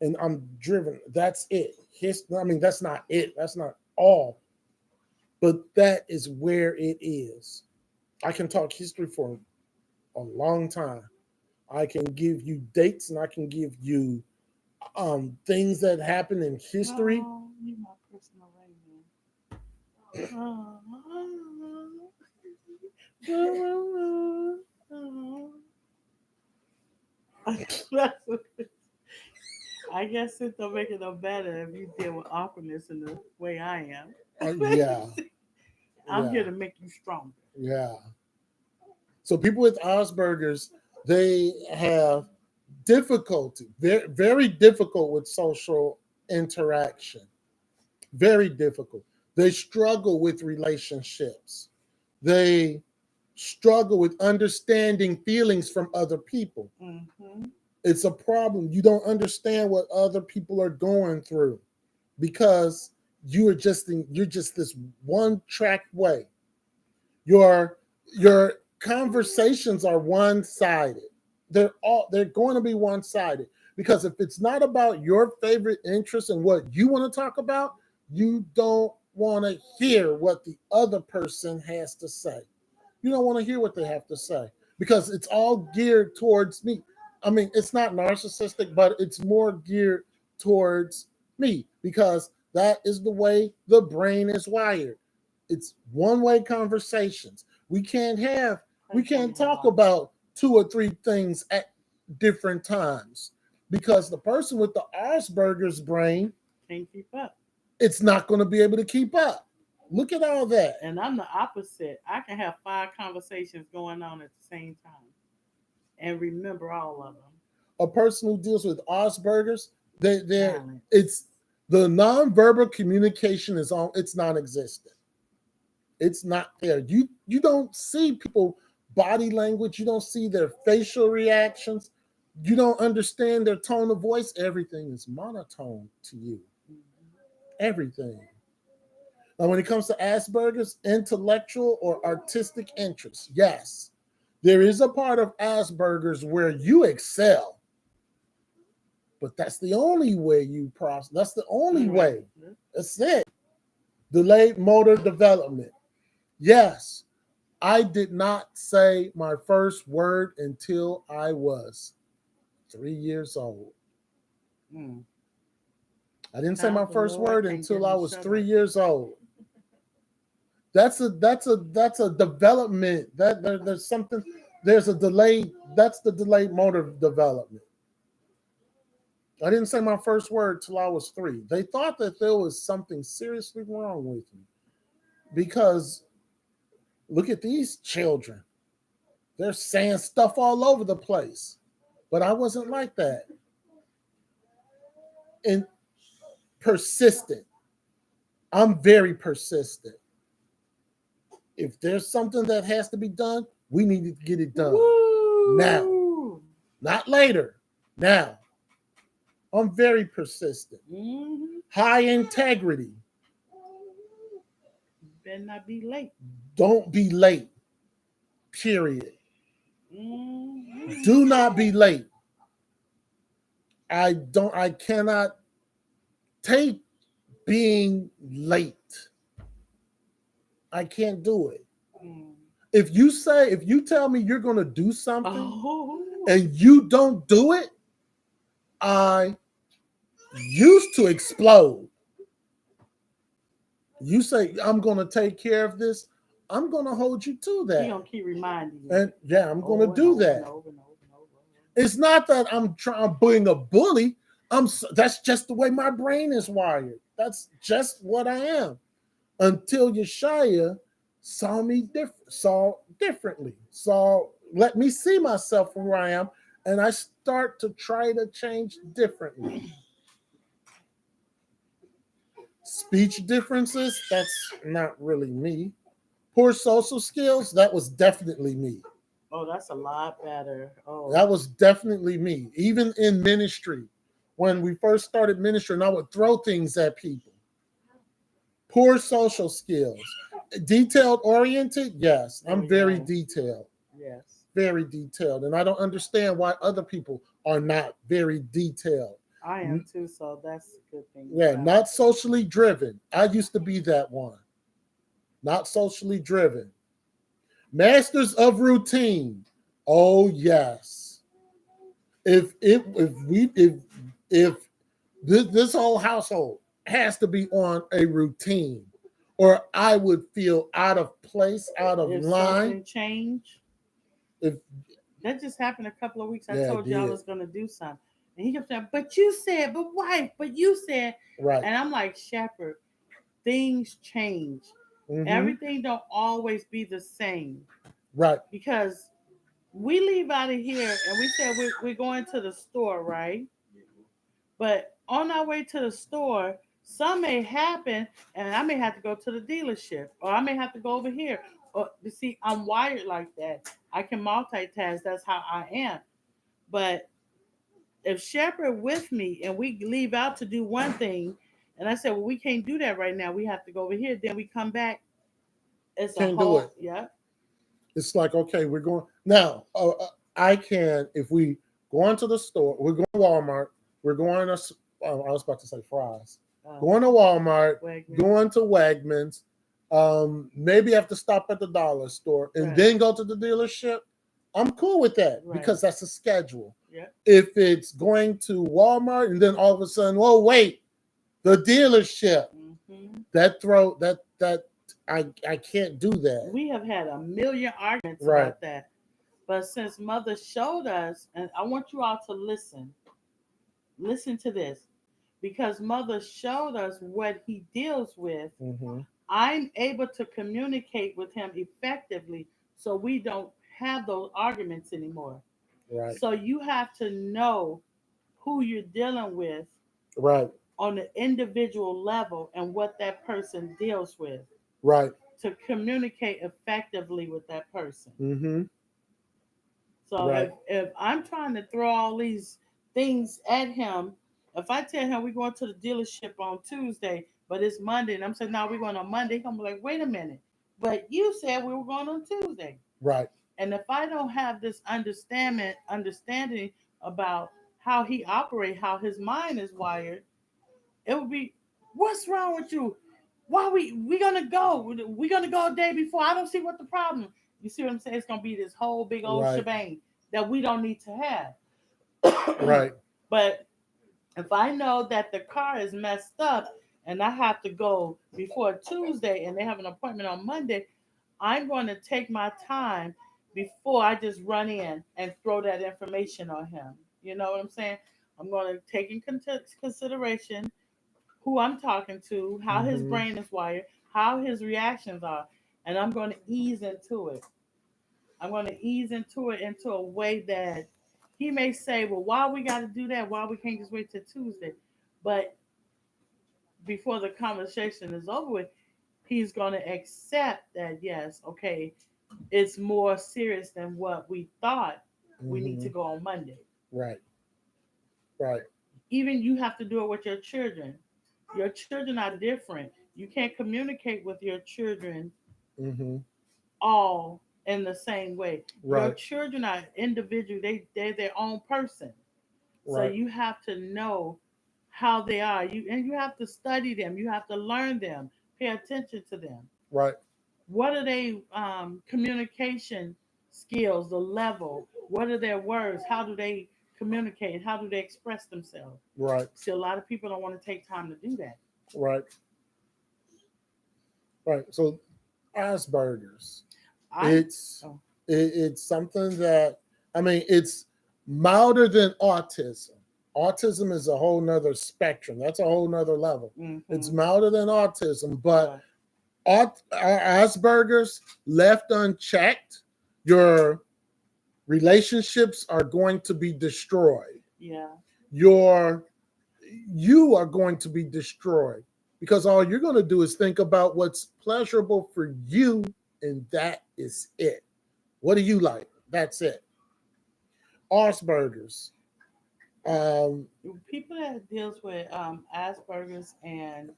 Speaker 1: and I'm driven. That's it. That's not it. That's not all, but that is where it is. I can talk history for a long time. I can give you dates and I can give you things that happen in history.
Speaker 6: Oh, you're my personal I guess it don't make it no better if you deal with awkwardness in the way I am.
Speaker 1: Yeah.
Speaker 6: I'm here to make you stronger.
Speaker 1: Yeah. So people with Asperger's, they have difficulty, very, very difficult with social interaction. Very difficult. They struggle with relationships. They struggle with understanding feelings from other people.
Speaker 6: Mm-hmm.
Speaker 1: It's a problem. You don't understand what other people are going through because you're just this one track way. Your conversations are one-sided. They're going to be one-sided because if it's not about your favorite interests and what you want to talk about, you don't want to hear what the other person has to say. You don't want to hear what they have to say because it's all geared towards me. I mean, it's not narcissistic, but it's more geared towards me because that is the way the brain is wired. It's one-way conversations. We can't talk about 2 or 3 things at different times because the person with the Asperger's brain
Speaker 6: can't keep up.
Speaker 1: It's not going to be able to keep up. Look at all that.
Speaker 6: And I'm the opposite. I can have 5 conversations going on at the same time and remember all of them.
Speaker 1: A person who deals with Asperger's, it's the nonverbal communication it's non-existent. It's not there. You don't see people body language. You don't see their facial reactions. You don't understand their tone of voice. Everything is monotone to you. Everything. Now, when it comes to Asperger's, intellectual or artistic interests, yes, there is a part of Asperger's where you excel, but that's the only way you process. That's the only way. That's it. Delayed motor development. Yes, I did not say my first word until I was 3 years old. I didn't say my first word until I was 3 years old. That's a development. There's something. There's a delay. That's the delayed motor development. I didn't say my first word till I was 3. They thought that there was something seriously wrong with me because look at these children. They're saying stuff all over the place, but I wasn't like that. And persistent. I'm very persistent. If there's something that has to be done, we need to get it done now, not later. Now, I'm very persistent. High integrity.
Speaker 6: Better not be late.
Speaker 1: Don't be late. Period. Do not be late. I cannot take being late. I can't do it. If you tell me you're going to do something and you don't do it, I used to explode. You say, I'm going to take care of this. I'm going to hold you to that.
Speaker 6: You're going to keep reminding you.
Speaker 1: And yeah, I'm going to do that. It's not that I'm trying to being a bully. That's just the way my brain is wired. That's just what I am. Until Yeshaya saw differently. Let me see myself from where I am, and I start to try to change differently. Speech differences, that's not really me. Poor social skills, that was definitely me.
Speaker 6: Oh, that's a lot better. Oh,
Speaker 1: that was definitely me. Even in ministry, when we first started ministry, and I would throw things at people. Poor social skills. Detailed oriented, yes. I'm very detailed.
Speaker 6: Yes.
Speaker 1: Very detailed. And I don't understand why other people are not very detailed.
Speaker 6: I am too, so that's a good thing.
Speaker 1: Yeah, not socially driven. I used to be that one. Not socially driven. Masters of routine. Oh yes. If this whole household has to be on a routine, or I would feel out of place, out of line.
Speaker 6: Change.
Speaker 1: If
Speaker 6: that just happened a couple of weeks, I
Speaker 1: Yeah,
Speaker 6: told you I
Speaker 1: did.
Speaker 6: was going to do something, and he kept saying, "But you said, but wife, but you said,"
Speaker 1: right,
Speaker 6: and I'm like, Shepherd, things change.
Speaker 1: Mhm.
Speaker 6: Everything don't always be the same,
Speaker 1: right,
Speaker 6: because we leave out of here and we said we're going to the store, right? But on our way to the store, some may happen, and I may have to go to the dealership, or I may have to go over here. Or you see, I'm wired like that. I can multitask. That's how I am. But if Shepherd with me and we leave out to do one thing, and I said, well, we can't do that right now. We have to go over here. Then we come back. It's
Speaker 1: Can't
Speaker 6: a
Speaker 1: do
Speaker 6: whole,
Speaker 1: it.
Speaker 6: yeah.
Speaker 1: It's like, okay, we're going now. I can, if we go into the store, we're going to Walmart, we're going to, I was about to say Fry's, going to Walmart,
Speaker 6: Wegmans.
Speaker 1: going to Wegmans, maybe have to stop at the dollar store and
Speaker 6: Right.
Speaker 1: then go to the dealership. I'm cool with that
Speaker 6: Right.
Speaker 1: because that's a schedule.
Speaker 6: Yeah.
Speaker 1: If it's going to Walmart and then all of a sudden, oh wait, the dealership, that I can't do that.
Speaker 6: We have had a million arguments
Speaker 1: Right.
Speaker 6: about that. But since Mother showed us, and I want you all to listen to this, because Mother showed us what he deals with,
Speaker 1: Mhm.
Speaker 6: I'm able to communicate with him effectively so we don't have those arguments anymore.
Speaker 1: Right.
Speaker 6: So you have to know who you're dealing with
Speaker 1: Right.
Speaker 6: on an individual level and what that person deals with
Speaker 1: Right.
Speaker 6: to communicate effectively with that person.
Speaker 1: Mm-hmm.
Speaker 6: So
Speaker 1: Right.
Speaker 6: if I'm trying to throw all these things at him, if I tell him we're going to the dealership on Tuesday, but it's Monday, and I'm saying, no, we're going on Monday. I'm like, wait a minute, but you said we were going on Tuesday.
Speaker 1: Right.
Speaker 6: And if I don't have this understanding about how he operates, how his mind is wired, it would be, what's wrong with you? Why we gonna go? We gonna go a day before. I don't see what the problem. You see what I'm saying? It's gonna be this whole big old
Speaker 1: Right.
Speaker 6: shebang that we don't need to have.
Speaker 1: Right.
Speaker 6: But if I know that the car is messed up and I have to go before Tuesday and they have an appointment on Monday, I'm going to take my time before I just run in and throw that information on him. You know what I'm saying? I'm going to take in consideration who I'm talking to, how his
Speaker 1: Mhm.
Speaker 6: brain is wired, how his reactions are, and I'm going to ease into it. I'm going to ease into it into a way that he may say, well, why we got to do that? Why we can't just wait till Tuesday? But before the conversation is over with, he's going to accept that, yes, okay, it's more serious than what we thought. We need to
Speaker 1: Mhm.
Speaker 6: go on Monday.
Speaker 1: Right. Right.
Speaker 6: Even you have to do it with your children. Your children are different. You can't communicate with your children
Speaker 1: Mm-hmm.
Speaker 6: all in the same way. Your
Speaker 1: Right.
Speaker 6: children are individual. They're their own person. So
Speaker 1: Right.
Speaker 6: you have to know how they are. You have to study them. You have to learn them. Pay attention to them.
Speaker 1: Right.
Speaker 6: What are they communication skills, the level? What are their words? How do they communicate? How do they express themselves?
Speaker 1: Right.
Speaker 6: See, a lot of people don't want to take time to do that.
Speaker 1: Right. Right. So Asperger's. It's something that, I mean, it's milder than autism. Autism is a whole nother spectrum. That's a whole nother level. It's milder than autism, but Asperger's, left unchecked, your relationships are going to be destroyed.
Speaker 6: Yeah.
Speaker 1: You are going to be destroyed because all you're going to do is think about what's pleasurable for you, and that is it. What do you like? That's it. Asperger's.
Speaker 6: People that deals with Asperger's and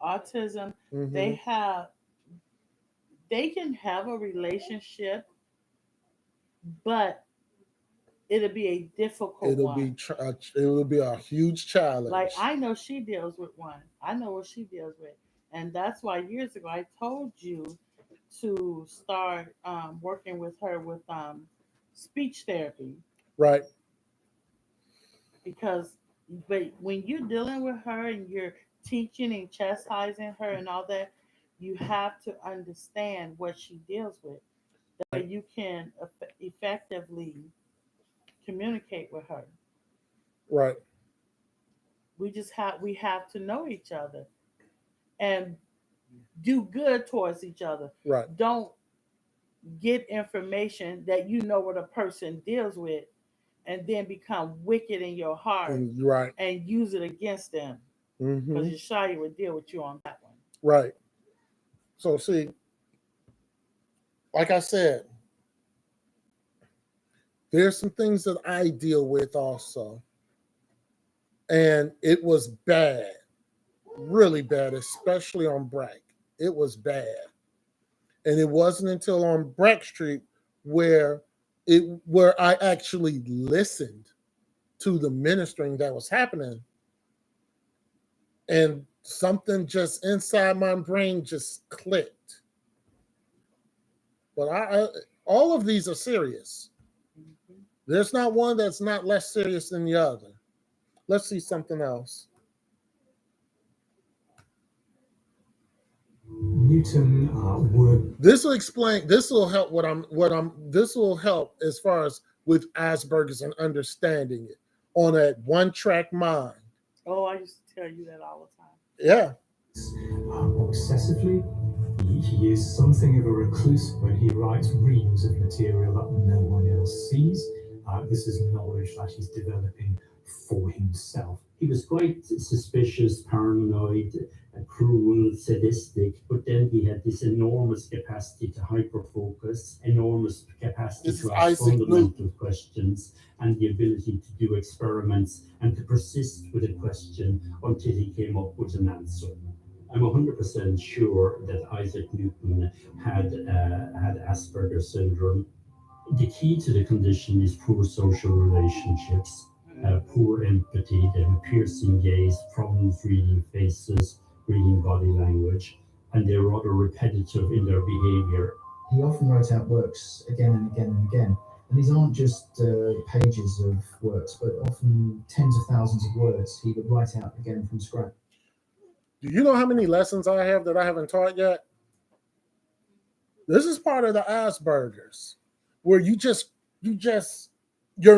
Speaker 6: autism,
Speaker 1: Mhm.
Speaker 6: they can have a relationship, but it'll be a difficult one.
Speaker 1: It'll be a huge challenge.
Speaker 6: Like I know she deals with one. I know what she deals with, and that's why years ago I told you to start working with her with speech therapy.
Speaker 1: Right.
Speaker 6: But when you're dealing with her and you're teaching and chastising her and all that, you have to understand what she deals with, that way you can effectively communicate with her.
Speaker 1: Right.
Speaker 6: We have to know each other and do good towards each other.
Speaker 1: Right.
Speaker 6: Don't get information that you know what a person deals with and then become wicked in your heart
Speaker 1: Right.
Speaker 6: and use it against them. Because
Speaker 1: Mhm.
Speaker 6: Yeshaya would deal with you on that one.
Speaker 1: Right. So see, like I said, there's some things that I deal with also. And it was bad, really bad, especially on Breck. It was bad. And it wasn't until on Breck Street where I actually listened to the ministering that was happening. And something just inside my brain just clicked. But all of these are serious. There's not one that's not less serious than the other. Let's see something else.
Speaker 14: Newton would.
Speaker 1: This will explain. This will help. This will help as far as with Asperger's and understanding it on a one-track mind.
Speaker 6: Oh, I used to tell you that all the time.
Speaker 1: Yeah.
Speaker 14: Obsessively, he is something of a recluse when he writes reams of material that no one else sees. This is knowledge that he's developing for himself.
Speaker 18: He was quite suspicious, paranoid, cruel, sadistic, but then he had this enormous capacity to hyperfocus, enormous capacity to ask fundamental questions, and the ability to do experiments and to persist with a question until he came up with an answer. I'm 100% sure that Isaac Newton had Asperger's syndrome. The key to the condition is poor social relationships, poor empathy, they have a piercing gaze, problems reading faces, reading body language, and they're rather repetitive in their behavior.
Speaker 19: He often wrote out works again and again and again. And these aren't just pages of works, but often tens of thousands of words he would write out again from scratch.
Speaker 1: Do you know how many lessons I have that I haven't taught yet? This is part of the Asperger's, where your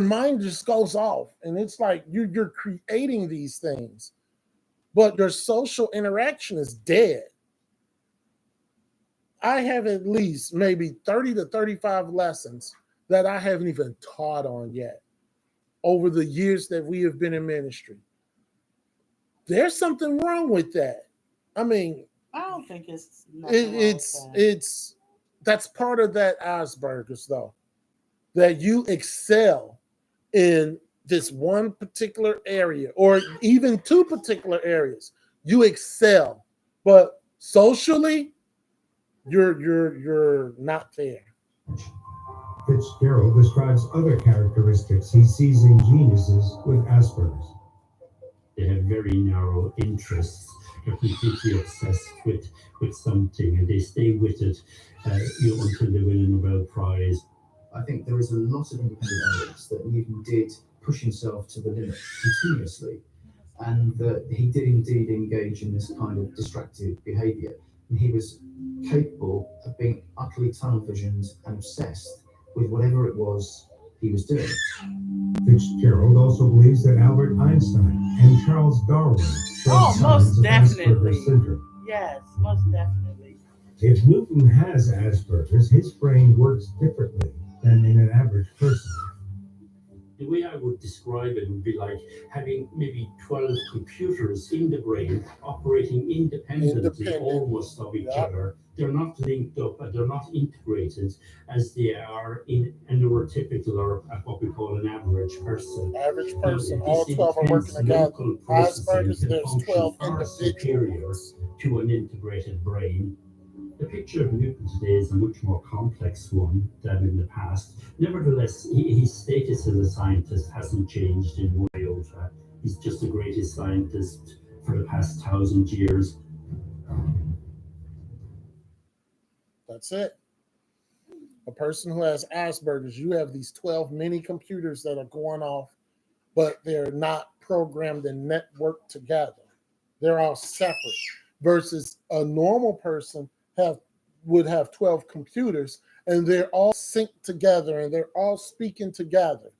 Speaker 1: mind just goes off, and it's like you're creating these things, but your social interaction is dead. I have at least maybe 30 to 35 lessons that I haven't even taught on yet over the years that we have been in ministry. There's something wrong with that. I mean,
Speaker 6: I don't think it's
Speaker 1: that's part of that Asperger's, though, that you excel in this one particular area or even two particular areas. You excel, but socially, you're not there.
Speaker 3: Fitzgerald describes other characteristics he sees in geniuses with Asperger's.
Speaker 18: They have very narrow interests. They're completely obsessed with something, and they stay with it until they win a Nobel Prize.
Speaker 19: I think there is a lot of independent evidence that Newton did push himself to the limit continuously, and that he did indeed engage in this kind of distracted behavior. And he was capable of being utterly tunnel visioned and obsessed with whatever it was he was doing.
Speaker 3: Fitzgerald also believes that Albert Einstein and Charles Darwin showed signs of Asperger's syndrome.
Speaker 6: Yes, most definitely.
Speaker 3: If Newton has Asperger's, his brain works differently than in an average person.
Speaker 18: The way I would describe it would be like having maybe 12 computers in the brain operating independently almost of each other. They're not linked up and they're not integrated as they are in a neurotypical or what we call an average person.
Speaker 1: Average person, all 12 are working together. Asperger's, there's 12 individuals.
Speaker 18: To an integrated brain. The picture of Newton today is a much more complex one than in the past. Nevertheless, his status as a scientist hasn't changed in one iota. He's just the greatest scientist for the past 1,000 years.
Speaker 1: That's it. A person who has Asperger's, you have these 12 mini computers that are going off, but they're not programmed and networked together. They're all separate. Versus a normal person would have 12 computers and they're all synced together and they're all speaking together.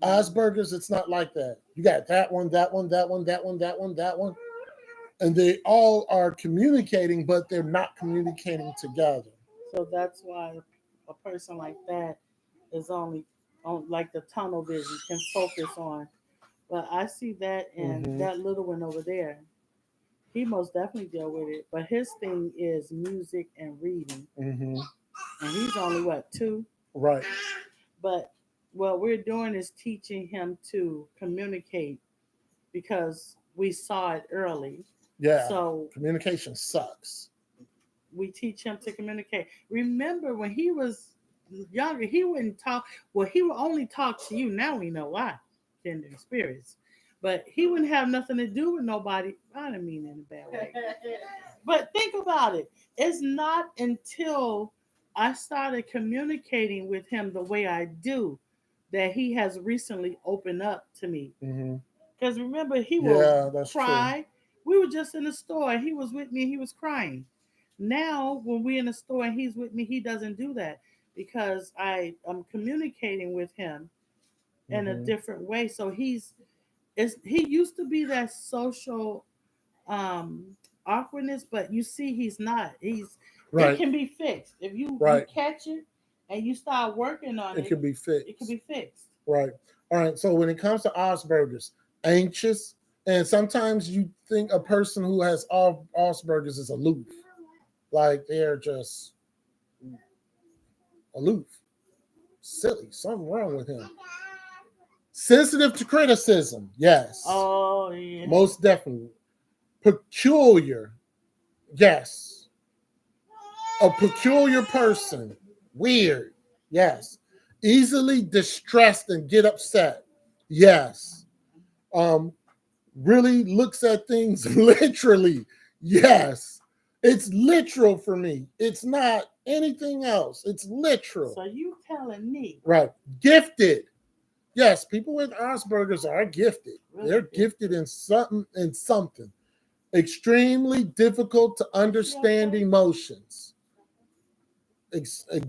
Speaker 1: Asperger's, it's not like that. You got that one, that one, that one, that one, that one, that one. And they all are communicating, but they're not communicating together.
Speaker 6: So that's why a person like that is only on like the tunnel vision, can focus on. But I see that in that little one over there. He most definitely deal with it, but his thing is music and reading, and he's only 2,
Speaker 1: right?
Speaker 6: But what we're doing is teaching him to communicate because we saw it early.
Speaker 1: Yeah.
Speaker 6: So
Speaker 1: communication sucks.
Speaker 6: We teach him to communicate. Remember when he was younger, he wouldn't talk. Well, he would only talk to you. Now we know why. Kindred spirits. But he wouldn't have nothing to do with nobody. I don't mean in a bad way. But think about it. It's not until I started communicating with him the way I do that he has recently opened up to me. Because remember, he would cry. True. We were just in the store and he was with me and he was crying. Now, when we're in the store and he's with me, he doesn't do that because I am communicating with him in a different way. So he used to be that social awkwardness, but you see he's not. It can be fixed. If you catch it and you start working on it,
Speaker 1: it can be fixed.
Speaker 6: It can be fixed.
Speaker 1: Right. All right. So when it comes to Asperger's, anxious, and sometimes you think a person who has Asperger's is aloof. Like they're just aloof. Silly. Something wrong with him. Sensitive to criticism. Yes.
Speaker 6: Oh, yeah.
Speaker 1: Most definitely. Peculiar. Yes. A peculiar person. Weird. Yes. Easily distressed and get upset. Yes. Really looks at things literally. Yes. It's literal for me. It's not anything else. It's literal.
Speaker 6: So you telling me?
Speaker 1: Right. Gifted. Yes, people with Asperger's are gifted.
Speaker 6: Really
Speaker 1: They're gifted in something. Extremely difficult to understand emotions.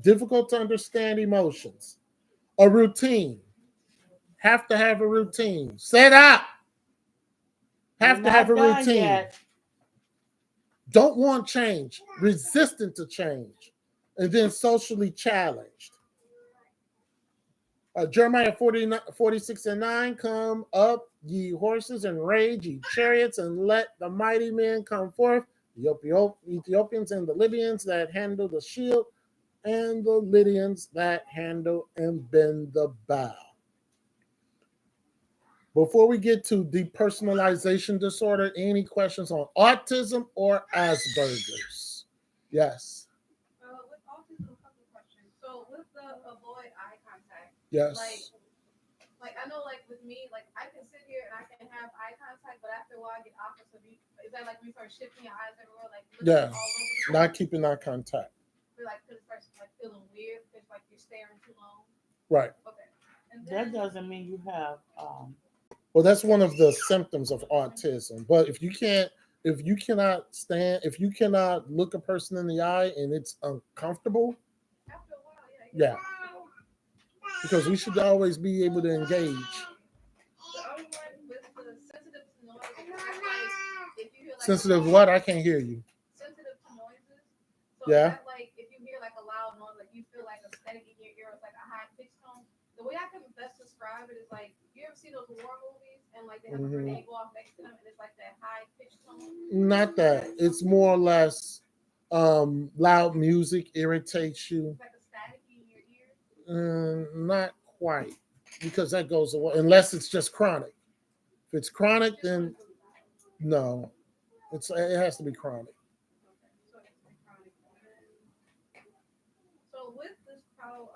Speaker 1: Difficult to understand emotions. A routine. Have to have a routine. Set up. Have to have a routine.
Speaker 6: Yet.
Speaker 1: Don't want change. Resistant to change. And then socially challenged. Jeremiah 46:9, come up, ye horses, and rage, ye chariots, and let the mighty men come forth, the Ethiopians and the Libyans that handle the shield, and the Lydians that handle and bend the bow. Before we get to depersonalization disorder, any questions on autism or Asperger's? Yes.
Speaker 8: With autism, a couple questions. So with the avoid eye contact,
Speaker 1: Yes.
Speaker 8: like I know, like with me, like I can sit here and I can have eye contact, but after a while I get opposite. Is that like when you start shifting your eyes everywhere, like
Speaker 1: Yeah.
Speaker 8: all over the
Speaker 1: Not keeping eye contact.
Speaker 8: feel like it starts like feeling weird. It's like you're staring too long.
Speaker 1: Right.
Speaker 8: Okay. And
Speaker 6: That doesn't mean you have.
Speaker 1: Well, that's one of the symptoms of autism. But if you cannot look a person in the eye and it's uncomfortable, yeah. Because we should always be able to engage. Sensitive what? I can't hear you.
Speaker 8: Sensitive to noises. So
Speaker 1: Yeah.
Speaker 8: that, like if you hear like a loud noise, like you feel like a static in your ear, it's like a high pitched tone. The way I can best describe it is like, you ever see those war movies and like they have a grenade go off next to them and it's like that high pitched tone?
Speaker 1: Not that. It's more or less loud music irritates you.
Speaker 8: It's like a static in your ear.
Speaker 1: Not quite, because that goes away unless it's just chronic. If it's chronic, then no. It has to be chronic.
Speaker 8: So with this, how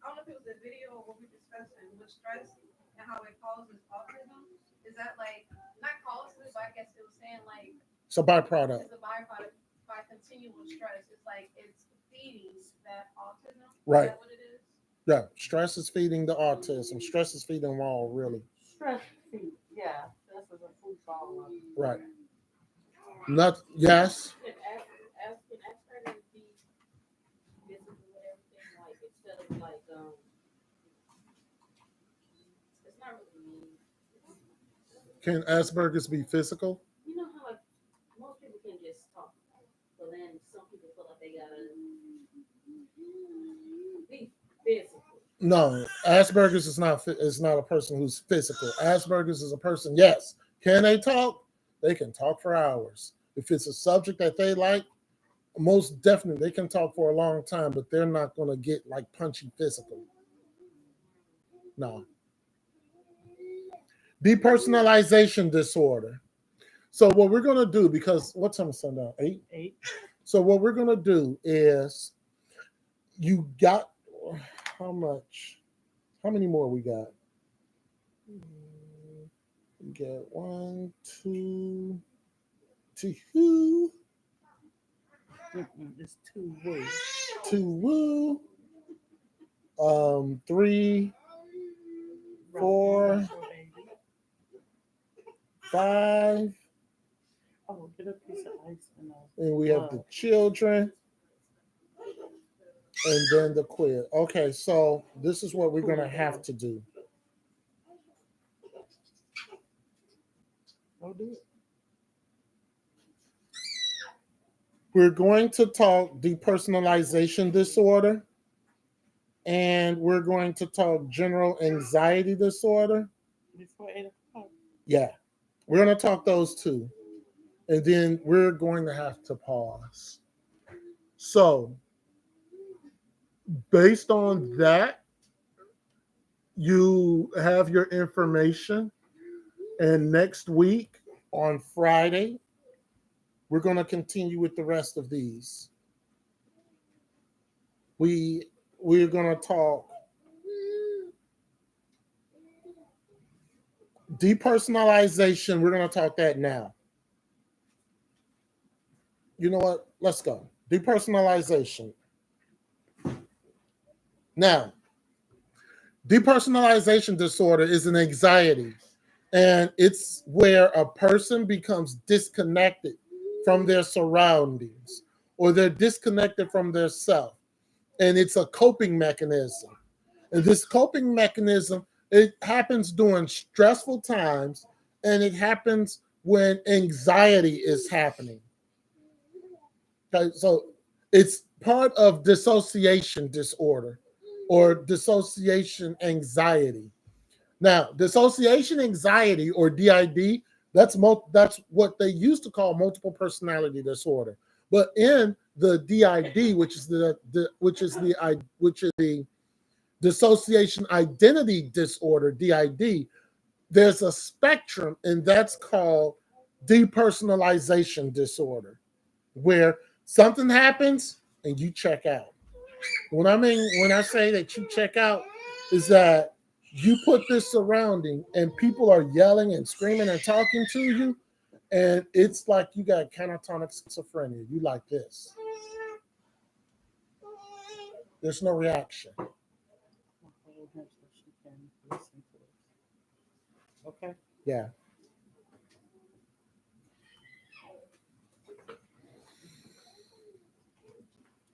Speaker 8: I don't know if it was a video or what we discussed with stress and how it causes autism. Is that like not causes it, but I guess it was saying like
Speaker 1: It's a byproduct.
Speaker 8: it's a byproduct by continual stress. It's like it's feeding that autism.
Speaker 1: Right.
Speaker 8: Is that what it is?
Speaker 1: Yeah. Stress is feeding the autism. Stress is feeding them all, really.
Speaker 6: Stress feed. Yeah. Stress is a food problem.
Speaker 1: Right. Not yes.
Speaker 15: Can Asperger's be physical with everything? Like instead of like it's not really mean.
Speaker 1: Can Asperger's be physical?
Speaker 15: You know how like most people can just talk, but then some people feel like they gotta be physical.
Speaker 1: No, Asperger's is not a person who's physical. Asperger's is a person. Yes, can they talk? They can talk for hours. If it's a subject that they like, most definitely they can talk for a long time, but they're not going to get like punchy physical. No. Depersonalization disorder. So what we're going to do, because what time is sundown? 8?
Speaker 6: 8.
Speaker 1: So what we're going to do is you got how much? How many more we got? We got 1, 2, 2.
Speaker 6: It's 2 woo.
Speaker 1: 2 woo. 3, 4, 5.
Speaker 6: Oh, get a piece of ice
Speaker 1: And we have the children. And then the quiz. Okay, so this is what we're going to have to do. I'll do it. We're going to talk depersonalization disorder, and we're going to talk general anxiety disorder.
Speaker 6: Before 8 o'clock.
Speaker 1: Yeah, we're going to talk those two, and then we're going to have to pause. So, based on that, you have your information, and next week on Friday, We're going to continue with the rest of these. We're going to talk depersonalization. We're going to talk that now. You know what? Let's go. Depersonalization. Now, depersonalization disorder is an anxiety, and it's where a person becomes disconnected from their surroundings, or they're disconnected from their self. And it's a coping mechanism. And this coping mechanism, it happens during stressful times, and it happens when anxiety is happening. Okay, so it's part of dissociation disorder or dissociation anxiety. Now, dissociation anxiety or DID, that's what they used to call multiple personality disorder. But in the DID, which is the dissociation identity disorder, DID, there's a spectrum, and that's called depersonalization disorder, where something happens and you check out. When I say that you check out, is that you put this surrounding and people are yelling and screaming and talking to you, and it's like you got catatonic schizophrenia. You like this. There's no reaction.
Speaker 6: Okay.
Speaker 1: Yeah.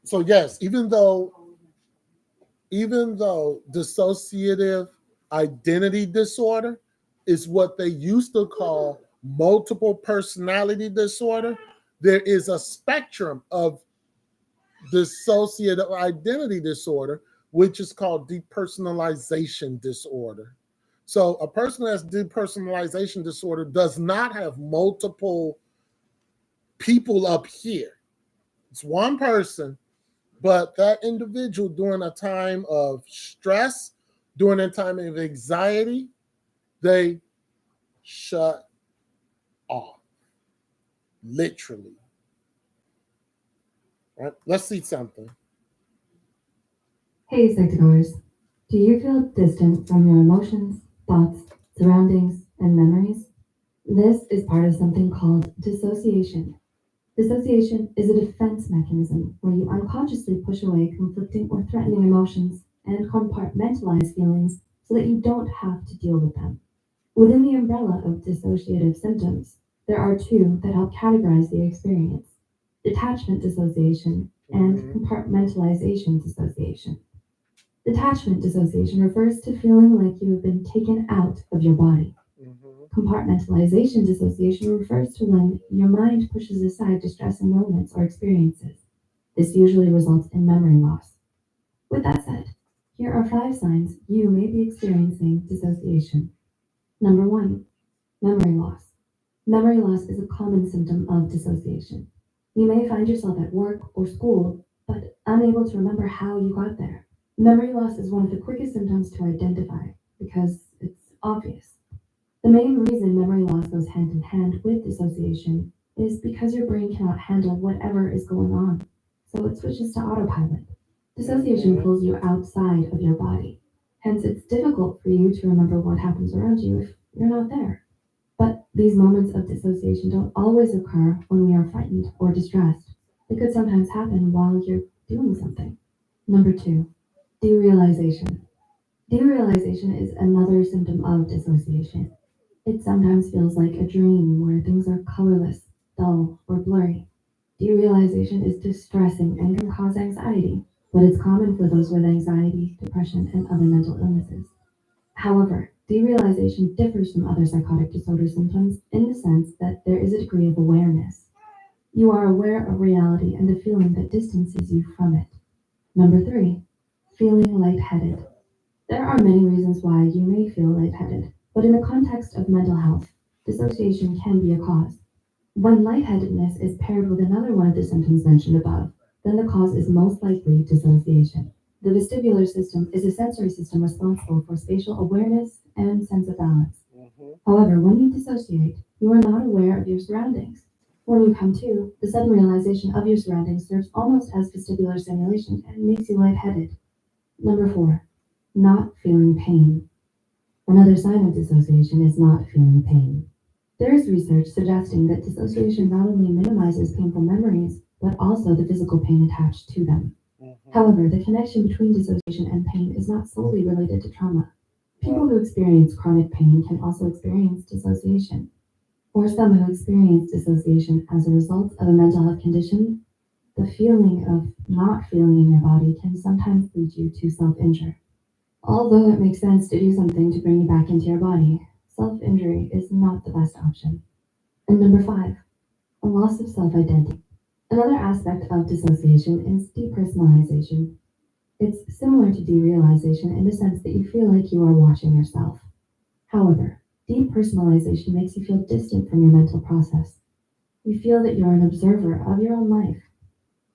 Speaker 1: So yes, even though dissociative identity disorder is what they used to call multiple personality disorder, there is a spectrum of dissociative identity disorder, which is called depersonalization disorder. So a person that has depersonalization disorder does not have multiple people up here. It's one person, but that individual during a time of stress, during a time of anxiety, they shut off, literally. Right? Let's see something.
Speaker 9: Hey, Psych2Goers. Do you feel distant from your emotions, thoughts, surroundings, and memories? This is part of something called dissociation. Dissociation is a defense mechanism where you unconsciously push away conflicting or threatening emotions and compartmentalize feelings so that you don't have to deal with them. Within the umbrella of dissociative symptoms, there are two that help categorize the experience: detachment dissociation and compartmentalization dissociation. Detachment dissociation refers to feeling like you have been taken out of your body. Compartmentalization dissociation refers to when your mind pushes aside distressing moments or experiences. This usually results in memory loss. With that said, here are 5 signs you may be experiencing dissociation. Number 1, memory loss. Memory loss is a common symptom of dissociation. You may find yourself at work or school, but unable to remember how you got there. Memory loss is one of the quickest symptoms to identify because it's obvious. The main reason memory loss goes hand in hand with dissociation is because your brain cannot handle whatever is going on, so it switches to autopilot. Dissociation pulls you outside of your body, hence it's difficult for you to remember what happens around you if you're not there. But these moments of dissociation don't always occur when we are frightened or distressed. They could sometimes happen while you're doing something. Number 2, derealization. Derealization is another symptom of dissociation. It sometimes feels like a dream where things are colorless, dull, or blurry. Derealization is distressing and can cause anxiety, but it's common for those with anxiety, depression, and other mental illnesses. However, derealization differs from other psychotic disorder symptoms in the sense that there is a degree of awareness. You are aware of reality and a feeling that distances you from it. Number 3, feeling lightheaded. There are many reasons why you may feel lightheaded, but in the context of mental health, dissociation can be a cause. When lightheadedness is paired with another one of the symptoms mentioned above, then the cause is most likely dissociation. The vestibular system is a sensory system responsible for spatial awareness and sense of balance. However, when you dissociate, you are not aware of your surroundings. When you come to, the sudden realization of your surroundings serves almost as vestibular stimulation and makes you lightheaded. Number 4, not feeling pain. Another sign of dissociation is not feeling pain. There is research suggesting that dissociation not only minimizes painful memories, but also the physical pain attached to them. However, the connection between dissociation and pain is not solely related to trauma. People who experience chronic pain can also experience dissociation. For some who experience dissociation as a result of a mental health condition, the feeling of not feeling in your body can sometimes lead you to self-injure. Although it makes sense to do something to bring you back into your body, self-injury is not the best option. And number 5, a loss of self-identity. Another aspect of dissociation is depersonalization. It's similar to derealization in the sense that you feel like you are watching yourself. However, depersonalization makes you feel distant from your mental process. You feel that you're an observer of your own life.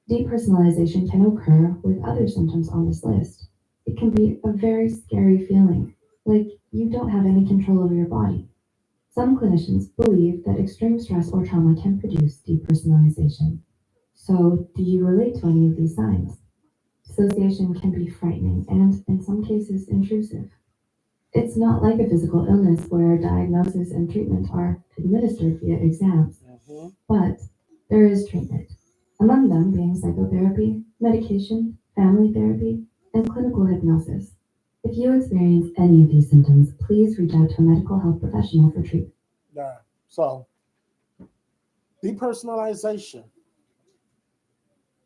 Speaker 9: Depersonalization can occur with other symptoms on this list. It can be a very scary feeling, like you don't have any control over your body. Some clinicians believe that extreme stress or trauma can produce depersonalization. So, do you relate to any of these signs? Dissociation can be frightening and, in some cases, intrusive. It's not like a physical illness where diagnosis and treatment are administered via exams, but there is treatment, among them being psychotherapy, medication, family therapy, and clinical hypnosis. If you experience any of these symptoms, please reach out to a medical health professional for treatment.
Speaker 1: Yeah. So, depersonalization,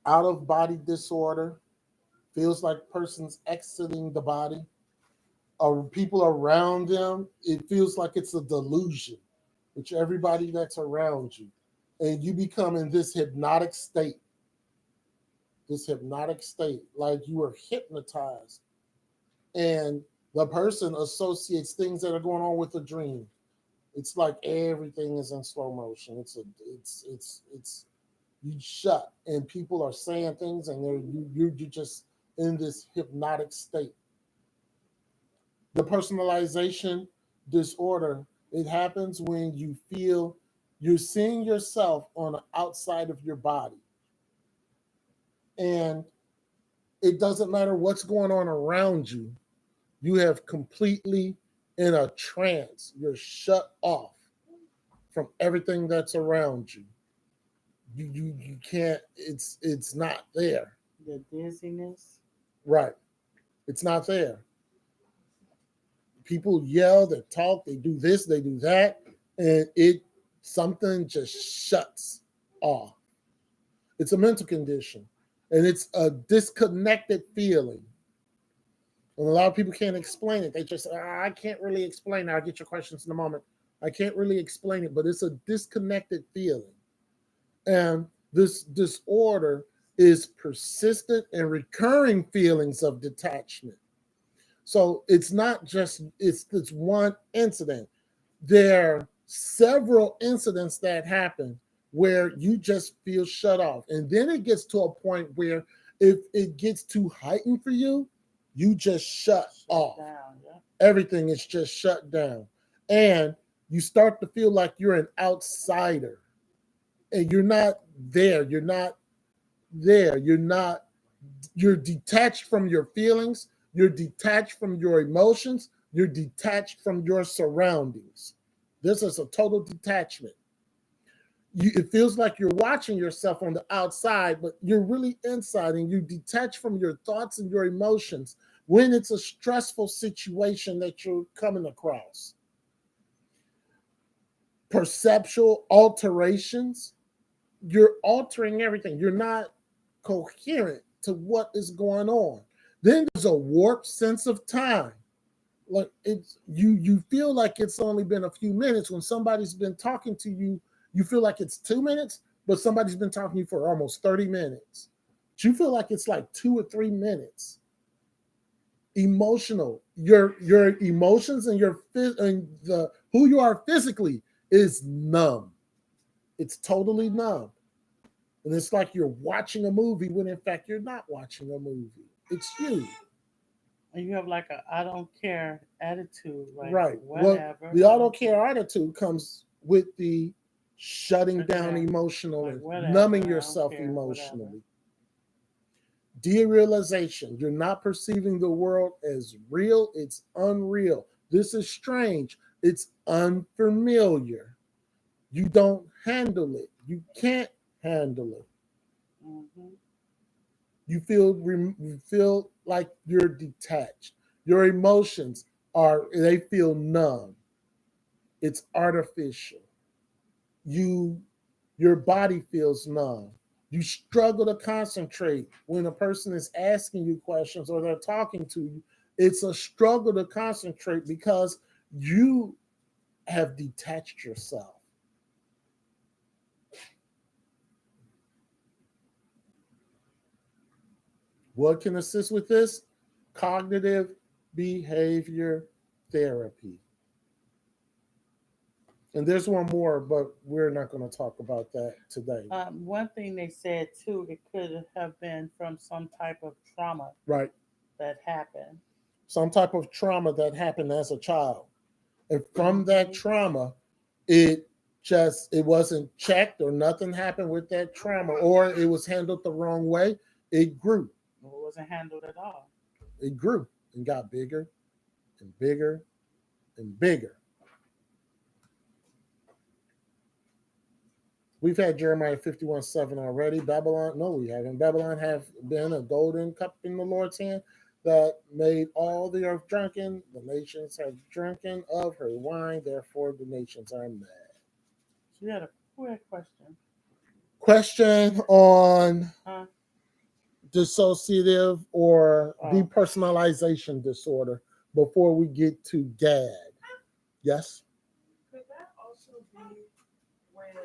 Speaker 1: out of body disorder, feels like person's exiting the body, or people around them, it feels like it's a delusion, which everybody that's around you, and you become in this hypnotic state, like you were hypnotized, and the person associates things that are going on with a dream. It's like everything is in slow motion. It's you shut, and people are saying things, and you're just in this hypnotic state. The personalization disorder, it happens when you feel you're seeing yourself on the outside of your body, and it doesn't matter what's going on around you. You have completely in a trance. You're shut off from everything that's around you. You can't. It's not there.
Speaker 6: The dizziness.
Speaker 1: Right. It's not there. People yell, they talk, they do this, they do that, and something just shuts off. It's a mental condition, and it's a disconnected feeling. And a lot of people can't explain it. They just say, I can't really explain it. I'll get your questions in a moment. I can't really explain it, but it's a disconnected feeling. And this disorder is persistent and recurring feelings of detachment. So it's not just, it's this one incident. There are several incidents that happen where you just feel shut off. And then it gets to a point where if it gets too heightened for you, you just shut off. Everything is just shut down. And you start to feel like you're an outsider. And you're not there. You're not there. You're detached from your feelings. You're detached from your emotions. You're detached from your surroundings. This is a total detachment. It feels like you're watching yourself on the outside, but you're really inside, and you detach from your thoughts and your emotions when it's a stressful situation that you're coming across. Perceptual alterations. You're altering everything. You're not coherent to what is going on. Then there's a warped sense of time. Like you feel like it's only been a few minutes when somebody's been talking to you. You feel like it's 2 minutes, but somebody's been talking to you for almost 30 minutes. But you feel like it's like 2 or 3 minutes. Emotional. Your emotions and who you are physically is numb. It's totally numb. And it's like you're watching a movie when in fact you're not watching a movie. It's you.
Speaker 6: And you have like a I don't care attitude, like
Speaker 1: right.
Speaker 6: whatever.
Speaker 1: Well, the I don't care attitude comes with the shutting down
Speaker 6: Okay.
Speaker 1: emotionally,
Speaker 6: Like, whatever, I
Speaker 1: numbing
Speaker 6: don't
Speaker 1: yourself
Speaker 6: care,
Speaker 1: emotionally. Derealization, you're not perceiving the world as real, it's unreal. This is strange, it's unfamiliar. You don't handle it, you can't handle it.
Speaker 6: Mm-hmm.
Speaker 1: You feel like you're detached. Your emotions they feel numb. It's artificial. Your body feels numb. You struggle to concentrate when a person is asking you questions or they're talking to you. It's a struggle to concentrate because you have detached yourself. What can assist with this? Cognitive behavior therapy. And there's one more, but we're not going to talk about that today.
Speaker 6: One thing they said too, it could have been from some type of trauma
Speaker 1: Right.
Speaker 6: that happened.
Speaker 1: Some type of trauma that happened as a child. And from that trauma, it wasn't checked or nothing happened with that trauma, or it was handled the wrong way. It grew.
Speaker 6: It wasn't handled at all.
Speaker 1: It grew and got bigger and bigger and bigger. We've had Jeremiah 51:7 already. Babylon, no, we haven't. Babylon have been a golden cup in the Lord's hand that made all the earth drunken. The nations have drunken of her wine, therefore the nations are mad.
Speaker 6: So who had a question?
Speaker 1: Question on dissociative or depersonalization disorder before we get to GAD. Yes?
Speaker 12: Could that also be when,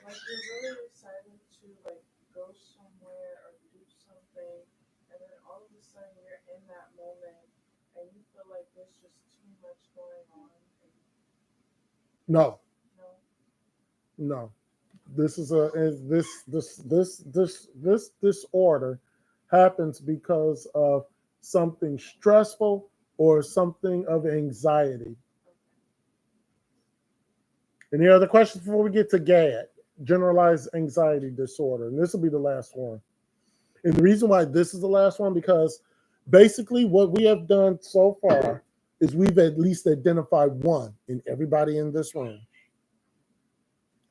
Speaker 12: like, you're really excited to, like, go somewhere or do something, and then all of a sudden you're in that moment and you feel like there's just too much going on?
Speaker 1: No.
Speaker 12: No.
Speaker 1: No. This disorder happens because of something stressful or something of anxiety. Any other questions before we get to GAD, generalized anxiety disorder? And this will be the last one. And the reason why this is the last one, because basically what we have done so far is we've at least identified one in everybody in this room.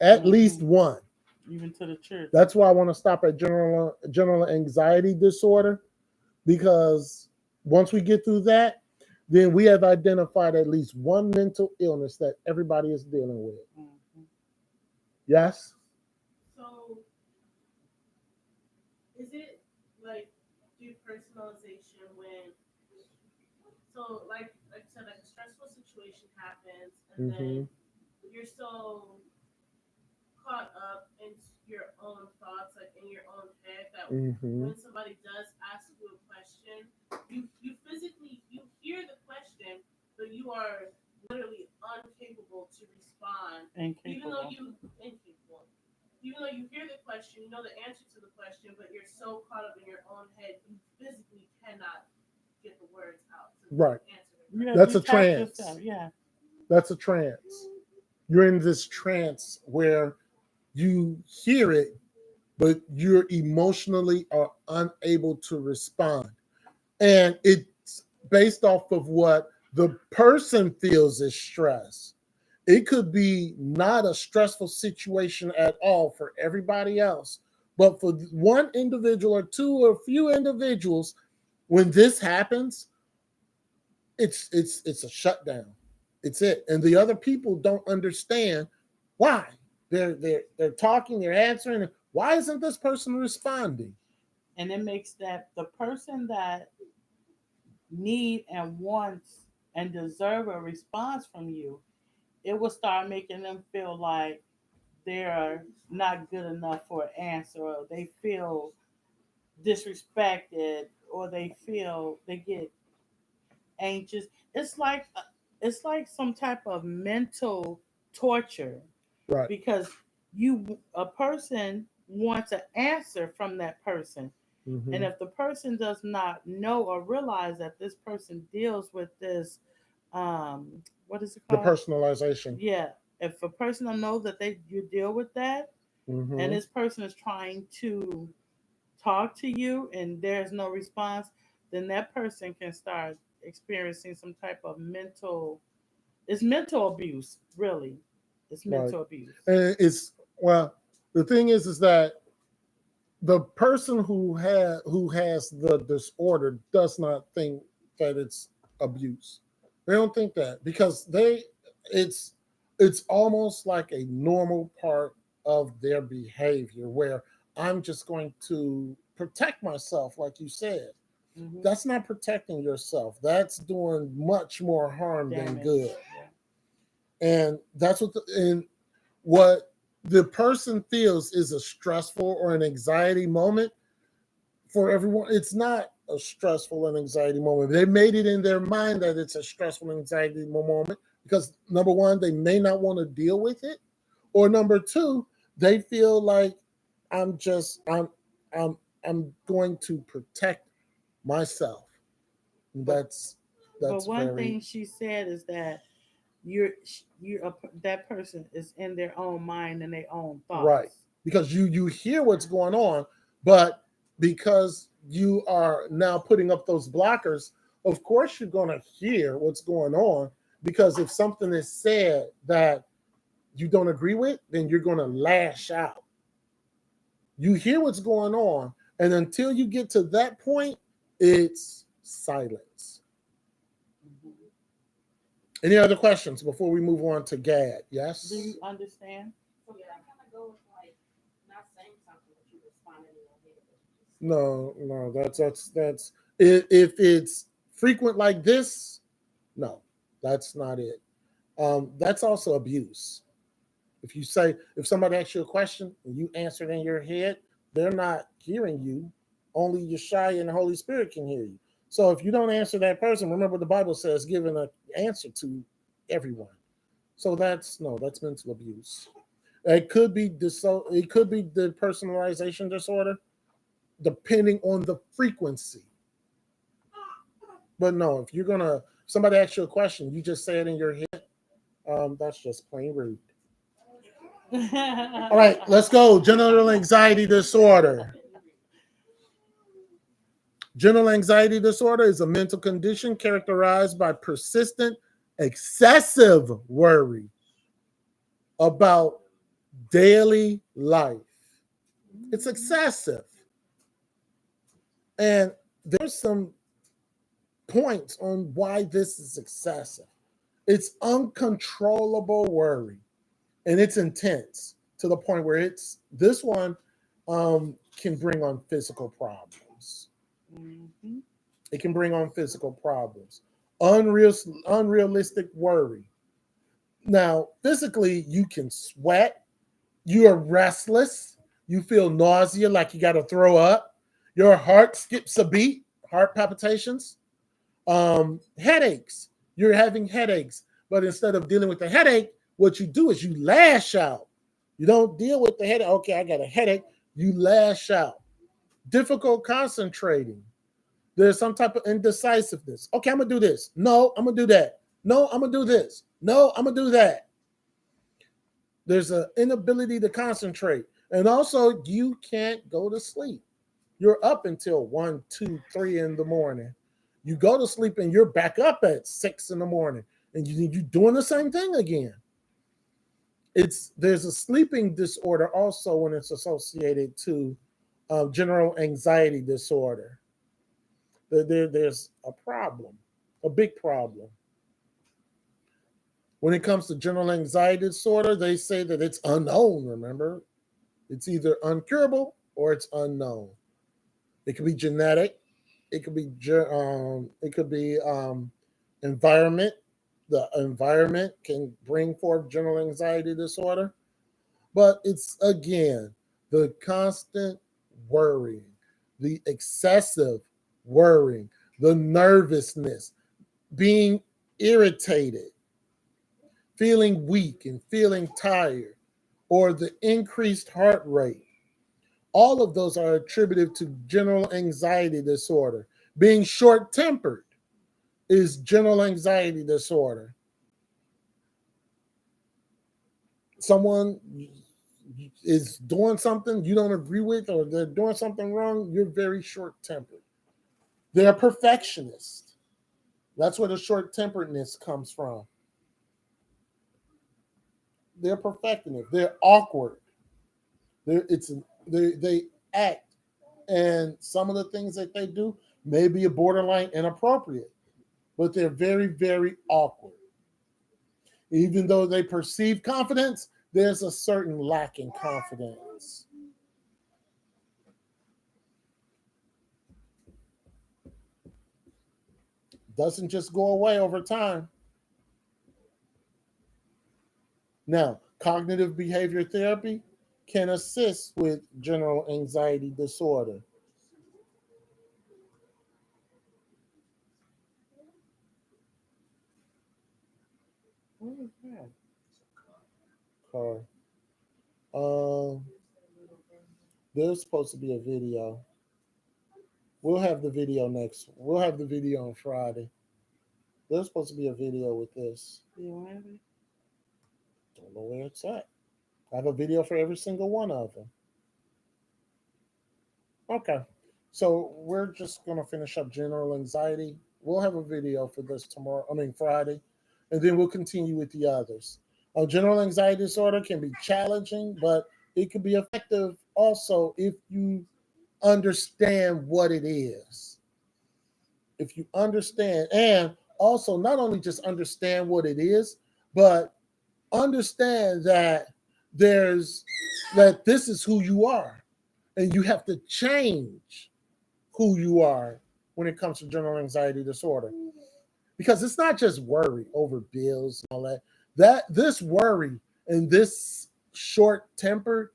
Speaker 1: At least one.
Speaker 6: Even to the church.
Speaker 1: That's why I want to stop at general anxiety disorder, because once we get through that, then we have identified at least one mental illness that everybody is dealing with.
Speaker 6: Mm-hmm.
Speaker 1: Yes?
Speaker 5: So, is it like depersonalization when, so like I said, like a stressful situation happens and then you're so caught up in your own thoughts, like in your own head, that when somebody does ask you a question, you physically, you hear the question, but you are literally incapable to respond. Even though you hear the question, you know the answer to the question, but you're so caught up in your own head, you physically cannot get the words out to answer the question.
Speaker 1: That's a trance.
Speaker 6: Yeah.
Speaker 1: That's a trance. You're in this trance where you hear it, but you're emotionally are unable to respond. And it's based off of what the person feels is stress. It could be not a stressful situation at all for everybody else, but for one individual or two or a few individuals, when this happens, it's a shutdown. It's it. And the other people don't understand why. They're talking, they're answering. Why isn't this person responding?
Speaker 6: And it makes that the person that need and wants and deserve a response from you, it will start making them feel like they're not good enough for an answer, or they feel disrespected, or they get anxious. It's like some type of mental torture,
Speaker 1: right?
Speaker 6: Because a person wants an answer from that person, and if the person does not know or realize that this person deals with this, what is it called?
Speaker 1: Depersonalization.
Speaker 6: Yeah, if a person don't know that you deal with that,
Speaker 1: Mhm.
Speaker 6: and this person is trying to talk to you and there's no response, then that person can start experiencing some type of it's mental abuse, really. It's
Speaker 1: Right.
Speaker 6: mental abuse.
Speaker 1: And it's, well, the thing is that the person who has the disorder does not think that it's abuse. They don't think that, because it's almost like a normal part of their behavior, where I'm just going to protect myself, like you said.
Speaker 6: Mhm.
Speaker 1: That's not protecting yourself. That's doing much more harm than
Speaker 6: Damage.
Speaker 1: good.
Speaker 6: Yeah.
Speaker 1: And that's what the person feels is a stressful or an anxiety moment. For everyone, it's not a stressful and anxiety moment. They made it in their mind that it's a stressful and anxiety moment because, number one, they may not want to deal with it, or number two, they feel like I'm going to protect myself. That's
Speaker 6: But one
Speaker 1: very
Speaker 6: thing she said is that that person is in their own mind and their own thoughts.
Speaker 1: right, because you hear what's going on, but because you are now putting up those blockers, of course you're going to hear what's going on, because if something is said that you don't agree with, then you're going to lash out. You hear what's going on, and until you get to that point, it's silence. Any other questions before we move on to Gad? Yes?
Speaker 6: Do you understand?
Speaker 15: So yeah, that kind of goes like not saying something, but you responding in your head.
Speaker 1: No, that's if it's frequent like this, no, that's not it. That's also abuse. If somebody asks you a question and you answer it in your head, they're not hearing you. Only Yeshua and the Holy Spirit can hear you. So if you don't answer that person, remember the Bible says giving an answer to everyone. So that's mental abuse. It could be the personalization disorder, depending on the frequency. But no, if somebody asks you a question, you just say it in your head, that's just plain rude. All right, let's go. General anxiety disorder. General anxiety disorder is a mental condition characterized by persistent, excessive worry about daily life. It's excessive. And there's some points on why this is excessive. It's uncontrollable worry, and it's intense to the point where this one can bring on physical problems.
Speaker 6: Mm-hmm.
Speaker 1: It can bring on physical problems. Unrealistic worry. Now, physically, you can sweat. You are restless. You feel nausea, like you got to throw up. Your heart skips a beat, heart palpitations. Headaches. You're having headaches, but instead of dealing with the headache, what you do is you lash out. You don't deal with the headache. Okay, I got a headache. You lash out. Difficult concentrating. There's some type of indecisiveness. Okay, I'm going to do this. No, I'm going to do that. No, I'm going to do this. No, I'm going to do that. There's an inability to concentrate. And also, you can't go to sleep. You're up until 1, 2, 3 in the morning. You go to sleep and you're back up at 6 in the morning. And you're doing the same thing again. There's a sleeping disorder also when it's associated to general anxiety disorder. There's a problem, a big problem. When it comes to general anxiety disorder, they say that it's unknown, remember? It's either incurable or it's unknown. It could be genetic. It could be environment. The environment can bring forth general anxiety disorder. But it's, again, the constant worrying, the excessive worrying, the nervousness, being irritated, feeling weak and feeling tired, or the increased heart rate. All of those are attributed to general anxiety disorder. Being short-tempered is general anxiety disorder. someone is doing something you don't agree with, or they're doing something wrong, you're very short-tempered. They're perfectionists. That's where the short-temperedness comes from. They're perfectionists. They're awkward. They act, and some of the things that they do may be a borderline inappropriate, but they're very, very awkward. Even though they perceive confidence, there's a certain lack in confidence. Doesn't just go away over time. Now, cognitive behavior therapy can assist with general anxiety disorder. What is that? Car. There's supposed to be a video. We'll have the video We'll have the video on Friday. There's supposed to be a video with this.
Speaker 6: You don't have it?
Speaker 1: Don't know where it's at. I have a video for every single one of them. Okay. So we're just going to finish up general anxiety. We'll have a video for this Friday, and then we'll continue with the others. General anxiety disorder can be challenging, but it can be effective also if you understand what it is. If you understand, and also not only just understand what it is, but understand that this is who you are, and you have to change who you are when it comes to general anxiety disorder, because it's not just worry over bills and all that this worry and this short temper,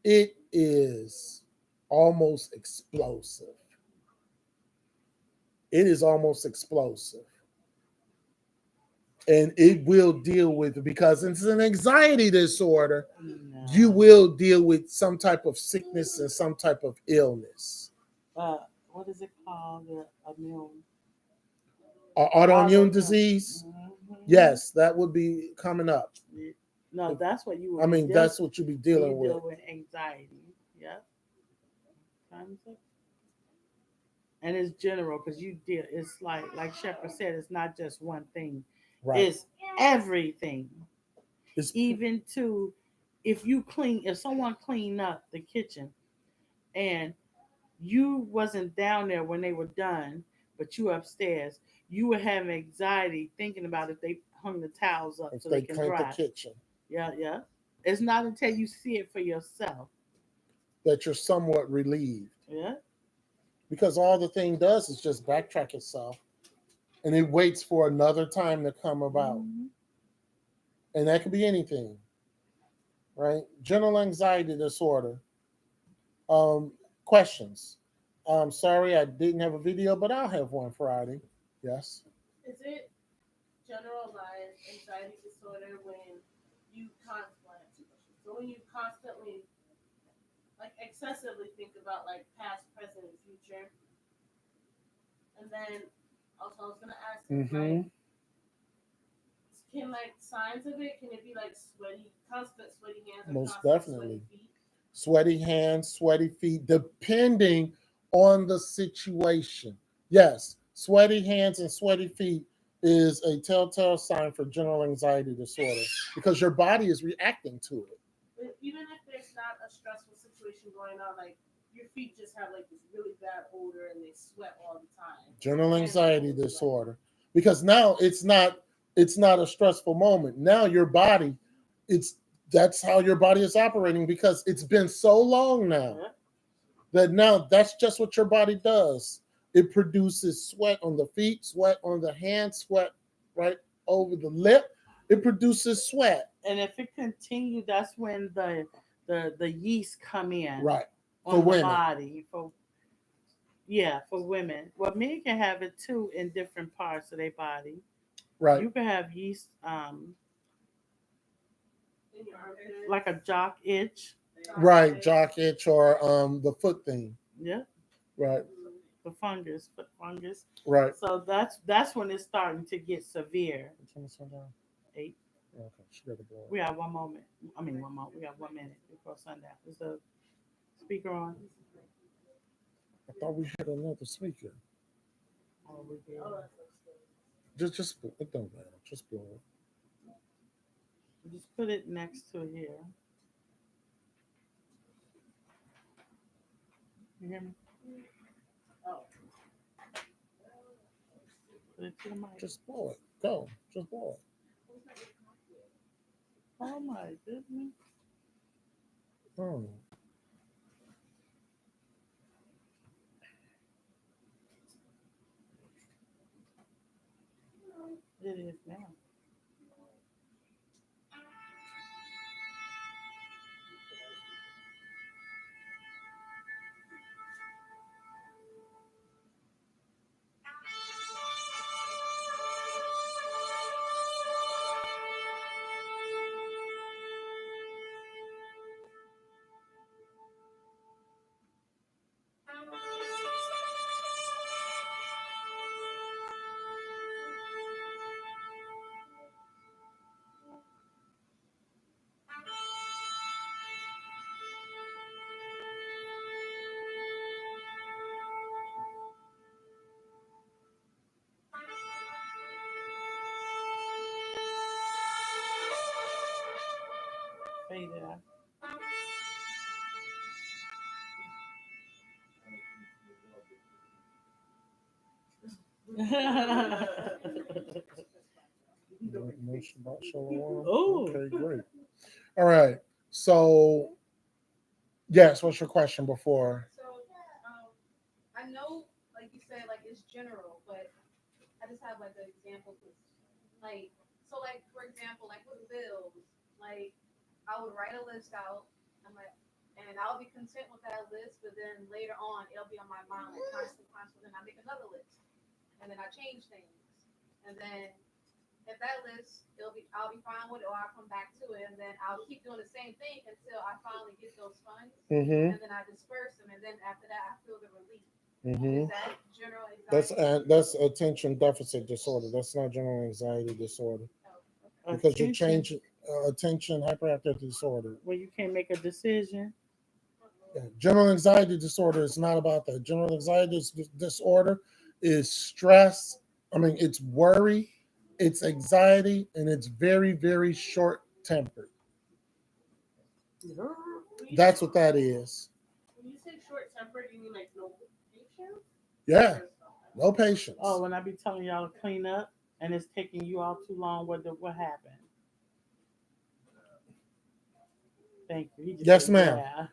Speaker 1: it is almost explosive. It is almost explosive. And it will deal with it because it's an anxiety disorder. No. You will deal with some type of sickness and some type of illness.
Speaker 6: What is it called?
Speaker 1: Autoimmune disease? Mm-hmm. Yes, that would be coming up.
Speaker 6: No, that's what you.
Speaker 1: That's what you'll be dealing with.
Speaker 6: Deal with anxiety. Yeah. And it's general because you deal. It's like Shepherd said. It's not just one thing. Right. It's everything. Even to if someone cleaned up the kitchen, and you wasn't down there when they were done, but you upstairs, you would have anxiety thinking about if they hung the towels up so they can dry.
Speaker 1: The kitchen.
Speaker 6: Yeah. It's not until you see it for yourself
Speaker 1: that you're somewhat relieved.
Speaker 6: Yeah.
Speaker 1: Because all the thing does is just backtrack itself, and it waits for another time to come about. Mm-hmm. And that could be anything, right? General anxiety disorder. Questions. I'm sorry I didn't have a video, but I'll have one Friday. Yes.
Speaker 5: Is it generalized anxiety disorder when you constantly, excessively think about past, present, and future? And then also I was gonna ask, can signs of it? Can it be constant sweaty hands?
Speaker 1: Most definitely. Sweaty hands, sweaty feet, depending on the situation. Yes, sweaty hands and sweaty feet is a telltale sign for general anxiety disorder because your body is reacting to it.
Speaker 5: But even if there's not a stressful situation going on, your feet just have this really bad odor and they sweat all the time.
Speaker 1: General anxiety disorder, because now it's not a stressful moment. Now your body, that's how your body is operating because it's been so long now that now that's just what your body does. It produces sweat on the feet, sweat on the hands, sweat right over the lip. It produces sweat.
Speaker 6: And if it continues, that's when the yeast come in.
Speaker 1: Right.
Speaker 6: On the body. For women. Well, men can have it too in different parts of their body.
Speaker 1: Right.
Speaker 6: You can have yeast like a jock itch.
Speaker 1: Right, jock itch or the foot thing.
Speaker 6: Yeah.
Speaker 1: Right.
Speaker 6: The fungus, foot fungus.
Speaker 1: Right.
Speaker 6: So that's when it's starting to get severe. 8.
Speaker 1: Okay, she got a blow.
Speaker 6: We have 1 moment. I mean, 1 moment. We have 1 minute before sundown. Is the speaker on?
Speaker 1: I thought we had another speaker.
Speaker 6: Oh, we did.
Speaker 1: Just it don't matter. Just blow it.
Speaker 6: Just put it next to here. You hear me?
Speaker 5: Oh.
Speaker 6: Put it to the mic.
Speaker 1: Just blow it. Go. Just blow it.
Speaker 6: Oh my goodness.
Speaker 1: Oh.
Speaker 6: It is now. Fade it out.
Speaker 1: Information about Shalom.
Speaker 6: Oh.
Speaker 1: Okay, great. All right. So, yes, what's your question before?
Speaker 8: So, I know, like you said, like it's general, but I just have like an example. Like, so like, for example, like with bills, like I would write a list out, and I'll be content with that list, but then later on, it'll be on my mind, like constantly, then I make another list, and then I change things, and then if that list, I'll be fine with it, or I'll come back to it, and then I'll keep doing the same thing until I finally get those funds, and then I disperse them, and then after that, I feel the relief. Is that general anxiety?
Speaker 1: That's attention deficit disorder. That's not general anxiety disorder. Because you change attention hyperactive disorder.
Speaker 6: Where you can't make a decision.
Speaker 1: Yeah. General anxiety disorder is not about that. General anxiety disorder is stress. I mean, it's worry, it's anxiety, and it's very, very short tempered. That's what that is.
Speaker 5: When you say short tempered, you mean like no patience?
Speaker 1: Yeah, no patience.
Speaker 6: Oh, when I be telling y'all to clean up and it's taking you all too long, what happened? Thank you. He just
Speaker 1: Yes,
Speaker 6: said,
Speaker 1: ma'am.
Speaker 6: yeah.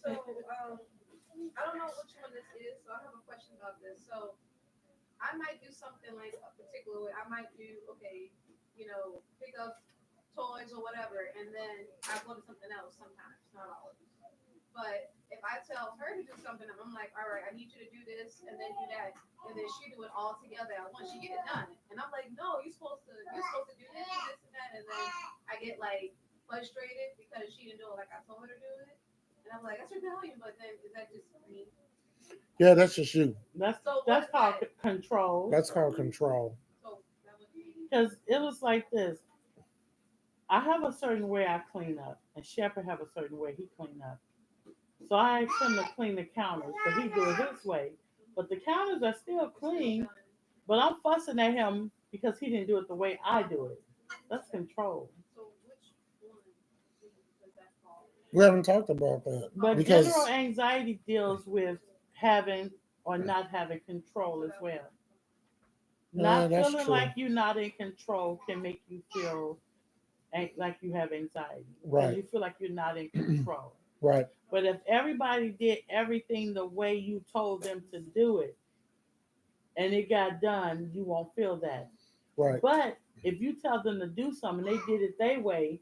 Speaker 8: So, I don't know which one this is, so I have a question about this. So, I might do something like a particular way. I might do, okay, pick up toys or whatever, and then I go to something else sometimes, not always. But if I tell her to do something, I'm like, all right, I need you to do this and then do that, and then she do it all together at once. She get it done, and I'm like, no, you're supposed to do this, and that, and then I get like frustrated because she didn't do it like I told her to do it, and I'm like, that's rebellion. But then is that just me?
Speaker 1: Yeah, that's just you.
Speaker 6: That's called control.
Speaker 1: That's called control.
Speaker 6: Because it was like this. I have a certain way I clean up, and Shepard have a certain way he clean up. So I asked him to clean the counters, but he do it his way. But the counters are still clean, but I'm fussing at him because he didn't do it the way I do it. That's control.
Speaker 1: We haven't talked about that.
Speaker 6: But
Speaker 1: because
Speaker 6: general anxiety deals with having or not having control as well. Not
Speaker 1: that's
Speaker 6: feeling
Speaker 1: true.
Speaker 6: like you're not in control can make you feel like you have anxiety.
Speaker 1: Right.
Speaker 6: You feel like you're not in control.
Speaker 1: Right.
Speaker 6: But if everybody did everything the way you told them to do it, and it got done, you won't feel that.
Speaker 1: Right.
Speaker 6: But if you tell them to do something, they did it their way,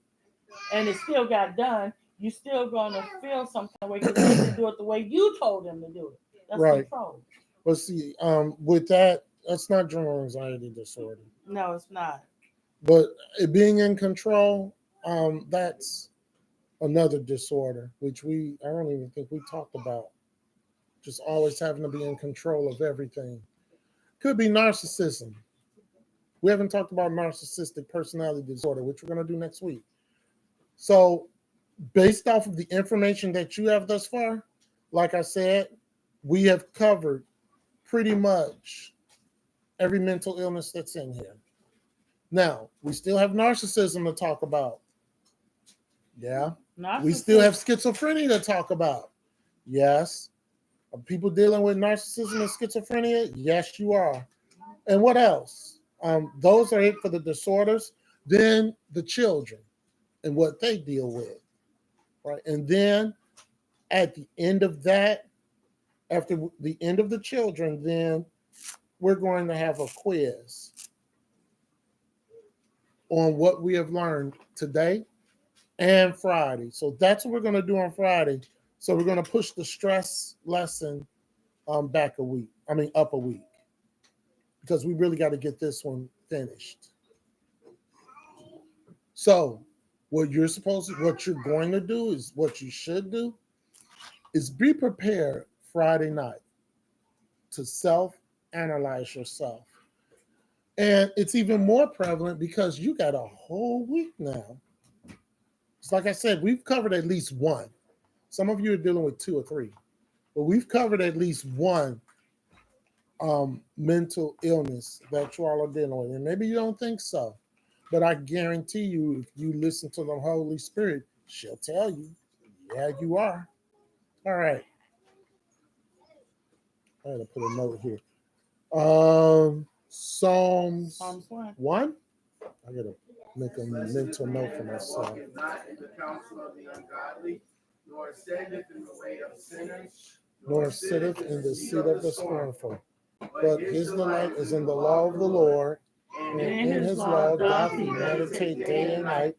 Speaker 6: and it still got done, you still gonna feel some kind of way because they didn't do it the way you told them to do it. That's
Speaker 1: Right.
Speaker 6: control.
Speaker 1: But see, with that's not general anxiety disorder.
Speaker 6: No, it's not.
Speaker 1: But it being in control, that's another disorder, which I don't even think we talked about. Just always having to be in control of everything. Could be narcissism, We haven't talked about narcissistic personality disorder, which we're going to do next week. So based off of the information that you have thus far, like I said, we have covered pretty much every mental illness that's in here. Now, we still have narcissism to talk about. Yeah. We still have schizophrenia to talk about. Yes. Are people dealing with narcissism and schizophrenia? Yes, you are. And what else? Those are it for the disorders. Then the children and what they deal with. Right. And then at the end of that, after the end of the children, then we're going to have a quiz on what we have learned today and Friday. So that's what we're going to do on Friday. So we're going to push the stress lesson up a week, because we really got to get this one finished. So what you're going to do is what you should do is be prepared Friday night to self-analyze yourself. And it's even more prevalent because you got a whole week now. It's like I said, we've covered at least one. Some of you are dealing with 2 or 3, but we've covered at least one mental illness that you all are dealing with. And maybe you don't think so, but I guarantee you, if you listen to the Holy Spirit, she'll tell you, yeah, you are. All right. I had to put a note here. Psalms 1. I gotta make a mental note for myself.
Speaker 4: Walketh not in the counsel of the ungodly, nor standeth in the way of sinners,
Speaker 1: Nor sitteth in the seat of the scornful. But his delight is in the law of the Lord, and in his law doth he meditate day and night.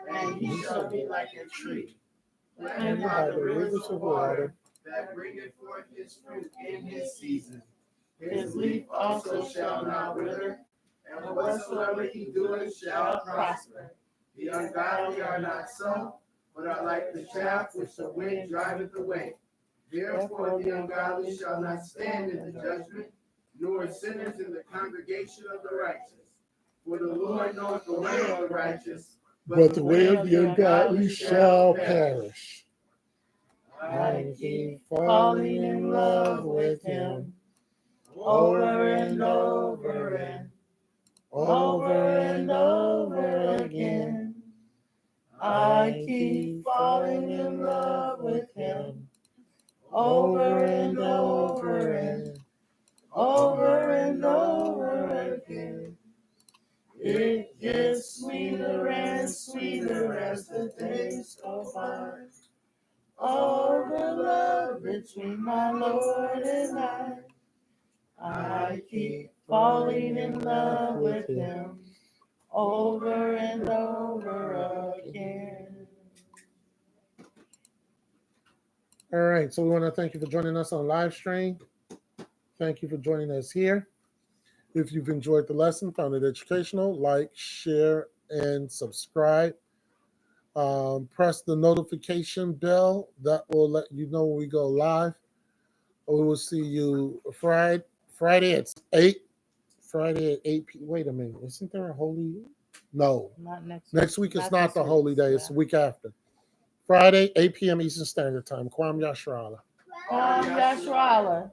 Speaker 4: and he shall be like a tree
Speaker 1: planted by the rivers of water,
Speaker 4: that bringeth forth his fruit in his season. His leaf also shall not wither, and whatsoever he doeth shall prosper. The ungodly are not so, but are like the chaff which the wind driveth away. Therefore the ungodly shall not stand in the judgment, nor sinners in the congregation of the righteous. For the Lord knoweth the way of the righteous,
Speaker 1: but the way of the ungodly shall perish. I keep falling in love with him over and over and over and over again. I keep falling in love with him over and over and over and over again. It gets sweeter and sweeter as the days go by. All the love between my Lord and I keep falling in love with him over and over again. All right, so we want to thank you for joining us on live stream. Thank you for joining us here. If you've enjoyed the lesson, found it educational, like, share, and subscribe. Press the notification bell. That will let you know when we go live. We will see you Friday at 8. Friday at 8 p.m. Wait a minute. Isn't there a holy? No.
Speaker 6: Not next week.
Speaker 1: Next week is not the holy day. It's the week after. Friday, 8 p.m. Eastern Standard Time. Kwam Yashrala.
Speaker 6: Kwam Yashrala.